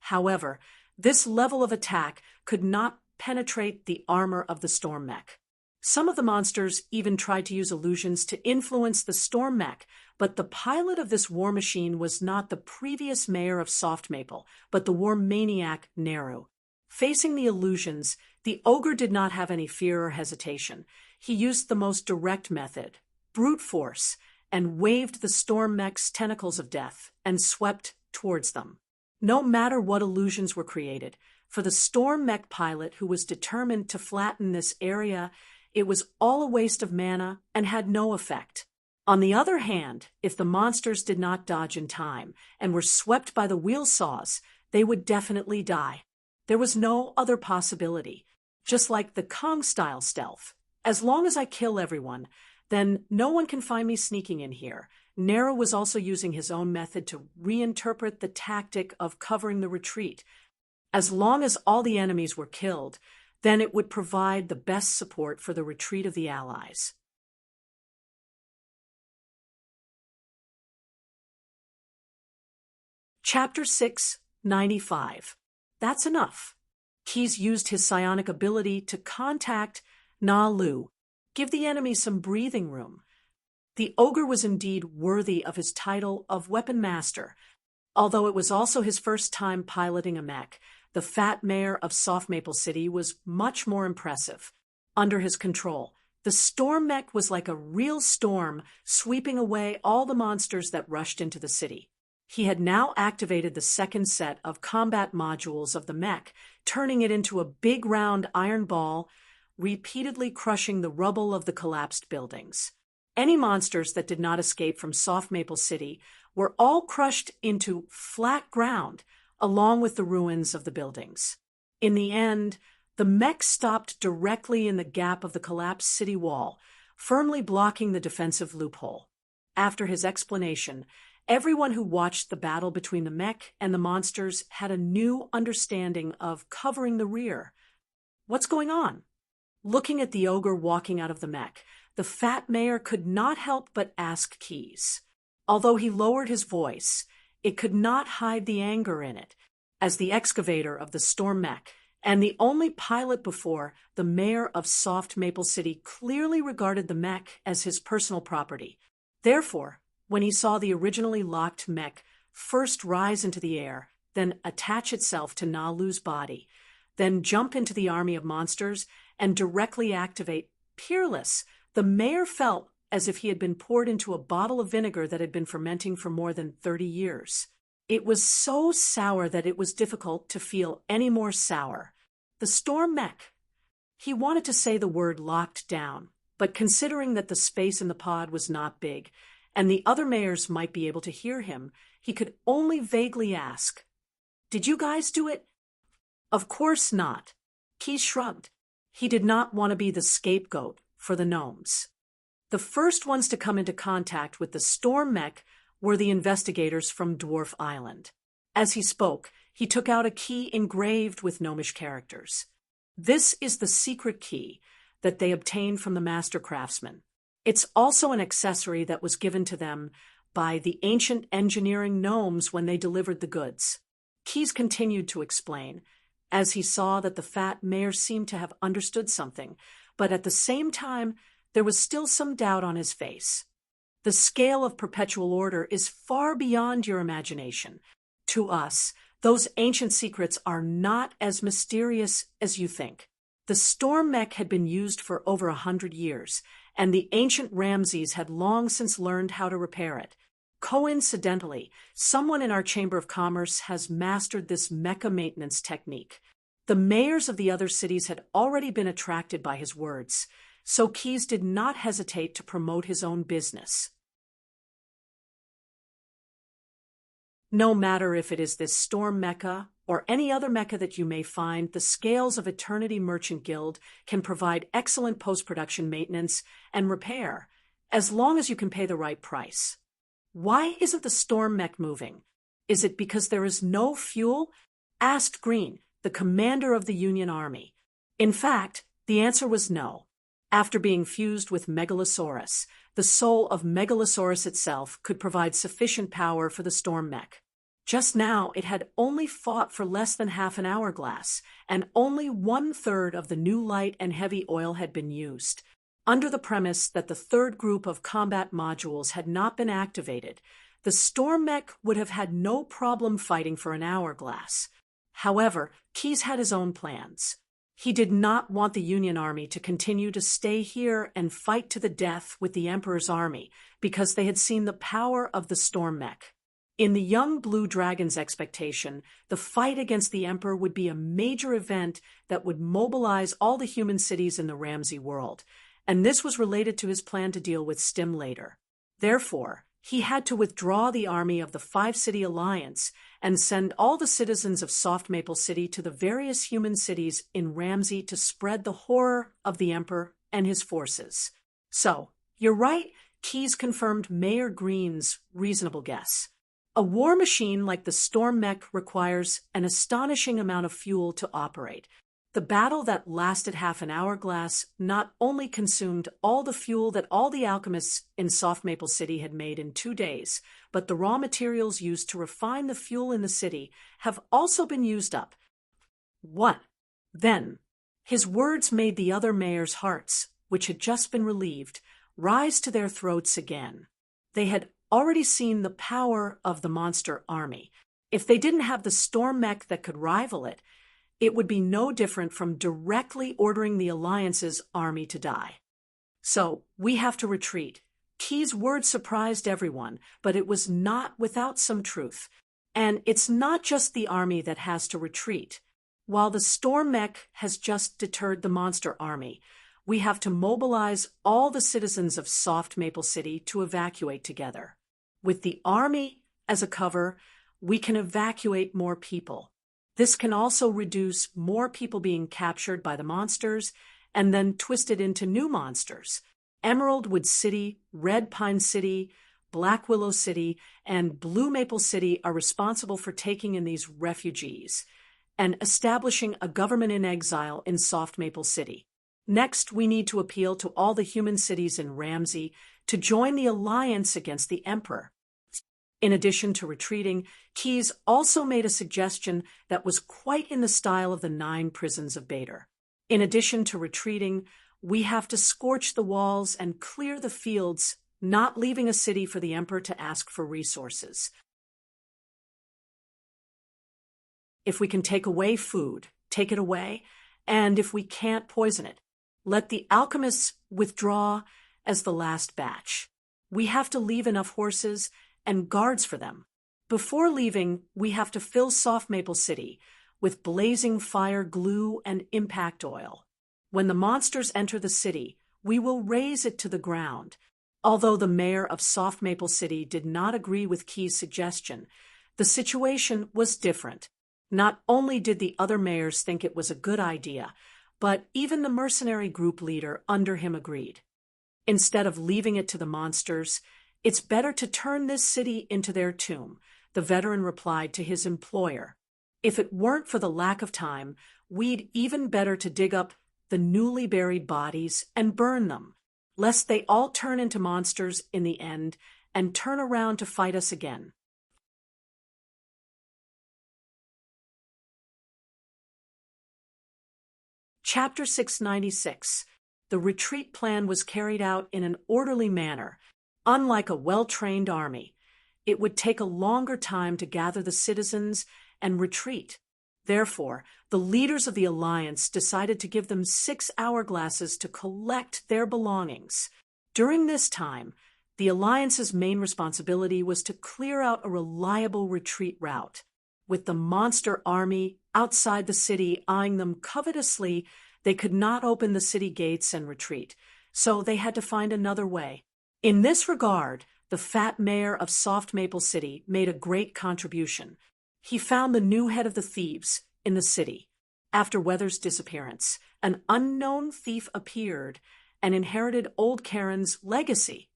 However, this level of attack could not penetrate the armor of the storm mech. Some of the monsters even tried to use illusions to influence the storm mech, but the pilot of this war machine was not the previous mayor of Soft Maple, but the war maniac Nero. Facing the illusions, the ogre did not have any fear or hesitation. He used the most direct method, brute force, and waved the storm mech's tentacles of death and swept towards them. No matter what illusions were created, for the storm mech pilot who was determined to flatten this area, it was all a waste of mana and had no effect. On the other hand, if the monsters did not dodge in time and were swept by the wheel saws, they would definitely die. There was no other possibility. Just like the Kong-style stealth. As long as I kill everyone, then no one can find me sneaking in here. Nero was also using his own method to reinterpret the tactic of covering the retreat. As long as all the enemies were killed, then it would provide the best support for the retreat of the Allies. Chapter 6, 95. That's enough. Keyes used his psionic ability to contact Na Lu, give the enemy some breathing room. The ogre was indeed worthy of his title of Weapon Master. Although it was also his first time piloting a mech, the fat mayor of Soft Maple City was much more impressive. Under his control, the storm mech was like a real storm, sweeping away all the monsters that rushed into the city. He had now activated the second set of combat modules of the mech, turning it into a big round iron ball, repeatedly crushing the rubble of the collapsed buildings. Any monsters that did not escape from Soft Maple City were all crushed into flat ground, along with the ruins of the buildings. In the end, the mech stopped directly in the gap of the collapsed city wall, firmly blocking the defensive loophole. After his explanation, everyone who watched the battle between the mech and the monsters had a new understanding of covering the rear. What's going on? Looking at the ogre walking out of the mech, the fat mayor could not help but ask Keyes. Although he lowered his voice, it could not hide the anger in it. As the excavator of the storm mech and the only pilot before, the mayor of Soft Maple City clearly regarded the mech as his personal property. Therefore, when he saw the originally locked mech first rise into the air, then attach itself to Na Lu's body, then jump into the army of monsters and directly activate Peerless, the mayor felt as if he had been poured into a bottle of vinegar that had been fermenting for more than 30 years. It was so sour that it was difficult to feel any more sour. The storm mech. He wanted to say the word locked down, but considering that the space in the pod was not big, and the other mayors might be able to hear him, he could only vaguely ask, "Did you guys do it?" Of course not. Keyes shrugged. He did not want to be the scapegoat for the gnomes. The first ones to come into contact with the storm mech were the investigators from Dwarf Island. As he spoke, he took out a key engraved with gnomish characters. This is the secret key that they obtained from the master craftsman. It's also an accessory that was given to them by the ancient engineering gnomes when they delivered the goods. Keyes continued to explain, as he saw that the fat mayor seemed to have understood something, but at the same time, there was still some doubt on his face. The scale of perpetual order is far beyond your imagination. To us, those ancient secrets are not as mysterious as you think. The storm mech had been used for over 100 years, and the ancient Ramses had long since learned how to repair it. Coincidentally, someone in our Chamber of Commerce has mastered this mecha maintenance technique. The mayors of the other cities had already been attracted by his words, so Keyes did not hesitate to promote his own business. No matter if it is this storm mecha or any other mecha that you may find, the Scales of Eternity Merchant Guild can provide excellent post-production maintenance and repair, as long as you can pay the right price. Why isn't the storm mech moving? Is it because there is no fuel? Asked Green, the commander of the Union Army. In fact, the answer was no. After being fused with Megalosaurus, the soul of Megalosaurus itself could provide sufficient power for the storm mech. Just now, it had only fought for less than half an hourglass, and only 1/3 of the new light and heavy oil had been used. Under the premise that the third group of combat modules had not been activated, the storm mech would have had no problem fighting for an hourglass. However, Keyes had his own plans. He did not want the Union Army to continue to stay here and fight to the death with the Emperor's army, because they had seen the power of the storm mech. In the young Blue Dragon's expectation, the fight against the Emperor would be a major event that would mobilize all the human cities in the Ramsey world, and this was related to his plan to deal with Stim later. Therefore, he had to withdraw the army of the Five-City Alliance and send all the citizens of Soft Maple City to the various human cities in Ramsey to spread the horror of the Emperor and his forces. So, you're right, Keyes confirmed Mayor Green's reasonable guess. A war machine like the storm mech requires an astonishing amount of fuel to operate. The battle that lasted half an hourglass not only consumed all the fuel that all the alchemists in Soft Maple City had made in 2 days, but the raw materials used to refine the fuel in the city have also been used up. What? Then, his words made the other mayors' hearts, which had just been relieved, rise to their throats again. They had already seen the power of the monster army. If they didn't have the storm mech that could rival it, it would be no different from directly ordering the Alliance's army to die. So, we have to retreat. Keyes' words surprised everyone, but it was not without some truth. And it's not just the army that has to retreat. While the storm mech has just deterred the monster army, we have to mobilize all the citizens of Soft Maple City to evacuate together. With the army as a cover, we can evacuate more people. This can also reduce more people being captured by the monsters and then twisted into new monsters. Emeraldwood City, Red Pine City, Black Willow City, and Blue Maple City are responsible for taking in these refugees and establishing a government in exile in Soft Maple City. Next, we need to appeal to all the human cities in Ramsey to join the alliance against the Emperor. In addition to retreating, Keyes also made a suggestion that was quite in the style of the 9 prisons of Bader. In addition to retreating, we have to scorch the walls and clear the fields, not leaving a city for the Emperor to ask for resources. If we can take away food, take it away, and if we can't, poison it. Let the alchemists withdraw as the last batch. We have to leave enough horses and guards for them. Before leaving, we have to fill Soft Maple City with blazing fire glue and impact oil. When the monsters enter the city, we will raze it to the ground. Although the mayor of Soft Maple City did not agree with Keyes' suggestion, the situation was different. Not only did the other mayors think it was a good idea, but even the mercenary group leader under him agreed. Instead of leaving it to the monsters, "It's better to turn this city into their tomb," the veteran replied to his employer. "If it weren't for the lack of time, we'd even better to dig up the newly buried bodies and burn them, lest they all turn into monsters in the end and turn around to fight us again." Chapter 696. The retreat plan was carried out in an orderly manner. Unlike a well-trained army, it would take a longer time to gather the citizens and retreat. Therefore, the leaders of the alliance decided to give them 6 hourglasses to collect their belongings. During this time, the alliance's main responsibility was to clear out a reliable retreat route. With the monster army outside the city eyeing them covetously, they could not open the city gates and retreat, so they had to find another way. In this regard, the fat mayor of Soft Maple City made a great contribution. He found the new head of the thieves in the city. After Weather's disappearance, an unknown thief appeared and inherited Old Karen's legacy.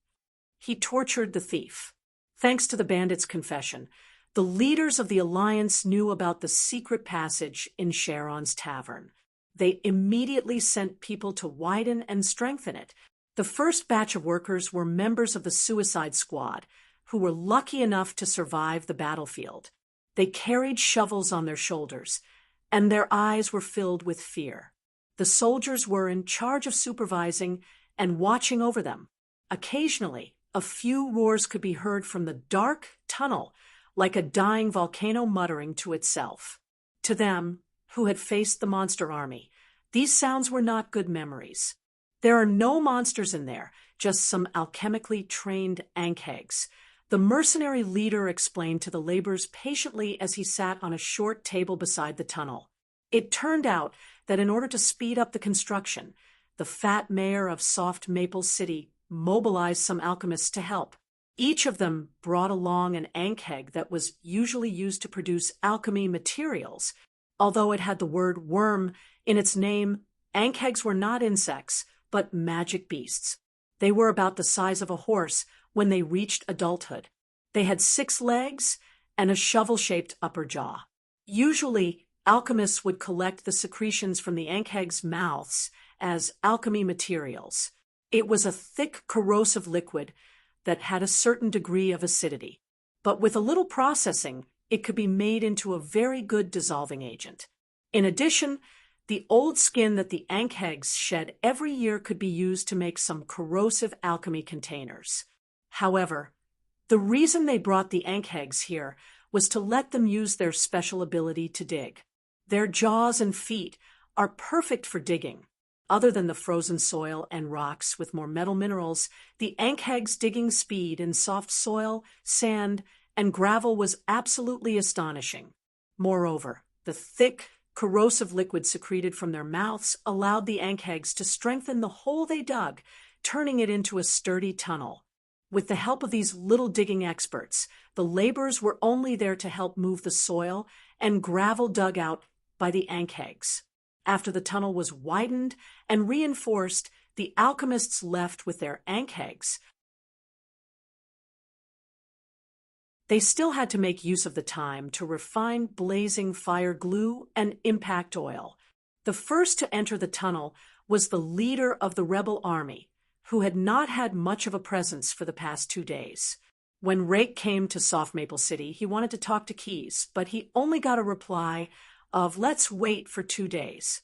He tortured the thief. Thanks to the bandit's confession, the leaders of the alliance knew about the secret passage in Sharon's tavern. They immediately sent people to widen and strengthen it. The first batch of workers were members of the Suicide Squad, who were lucky enough to survive the battlefield. They carried shovels on their shoulders, and their eyes were filled with fear. The soldiers were in charge of supervising and watching over them. Occasionally, a few roars could be heard from the dark tunnel, like a dying volcano muttering to itself. To them, who had faced the monster army, these sounds were not good memories. There are no monsters in there, just some alchemically trained ankhegs. The mercenary leader explained to the laborers patiently as he sat on a short table beside the tunnel. It turned out that in order to speed up the construction, the fat mayor of Soft Maple City mobilized some alchemists to help. Each of them brought along an ankheg that was usually used to produce alchemy materials. Although it had the word worm in its name, ankhegs were not insects, but magic beasts. They were about the size of a horse when they reached adulthood. They had 6 legs and a shovel-shaped upper jaw. Usually, alchemists would collect the secretions from the ankhegs' mouths as alchemy materials. It was a thick, corrosive liquid that had a certain degree of acidity. But with a little processing, it could be made into a very good dissolving agent. In addition, the old skin that the ankhegs shed every year could be used to make some corrosive alchemy containers. However, the reason they brought the ankhegs here was to let them use their special ability to dig. Their jaws and feet are perfect for digging. Other than the frozen soil and rocks with more metal minerals, the ankhegs' digging speed in soft soil, sand, and gravel was absolutely astonishing. Moreover, the thick, corrosive liquid secreted from their mouths allowed the ankhegs to strengthen the hole they dug, turning it into a sturdy tunnel. With the help of these little digging experts, the laborers were only there to help move the soil and gravel dug out by the ankhegs. After the tunnel was widened and reinforced, the alchemists left with their ankhegs. They still had to make use of the time to refine blazing fire glue and impact oil. The first to enter the tunnel was the leader of the rebel army, who had not had much of a presence for the past 2 days. When Rake came to Soft Maple City, he wanted to talk to Keys, but he only got a reply of "let's wait for 2 days."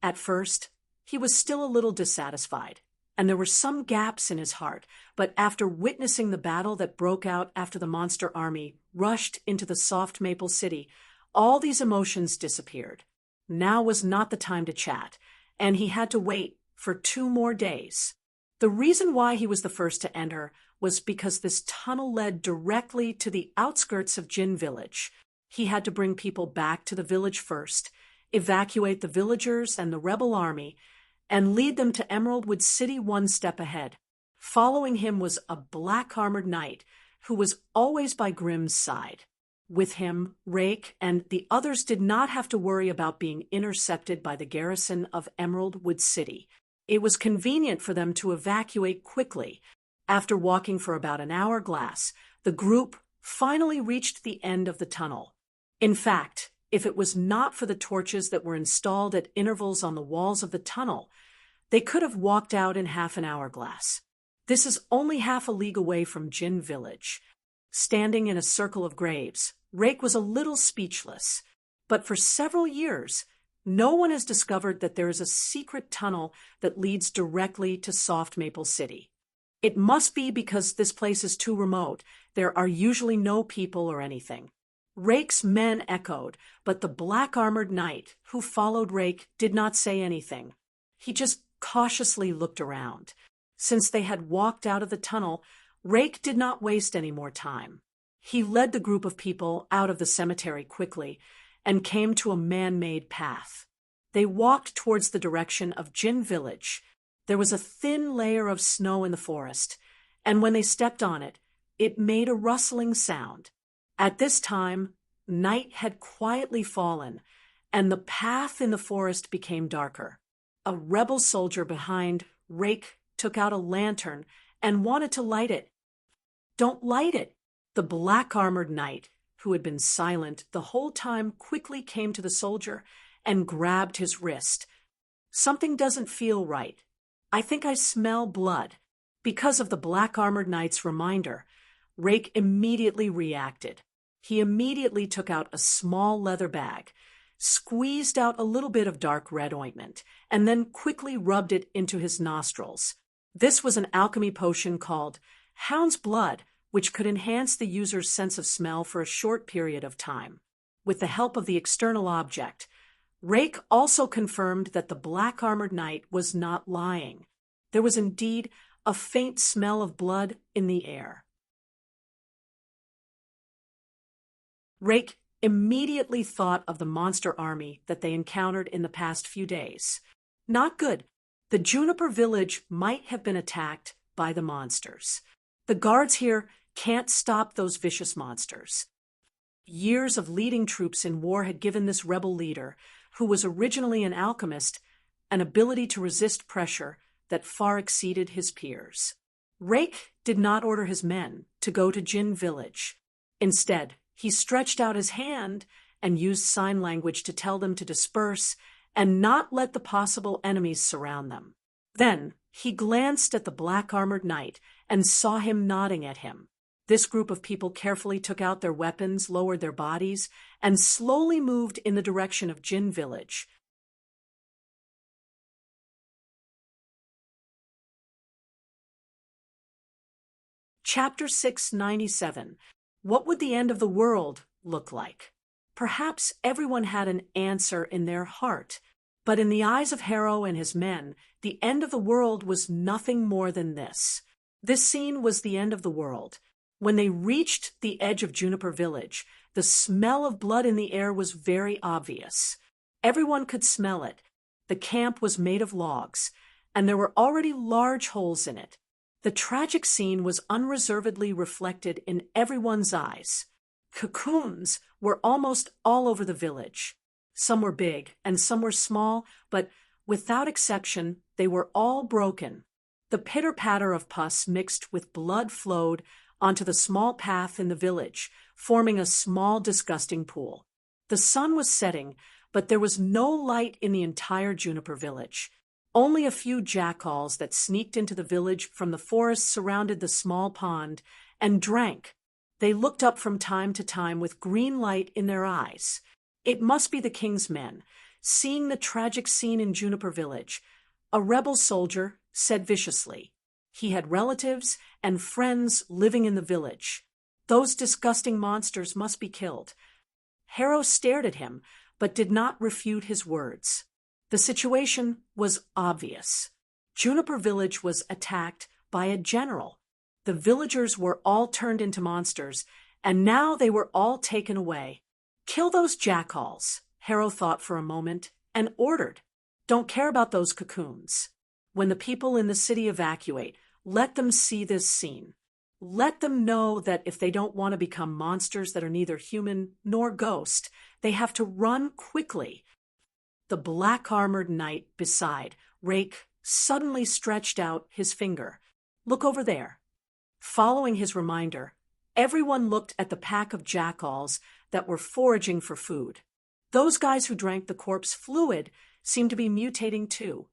At first, he was still a little dissatisfied, and there were some gaps in his heart, but after witnessing the battle that broke out after the monster army rushed into the Soft Maple City, all these emotions disappeared. Now was not the time to chat, and he had to wait for 2 more days. The reason why he was the first to enter was because this tunnel led directly to the outskirts of Jin Village. He had to bring people back to the village first, evacuate the villagers and the rebel army, and lead them to Emeraldwood City 1 step ahead. Following him was a black-armored knight who was always by Grimm's side. With him, Rake and the others did not have to worry about being intercepted by the garrison of Emeraldwood City. It was convenient for them to evacuate quickly. After walking for about an hourglass, the group finally reached the end of the tunnel. In fact, if it was not for the torches that were installed at intervals on the walls of the tunnel, they could have walked out in half an hourglass. This is only half a league away from Jin Village. Standing in a circle of graves, Rake was a little speechless. But for several years, no one has discovered that there is a secret tunnel that leads directly to Soft Maple City. It must be because this place is too remote. There are usually no people or anything. Rake's men echoed, but the black-armored knight who followed Rake did not say anything. He just cautiously looked around. Since they had walked out of the tunnel, Rake did not waste any more time. He led the group of people out of the cemetery quickly and came to a man-made path. They walked towards the direction of Jin Village. There was a thin layer of snow in the forest, and when they stepped on it, it made a rustling sound. At this time, night had quietly fallen, and the path in the forest became darker. A rebel soldier behind Rake took out a lantern and wanted to light it. "Don't light it!" The black-armored knight, who had been silent the whole time, quickly came to the soldier and grabbed his wrist. "Something doesn't feel right. I think I smell blood." Because of the black-armored knight's reminder, Rake immediately reacted. He immediately took out a small leather bag, squeezed out a little bit of dark red ointment, and then quickly rubbed it into his nostrils. This was an alchemy potion called Hound's Blood, which could enhance the user's sense of smell for a short period of time. With the help of the external object, Rake also confirmed that the black-armored knight was not lying. There was indeed a faint smell of blood in the air. Rake immediately thought of the monster army that they encountered in the past few days. Not good. The Juniper Village might have been attacked by the monsters. The guards here can't stop those vicious monsters. Years of leading troops in war had given this rebel leader, who was originally an alchemist, an ability to resist pressure that far exceeded his peers. Rake did not order his men to go to Jin Village. Instead, he stretched out his hand and used sign language to tell them to disperse and not let the possible enemies surround them. Then he glanced at the black-armored knight and saw him nodding at him. This group of people carefully took out their weapons, lowered their bodies, and slowly moved in the direction of Jin Village. Chapter 697. What would the end of the world look like? Perhaps everyone had an answer in their heart, but in the eyes of Harrow and his men, the end of the world was nothing more than this. This scene was the end of the world. When they reached the edge of Juniper Village, the smell of blood in the air was very obvious. Everyone could smell it. The camp was made of logs, and there were already large holes in it. The tragic scene was unreservedly reflected in everyone's eyes. Cocoons were almost all over the village. Some were big and some were small, but without exception, they were all broken. The pitter-patter of pus mixed with blood flowed onto the small path in the village, forming a small, disgusting pool. The sun was setting, but there was no light in the entire Juniper Village. Only a few jackals that sneaked into the village from the forest surrounded the small pond and drank. They looked up from time to time with green light in their eyes. It must be the king's men. Seeing the tragic scene in Juniper Village, a rebel soldier said viciously. He had relatives and friends living in the village. Those disgusting monsters must be killed. Harrow stared at him, but did not refute his words. The situation was obvious. Juniper Village was attacked by a general. The villagers were all turned into monsters, and now they were all taken away. "Kill those jackals," Harrow thought for a moment, and ordered. "Don't care about those cocoons. When the people in the city evacuate, let them see this scene. Let them know that if they don't want to become monsters that are neither human nor ghost, they have to run quickly." The black-armored knight beside Rake suddenly stretched out his finger. "Look over there." Following his reminder, everyone looked at the pack of jackals that were foraging for food. Those guys who drank the corpse fluid seemed to be mutating too.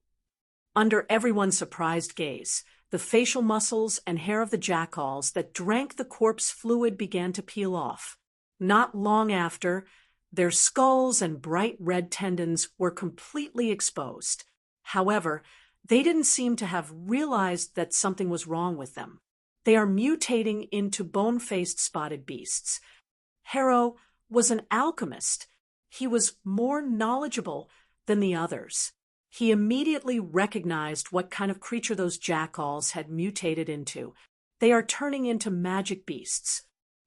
Under everyone's surprised gaze, the facial muscles and hair of the jackals that drank the corpse fluid began to peel off. Not long after, their skulls and bright red tendons were completely exposed. However, they didn't seem to have realized that something was wrong with them. They are mutating into bone-faced spotted beasts. Harrow was an alchemist. He was more knowledgeable than the others. He immediately recognized what kind of creature those jackals had mutated into. They are turning into magic beasts.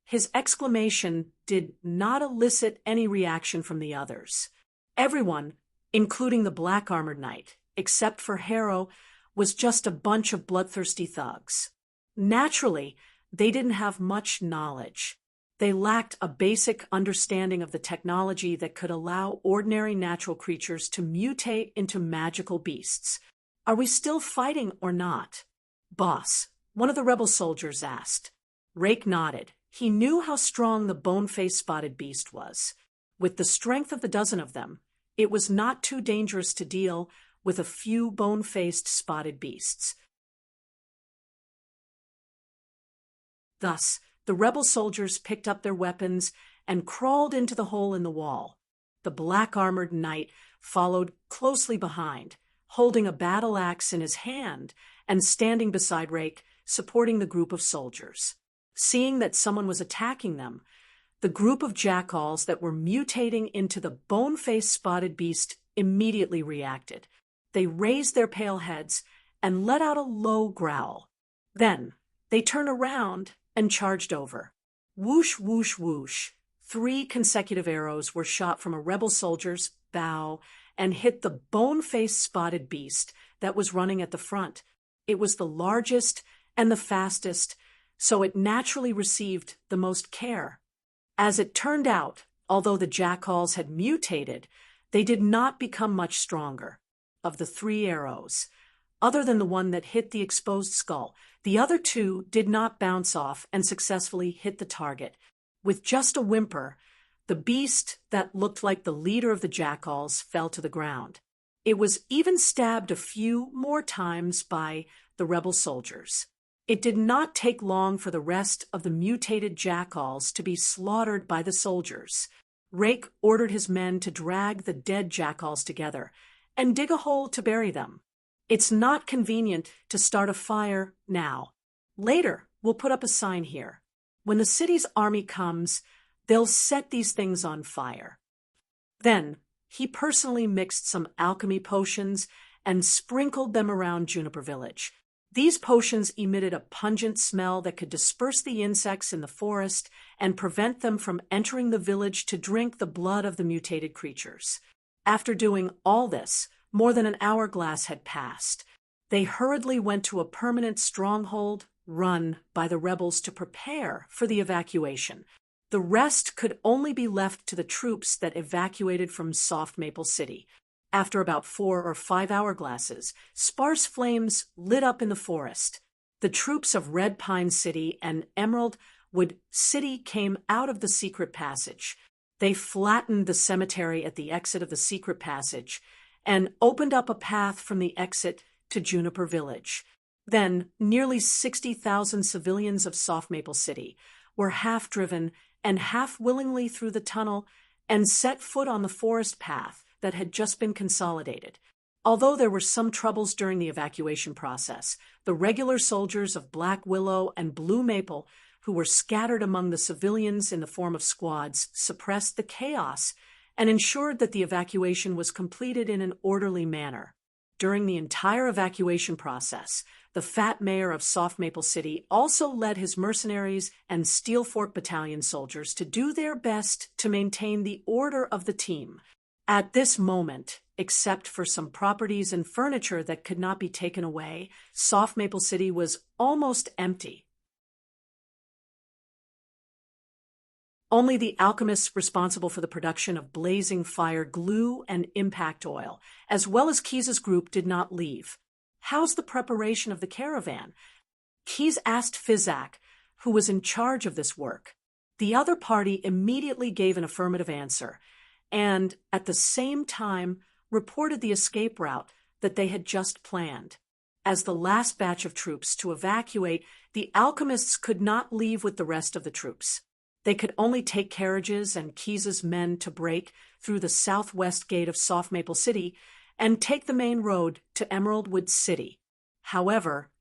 His exclamation did not elicit any reaction from the others. Everyone, including the black-armored knight, except for Harrow, was just a bunch of bloodthirsty thugs. Naturally, they didn't have much knowledge. They lacked a basic understanding of the technology that could allow ordinary natural creatures to mutate into magical beasts. "Are we still fighting or not?" "Boss," one of the rebel soldiers asked. Rake nodded. He knew how strong the bone-faced spotted beast was. With the strength of the dozen of them, it was not too dangerous to deal with a few bone-faced spotted beasts. Thus, the rebel soldiers picked up their weapons and crawled into the hole in the wall. The black-armored knight followed closely behind, holding a battle axe in his hand and standing beside Rake, supporting the group of soldiers. Seeing that someone was attacking them, the group of jackals that were mutating into the bone-faced spotted beast immediately reacted. They raised their pale heads and let out a low growl. Then, they turned around and charged over. Whoosh, whoosh, whoosh. 3 consecutive arrows were shot from a rebel soldier's bow and hit the bone-faced spotted beast that was running at the front. It was the largest and the fastest, so it naturally received the most care. As it turned out, although the jackals had mutated, they did not become much stronger. Of the 3 arrows, other than the one that hit the exposed skull, the other 2 did not bounce off and successfully hit the target. With just a whimper, the beast that looked like the leader of the jackals fell to the ground. It was even stabbed a few more times by the rebel soldiers. It did not take long for the rest of the mutated jackals to be slaughtered by the soldiers. Rake ordered his men to drag the dead jackals together and dig a hole to bury them. "It's not convenient to start a fire now. Later, we'll put up a sign here. When the city's army comes, they'll set these things on fire." Then, he personally mixed some alchemy potions and sprinkled them around Juniper Village. These potions emitted a pungent smell that could disperse the insects in the forest and prevent them from entering the village to drink the blood of the mutated creatures. After doing all this, more than an hourglass had passed. They hurriedly went to a permanent stronghold run by the rebels to prepare for the evacuation. The rest could only be left to the troops that evacuated from Soft Maple City. After about 4 or 5 hourglasses, sparse flames lit up in the forest. The troops of Red Pine City and Emeraldwood City came out of the secret passage. They flattened the cemetery at the exit of the secret passage and opened up a path from the exit to Juniper Village. Then, nearly 60,000 civilians of Soft Maple City were half driven and half willingly through the tunnel and set foot on the forest path that had just been consolidated. Although there were some troubles during the evacuation process, the regular soldiers of Black Willow and Blue Maple, who were scattered among the civilians in the form of squads, suppressed the chaos and ensured that the evacuation was completed in an orderly manner. During the entire evacuation process, the fat mayor of Soft Maple City also led his mercenaries and Steel Fork Battalion soldiers to do their best to maintain the order of the team. At this moment, except for some properties and furniture that could not be taken away, Soft Maple City was almost empty. Only the alchemists responsible for the production of blazing fire glue and impact oil, as well as Keyes' group, did not leave. "How's the preparation of the caravan?" Keyes asked Fizak, who was in charge of this work. The other party immediately gave an affirmative answer, and at the same time reported the escape route that they had just planned. As the last batch of troops to evacuate, the alchemists could not leave with the rest of the troops. They could only take carriages and Keyes' men to break through the southwest gate of Soft Maple City and take the main road to Emeraldwood City. However,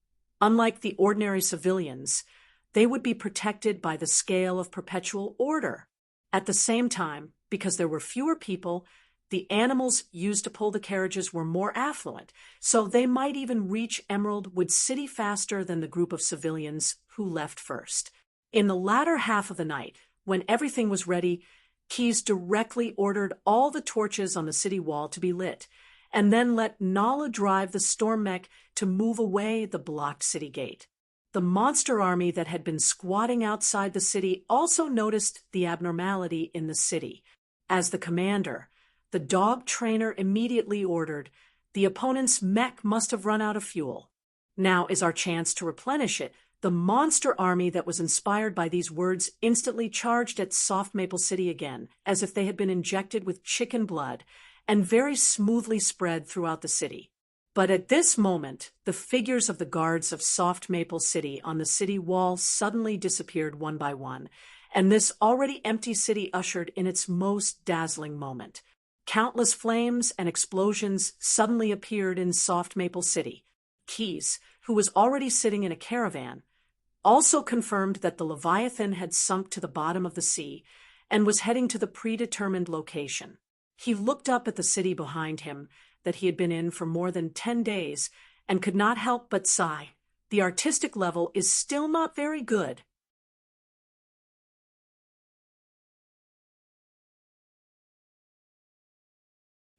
unlike the ordinary civilians, they would be protected by the scale of perpetual order. At the same time, because there were fewer people, the animals used to pull the carriages were more affluent, so they might even reach Emerald Wood City faster than the group of civilians who left first. In the latter half of the night, when everything was ready, Keyes directly ordered all the torches on the city wall to be lit, and then let Nala drive the storm mech to move away the blocked city gate. The monster army that had been squatting outside the city also noticed the abnormality in the city. As the commander, the dog trainer immediately ordered, "The opponent's mech must have run out of fuel. Now is our chance to replenish it." The monster army that was inspired by these words instantly charged at Soft Maple City again, as if they had been injected with chicken blood, and very smoothly spread throughout the city. But at this moment, the figures of the guards of Soft Maple City on the city wall suddenly disappeared one by one, and this already empty city ushered in its most dazzling moment. Countless flames and explosions suddenly appeared in Soft Maple City. Keyes, who was already sitting in a caravan, also confirmed that the Leviathan had sunk to the bottom of the sea and was heading to the predetermined location. He looked up at the city behind him that he had been in for more than 10 days and could not help but sigh. The artistic level is still not very good.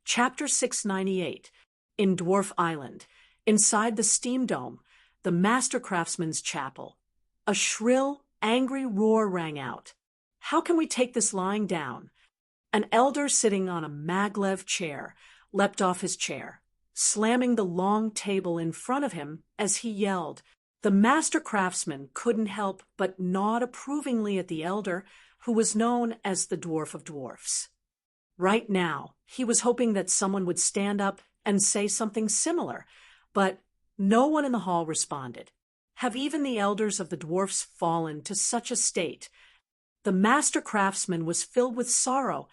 Chapter 698. In Dwarf Island, inside the Steam Dome, the Master Craftsman's Chapel. A shrill, angry roar rang out. "How can we take this lying down?" An elder sitting on a maglev chair leapt off his chair, slamming the long table in front of him as he yelled. The Master Craftsman couldn't help but nod approvingly at the elder, who was known as the Dwarf of Dwarfs. Right now, he was hoping that someone would stand up and say something similar, but no one in the hall responded. Have even the elders of the dwarfs fallen to such a state? The Master Craftsman was filled with sorrow,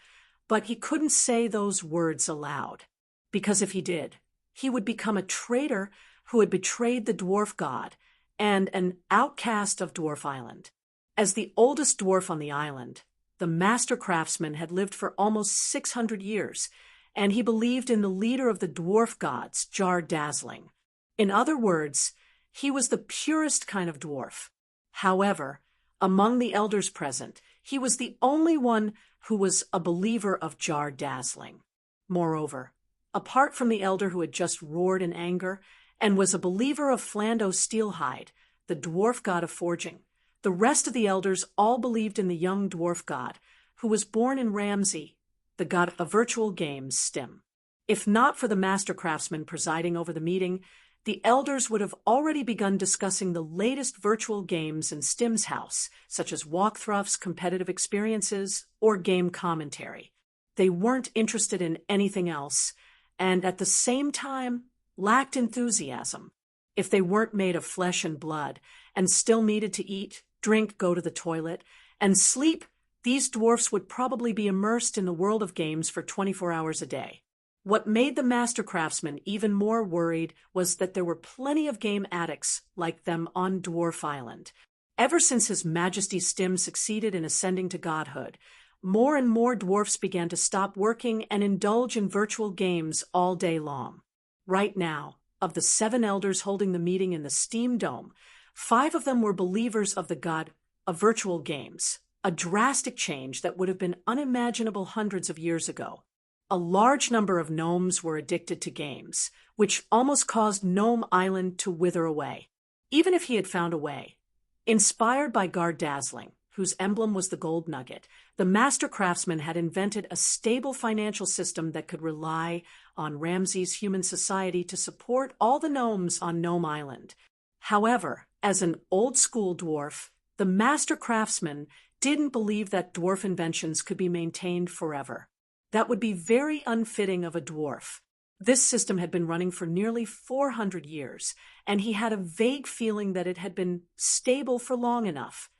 but he couldn't say those words aloud, because if he did, he would become a traitor who had betrayed the dwarf god and an outcast of Dwarf Island. As the oldest dwarf on the island, the Master Craftsman had lived for almost 600 years, and he believed in the leader of the dwarf gods, Jar Dazzling. In other words, he was the purest kind of dwarf. However, among the elders present, he was the only one who was a believer of Jar Dazzling. Moreover, apart from the elder who had just roared in anger and was a believer of Flando Steelhide, the dwarf god of forging, the rest of the elders all believed in the young dwarf god, who was born in Ramsey, the god of virtual games, Stim. If not for the Master Craftsman presiding over the meeting, the elders would have already begun discussing the latest virtual games in Stim's house, such as walkthroughs, competitive experiences, or game commentary. They weren't interested in anything else, and at the same time lacked enthusiasm. If they weren't made of flesh and blood, and still needed to eat, drink, go to the toilet, and sleep, these dwarfs would probably be immersed in the world of games for 24 hours a day. What made the Master Craftsman even more worried was that there were plenty of game addicts like them on Dwarf Island. Ever since His Majesty Stim succeeded in ascending to godhood, more and more dwarfs began to stop working and indulge in virtual games all day long. Right now, of the 7 elders holding the meeting in the Steam Dome, 5 of them were believers of the god of virtual games, a drastic change that would have been unimaginable hundreds of years ago. A large number of gnomes were addicted to games, which almost caused Gnome Island to wither away. Even if he had found a way. Inspired by Guard Dazzling, whose emblem was the gold nugget, the Master Craftsman had invented a stable financial system that could rely on Ramsey's human society to support all the gnomes on Gnome Island. However, as an old-school dwarf, the Master Craftsman didn't believe that dwarf inventions could be maintained forever. That would be very unfitting of a dwarf. This system had been running for nearly 400 years, and he had a vague feeling that it had been stable for long enough.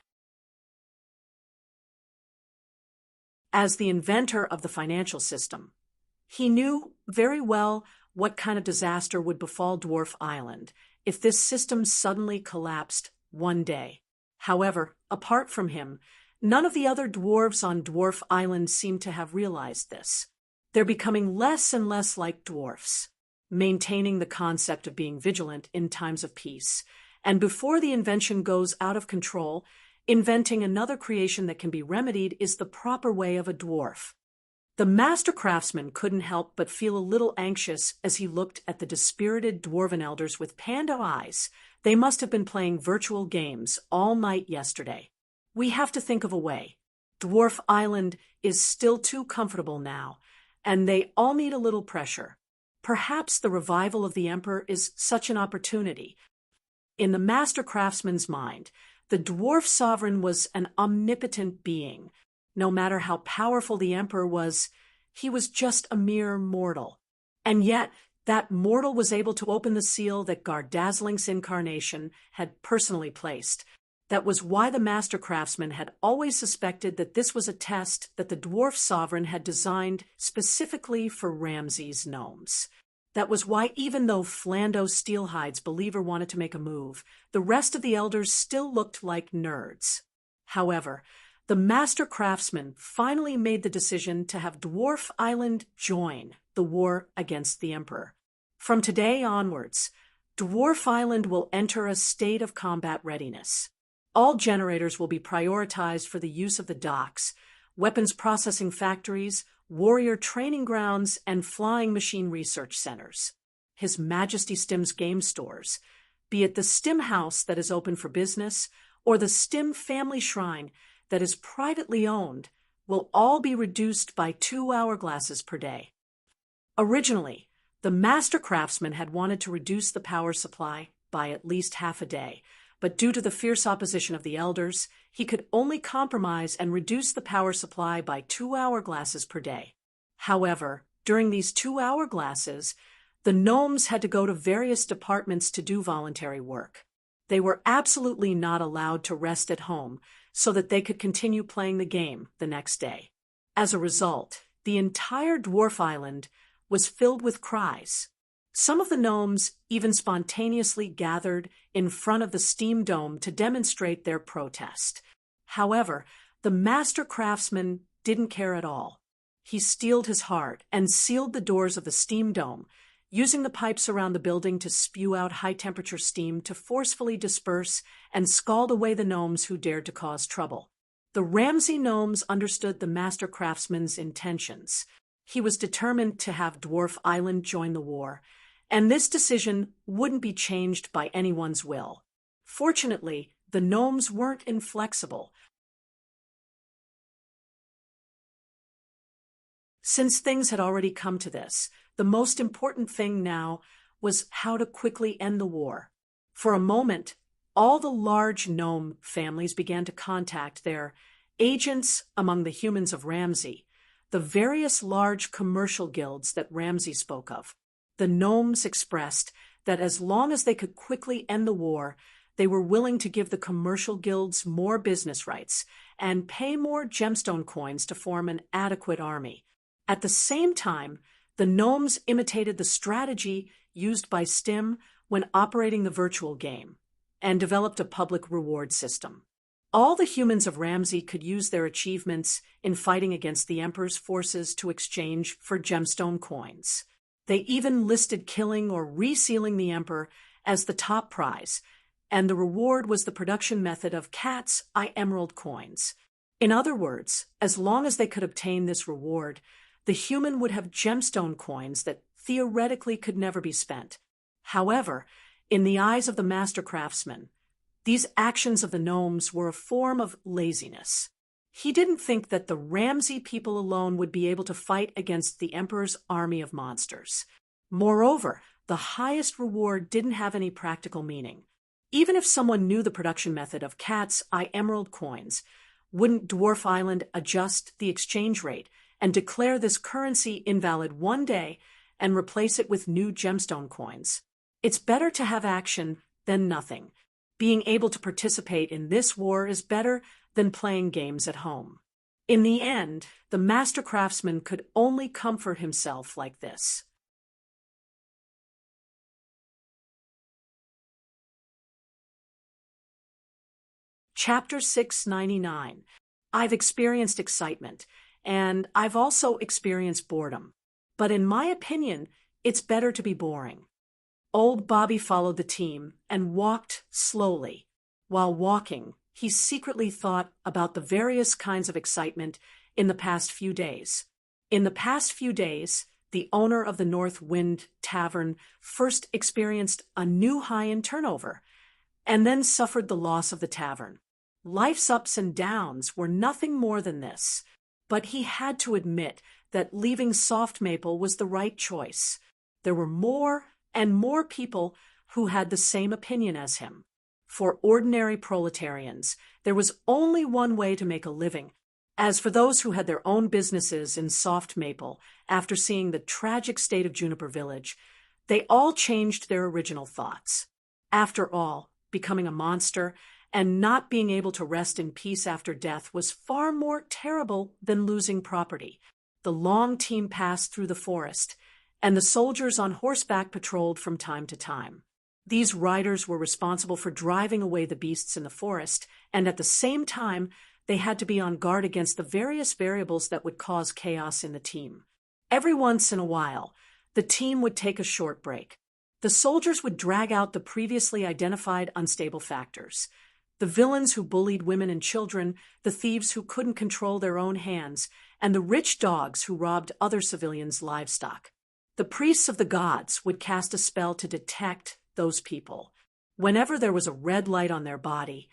As the inventor of the financial system, he knew very well what kind of disaster would befall Dwarf Island if this system suddenly collapsed one day. However, apart from him, None of the other dwarves on Dwarf Island seem to have realized this. They're becoming less and less like dwarfs, maintaining the concept of being vigilant in times of peace, and before the invention goes out of control, inventing another creation that can be remedied is the proper way of a dwarf. The master craftsman couldn't help but feel a little anxious as he looked at the dispirited dwarven elders with panda eyes. They must have been playing virtual games all night yesterday. We have to think of a way. Dwarf Island is still too comfortable now, and they all need a little pressure. Perhaps the revival of the Emperor is such an opportunity. In the master craftsman's mind, the dwarf sovereign was an omnipotent being. No matter how powerful the Emperor was, he was just a mere mortal. And yet, that mortal was able to open the seal that Gardazzling's incarnation had personally placed. That was why the master craftsman had always suspected that this was a test that the dwarf sovereign had designed specifically for Ramses' gnomes. That was why, even though Flando Steelhide's believer wanted to make a move, the rest of the elders still looked like nerds. However, the master craftsman finally made the decision to have Dwarf Island join the war against the Emperor. From today onwards, Dwarf Island will enter a state of combat readiness. All generators will be prioritized for the use of the docks, weapons processing factories, warrior training grounds, and flying machine research centers. His Majesty Stim's game stores, be it the Stim House that is open for business or the Stim Family Shrine that is privately owned, will all be reduced by 2 hourglasses per day. Originally, the master craftsman had wanted to reduce the power supply by at least half a day, but due to the fierce opposition of the elders, he could only compromise and reduce the power supply by 2 hourglasses per day. However, during these 2 hourglasses, the gnomes had to go to various departments to do voluntary work. They were absolutely not allowed to rest at home so that they could continue playing the game the next day. As a result, the entire Dwarf Island was filled with cries. Some of the gnomes even spontaneously gathered in front of the steam dome to demonstrate their protest. However, the master craftsman didn't care at all. He steeled his heart and sealed the doors of the steam dome, using the pipes around the building to spew out high-temperature steam to forcefully disperse and scald away the gnomes who dared to cause trouble. The Ramsey gnomes understood the master craftsman's intentions. He was determined to have Dwarf Island join the war, and this decision wouldn't be changed by anyone's will. Fortunately, the gnomes weren't inflexible. Since things had already come to this, the most important thing now was how to quickly end the war. For a moment, all the large gnome families began to contact their agents among the humans of Ramsey, the various large commercial guilds that Ramsey spoke of. The gnomes expressed that as long as they could quickly end the war, they were willing to give the commercial guilds more business rights and pay more gemstone coins to form an adequate army. At the same time, the gnomes imitated the strategy used by Stim when operating the virtual game and developed a public reward system. All the humans of Ramsey could use their achievements in fighting against the Emperor's forces to exchange for gemstone coins. They even listed killing or resealing the Emperor as the top prize, and the reward was the production method of cat's eye emerald coins. In other words, as long as they could obtain this reward, the human would have gemstone coins that theoretically could never be spent. However, in the eyes of the master craftsman, these actions of the gnomes were a form of laziness. He didn't think that the Ramsey people alone would be able to fight against the Emperor's army of monsters. Moreover, the highest reward didn't have any practical meaning. Even if someone knew the production method of cat's eye emerald coins, wouldn't Dwarf Island adjust the exchange rate and declare this currency invalid one day and replace it with new gemstone coins? It's better to have action than nothing. Being able to participate in this war is better than playing games at home. In the end, the master craftsman could only comfort himself like this. Chapter 699. I've experienced excitement, and I've also experienced boredom. But in my opinion, it's better to be boring. Old Bobby followed the team and walked slowly. While walking, he secretly thought about the various kinds of excitement in the past few days. In the past few days, the owner of the North Wind Tavern first experienced a new high in turnover, and then suffered the loss of the tavern. Life's ups and downs were nothing more than this, but he had to admit that leaving Soft Maple was the right choice. There were more and more people who had the same opinion as him. For ordinary proletarians, there was only one way to make a living. As for those who had their own businesses in Soft Maple, after seeing the tragic state of Juniper Village, they all changed their original thoughts. After all, becoming a monster and not being able to rest in peace after death was far more terrible than losing property. The long team passed through the forest, and the soldiers on horseback patrolled from time to time. These riders were responsible for driving away the beasts in the forest, and at the same time, they had to be on guard against the various variables that would cause chaos in the team. Every once in a while, the team would take a short break. The soldiers would drag out the previously identified unstable factors. The villains who bullied women and children, the thieves who couldn't control their own hands, and the rich dogs who robbed other civilians' livestock. The priests of the gods would cast a spell to detect those people. Whenever there was a red light on their body,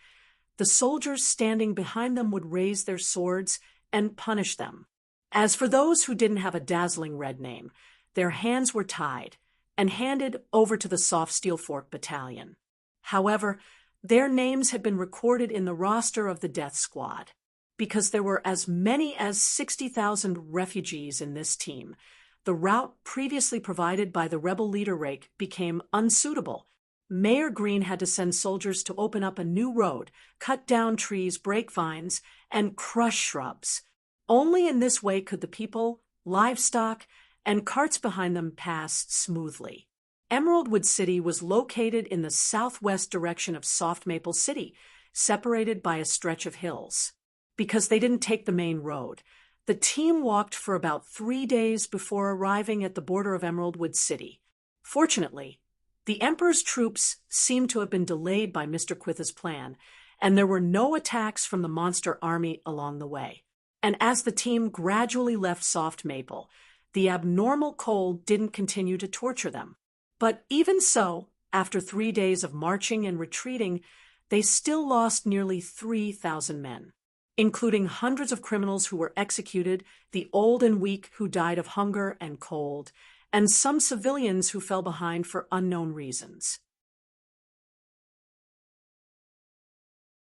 the soldiers standing behind them would raise their swords and punish them. As for those who didn't have a dazzling red name, their hands were tied and handed over to the Soft Steel Fork Battalion. However, their names had been recorded in the roster of the death squad. Because there were as many as 60,000 refugees in this team, the route previously provided by the rebel leader Rake became unsuitable. Mayor Green had to send soldiers to open up a new road, cut down trees, break vines, and crush shrubs. Only in this way could the people, livestock, and carts behind them pass smoothly. Emeraldwood City was located in the southwest direction of Soft Maple City, separated by a stretch of hills. Because they didn't take the main road, the team walked for about 3 days before arriving at the border of Emeraldwood City. Fortunately, the Emperor's troops seemed to have been delayed by Mr. Quitha's plan, and there were no attacks from the monster army along the way. And as the team gradually left Soft Maple, the abnormal cold didn't continue to torture them. But even so, after 3 days of marching and retreating, they still lost nearly 3,000 men, including hundreds of criminals who were executed, the old and weak who died of hunger and cold, and some civilians who fell behind for unknown reasons.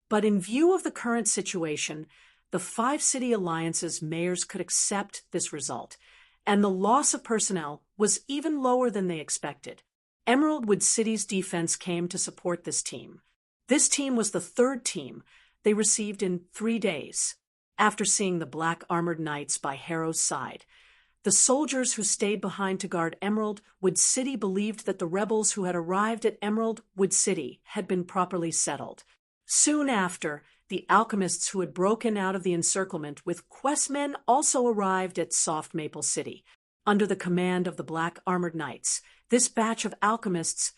But in view of the current situation, the 5 city alliance's mayors could accept this result, and the loss of personnel was even lower than they expected. Emeraldwood City's defense came to support this team. This team was the 3rd team they received in 3 days. After seeing the black armored knights by Harrow's side, the soldiers who stayed behind to guard Emeraldwood City believed that the rebels who had arrived at Emeraldwood City had been properly settled. Soon after, the alchemists who had broken out of the encirclement with questmen also arrived at Soft Maple City. Under the command of the black armored knights, this batch of alchemists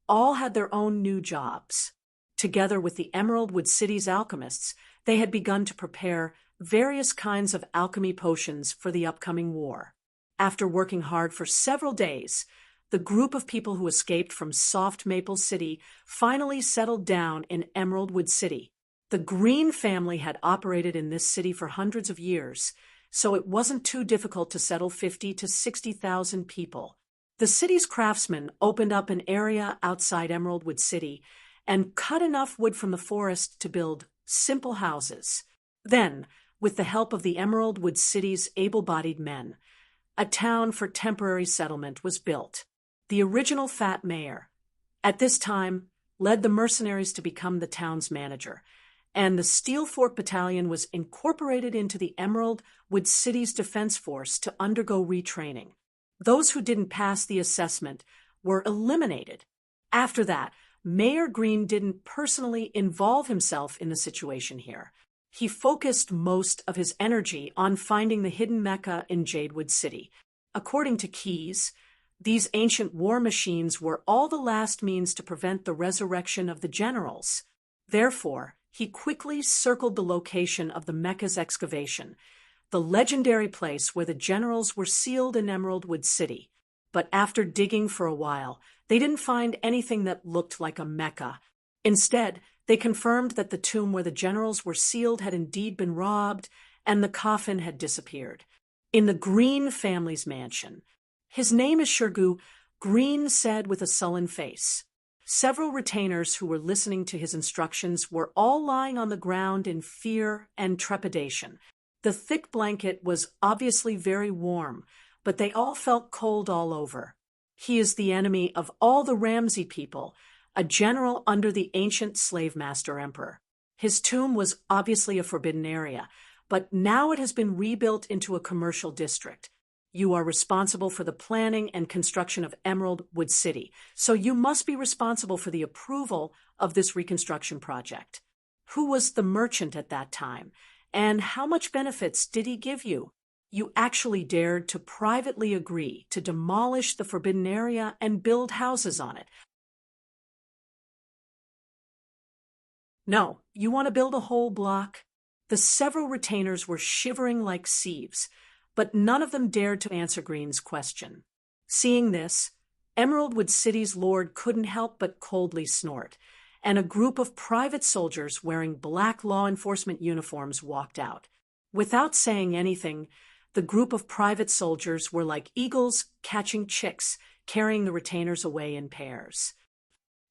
all had their own new jobs. Together with the Emeraldwood City's alchemists, they had begun to prepare various kinds of alchemy potions for the upcoming war. After working hard for several days, the group of people who escaped from Soft Maple City finally settled down in Emeraldwood City. The Green family had operated in this city for hundreds of years, so it wasn't too difficult to settle 50 to 60,000 people. The city's craftsmen opened up an area outside Emeraldwood City and cut enough wood from the forest to build simple houses. Then, with the help of the Emeraldwood City's able-bodied men, a town for temporary settlement was built. The original Fat Mayor, at this time, led the mercenaries to become the town's manager, and the Steel Fork Battalion was incorporated into the Emeraldwood City's defense force to undergo retraining. Those who didn't pass the assessment were eliminated. After that, Mayor Green didn't personally involve himself in the situation here. He focused most of his energy on finding the hidden Mecca in Jadewood City. According to Keyes, these ancient war machines were all the last means to prevent the resurrection of the generals. Therefore, he quickly circled the location of the Mecca's excavation, the legendary place where the generals were sealed in Emeraldwood City. But after digging for a while, they didn't find anything that looked like a Mecca. Instead, they confirmed that the tomb where the generals were sealed had indeed been robbed, and the coffin had disappeared. In the Green family's mansion. "His name is Shirgu," Green said with a sullen face. Several retainers who were listening to his instructions were all lying on the ground in fear and trepidation. The thick blanket was obviously very warm, but they all felt cold all over. "He is the enemy of all the Ramsey people, a general under the ancient slave master emperor. His tomb was obviously a forbidden area, but now it has been rebuilt into a commercial district. You are responsible for the planning and construction of Emeraldwood City, so you must be responsible for the approval of this reconstruction project. Who was the merchant at that time, and how much benefits did he give you? You actually dared to privately agree to demolish the forbidden area and build houses on it. No, you want to build a whole block?" The several retainers were shivering like sieves, but none of them dared to answer Green's question. Seeing this, Emeraldwood City's lord couldn't help but coldly snort, and a group of private soldiers wearing black law enforcement uniforms walked out. Without saying anything, the group of private soldiers were like eagles catching chicks, carrying the retainers away in pairs.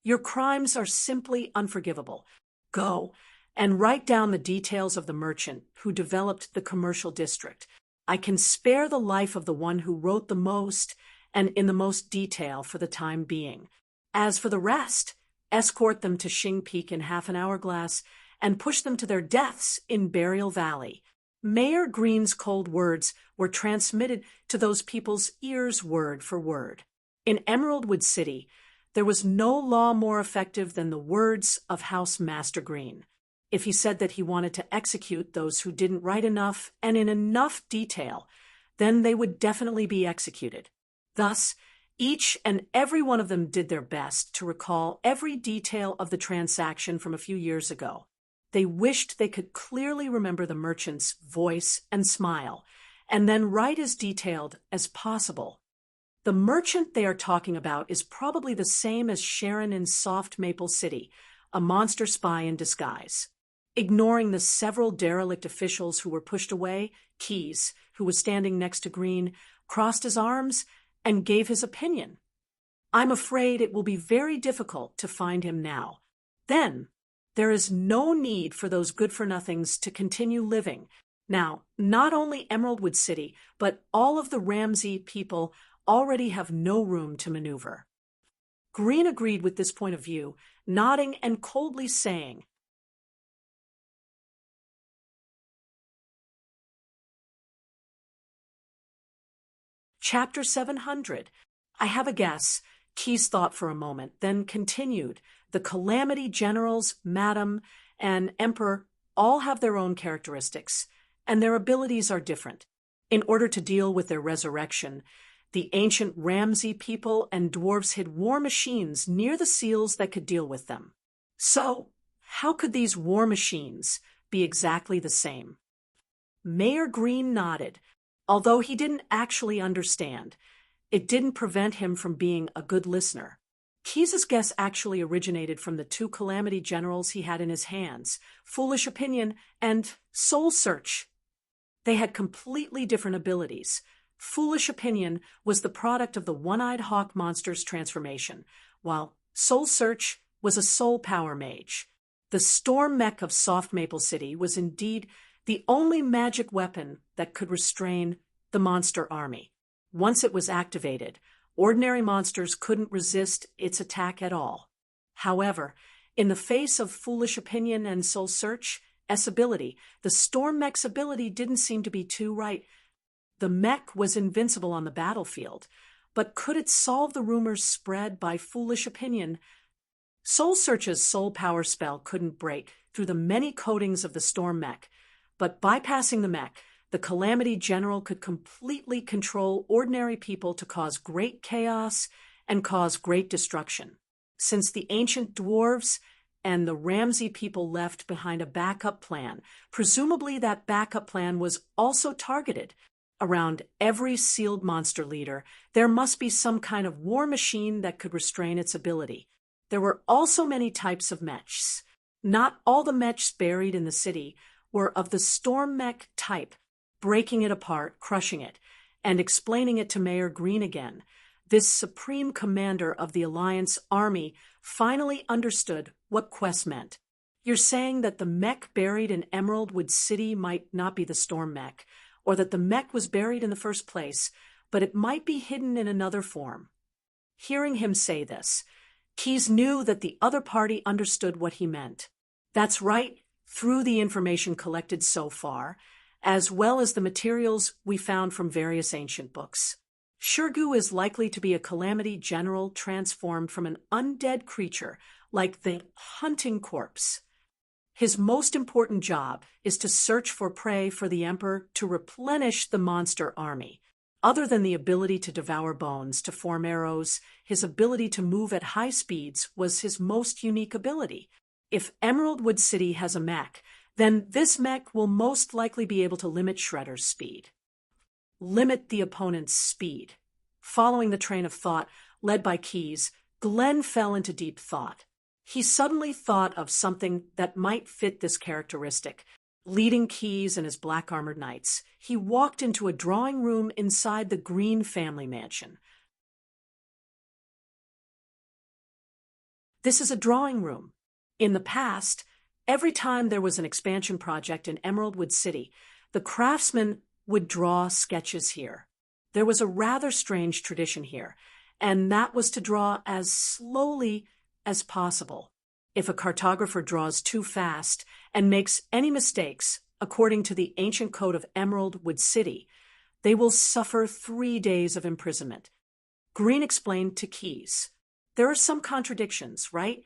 "Your crimes are simply unforgivable. Go and write down the details of the merchant who developed the commercial district. I can spare the life of the one who wrote the most and in the most detail for the time being. As for the rest, escort them to Shing Peak in half an hourglass and push them to their deaths in Burial Valley." Mayor Green's cold words were transmitted to those people's ears word for word. In Emeraldwood City, there was no law more effective than the words of House Master Green. If he said that he wanted to execute those who didn't write enough and in enough detail, then they would definitely be executed. Thus, each and every one of them did their best to recall every detail of the transaction from a few years ago. They wished they could clearly remember the merchant's voice and smile, and then write as detailed as possible. The merchant they are talking about is probably the same as Sharon in Soft Maple City, a monster spy in disguise. Ignoring the several derelict officials who were pushed away, Keyes, who was standing next to Green, crossed his arms and gave his opinion. "I'm afraid it will be very difficult to find him now. Then, there is no need for those good-for-nothings to continue living. Now, not only Emeraldwood City, but all of the Ramsey people already have no room to maneuver." Green agreed with this point of view, nodding and coldly saying, Chapter 700. "I have a guess." Keyes thought for a moment, then continued, "The Calamity Generals, Madam, and Emperor all have their own characteristics, and their abilities are different. In order to deal with their resurrection, the ancient Ramsey people and dwarves hid war machines near the seals that could deal with them. So, how could these war machines be exactly the same?" Mayor Green nodded. Although he didn't actually understand, it didn't prevent him from being a good listener. Keyes' guess actually originated from the two Calamity Generals he had in his hands, Foolish Opinion and Soul Search. They had completely different abilities. Foolish Opinion was the product of the one-eyed hawk monster's transformation, while Soul Search was a soul power mage. The storm mech of Soft Maple City was indeed the only magic weapon that could restrain the monster army. Once it was activated, ordinary monsters couldn't resist its attack at all. However, in the face of Foolish Opinion and Soul Search's ability, the storm mech's ability didn't seem to be too right. The mech was invincible on the battlefield, but could it solve the rumors spread by Foolish Opinion? Soul Search's soul power spell couldn't break through the many coatings of the storm mech, But bypassing the mech, the Calamity General could completely control ordinary people to cause great chaos and cause great destruction. Since the ancient dwarves and the Ramsey people left behind a backup plan, presumably that backup plan was also targeted. Around every sealed monster leader, there must be some kind of war machine that could restrain its ability. There were also many types of mechs. Not all the mechs buried in the city were of the storm mech type, breaking it apart, crushing it, and explaining it to Mayor Green again. This supreme commander of the Alliance army finally understood what Quest meant. You're saying that the mech buried in Emeraldwood City might not be the storm mech, or that the mech was buried in the first place, but it might be hidden in another form. Hearing him say this, Keyes knew that the other party understood what he meant. That's right, through the information collected so far, as well as the materials we found from various ancient books. Shurgu is likely to be a Calamity General transformed from an undead creature like the hunting corpse. His most important job is to search for prey for the Emperor to replenish the monster army. Other than the ability to devour bones, to form arrows, his ability to move at high speeds was his most unique ability. If Emeraldwood City has a mech, then this mech will most likely be able to limit Shredder's speed. Limit the opponent's speed. Following the train of thought led by Keyes, Glenn fell into deep thought. He suddenly thought of something that might fit this characteristic. Leading Keyes and his black-armored knights, he walked into a drawing room inside the Green family mansion. This is a drawing room. In the past, every time there was an expansion project in Emeraldwood City, the craftsmen would draw sketches here. There was a rather strange tradition here, and that was to draw as slowly as possible. If a cartographer draws too fast and makes any mistakes, according to the ancient code of Emeraldwood City, they will suffer 3 days of imprisonment. Green explained to Keyes. There are some contradictions, right?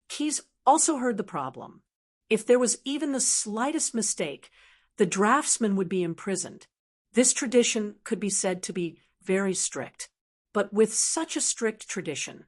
Keyes also heard the problem. If there was even the slightest mistake, the draftsman would be imprisoned. This tradition could be said to be very strict. But with such a strict tradition,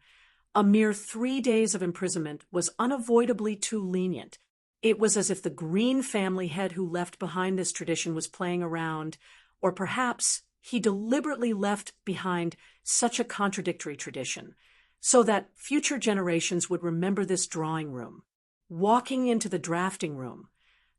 a mere 3 days of imprisonment was unavoidably too lenient. It was as if the Green family head who left behind this tradition was playing around, or perhaps he deliberately left behind such a contradictory tradition, so that future generations would remember this drawing room. Walking into the drafting room,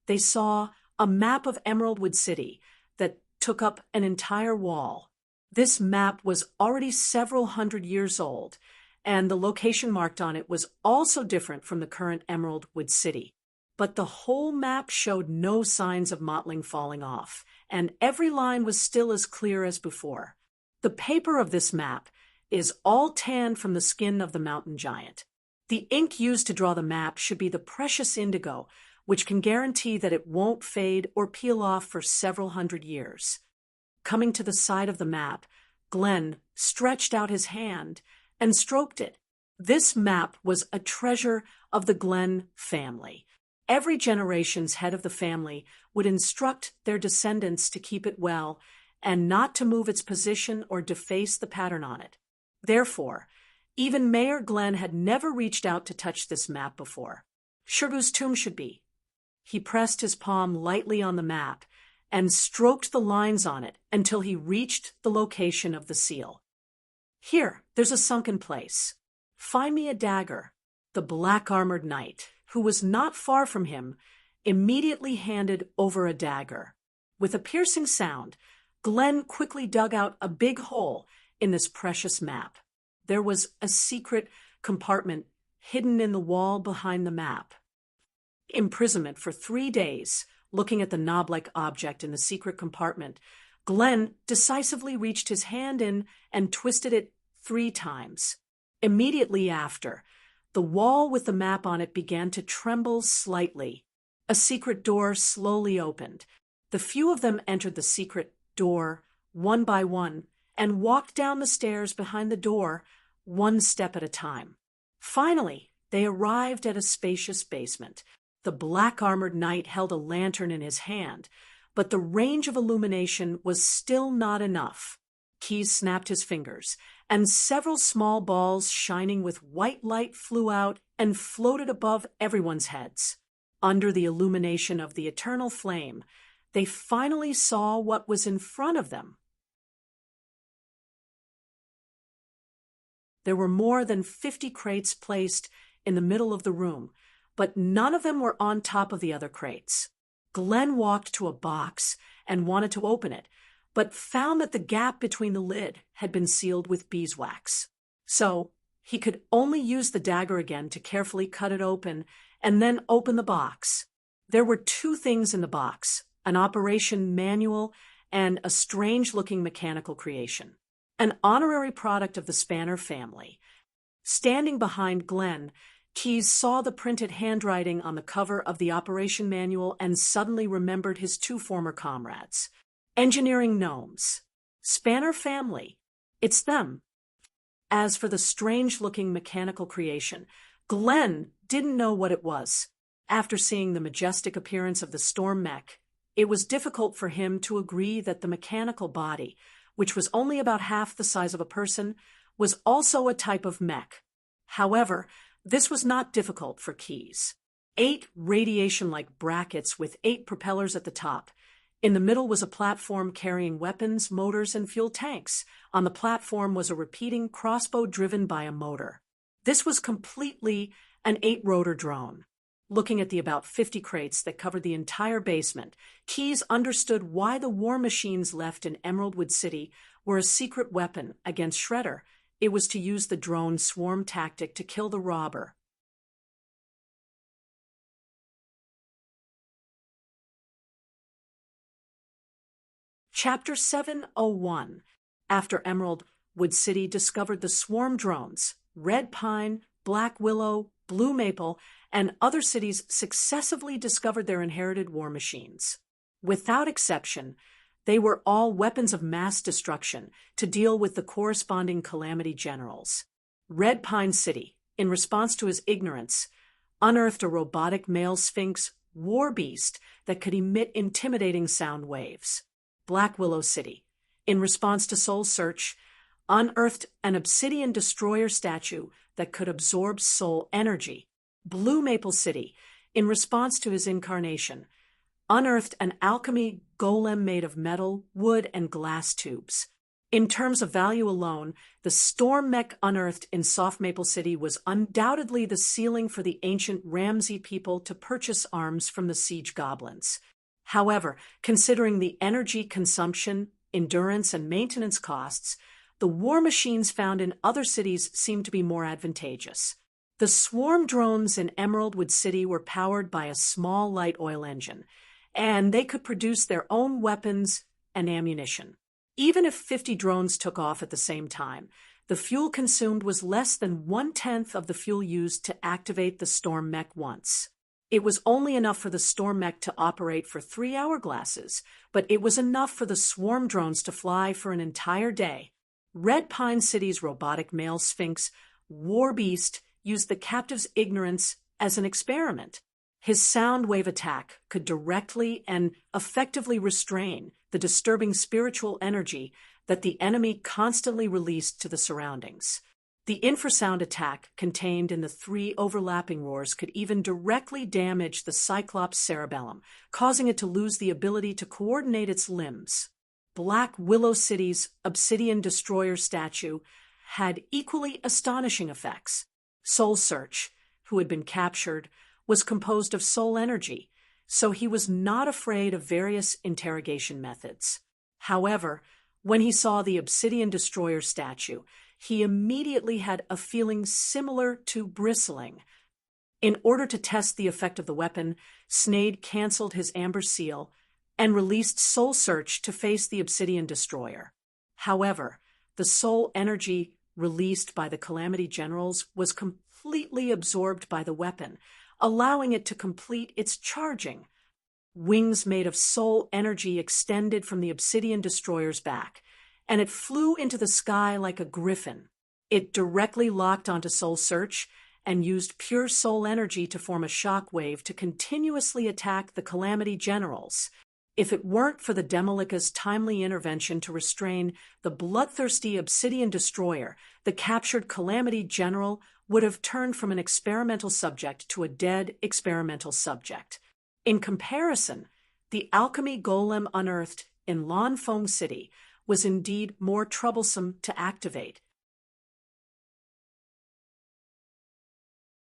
they saw a map of Emeraldwood City that took up an entire wall. This map was already several hundred years old, and the location marked on it was also different from the current Emeraldwood City. But the whole map showed no signs of mottling falling off, and every line was still as clear as before. The paper of this map is all tanned from the skin of the mountain giant. The ink used to draw the map should be the precious indigo, which can guarantee that it won't fade or peel off for several hundred years. Coming to the side of the map, Glenn stretched out his hand and stroked it. This map was a treasure of the Glenn family. Every generation's head of the family would instruct their descendants to keep it well and not to move its position or deface the pattern on it. Therefore, even Mayor Glenn had never reached out to touch this map before. Shurgu's tomb should be. He pressed his palm lightly on the map and stroked the lines on it until he reached the location of the seal. Here, there's a sunken place. Find me a dagger. The black-armored knight, who was not far from him, immediately handed over a dagger. With a piercing sound, Glenn quickly dug out a big hole in this precious map. There was a secret compartment hidden in the wall behind the map. Imprisonment for 3 days, looking at the knob-like object in the secret compartment, Glenn decisively reached his hand in and twisted it 3 times. Immediately after, the wall with the map on it began to tremble slightly. A secret door slowly opened. The few of them entered the secret door, one by one, and walked down the stairs behind the door, 1 step at a time. Finally, they arrived at a spacious basement. The black-armored knight held a lantern in his hand, but the range of illumination was still not enough. Keyes snapped his fingers, and several small balls shining with white light flew out and floated above everyone's heads. Under the illumination of the eternal flame, they finally saw what was in front of them. There were more than 50 crates placed in the middle of the room, but none of them were on top of the other crates. Glenn walked to a box and wanted to open it, but found that the gap between the lid had been sealed with beeswax. So he could only use the dagger again to carefully cut it open and then open the box. There were 2 things in the box, an operation manual and a strange-looking mechanical creation, an honorary product of the Spanner family. Standing behind Glenn, Keyes saw the printed handwriting on the cover of the operation manual and suddenly remembered his 2 former comrades. Engineering gnomes. Spanner family. It's them. As for the strange-looking mechanical creation, Glenn didn't know what it was. After seeing the majestic appearance of the storm mech, it was difficult for him to agree that the mechanical body, which was only about half the size of a person, was also a type of mech. However, this was not difficult for Keyes. 8 radiation-like brackets with 8 propellers at the top. In the middle was a platform carrying weapons, motors, and fuel tanks. On the platform was a repeating crossbow driven by a motor. This was completely an 8-rotor drone. Looking at the about 50 crates that covered the entire basement, Keyes understood why the war machines left in Emeraldwood City were a secret weapon against Shredder. It was to use the drone swarm tactic to kill the robber. Chapter 701. After Emeraldwood City discovered the swarm drones, Red Pine, Black Willow, Blue Maple, and other cities successively discovered their inherited war machines. Without exception, they were all weapons of mass destruction to deal with the corresponding calamity generals. Red Pine City, in response to his ignorance, unearthed a robotic male sphinx war beast that could emit intimidating sound waves. Black Willow City, in response to Soul Search, unearthed an obsidian destroyer statue that could absorb soul energy. Blue Maple City, in response to his incarnation, unearthed an alchemy golem made of metal, wood, and glass tubes. In terms of value alone, the storm mech unearthed in Soft Maple City was undoubtedly the ceiling for the ancient Ramsey people to purchase arms from the siege goblins. However, considering the energy consumption, endurance, and maintenance costs, the war machines found in other cities seemed to be more advantageous. The swarm drones in Emeraldwood City were powered by a small light oil engine, and they could produce their own weapons and ammunition. Even if 50 drones took off at the same time, the fuel consumed was less than 1/10 of the fuel used to activate the storm mech once. It was only enough for the storm mech to operate for 3 hourglasses, but it was enough for the swarm drones to fly for an entire day. Red Pine City's robotic male sphinx, War Beast, used the captive's ignorance as an experiment. His sound wave attack could directly and effectively restrain the disturbing spiritual energy that the enemy constantly released to the surroundings. The infrasound attack contained in the 3 overlapping roars could even directly damage the Cyclops cerebellum, causing it to lose the ability to coordinate its limbs. Black Willow City's obsidian destroyer statue had equally astonishing effects. Soul Search, who had been captured, was composed of soul energy, so he was not afraid of various interrogation methods. However, when he saw the obsidian destroyer statue, he immediately had a feeling similar to bristling. In order to test the effect of the weapon, Snade canceled his amber seal and released Soul Search to face the obsidian destroyer. However, the soul energy released by the Calamity Generals was completely absorbed by the weapon, allowing it to complete its charging. Wings made of soul energy extended from the obsidian destroyer's back, and it flew into the sky like a griffin. It directly locked onto Soul Search and used pure soul energy to form a shock wave to continuously attack the Calamity generals. If it weren't for the Demolika's timely intervention to restrain the bloodthirsty obsidian destroyer, the captured Calamity general would have turned from an experimental subject to a dead experimental subject. In comparison, the alchemy golem unearthed in Lanfeng City was indeed more troublesome to activate.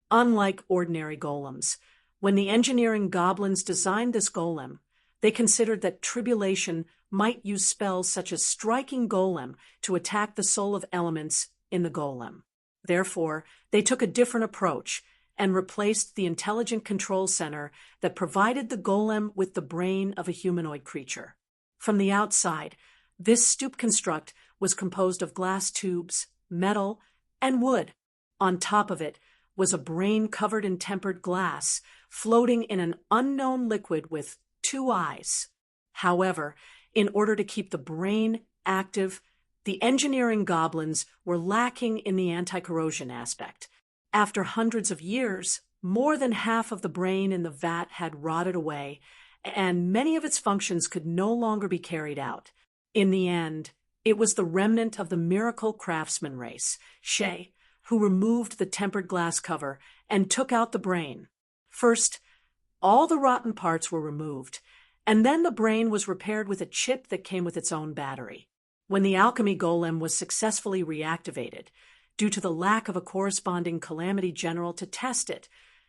Unlike ordinary golems, when the engineering goblins designed this golem, they considered that Tribulation might use spells such as Striking Golem to attack the soul of elements in the golem. Therefore, they took a different approach and replaced the intelligent control center that provided the golem with the brain of a humanoid creature. From the outside, this stoop construct was composed of glass tubes, metal, and wood. On top of it was a brain covered in tempered glass, floating in an unknown liquid with 2 eyes. However, in order to keep the brain active, the engineering goblins were lacking in the anti-corrosion aspect. After hundreds of years, more than half of the brain in the vat had rotted away, and many of its functions could no longer be carried out. In the end, it was the remnant of the miracle craftsman race, Shay, who removed the tempered glass cover and took out the brain. First, all the rotten parts were removed, and then the brain was repaired with a chip that came with its own battery. When the alchemy golem was successfully reactivated, due to the lack of a corresponding Calamity General to test it,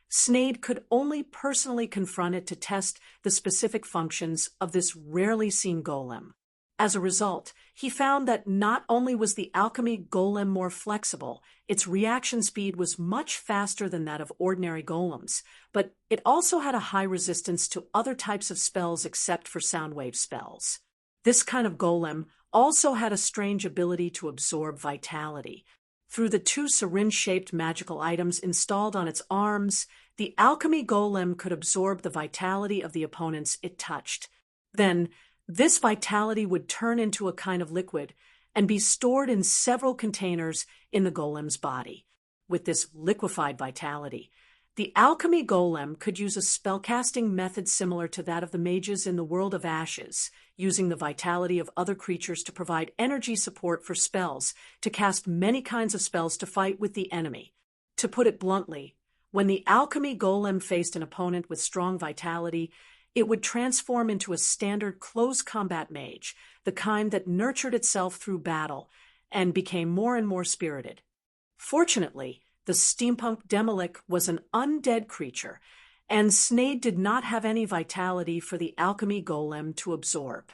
Snade could only personally confront it to test the specific functions of this rarely seen golem. As a result, he found that not only was the alchemy golem more flexible, its reaction speed was much faster than that of ordinary golems, but it also had a high resistance to other types of spells except for soundwave spells. This kind of golem also had a strange ability to absorb vitality. Through the 2 syringe-shaped magical items installed on its arms, the alchemy golem could absorb the vitality of the opponents it touched. Then, this vitality would turn into a kind of liquid and be stored in several containers in the golem's body. With this liquefied vitality, the alchemy golem could use a spellcasting method similar to that of the mages in the world of ashes, using the vitality of other creatures to provide energy support for spells, to cast many kinds of spells to fight with the enemy. To put it bluntly, when the alchemy golem faced an opponent with strong vitality, it would transform into a standard close combat mage, the kind that nurtured itself through battle and became more and more spirited. Fortunately, the steampunk Demolik was an undead creature, and Snade did not have any vitality for the alchemy golem to absorb.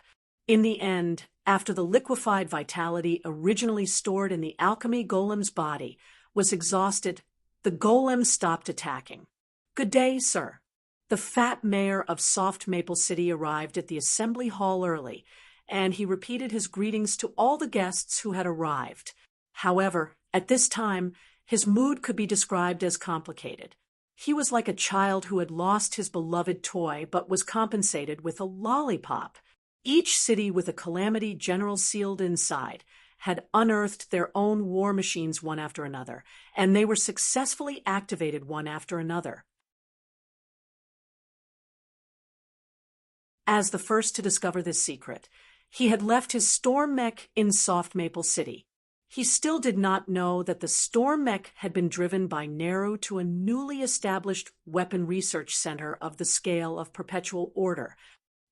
In the end, after the liquefied vitality originally stored in the alchemy golem's body was exhausted, the golem stopped attacking. "Good day, sir." The fat mayor of Soft Maple City arrived at the assembly hall early, and he repeated his greetings to all the guests who had arrived. However, at this time, his mood could be described as complicated. He was like a child who had lost his beloved toy but was compensated with a lollipop. Each city with a Calamity General sealed inside had unearthed their own war machines one after another, and they were successfully activated one after another. As the first to discover this secret, he had left his storm mech in Soft Maple City. He still did not know that the storm mech had been driven by Neru to a newly established weapon research center of the scale of Perpetual Order.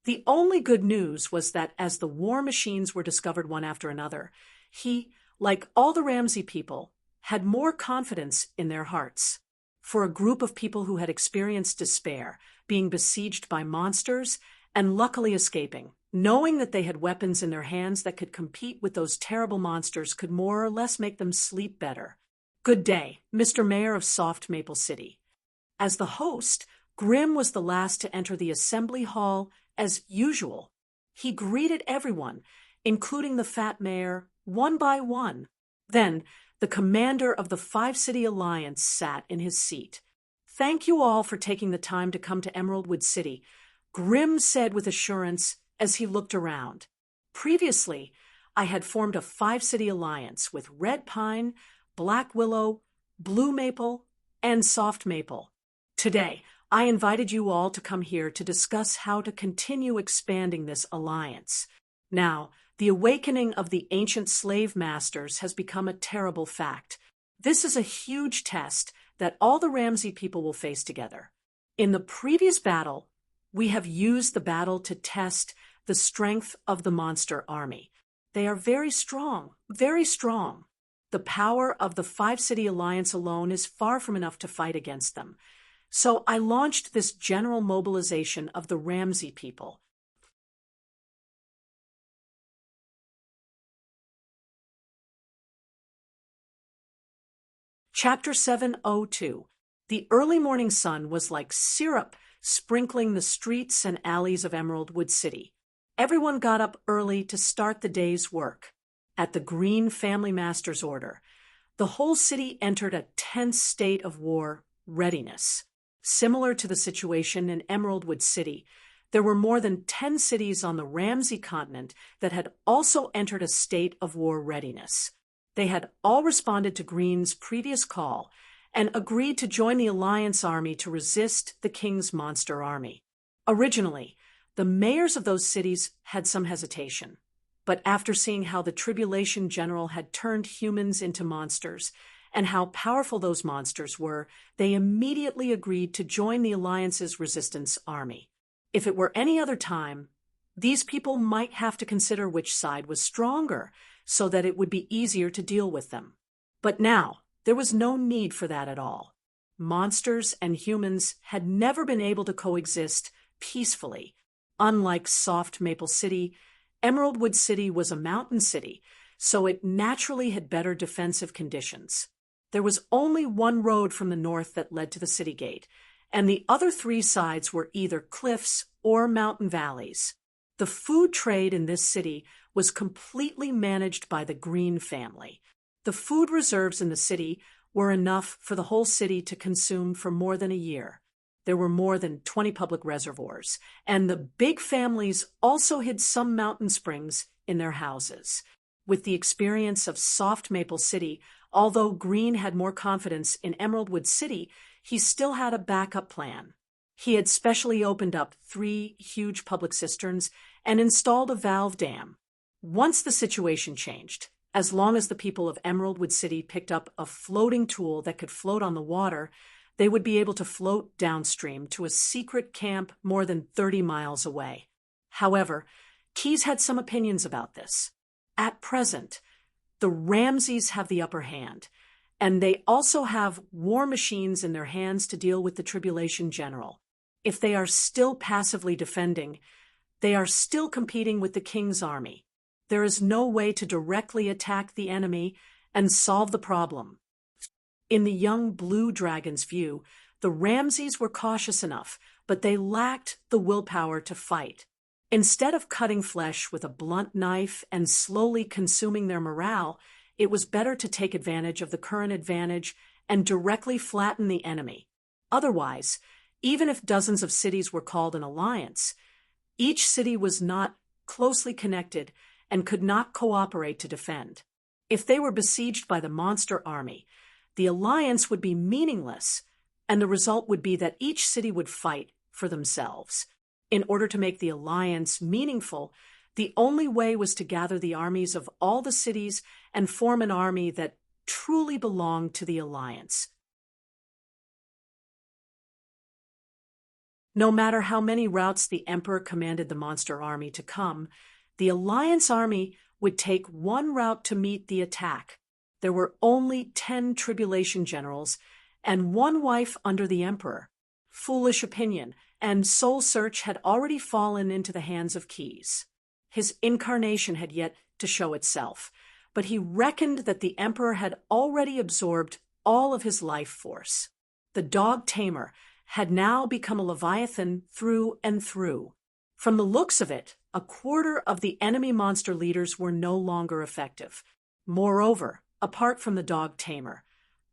The only good news was that as the war machines were discovered one after another, he, like all the Ramsey people, had more confidence in their hearts. For a group of people who had experienced despair, being besieged by monsters, and luckily escaping, knowing that they had weapons in their hands that could compete with those terrible monsters could more or less make them sleep better. "Good day, Mr. Mayor of Soft Maple City." As the host, Grimm was the last to enter the assembly hall as usual. He greeted everyone, including the fat mayor, one by one. Then, the commander of the 5-City Alliance sat in his seat. "Thank you all for taking the time to come to Emeraldwood City," Grimm said with assurance as he looked around. "Previously, I had formed a 5-City Alliance with Red Pine, Black Willow, Blue Maple, and soft maple. Today, I invited you all to come here to discuss how to continue expanding this alliance. Now, the awakening of the ancient slave masters has become a terrible fact. This is a huge test that all the Ramsey people will face together. In the previous battle, we have used the battle to test the strength of the monster army. They are very strong, very strong. The power of the five-city alliance alone is far from enough to fight against them. So I launched this general mobilization of the Ramsey people. Chapter 702. The early morning sun was like syrup sprinkling the streets and alleys of Emeraldwood City. Everyone got up early to start the day's work. At the Green family master's order, the whole city entered a tense state of war readiness. Similar to the situation in Emeraldwood City, there were more than 10 cities on the Ramsey continent that had also entered a state of war readiness. They had all responded to Green's previous call and agreed to join the Alliance Army to resist the King's monster army. Originally, the mayors of those cities had some hesitation, but after seeing how the Tribulation General had turned humans into monsters and how powerful those monsters were, they immediately agreed to join the Alliance's resistance army. If it were any other time, these people might have to consider which side was stronger, so that it would be easier to deal with them. But now, there was no need for that at all. Monsters and humans had never been able to coexist peacefully. Unlike Soft Maple City, Emeraldwood City was a mountain city, so it naturally had better defensive conditions. There was only one road from the north that led to the city gate, and the other three sides were either cliffs or mountain valleys. The food trade in this city was completely managed by the Green family. The food reserves in the city were enough for the whole city to consume for more than a year. There were more than 20 public reservoirs, and the big families also hid some mountain springs in their houses. With the experience of Soft Maple City, although Green had more confidence in Emeraldwood City, he still had a backup plan. He had specially opened up 3 huge public cisterns and installed a valve dam. Once the situation changed, as long as the people of Emeraldwood City picked up a floating tool that could float on the water, they would be able to float downstream to a secret camp more than 30 miles away. However, Keyes had some opinions about this. At present, the Ramseys have the upper hand, and they also have war machines in their hands to deal with the Tribulation General. If they are still passively defending, they are still competing with the King's army. There is no way to directly attack the enemy and solve the problem. In the young Blue Dragon's view, the Ramseys were cautious enough, but they lacked the willpower to fight. Instead of cutting flesh with a blunt knife and slowly consuming their morale, it was better to take advantage of the current advantage and directly flatten the enemy. Otherwise, even if dozens of cities were called an alliance, each city was not closely connected and could not cooperate to defend. If they were besieged by the monster army, the alliance would be meaningless, and the result would be that each city would fight for themselves. In order to make the alliance meaningful, the only way was to gather the armies of all the cities and form an army that truly belonged to the alliance. No matter how many routes the Emperor commanded the monster army to come, the Alliance army would take one route to meet the attack. There were only 10 Tribulation Generals and one wife under the Emperor. Foolish opinion and soul search had already fallen into the hands of Keyes. His incarnation had yet to show itself, but he reckoned that the Emperor had already absorbed all of his life force. The dog tamer had now become a Leviathan through and through. From the looks of it, a quarter of the enemy monster leaders were no longer effective. Moreover, apart from the dog tamer,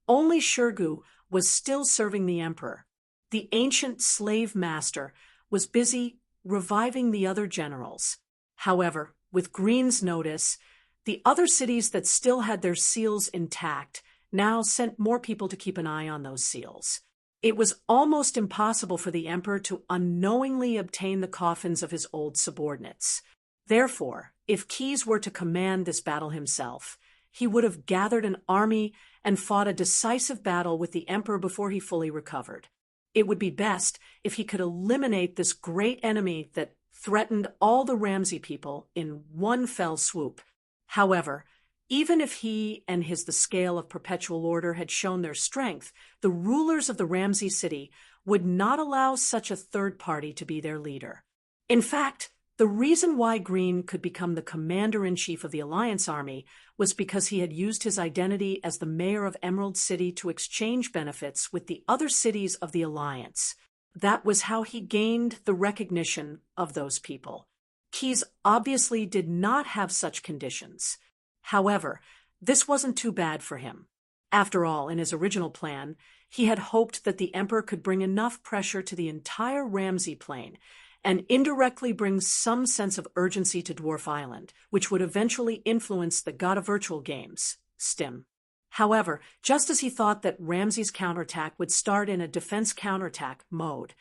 only Shurgu was still serving the Emperor. The ancient slave master was busy reviving the other generals. However, with Green's notice, the other cities that still had their seals intact now sent more people to keep an eye on those seals. It was almost impossible for the emperor to unknowingly obtain the coffins of his old subordinates. Therefore, if Keyes were to command this battle himself, he would have gathered an army and fought a decisive battle with the emperor before he fully recovered. It would be best if he could eliminate this great enemy that threatened all the Ramsey people in one fell swoop. However, even if he and the scale of perpetual order had shown their strength, the rulers of the Ramsey city would not allow such a third party to be their leader. In fact, the reason why Green could become the commander-in-chief of the Alliance Army was because he had used his identity as the mayor of Emerald City to exchange benefits with the other cities of the Alliance. That was how he gained the recognition of those people. Keyes obviously did not have such conditions. However, this wasn't too bad for him. After all, in his original plan, he had hoped that the emperor could bring enough pressure to the entire Ramsey Plain and indirectly bring some sense of urgency to Dwarf Island, which would eventually influence the God of Virtual Games, STIM. However, just as he thought that Ramsey's counterattack would start in a defense counterattack mode,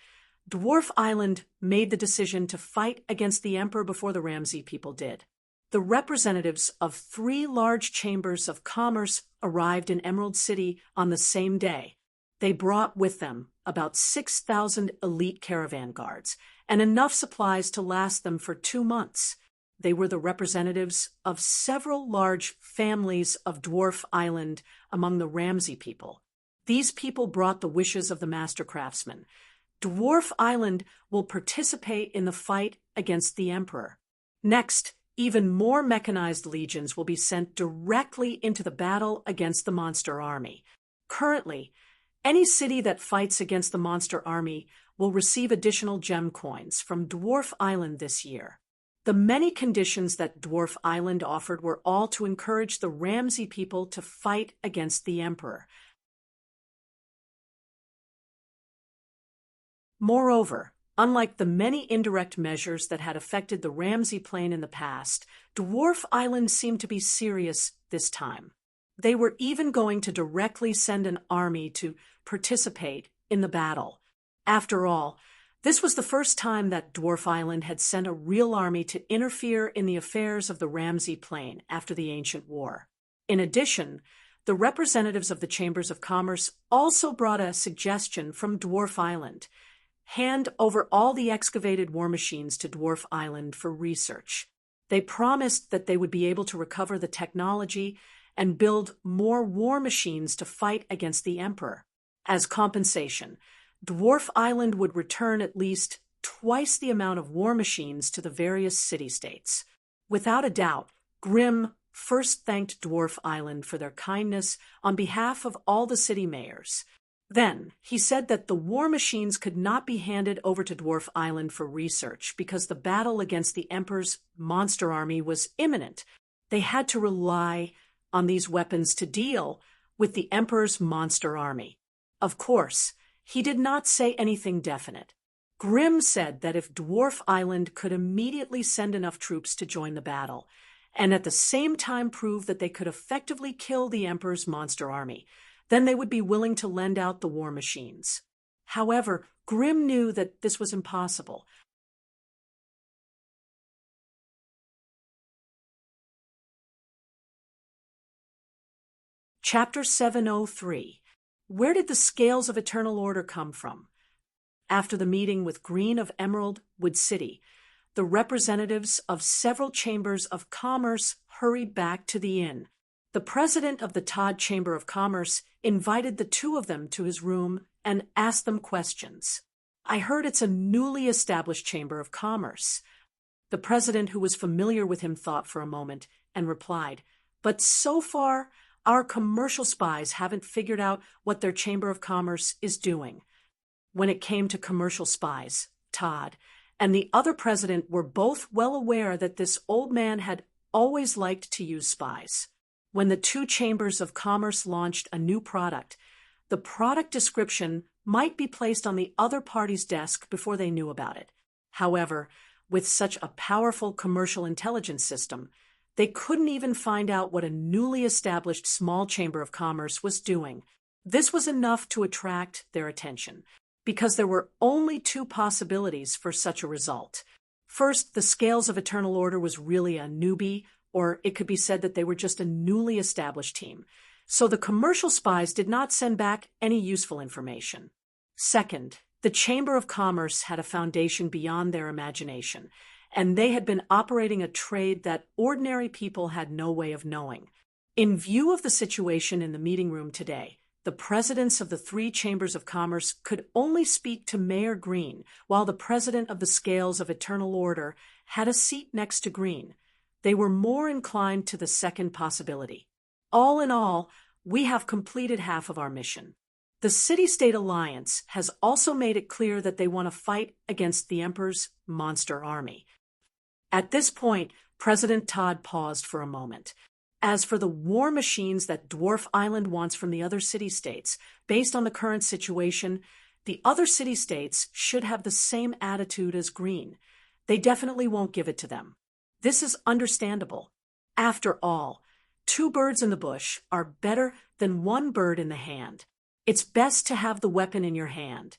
Dwarf Island made the decision to fight against the emperor before the Ramsey people did. The representatives of 3 large chambers of commerce arrived in Emerald City on the same day. They brought with them about 6,000 elite caravan guards and enough supplies to last them for 2 months. They were the representatives of several large families of Dwarf Island among the Ramsey people. These people brought the wishes of the master craftsman. Dwarf Island will participate in the fight against the emperor. Next, even more mechanized legions will be sent directly into the battle against the monster army. Currently, any city that fights against the monster army will receive additional gem coins from Dwarf Island this year. The many conditions that Dwarf Island offered were all to encourage the Ramsey people to fight against the emperor. Moreover, unlike the many indirect measures that had affected the Ramsey Plain in the past, Dwarf Island seemed to be serious this time. They were even going to directly send an army to participate in the battle. After all, this was the first time that Dwarf Island had sent a real army to interfere in the affairs of the Ramsey Plain after the Ancient War. In addition, the representatives of the Chambers of Commerce also brought a suggestion from Dwarf Island: hand over all the excavated war machines to Dwarf Island for research. They promised that they would be able to recover the technology and build more war machines to fight against the emperor. As compensation, Dwarf Island would return at least twice the amount of war machines to the various city-states. Without a doubt, Grimm first thanked Dwarf Island for their kindness on behalf of all the city mayors. Then, he said that the war machines could not be handed over to Dwarf Island for research because the battle against the Emperor's monster army was imminent. They had to rely on these weapons to deal with the Emperor's monster army. Of course, he did not say anything definite. Grimm said that if Dwarf Island could immediately send enough troops to join the battle, and at the same time prove that they could effectively kill the Emperor's monster army, then they would be willing to lend out the war machines. However, Grimm knew that this was impossible. Chapter 703. Where did the scales of eternal order come from? After the meeting with Green of Emerald Wood City, the representatives of several chambers of commerce hurried back to the inn. The president of the Todd Chamber of Commerce invited the 2 of them to his room and asked them questions. "I heard it's a newly established chamber of commerce." The president, who was familiar with him, thought for a moment and replied, "But so far, our commercial spies haven't figured out what their chamber of commerce is doing." When it came to commercial spies, Todd and the other president were both well aware that this old man had always liked to use spies. When the 2 chambers of commerce launched a new product, the product description might be placed on the other party's desk before they knew about it. However, with such a powerful commercial intelligence system, They couldn't even find out what a newly established small chamber of commerce was doing. This was enough to attract their attention, because there were only two possibilities for such a result. First, the Scales of Eternal Order was really a newbie, or it could be said that they were just a newly established team. So the commercial spies did not send back any useful information. Second, the Chamber of Commerce had a foundation beyond their imagination, and they had been operating a trade that ordinary people had no way of knowing. In view of the situation in the meeting room today, the presidents of the three chambers of commerce could only speak to Mayor Green, while the president of the Scales of Eternal Order had a seat next to Green. They were more inclined to the second possibility. All in all, we have completed half of our mission. The City-State Alliance has also made it clear that they want to fight against the Emperor's monster army. At this point, President Todd paused for a moment. As for the war machines that Dwarf Island wants from the other city-states, based on the current situation, the other city-states should have the same attitude as Green. They definitely won't give it to them. This is understandable. After all, 2 birds in the bush are better than 1 bird in the hand. It's best to have the weapon in your hand.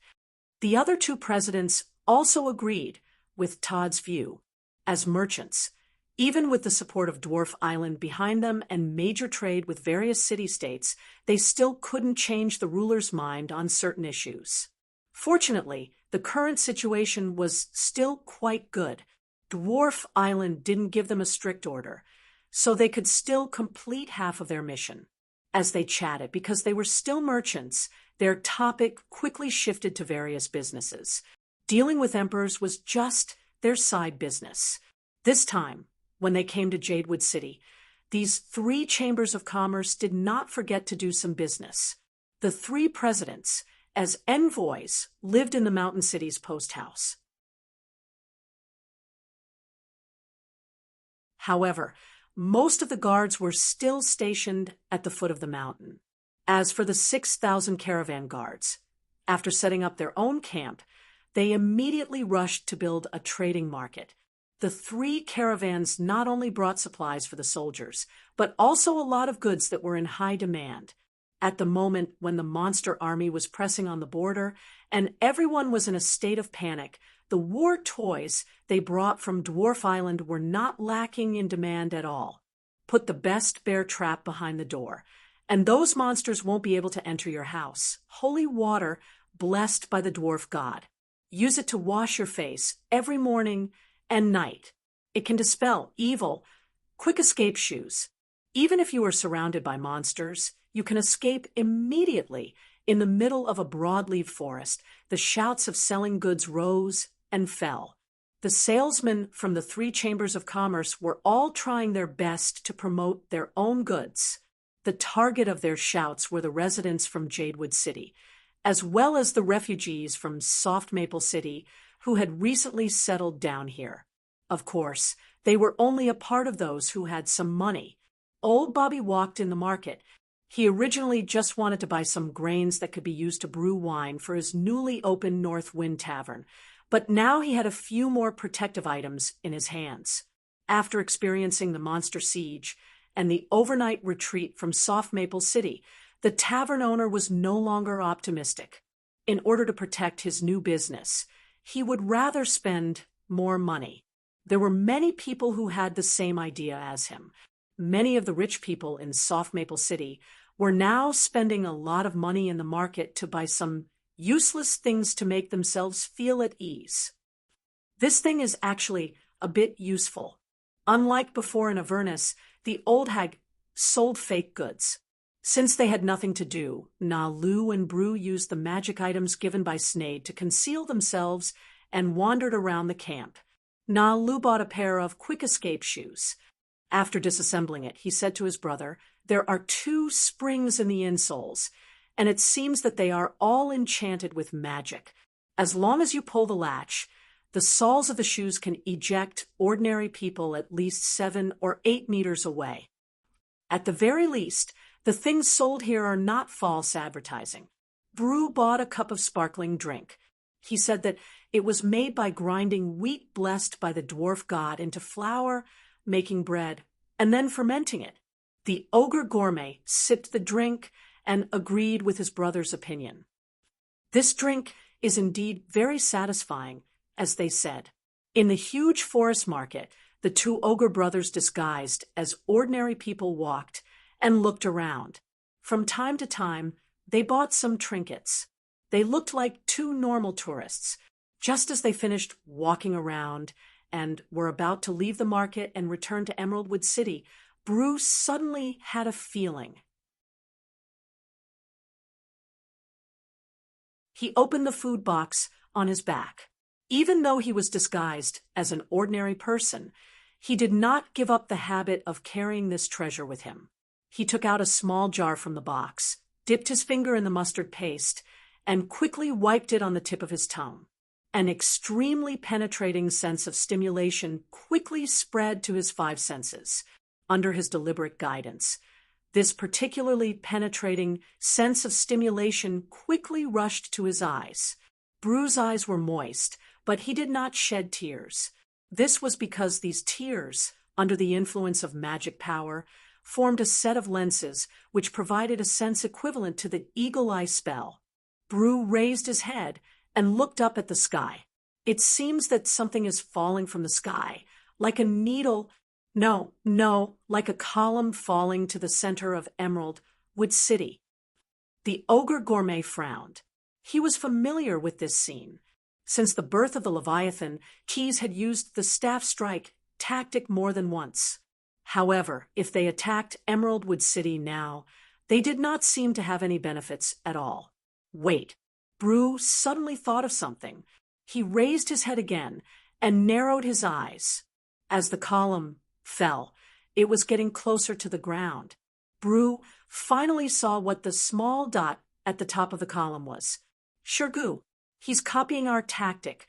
The other 2 presidents also agreed with Todd's view. As merchants, even with the support of Dwarf Island behind them and major trade with various city-states, they still couldn't change the ruler's mind on certain issues. Fortunately, the current situation was still quite good. Dwarf Island didn't give them a strict order, so they could still complete half of their mission. As they chatted, because they were still merchants, their topic quickly shifted to various businesses. Dealing with emperors was just their side business. This time, when they came to Jadewood City, these 3 chambers of commerce did not forget to do some business. The 3 presidents, as envoys, lived in the Mountain City's post house. However, most of the guards were still stationed at the foot of the mountain. As for the 6,000 caravan guards, after setting up their own camp, they immediately rushed to build a trading market. The 3 caravans not only brought supplies for the soldiers, but also a lot of goods that were in high demand. At the moment when the monster army was pressing on the border and everyone was in a state of panic, the war toys they brought from Dwarf Island were not lacking in demand at all. Put the best bear trap behind the door, and those monsters won't be able to enter your house. Holy water blessed by the dwarf god. Use it to wash your face every morning and night. It can dispel evil. Quick escape shoes. Even if you are surrounded by monsters, you can escape immediately. In the middle of a broadleaf forest, the shouts of selling goods rose and fell. The salesmen from the 3 chambers of commerce were all trying their best to promote their own goods. The target of their shouts were the residents from Jadewood City, as well as the refugees from Soft Maple City who had recently settled down here. Of course, they were only a part of those who had some money. Old Bobby walked in the market. He originally just wanted to buy some grains that could be used to brew wine for his newly opened North Wind Tavern, but now he had a few more protective items in his hands. After experiencing the monster siege and the overnight retreat from Soft Maple City, the tavern owner was no longer optimistic. In order to protect his new business, he would rather spend more money. There were many people who had the same idea as him. Many of the rich people in Soft Maple City were now spending a lot of money in the market to buy some useless things to make themselves feel at ease. This thing is actually a bit useful. Unlike before in Avernus, the old hag sold fake goods. Since they had nothing to do, Nalu and Brew used the magic items given by Snade to conceal themselves and wandered around the camp. Nalu bought a pair of quick escape shoes. After disassembling it, he said to his brother, "There are 2 springs in the insoles, and it seems that they are all enchanted with magic. As long as you pull the latch, the soles of the shoes can eject ordinary people at least 7 or 8 meters away. At the very least, the things sold here are not false advertising." Brew bought a cup of sparkling drink. He said that it was made by grinding wheat blessed by the dwarf god into flour, making bread, and then fermenting it. The ogre gourmet sipped the drink and agreed with his brother's opinion. This drink is indeed very satisfying, as they said. In the huge forest market, the two ogre brothers disguised as ordinary people walked and looked around. From time to time, they bought some trinkets. They looked like two normal tourists. Just as they finished walking around and were about to leave the market and return to Emeraldwood City, Bruce suddenly had a feeling. He opened the food box on his back. Even though he was disguised as an ordinary person, he did not give up the habit of carrying this treasure with him. He took out a small jar from the box, dipped his finger in the mustard paste, and quickly wiped it on the tip of his tongue. An extremely penetrating sense of stimulation quickly spread to his five senses, under his deliberate guidance. This particularly penetrating sense of stimulation quickly rushed to his eyes. Bruce's eyes were moist, but he did not shed tears. This was because these tears, under the influence of magic power, formed a set of lenses which provided a sense equivalent to the eagle-eye spell. Bruce raised his head and looked up at the sky. It seems that something is falling from the sky, like a needle. No, like a column falling to the center of Emeraldwood City. The ogre gourmet frowned. He was familiar with this scene. Since the birth of the Leviathan, Keyes had used the staff strike tactic more than once. However, if they attacked Emeraldwood City now, they did not seem to have any benefits at all. Wait, Bruce suddenly thought of something. He raised his head again and narrowed his eyes. As the column fell, it was getting closer to the ground. Bruce finally saw what the small dot at the top of the column was. Shirgu, he's copying our tactic.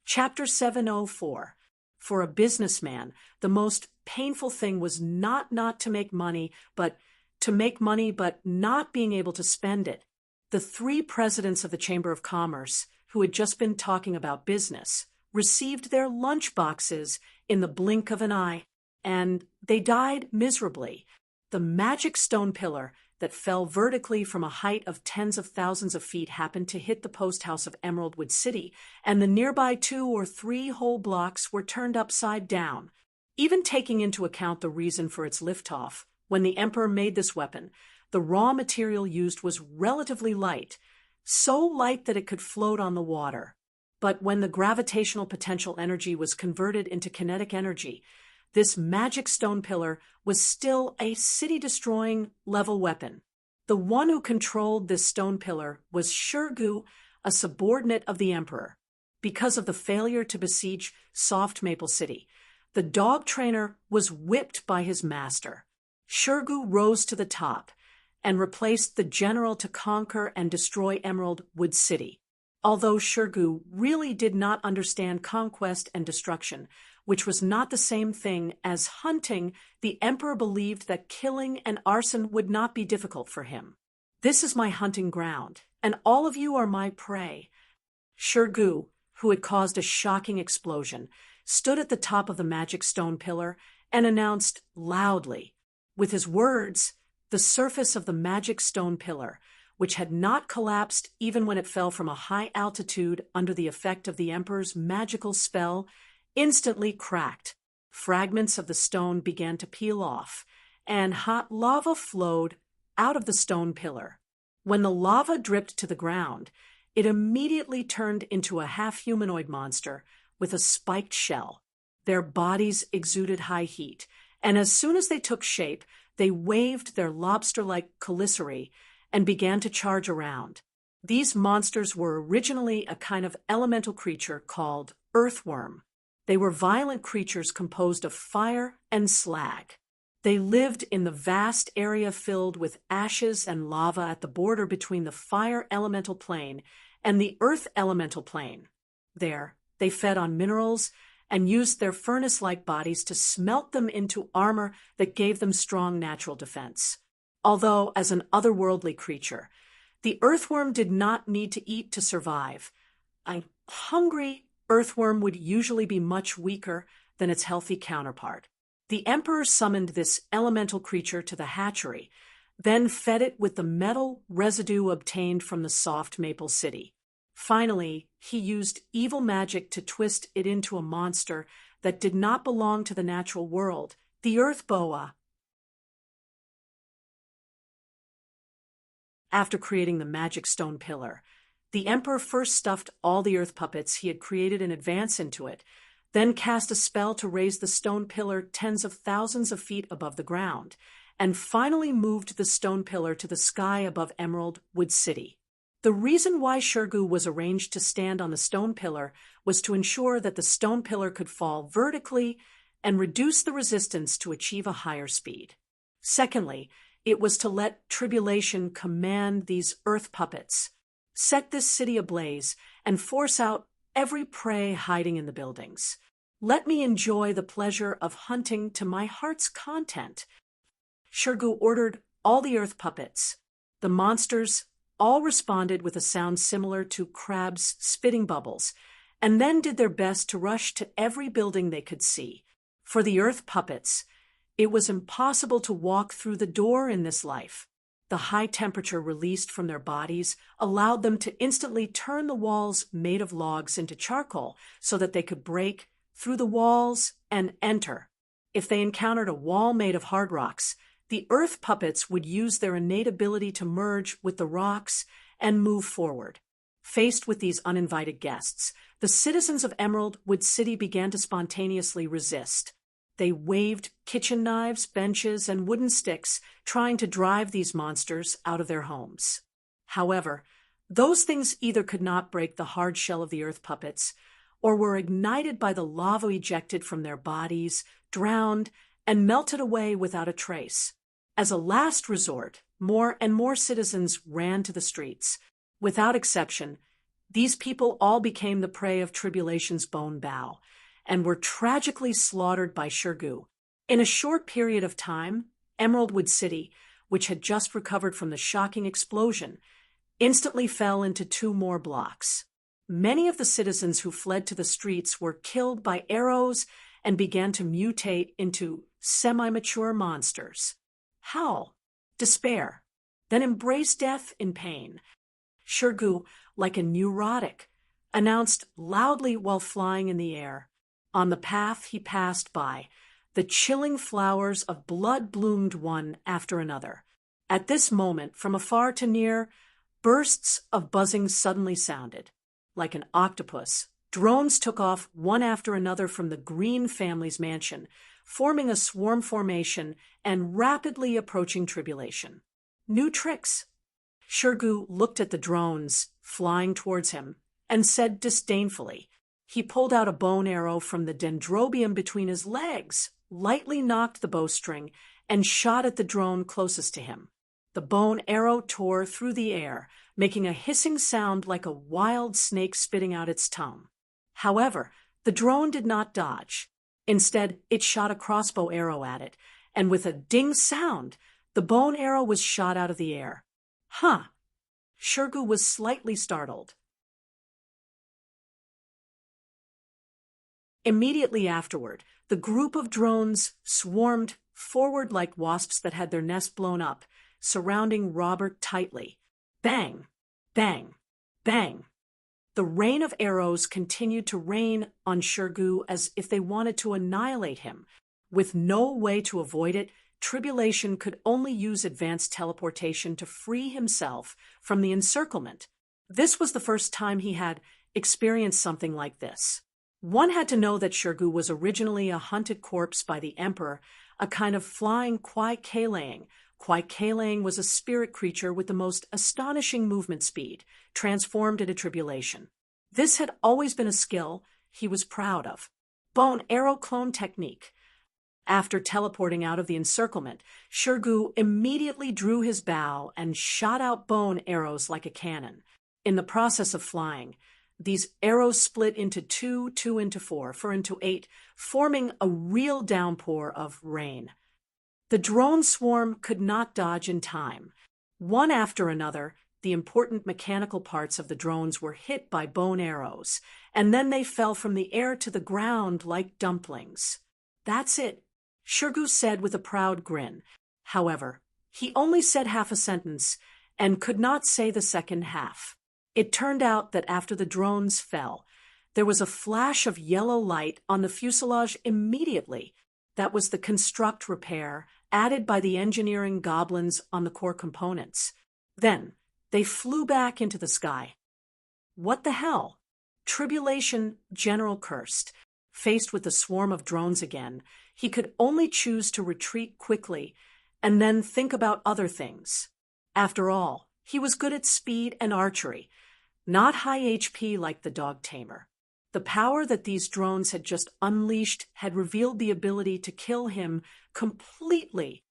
Chapter 704. For a businessman, the most painful thing was not to make money, but to make money but not being able to spend it. The three presidents of the Chamber of Commerce, who had just been talking about business, received their lunch boxes in the blink of an eye, and they died miserably. The magic stone pillar that fell vertically from a height of tens of thousands of feet happened to hit the post house of Emeraldwood City, and the nearby 2 or 3 whole blocks were turned upside down. Even taking into account the reason for its liftoff, when the Emperor made this weapon, the raw material used was relatively light, so light that it could float on the water. But when the gravitational potential energy was converted into kinetic energy, this magic stone pillar was still a city-destroying level weapon. The one who controlled this stone pillar was Shirgu, a subordinate of the Emperor. Because of the failure to besiege Soft Maple City, the dog trainer was whipped by his master. Shirgu rose to the top and replaced the general to conquer and destroy Emeraldwood City. Although Shirgu really did not understand conquest and destruction, which was not the same thing as hunting, the Emperor believed that killing and arson would not be difficult for him. This is my hunting ground, and all of you are my prey. Shirgu, who had caused a shocking explosion, stood at the top of the magic stone pillar and announced loudly, with his words, the surface of the magic stone pillar, which had not collapsed even when it fell from a high altitude under the effect of the Emperor's magical spell, instantly cracked. Fragments of the stone began to peel off, and hot lava flowed out of the stone pillar. When the lava dripped to the ground, it immediately turned into a half-humanoid monster with a spiked shell. Their bodies exuded high heat, and as soon as they took shape, they waved their lobster-like chelicerae and began to charge around. These monsters were originally a kind of elemental creature called earthworm. They were violent creatures composed of fire and slag. They lived in the vast area filled with ashes and lava at the border between the fire elemental plane and the earth elemental plane. There, they fed on minerals and used their furnace-like bodies to smelt them into armor that gave them strong natural defense. Although, as an otherworldly creature, The earthworm did not need to eat to survive. A hungry earthworm would usually be much weaker than its healthy counterpart. The emperor summoned this elemental creature to the hatchery, then fed it with the metal residue obtained from the soft maple city. Finally, he used evil magic to twist it into a monster that did not belong to the natural world, the earth boa. After creating the magic stone pillar, the emperor first stuffed all the earth puppets he had created in advance into it, then cast a spell to raise the stone pillar tens of thousands of feet above the ground, and finally moved the stone pillar to the sky above Emerald Wood City. The reason why Shirgu was arranged to stand on the stone pillar was to ensure that the stone pillar could fall vertically and reduce the resistance to achieve a higher speed. Secondly, it was to let tribulation command these earth puppets, set this city ablaze, and force out every prey hiding in the buildings. Let me enjoy the pleasure of hunting to my heart's content. Shirgu ordered all the earth puppets. The monsters all responded with a sound similar to crabs spitting bubbles, and then did their best to rush to every building they could see. For the earth puppets, it was impossible to walk through the door in this life. The high temperature released from their bodies allowed them to instantly turn the walls made of logs into charcoal so that they could break through the walls and enter. If they encountered a wall made of hard rocks, the earth puppets would use their innate ability to merge with the rocks and move forward. Faced with these uninvited guests, the citizens of Emerald Wood City began to spontaneously resist. They waved kitchen knives, benches, and wooden sticks, trying to drive these monsters out of their homes. However, those things either could not break the hard shell of the earth puppets, or were ignited by the lava ejected from their bodies, drowned, and melted away without a trace. As a last resort, more and more citizens ran to the streets. Without exception, these people all became the prey of tribulation's bone bow, and were tragically slaughtered by Shirgu. In a short period of time, Emerald Wood City, which had just recovered from the shocking explosion, instantly fell into 2 more blocks. Many of the citizens who fled to the streets were killed by arrows and began to mutate into semi-mature monsters. Howl, despair, then embrace death in pain. Shirgu, like a neurotic, announced loudly while flying in the air. On the path he passed by, the chilling flowers of blood bloomed one after another. At this moment, from afar to near, bursts of buzzing suddenly sounded. Like an octopus, drones took off one after another from the Green family's mansion, forming a swarm formation and rapidly approaching tribulation. New tricks. Shirgu looked at the drones flying towards him and said disdainfully. He pulled out a bone arrow from the dendrobium between his legs, lightly knocked the bowstring, and shot at the drone closest to him. The bone arrow tore through the air, making a hissing sound like a wild snake spitting out its tongue. However, the drone did not dodge. Instead, it shot a crossbow arrow at it, and with a ding sound, the bone arrow was shot out of the air. Huh! Shirgu was slightly startled. Immediately afterward, the group of drones swarmed forward like wasps that had their nest blown up, surrounding Robert tightly. Bang! Bang! Bang! The rain of arrows continued to rain on Shirgu as if they wanted to annihilate him. With no way to avoid it, Tribulation could only use advanced teleportation to free himself from the encirclement. This was the first time he had experienced something like this. One had to know that Shirgu was originally a hunted corpse by the Emperor, a kind of flying Kwai-Kalaying. Kwai-Kalaying was a spirit creature with the most astonishing movement speed, transformed into tribulation. This had always been a skill he was proud of. Bone arrow clone technique. After teleporting out of the encirclement, Shirgu immediately drew his bow and shot out bone arrows like a cannon. In the process of flying, these arrows split into 2, 2 into 4, 4 into 8, forming a real downpour of rain. The drone swarm could not dodge in time. One after another, the important mechanical parts of the drones were hit by bone arrows, and then they fell from the air to the ground like dumplings. "That's it," Shirgu said with a proud grin. However, he only said half a sentence and could not say the second half. It turned out that after the drones fell, there was a flash of yellow light on the fuselage immediately. That was the construct repair added by the engineering goblins on the core components. Then, they flew back into the sky. What the hell? Tribulation General cursed. Faced with the swarm of drones again, he could only choose to retreat quickly and then think about other things. After all, he was good at speed and archery, not high HP like the dog tamer. The power that these drones had just unleashed had revealed the ability to kill him completely.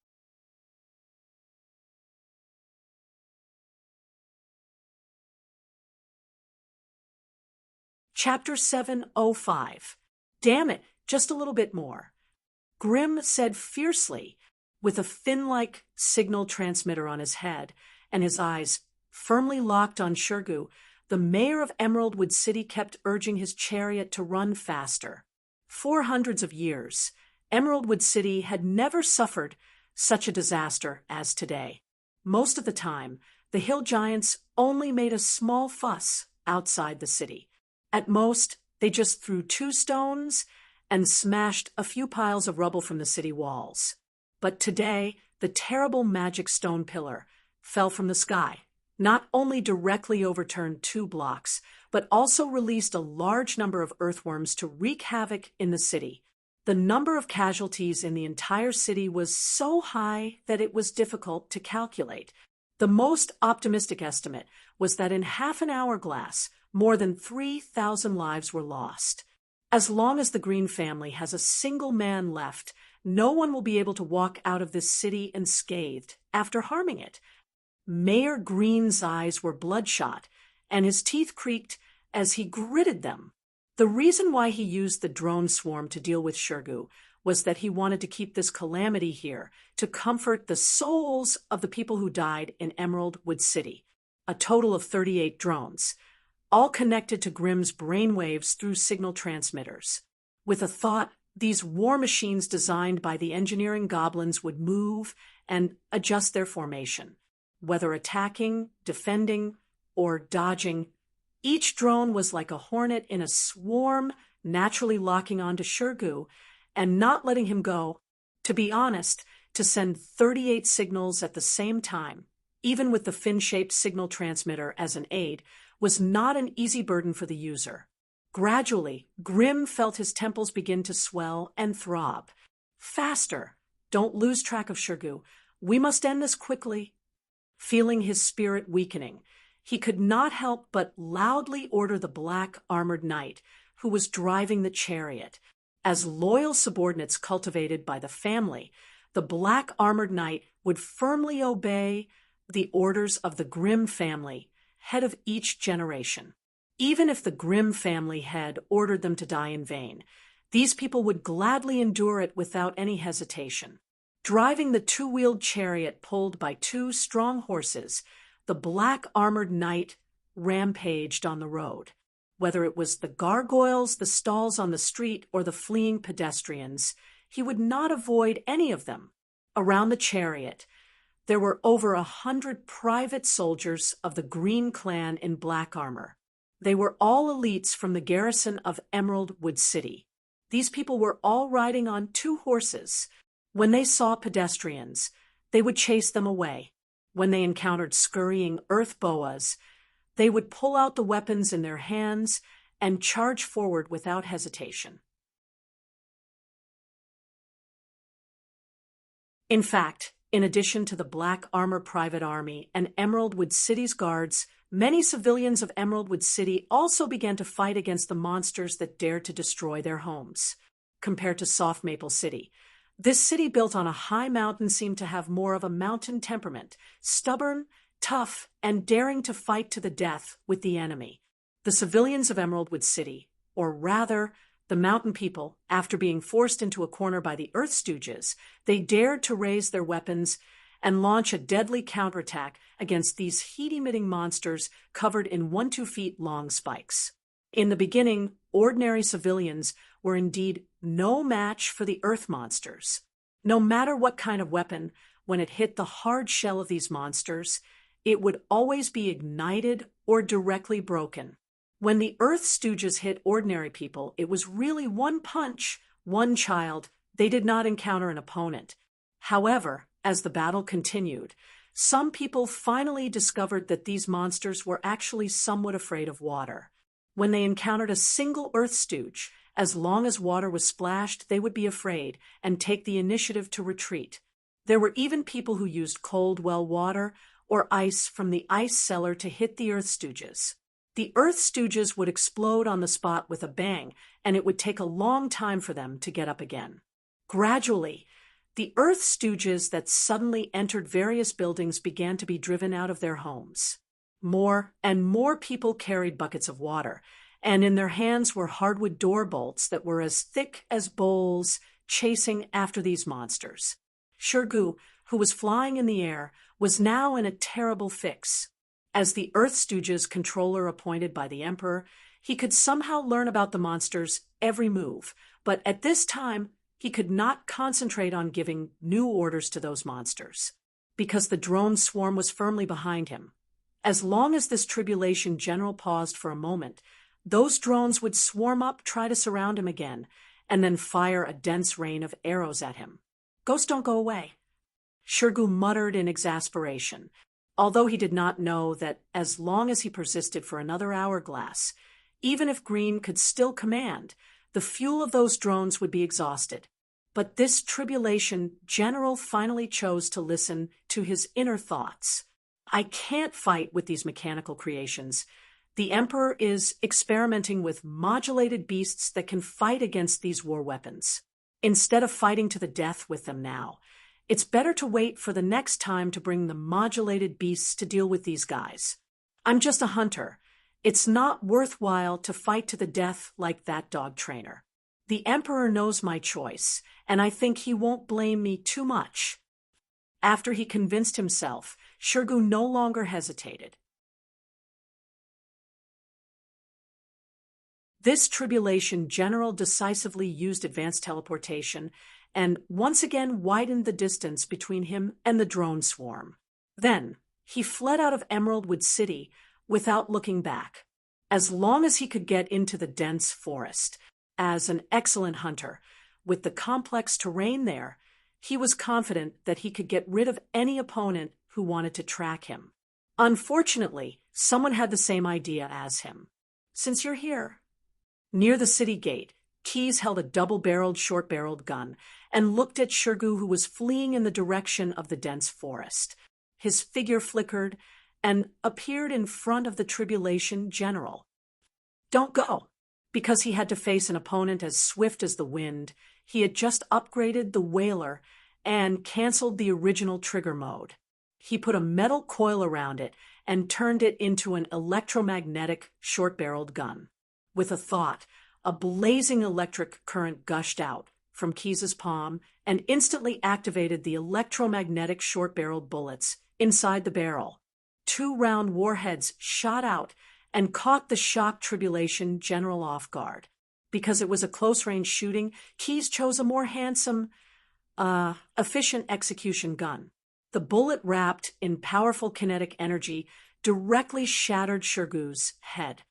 Chapter 705. Damn it, just a little bit more. Grim said fiercely, with a fin-like signal transmitter on his head and his eyes firmly locked on Shirgu. The mayor of Emeraldwood City kept urging his chariot to run faster. For hundreds of years, Emeraldwood City had never suffered such a disaster as today. Most of the time, the hill giants only made a small fuss outside the city. At most, they just threw 2 stones and smashed a few piles of rubble from the city walls. But today, the terrible magic stone pillar fell from the sky, not only directly overturned 2 blocks, but also released a large number of earthworms to wreak havoc in the city. The number of casualties in the entire city was so high that it was difficult to calculate. The most optimistic estimate was that in half an hourglass, more than 3,000 lives were lost. As long as the Green family has a single man left, no one will be able to walk out of this city unscathed after harming it. Mayor Green's eyes were bloodshot, and his teeth creaked as he gritted them. The reason why he used the drone swarm to deal with Shirgu was that he wanted to keep this calamity here to comfort the souls of the people who died in Emeraldwood City. A total of 38 drones, all connected to Grimm's brainwaves through signal transmitters. With a thought, these war machines designed by the engineering goblins would move and adjust their formation. Whether attacking, defending, or dodging, each drone was like a hornet in a swarm, naturally locking onto Shirgu and not letting him go. To be honest, to send 38 signals at the same time, even with the fin-shaped signal transmitter as an aid, was not an easy burden for the user. Gradually, Grim felt his temples begin to swell and throb. Faster! Don't lose track of Shirgu. We must end this quickly. Feeling his spirit weakening, he could not help but loudly order the black armored knight, who was driving the chariot. As loyal subordinates cultivated by the family, the black armored knight would firmly obey the orders of the Grim family, head of each generation. Even if the Grim family head ordered them to die in vain, these people would gladly endure it without any hesitation. Driving the 2-wheeled chariot pulled by 2 strong horses, the black armored knight rampaged on the road. Whether it was the gargoyles, the stalls on the street, or the fleeing pedestrians, he would not avoid any of them. Around the chariot, there were over 100 private soldiers of the Green clan in black armor. They were all elites from the garrison of Emeraldwood City. These people were all riding on 2 horses. When they saw pedestrians, they would chase them away. When they encountered scurrying earth boas, they would pull out the weapons in their hands and charge forward without hesitation. In fact, in addition to the Black Armor Private Army and Emeraldwood City's guards, many civilians of Emeraldwood City also began to fight against the monsters that dared to destroy their homes. Compared to Soft Maple City, this city built on a high mountain seemed to have more of a mountain temperament, stubborn, tough, and daring to fight to the death with the enemy. The civilians of Emeraldwood City, or rather, the mountain people, after being forced into a corner by the Earth Stooges, they dared to raise their weapons and launch a deadly counterattack against these heat-emitting monsters covered in 1 to 2 feet long spikes. In the beginning, ordinary civilians were indeed no match for the earth monsters. No matter what kind of weapon, when it hit the hard shell of these monsters, it would always be ignited or directly broken. When the Earth Stooges hit ordinary people, it was really one punch, one child. They did not encounter an opponent. However, as the battle continued, some people finally discovered that these monsters were actually somewhat afraid of water. When they encountered a single Earth Stooge, as long as water was splashed, they would be afraid and take the initiative to retreat. There were even people who used cold well water or ice from the ice cellar to hit the Earth Stooges. The Earth Stooges would explode on the spot with a bang, and it would take a long time for them to get up again. Gradually, the Earth Stooges that suddenly entered various buildings began to be driven out of their homes. More and more people carried buckets of water, and in their hands were hardwood door bolts that were as thick as bowls, chasing after these monsters. Shirgu, who was flying in the air, was now in a terrible fix. As the Earth Stooges controller appointed by the Emperor, he could somehow learn about the monsters' every move, but at this time, he could not concentrate on giving new orders to those monsters, because the drone swarm was firmly behind him. As long as this tribulation general paused for a moment, those drones would swarm up, try to surround him again, and then fire a dense rain of arrows at him. "Ghosts don't go away," Shirgu muttered in exasperation, although he did not know that as long as he persisted for another hourglass, even if Green could still command, the fuel of those drones would be exhausted. But this tribulation general finally chose to listen to his inner thoughts. "I can't fight with these mechanical creations. The Emperor is experimenting with modulated beasts that can fight against these war weapons. Instead of fighting to the death with them now, it's better to wait for the next time to bring the modulated beasts to deal with these guys. I'm just a hunter. It's not worthwhile to fight to the death like that dog trainer. The Emperor knows my choice, and I think he won't blame me too much." After he convinced himself, Shirgu no longer hesitated. This tribulation general decisively used advanced teleportation and once again widened the distance between him and the drone swarm. Then, he fled out of Emeraldwood City without looking back. As long as he could get into the dense forest, as an excellent hunter, with the complex terrain there, he was confident that he could get rid of any opponent who wanted to track him. Unfortunately, someone had the same idea as him. "Since you're here." Near the city gate, Keyes held a double-barreled, short-barreled gun and looked at Shirgu, who was fleeing in the direction of the dense forest. His figure flickered and appeared in front of the tribulation general. "Don't go." Because he had to face an opponent as swift as the wind, he had just upgraded the Whaler and canceled the original trigger mode. He put a metal coil around it and turned it into an electromagnetic short-barreled gun. With a thought, a blazing electric current gushed out from Keyes's palm and instantly activated the electromagnetic short-barreled bullets inside the barrel. 2 round warheads shot out and caught the shocked tribulation general off guard. Because it was a close-range shooting, Keyes chose a more handsome, efficient execution gun. The bullet, wrapped in powerful kinetic energy, directly shattered Shirgu's head.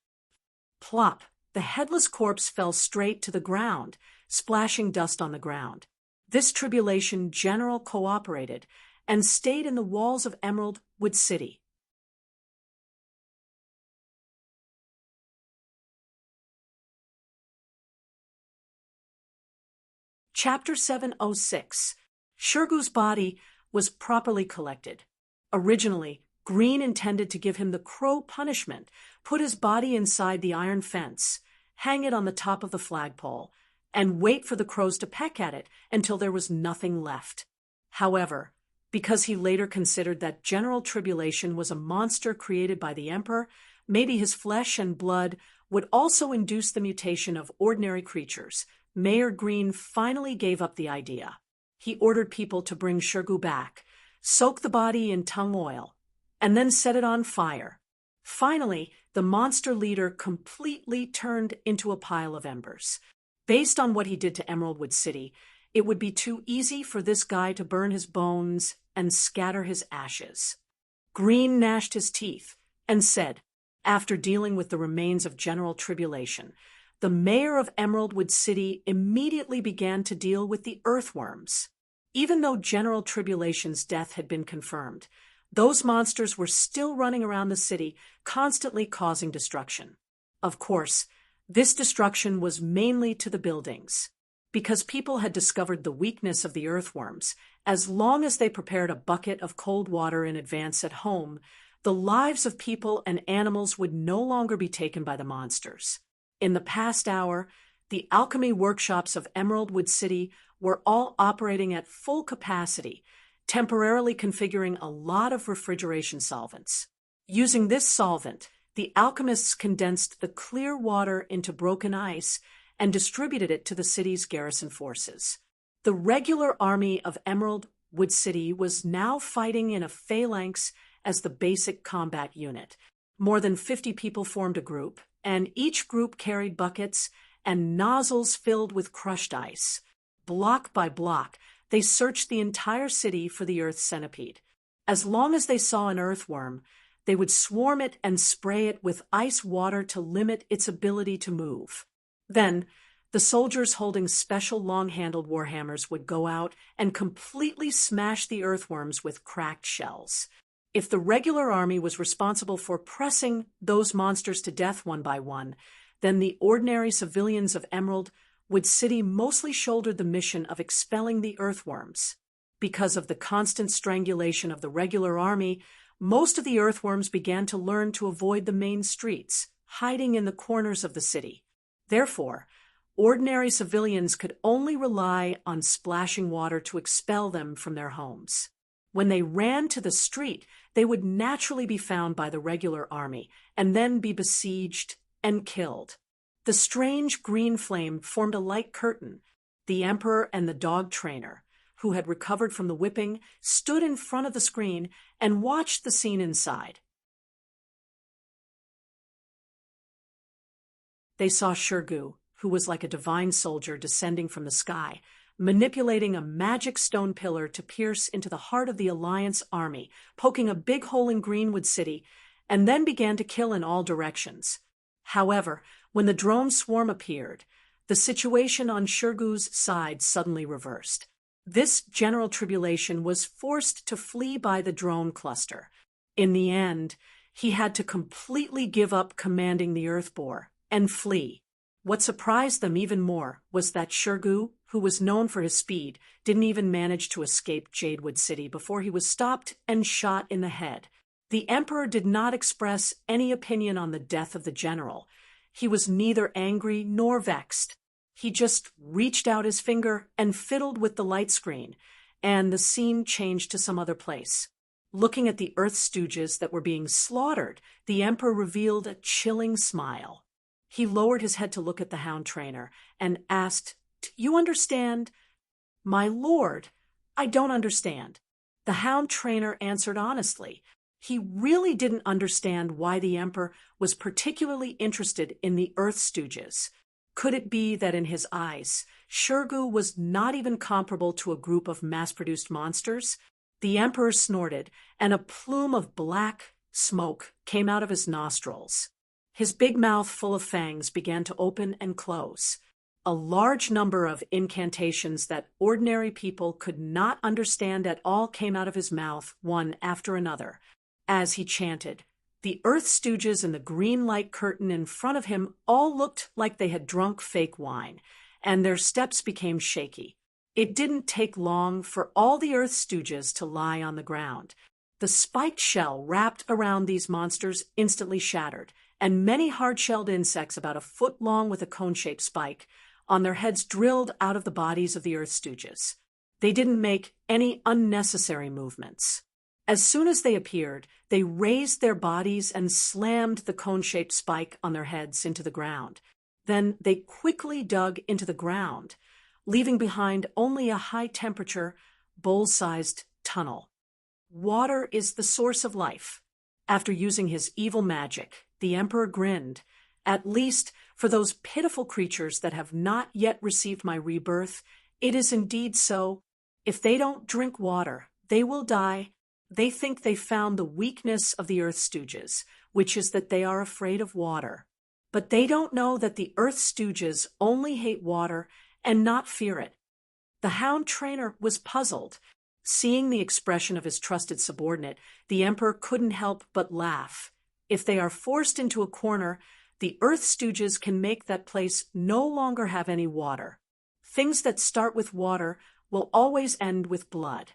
Plop! The headless corpse fell straight to the ground, splashing dust on the ground. This tribulation general cooperated and stayed in the walls of Emeraldwood City. Chapter 706. Shirgu's body was properly collected. Originally, Green intended to give him the crow punishment, put his body inside the iron fence, hang it on the top of the flagpole, and wait for the crows to peck at it until there was nothing left. However, because he later considered that General Tribulation was a monster created by the Emperor, maybe his flesh and blood would also induce the mutation of ordinary creatures, Mayor Green finally gave up the idea. He ordered people to bring Shirgu back, soak the body in tung oil, and then set it on fire. Finally, the monster leader completely turned into a pile of embers. Based on what he did to Emeraldwood City, it would be too easy for this guy to burn his bones and scatter his ashes. Green gnashed his teeth and said, after dealing with the remains of General Tribulation, the mayor of Emeraldwood City immediately began to deal with the earthworms. Even though General Tribulation's death had been confirmed, those monsters were still running around the city, constantly causing destruction. Of course, this destruction was mainly to the buildings. Because people had discovered the weakness of the earthworms, as long as they prepared a bucket of cold water in advance at home, the lives of people and animals would no longer be taken by the monsters. In the past hour, the alchemy workshops of Emeraldwood City were all operating at full capacity, temporarily configuring a lot of refrigeration solvents. Using this solvent, the alchemists condensed the clear water into broken ice and distributed it to the city's garrison forces. The regular army of Emeraldwood City was now fighting in a phalanx as the basic combat unit. More than 50 people formed a group, and each group carried buckets and nozzles filled with crushed ice. Block by block, they searched the entire city for the Earth centipede. As long as they saw an earthworm, they would swarm it and spray it with ice water to limit its ability to move. Then, the soldiers holding special long-handled warhammers would go out and completely smash the earthworms with cracked shells. If the regular army was responsible for pressing those monsters to death one by one, then the ordinary civilians of Emeraldwood City mostly shouldered the mission of expelling the earthworms. Because of the constant strangulation of the regular army, most of the earthworms began to learn to avoid the main streets, hiding in the corners of the city. Therefore, ordinary civilians could only rely on splashing water to expel them from their homes. When they ran to the street, they would naturally be found by the regular army and then be besieged and killed. The strange green flame formed a light curtain. The emperor and the dog trainer, who had recovered from the whipping, stood in front of the screen and watched the scene inside. They saw Shirgu, who was like a divine soldier descending from the sky, manipulating a magic stone pillar to pierce into the heart of the Alliance army, poking a big hole in Greenwood City, and then began to kill in all directions. However, when the drone swarm appeared, the situation on Shirgu's side suddenly reversed. This General Tribulation was forced to flee by the drone cluster. In the end, he had to completely give up commanding the Earthboar and flee. What surprised them even more was that Shirgu, who was known for his speed, didn't even manage to escape Jadewood City before he was stopped and shot in the head. The Emperor did not express any opinion on the death of the general. He was neither angry nor vexed. He just reached out his finger and fiddled with the light screen, and the scene changed to some other place. Looking at the Earth Stooges that were being slaughtered, the Emperor revealed a chilling smile. He lowered his head to look at the hound trainer and asked, "Do you understand?" "My lord, I don't understand." The hound trainer answered honestly. He really didn't understand why the Emperor was particularly interested in the Earth Stooges. Could it be that in his eyes, Shirgu was not even comparable to a group of mass-produced monsters? The Emperor snorted, and a plume of black smoke came out of his nostrils. His big mouth full of fangs began to open and close. A large number of incantations that ordinary people could not understand at all came out of his mouth, one after another. As he chanted, the Earth Stooges and the green light curtain in front of him all looked like they had drunk fake wine, and their steps became shaky. It didn't take long for all the Earth Stooges to lie on the ground. The spiked shell wrapped around these monsters instantly shattered, and many hard-shelled insects about a foot long with a cone-shaped spike on their heads drilled out of the bodies of the Earth Stooges. They didn't make any unnecessary movements. As soon as they appeared, they raised their bodies and slammed the cone-shaped spike on their heads into the ground. Then they quickly dug into the ground, leaving behind only a high-temperature, bowl-sized tunnel. Water is the source of life. After using his evil magic, the emperor grinned. At least, for those pitiful creatures that have not yet received my rebirth, it is indeed so. If they don't drink water, they will die. They think they found the weakness of the Earth Stooges, which is that they are afraid of water. But they don't know that the Earth Stooges only hate water and not fear it. The Hound trainer was puzzled. Seeing the expression of his trusted subordinate, the emperor couldn't help but laugh. If they are forced into a corner, the Earth Stooges can make that place no longer have any water. Things that start with water will always end with blood.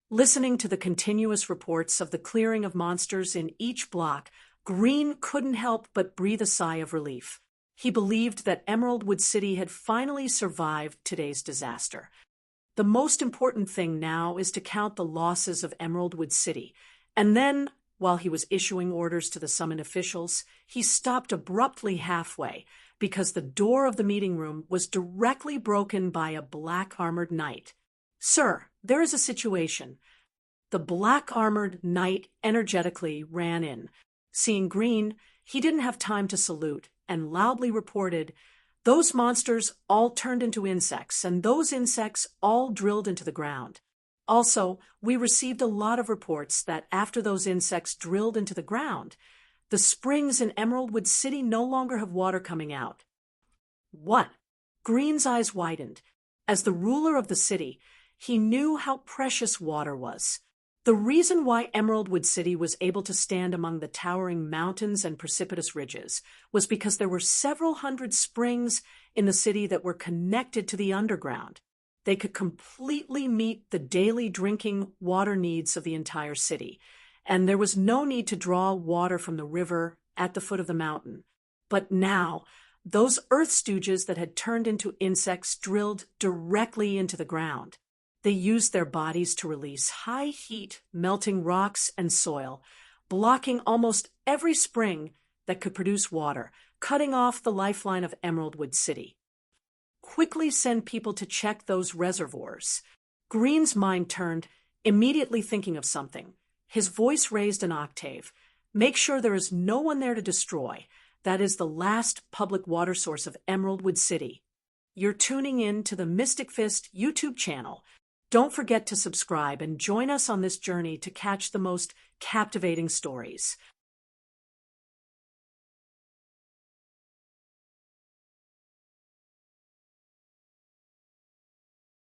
Listening to the continuous reports of the clearing of monsters in each block, Green couldn't help but breathe a sigh of relief. He believed that Emeraldwood City had finally survived today's disaster. The most important thing now is to count the losses of Emeraldwood City. And then, while he was issuing orders to the summoned officials, he stopped abruptly halfway because the door of the meeting room was directly broken by a black-armored knight. "Sir, there is a situation." The black-armored knight energetically ran in. Seeing Green, he didn't have time to salute and loudly reported, "Those monsters all turned into insects, and those insects all drilled into the ground. Also, we received a lot of reports that after those insects drilled into the ground, the springs in Emeraldwood City no longer have water coming out." "What?" Green's eyes widened. As the ruler of the city, he knew how precious water was. The reason why Emeraldwood City was able to stand among the towering mountains and precipitous ridges was because there were several hundred springs in the city that were connected to the underground. They could completely meet the daily drinking water needs of the entire city, and there was no need to draw water from the river at the foot of the mountain. But now, those Earth Stooges that had turned into insects drilled directly into the ground. They used their bodies to release high heat, melting rocks and soil, blocking almost every spring that could produce water, cutting off the lifeline of Emeraldwood City. "Quickly send people to check those reservoirs." Green's mind turned, immediately thinking of something. His voice raised an octave. "Make sure there is no one there to destroy. That is the last public water source of Emeraldwood City." You're tuning in to the Mystic Fist YouTube channel. Don't forget to subscribe and join us on this journey to catch the most captivating stories.